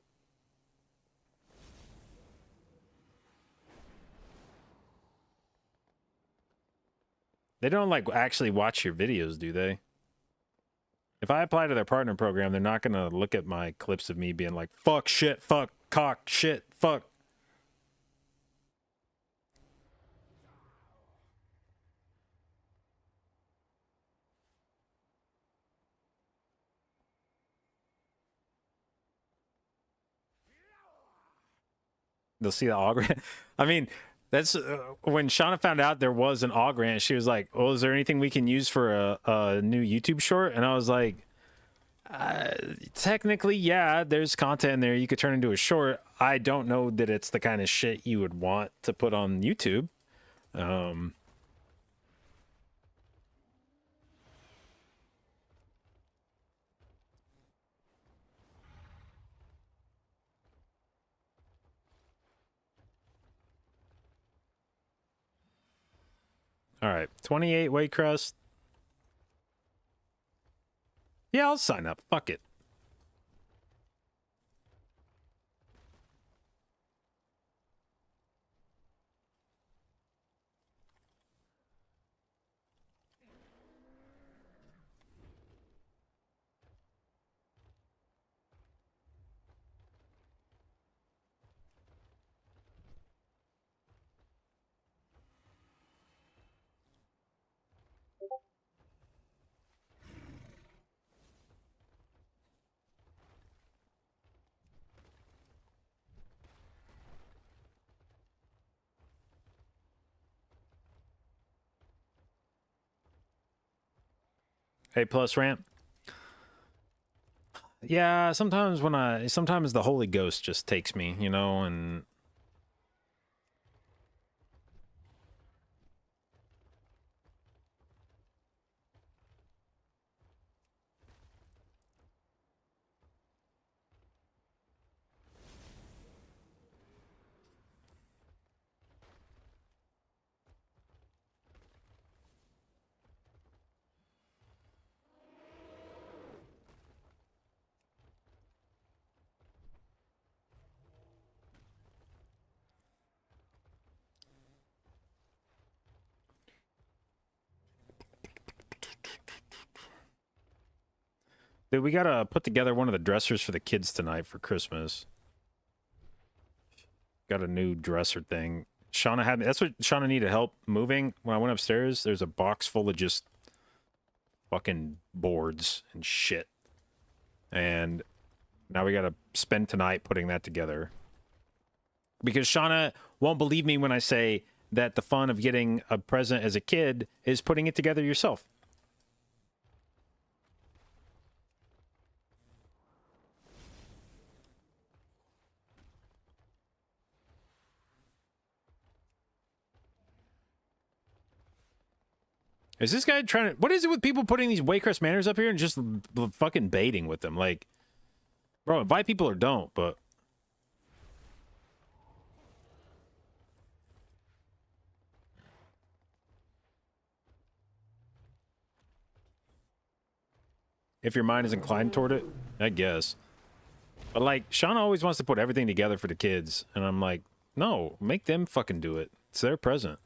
They don't like actually watch your videos, do they? If I apply to their partner program, they're not going to look at my clips of me being like, fuck, shit, fuck, cock, shit, fuck. They'll see the augment. I mean, that's when Shauna found out there was an augment, she was like, oh, is there anything we can use for a new YouTube short? And I was like, technically, yeah, there's content in there you could turn into a short. I don't know that it's the kind of shit you would want to put on YouTube. All right, 28 weight crust. Yeah, I'll sign up. Fuck it. A plus ramp. Yeah, sometimes sometimes the Holy Ghost just takes me, you know, and dude, we gotta put together one of the dressers for the kids tonight for Christmas. Got a new dresser thing. Shauna had me. That's what Shauna needed help moving. When I went upstairs, there's a box full of just fucking boards and shit. And now we gotta spend tonight putting that together. Because Shauna won't believe me when I say that the fun of getting a present as a kid is putting it together yourself. Is this guy trying to... What is it with people putting these Waycrest Manors up here and just fucking baiting with them? Like, bro, invite people or don't, but... If your mind is inclined toward it, I guess. But, like, Shauna always wants to put everything together for the kids. And I'm like, no, make them fucking do it. It's their present.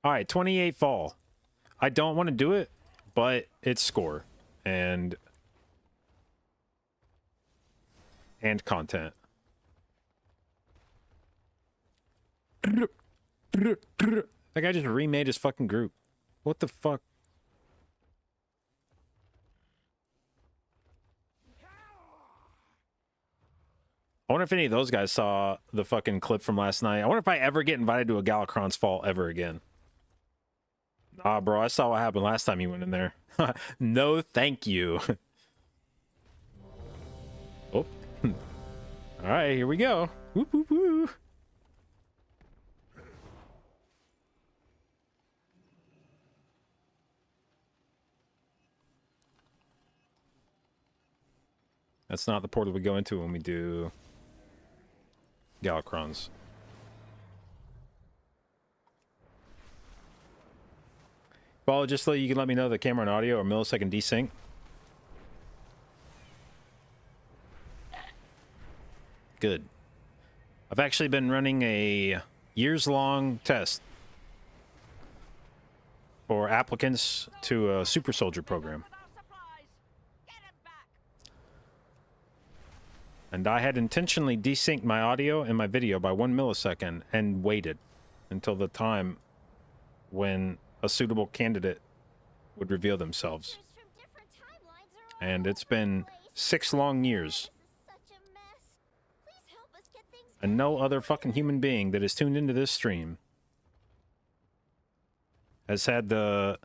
All right, 28 fall. I don't want to do it, but it's score and content. That guy just remade his fucking group. What the fuck? I wonder if any of those guys saw the fucking clip from last night. I wonder if I ever get invited to a Galakron's Fall ever again. Ah, bro, I saw what happened last time you went in there. No, thank you. Oh. All right, here we go. Whoop, whoop, whoop. That's not the portal we go into when we do Galakrons. Well, just so you can let me know the camera and audio or millisecond desync. Good. I've actually been running a years-long test for applicants to a super soldier program. And I had intentionally desynced my audio and my video by 1 millisecond and waited until the time when a suitable candidate would reveal themselves. And it's been 6 long years. And no other fucking human being that is tuned into this stream has had the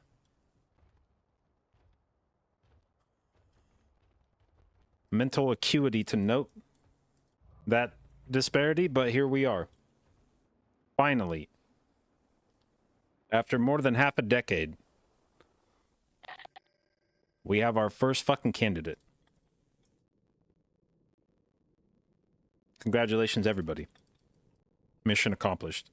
mental acuity to note that disparity, but here we are. Finally. After more than half a decade, we have our first fucking candidate. Congratulations, everybody. Mission accomplished.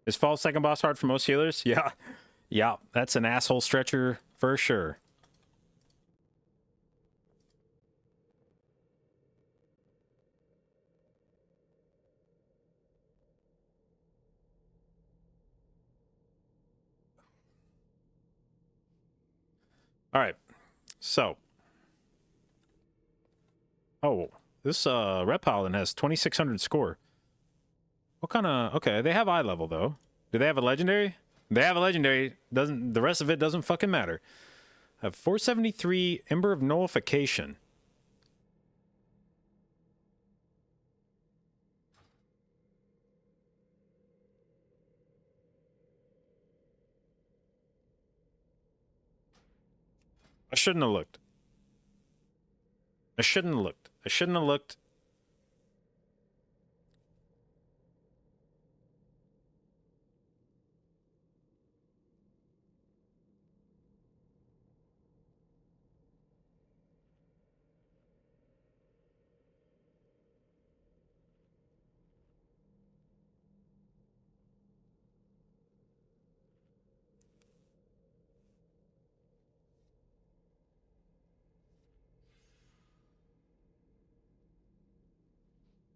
Is fall second boss hard for most healers? Yeah. Yeah, that's an asshole stretcher for sure. All right. So. Oh, this Red Paladin has 2600 score. What kind of... Okay, they have eye level, though. Do they have a legendary? They have a legendary. Doesn't the rest of it doesn't fucking matter. I have 473 Ember of Nullification. I shouldn't have looked. I shouldn't have looked. I shouldn't have looked.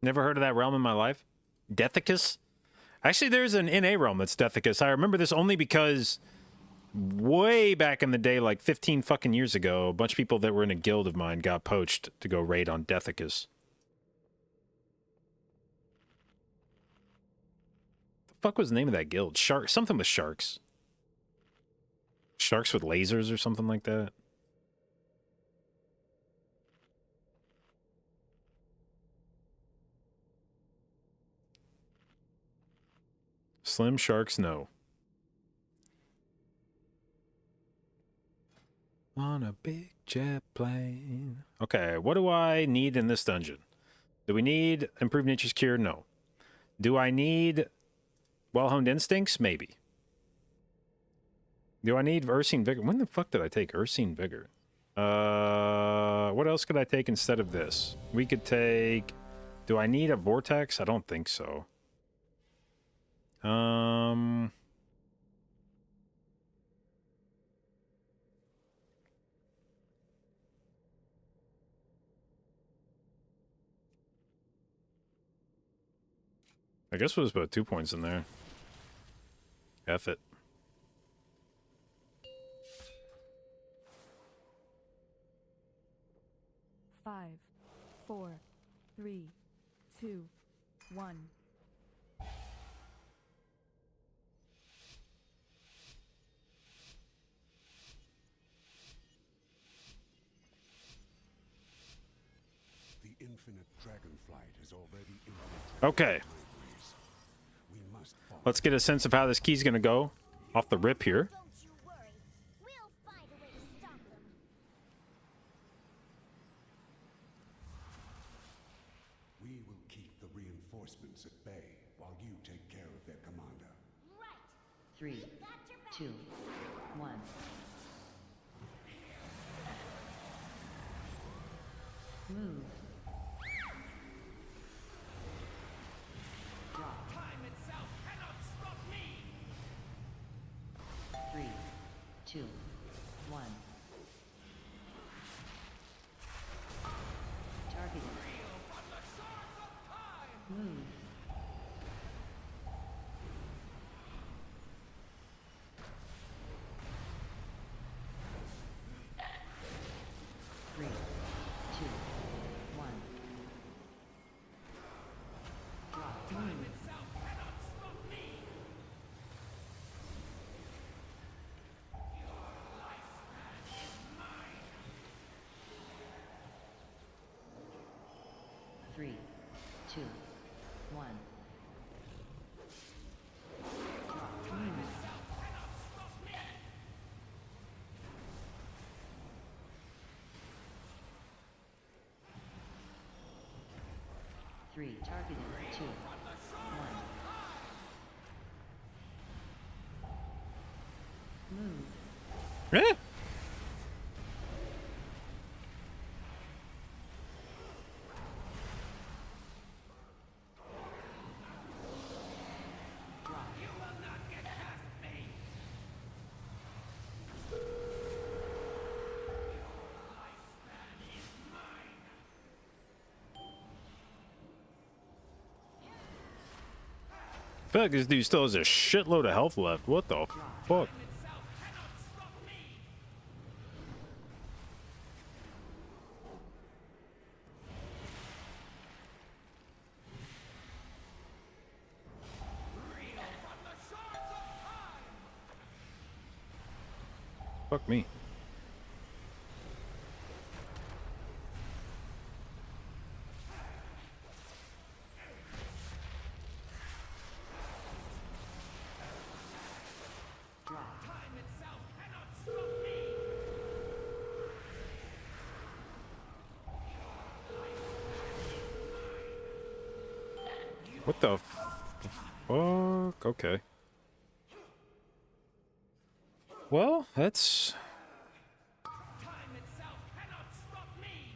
Never heard of that realm in my life. Deathicus? Actually, there's an NA realm that's Deathicus. I remember this only because way back in the day, like 15 fucking years ago, a bunch of people that were in a guild of mine got poached to go raid on Deathicus. The fuck was the name of that guild? Shark, something with sharks. Sharks with lasers or something like that. Slim sharks, no. On a big jet plane. Okay, what do I need in this dungeon? Do we need improved nature's cure? No. Do I need well-honed instincts? Maybe. Do I need Ursine Vigor? When the fuck did I take Ursine Vigor? What else could I take instead of this? We could take... Do I need a Vortex? I don't think so. I guess we'll just put 2 points in there. F it. Five, 4, 3, 2, 1. The infinite Dragonflight is already infinite. Okay. let's get a sense of how this key's gonna go off the rip here. Don't you worry. We'll find a way to stop them. We will keep the reinforcements at bay while you take care of their commander. Right. 3, 2, 1. Move. Drop. Time itself cannot stop me! 3, 2, 1. Targeted. Move. Three, two, one. Drop. Move. Three, two, one. Drop. Move. Three, targeted. 2, 1. Move. Eh? I feel like this dude still has a shitload of health left. What the fuck? Fuck me. What the fuck? Okay. Well, that's... Time itself cannot stop me!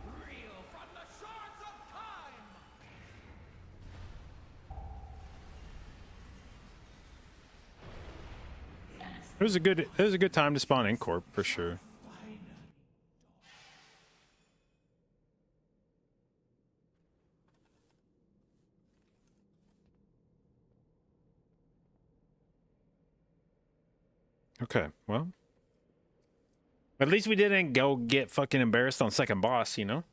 Reel from the shards of time! It was a good time to spawn Incorp for sure. Okay, well. At least we didn't go get fucking embarrassed on second boss, you know?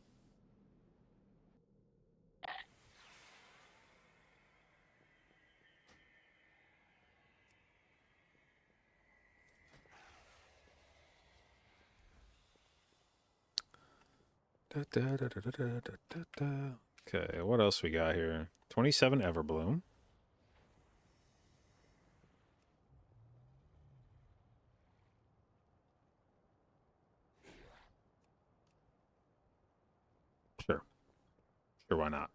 Okay, what else we got here? 27 Everbloom. Sure. Sure, why not?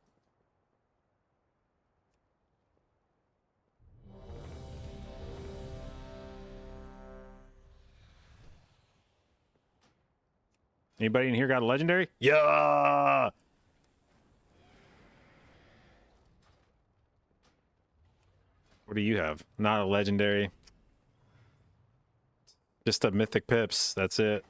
Anybody in here got a legendary? Yeah! What do you have? Not a legendary. Just a mythic pips. That's it.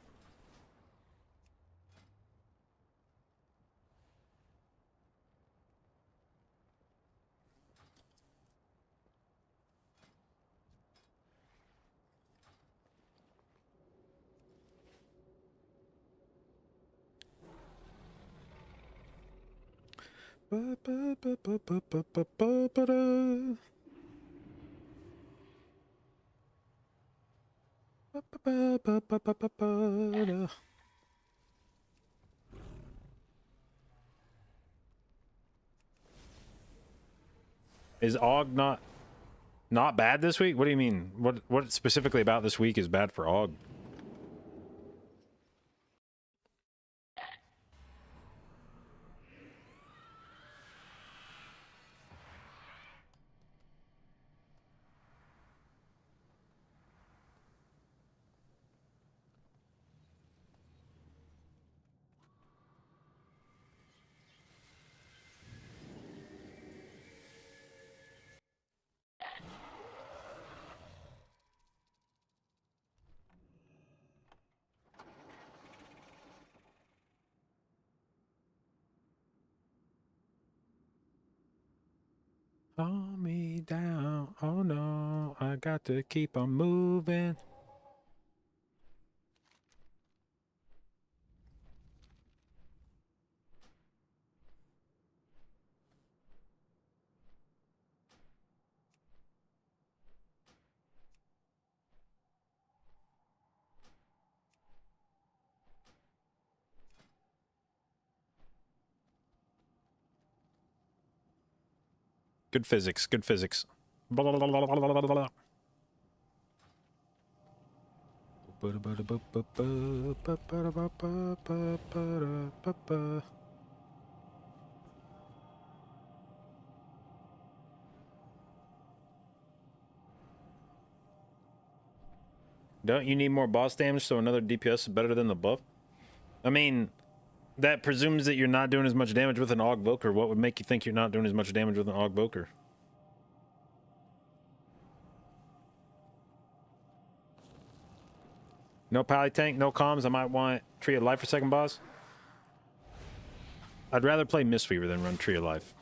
Is Og not bad this week? What do you mean? What specifically about this week is bad for Og? Calm me down. Oh no, I got to keep on moving. Good physics, good physics. Don't you need more boss damage so another DPS is better than the buff? I mean, that presumes that you're not doing as much damage with an Augvoker. What would make you think you're not doing as much damage with an Augvoker? No pally tank, no comms. I might want Tree of Life for second boss. I'd rather play Mistweaver than run Tree of Life.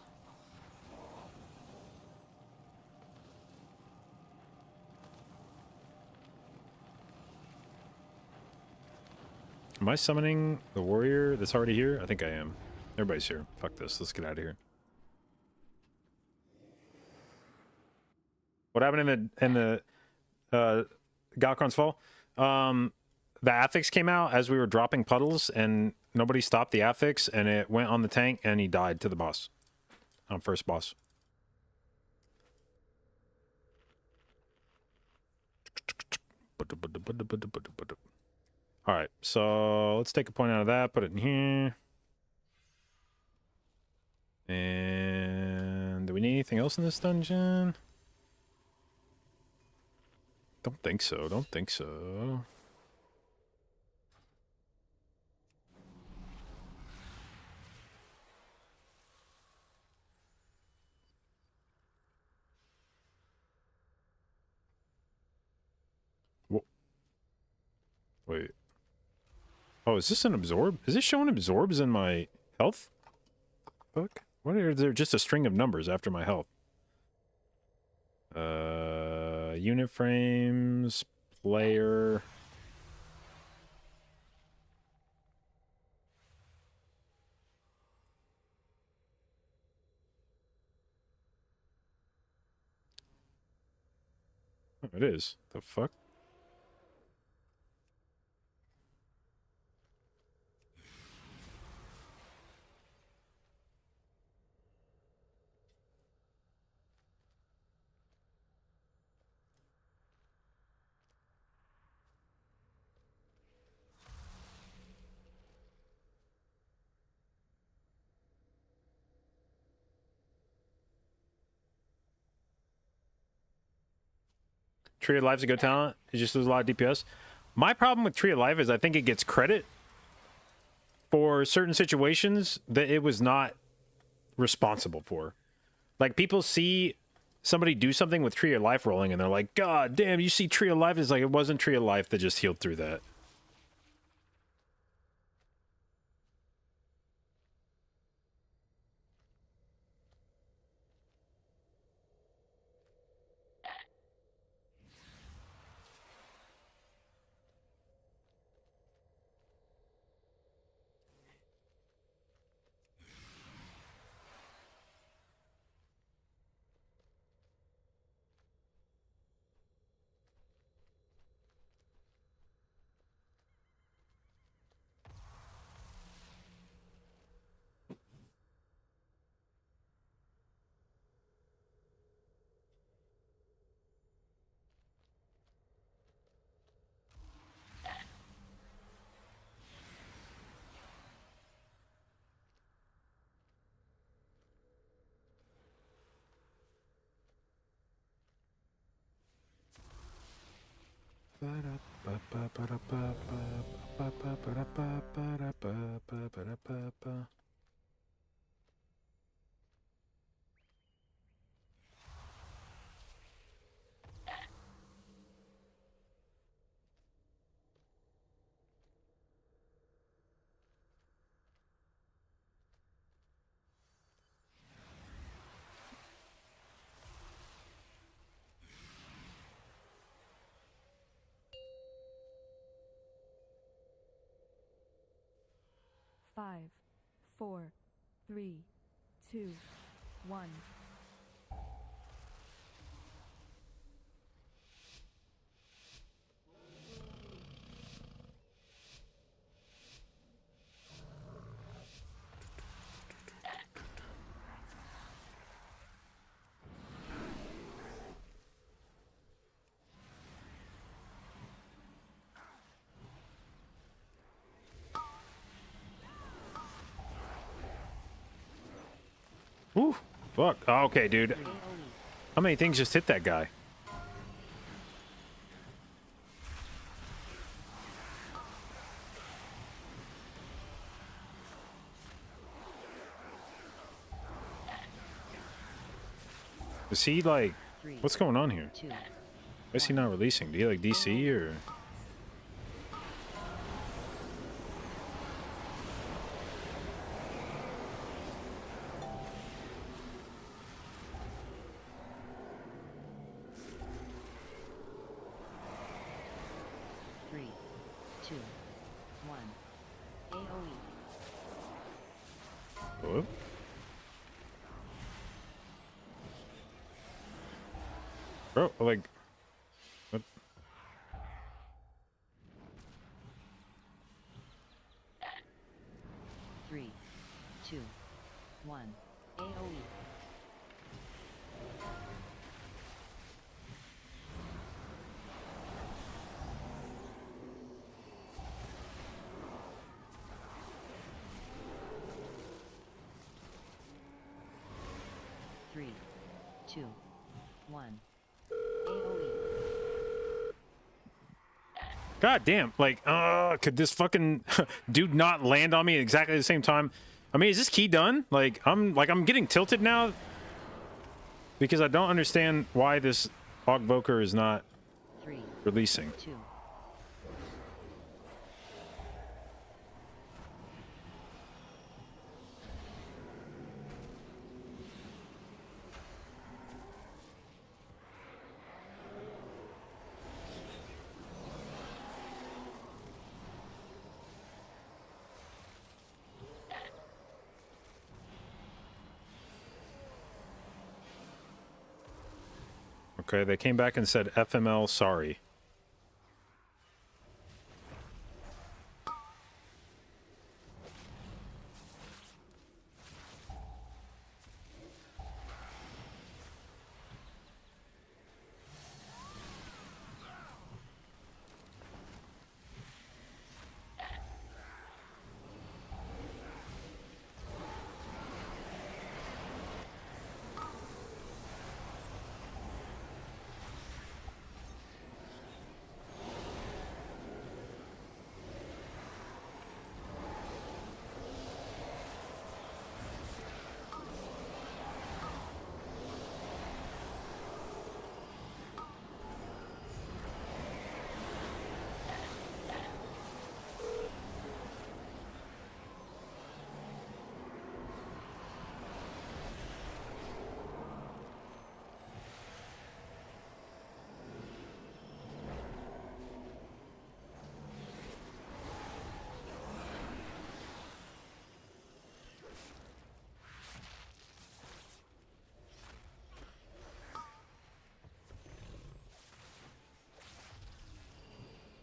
Am I summoning the warrior that's already here? I think I am. Everybody's here. Fuck this. Let's get out of here. What happened in the Galcron's Fall? The affix came out as we were dropping puddles, and nobody stopped the affix, and it went on the tank, and he died to the boss. On first boss. Alright, so let's take a point out of that, put it in here. And do we need anything else in this dungeon? Don't think so, don't think so. Wait. Oh, is this an absorb? Is this showing absorbs in my health? Fuck. What are there just a string of numbers after my health? Unit frames, player. Oh, it is. The fuck? Tree of Life's a good talent. It just does a lot of DPS. My problem with Tree of Life is I think it gets credit for certain situations that it was not responsible for. Like, people see somebody do something with Tree of Life rolling, and they're like, God damn, you see Tree of Life? It's like, it wasn't Tree of Life that just healed through that. 5, 4, 3, 2, 1. Ooh, fuck. Oh, okay, dude. How many things just hit that guy? Is he like... What's going on here? Why is he not releasing? Do you like DC or... Hello? Bro, like... What? Three, two, one. AOE. Three, two, one. AOE. God damn, like, could this fucking dude not land on me at exactly the same time? I mean, is this key done? I'm getting tilted now because I don't understand why this Ogvoker is not releasing. Two. Okay, they came back and said FML sorry.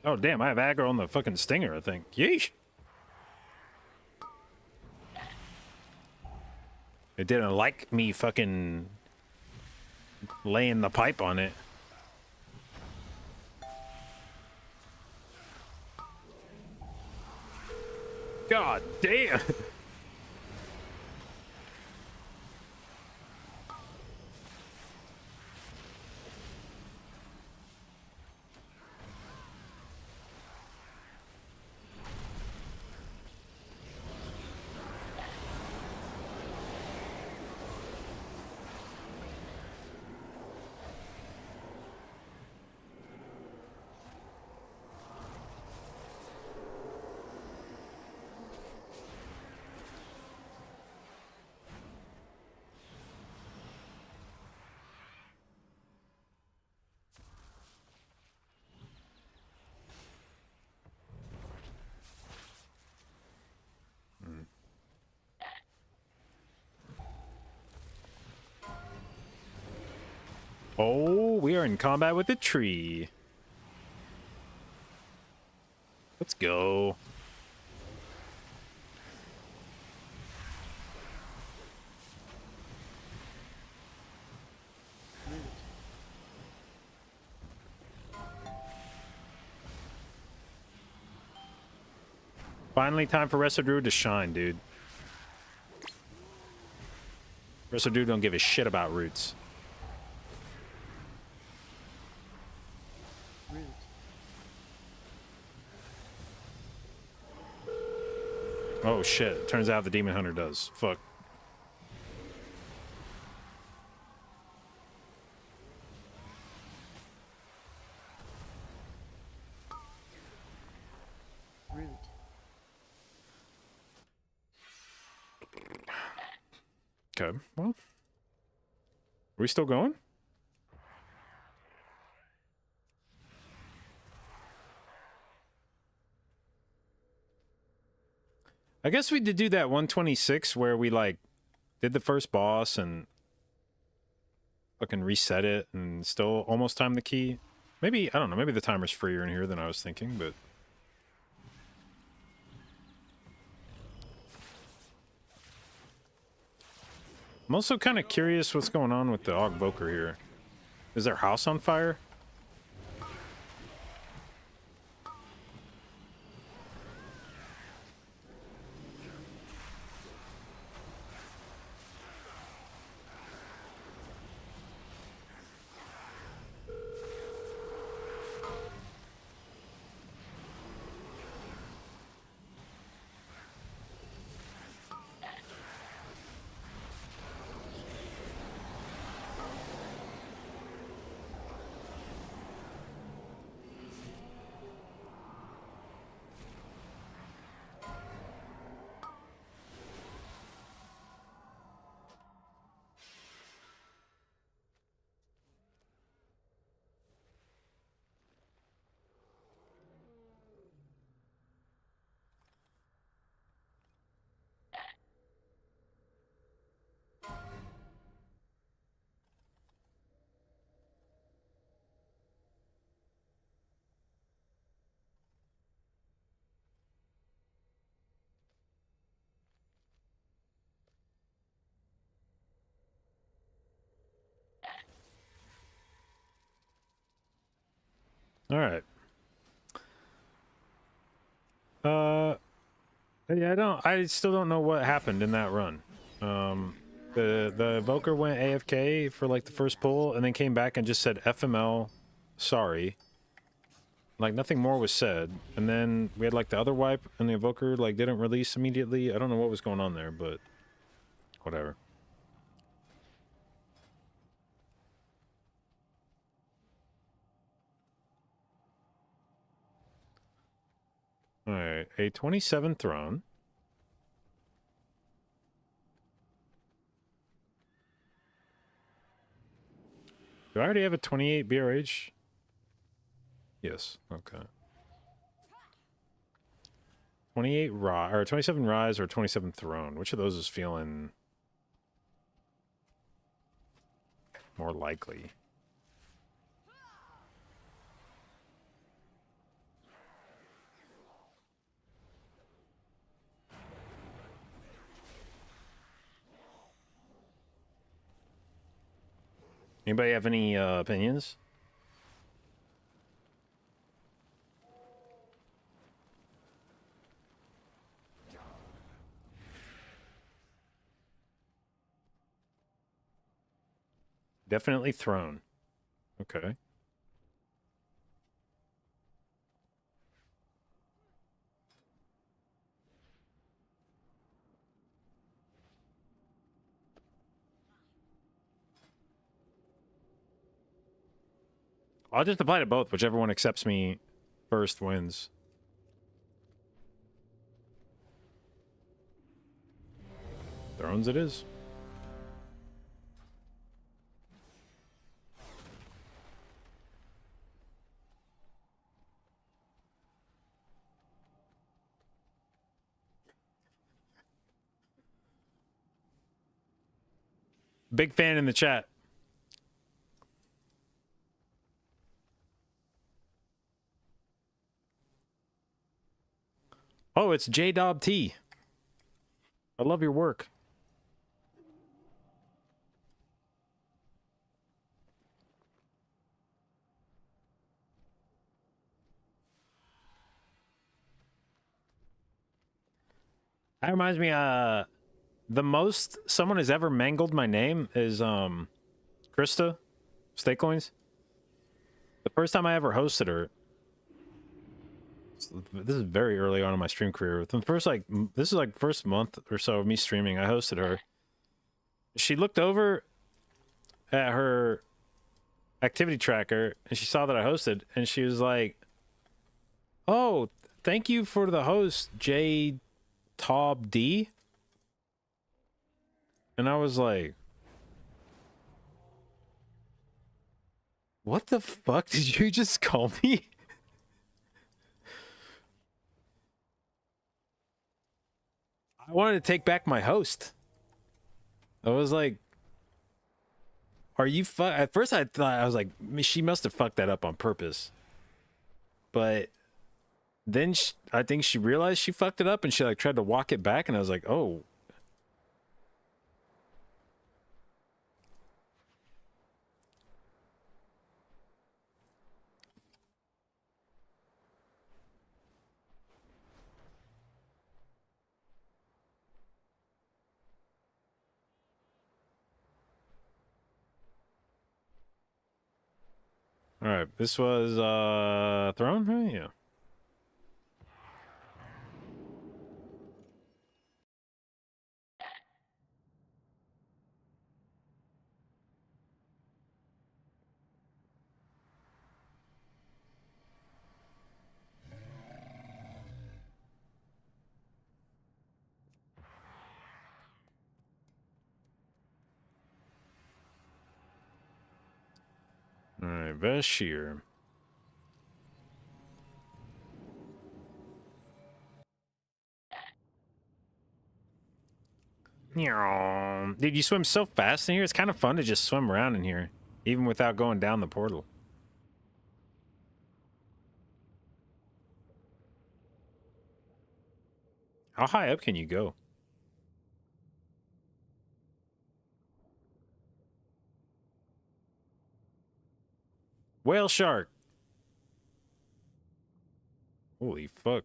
Oh, damn, I have aggro on the fucking stinger, I think. Yeesh. It didn't like me fucking laying the pipe on it. God damn. Oh, we are in combat with the tree. Let's go. Finally, time for Resto Druid to shine, dude. Resto Druid don't give a shit about roots. Root. Oh shit, turns out the Demon Hunter does. Fuck. Root. Okay, well. Are we still going? I guess we did do that 126 where we like did the first boss and fucking reset it and still almost timed the key. Maybe, I don't know, maybe the timer's freer in here than I was thinking, but... I'm also kind of curious what's going on with the Ogvoker here. Is their house on fire? All right. Yeah, I still don't know what happened in that run. The Evoker went AFK for like the first pull and then came back and just said FML, sorry. Like nothing more was said. And then we had like the other wipe and the Evoker like didn't release immediately. I don't know what was going on there, but whatever. All right, a 27 throne. Do I already have a 28 BRH? Yes, okay. 28 rise, or 27 rise or 27 throne. Which of those is feeling more likely? Anybody have any opinions? Definitely throne. Okay. I'll just apply to both. Whichever one accepts me first wins. Thrones it is. Big fan in the chat. Oh, it's jdotT. I love your work. That reminds me, the most someone has ever mangled my name is Krista Stakecoins. The first time I ever hosted her, this is very early on in my stream career. Within the first this is like first month or so of me streaming, I hosted her. She looked over at her activity tracker and she saw that I hosted, and she was like, "Oh, thank you for the host, jdotbusinessmail." And I was like, what the fuck did you just call me? I wanted to take back my host. I was like, are you at first I thought, I was like, she must have fucked that up on purpose. But then I think she realized she fucked it up and she like tried to walk it back, and I was like, oh. All right, this was Throne, right? Yeah. All right, Bashir. Dude, you swim so fast in here. It's kind of fun to just swim around in here, even without going down the portal. How high up can you go? Whale shark. Holy fuck.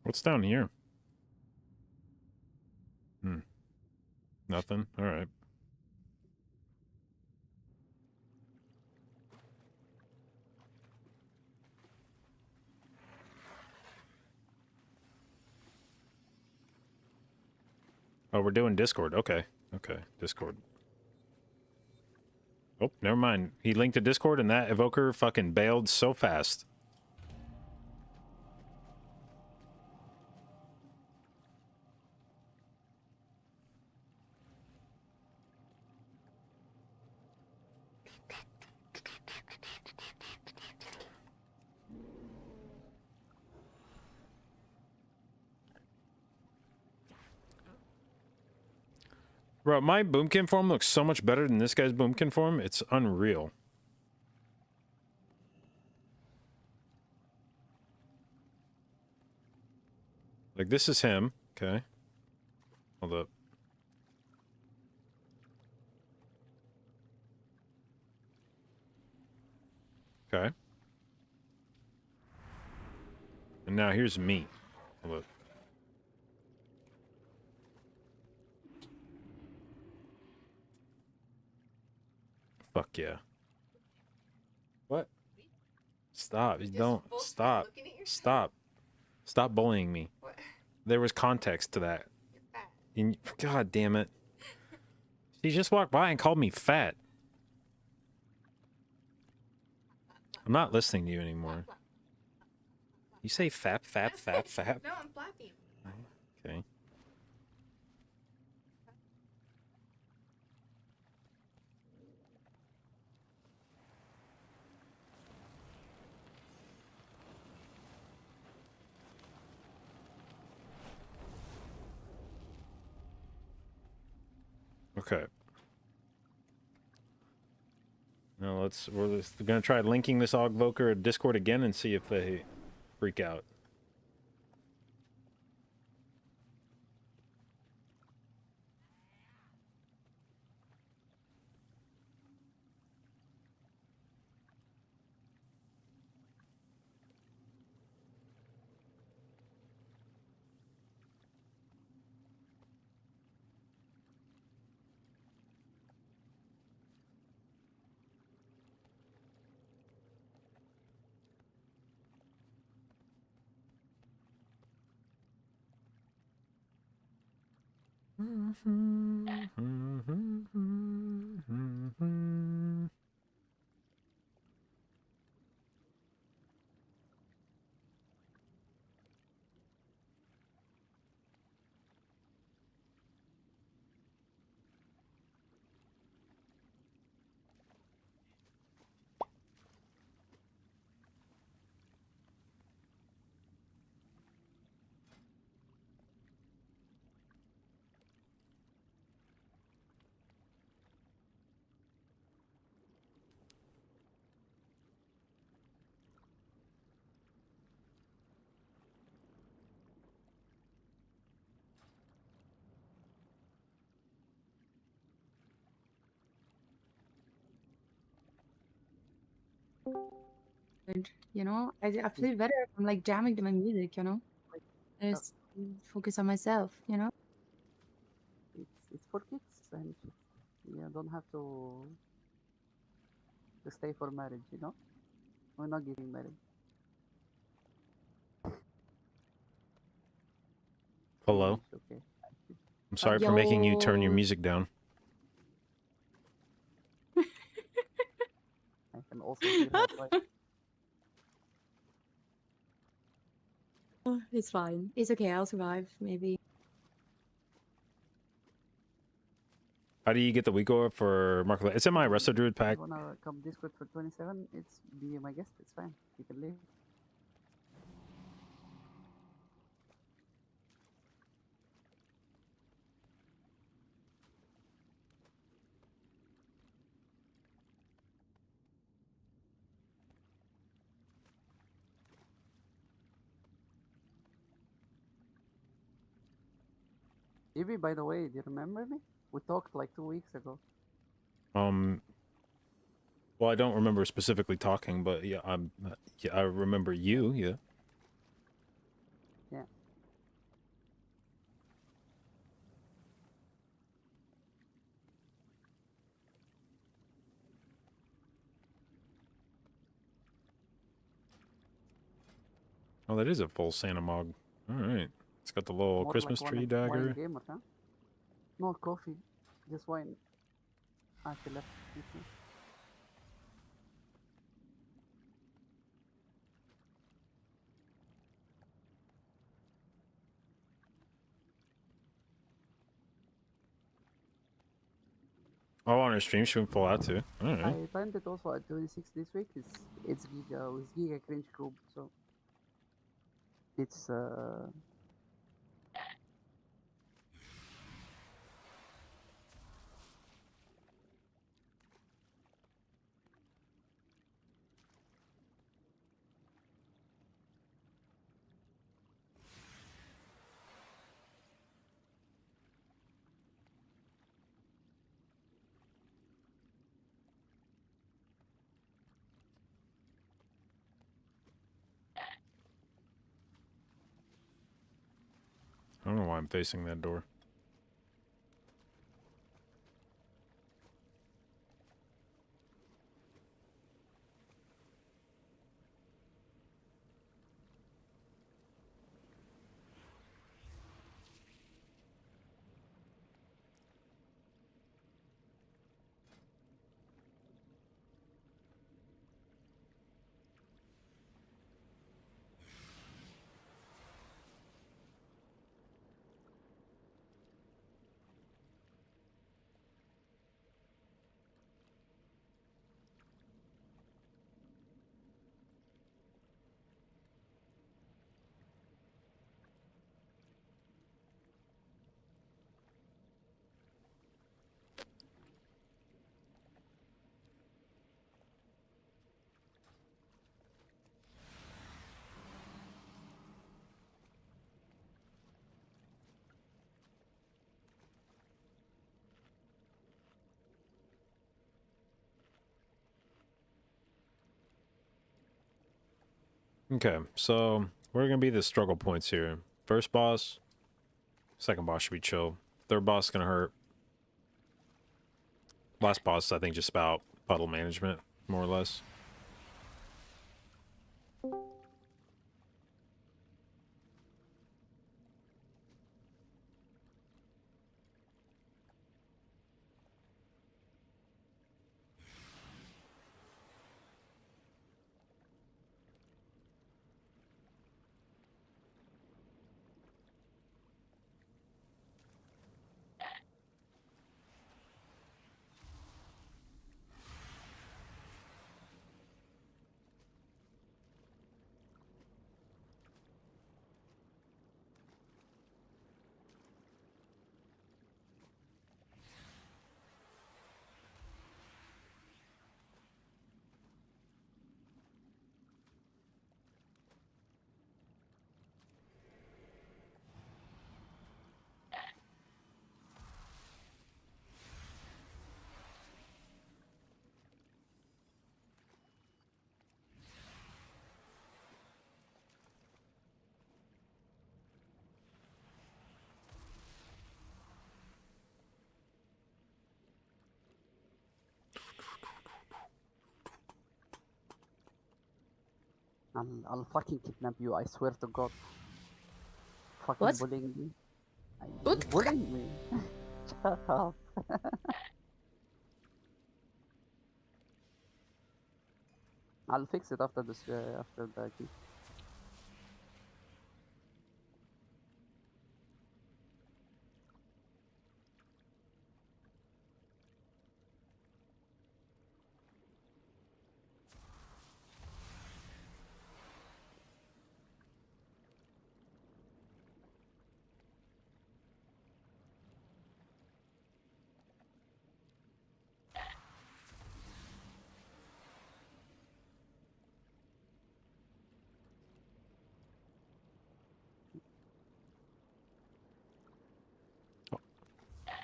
What's down here? Nothing. All right. Oh, we're doing Discord. Okay. Okay. Discord. Oh, never mind. He linked to Discord and that evoker fucking bailed so fast. Bro, my boomkin form looks so much better than this guy's boomkin form. It's unreal. Like, this is him. Okay. Hold up. Okay. And now here's me. Hold up. Fuck yeah. What? Stop. You don't. Stop. Stop. Stop bullying me. What? There was context to that. God damn it. She just walked by and called me fat. I'm not listening to you anymore. You say fap, fap, fap, fap? No, I'm flapping. Okay. Okay. Now we're gonna try linking this Ogvoker to Discord again and see if they freak out. You know, I feel better if I'm like jamming to my music, you know? I just focus on myself, you know? It's for kids and you don't have to stay for marriage, you know? We're not getting married. Hello? Okay. I'm sorry for making you turn your music down. I can also hear that, right? Oh, it's fine. It's okay, I'll survive, maybe. How do you get the Wiko up for Mark? It's in my Resto Druid pack. You wanna come Discord for 27? It's be my guest, it's fine. You can leave. Evie, by the way, do you remember me? We talked like 2 weeks ago. Well, I don't remember specifically talking, but yeah, I remember you. Yeah. Yeah. Oh, that is a full Santa Mog. All right. It's got the little More Christmas like tree wine dagger. gamer, huh? No coffee, just wine. She left with me. Oh, on her stream, she went full out too. All right. I timed it also at 26 this week. It's Giga with Giga Cringe Group, so it's I don't know why I'm facing that door. Okay, so where are gonna be the struggle points here? First boss, second boss should be chill. Third boss gonna hurt. Last boss, I think, just about puddle management, more or less. I'll fucking kidnap you, I swear to God. Fucking What? bullying me. What? He's bullying me. Shut up. I'll fix it after this, after the key.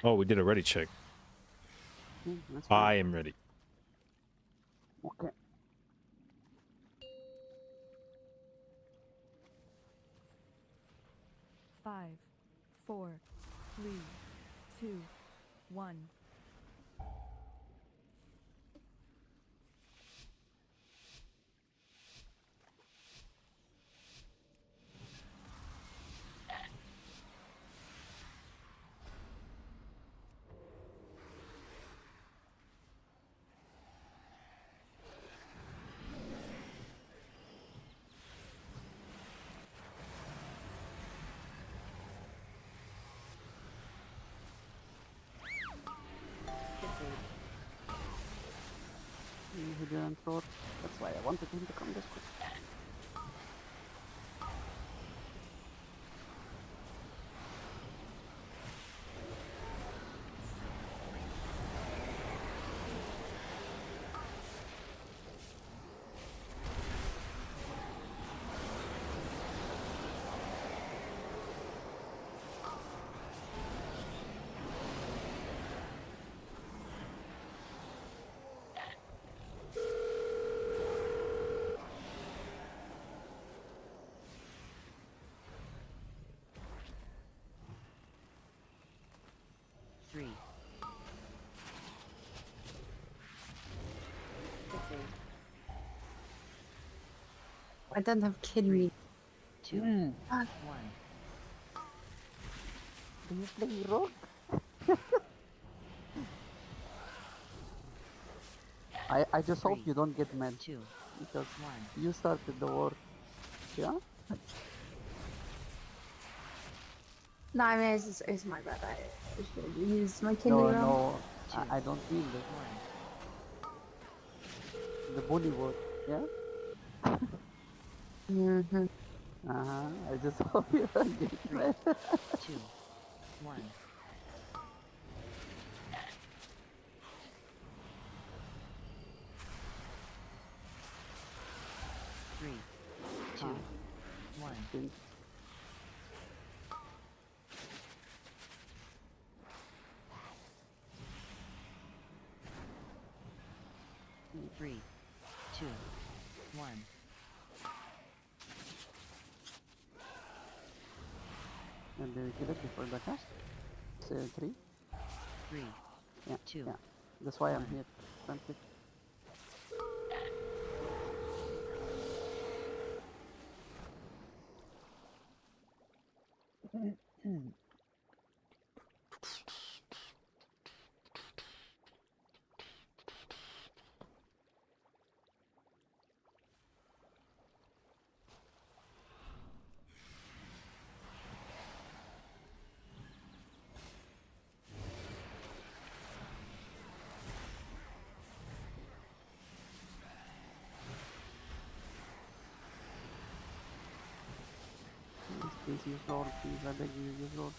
Oh, we did a ready check. That's I fine. am ready. Okay. Five, 4, 3, 2, 1. He didn't throw it. That's why I wanted him to come this quick. Three. I don't have kidney. 2, Mm. 1. Do you play rogue? I just hope 3, you don't get mad 2, because 1. you started the war. Yeah? No, I mean, it's my bad. I should have used my kidney No, wrong. no, Two. I don't mean that. 1. The bully word, yeah? Mm-hmm. I just hope you don't get 3, mad. 2, 1. 3, 2, 1. Think. 3, 2, 1. And they kill it before the cast. So 3. 3. Yeah. 2. Yeah. That's why I'm 1. here. Trinket. Please use Lord, please, I beg you, use Lord.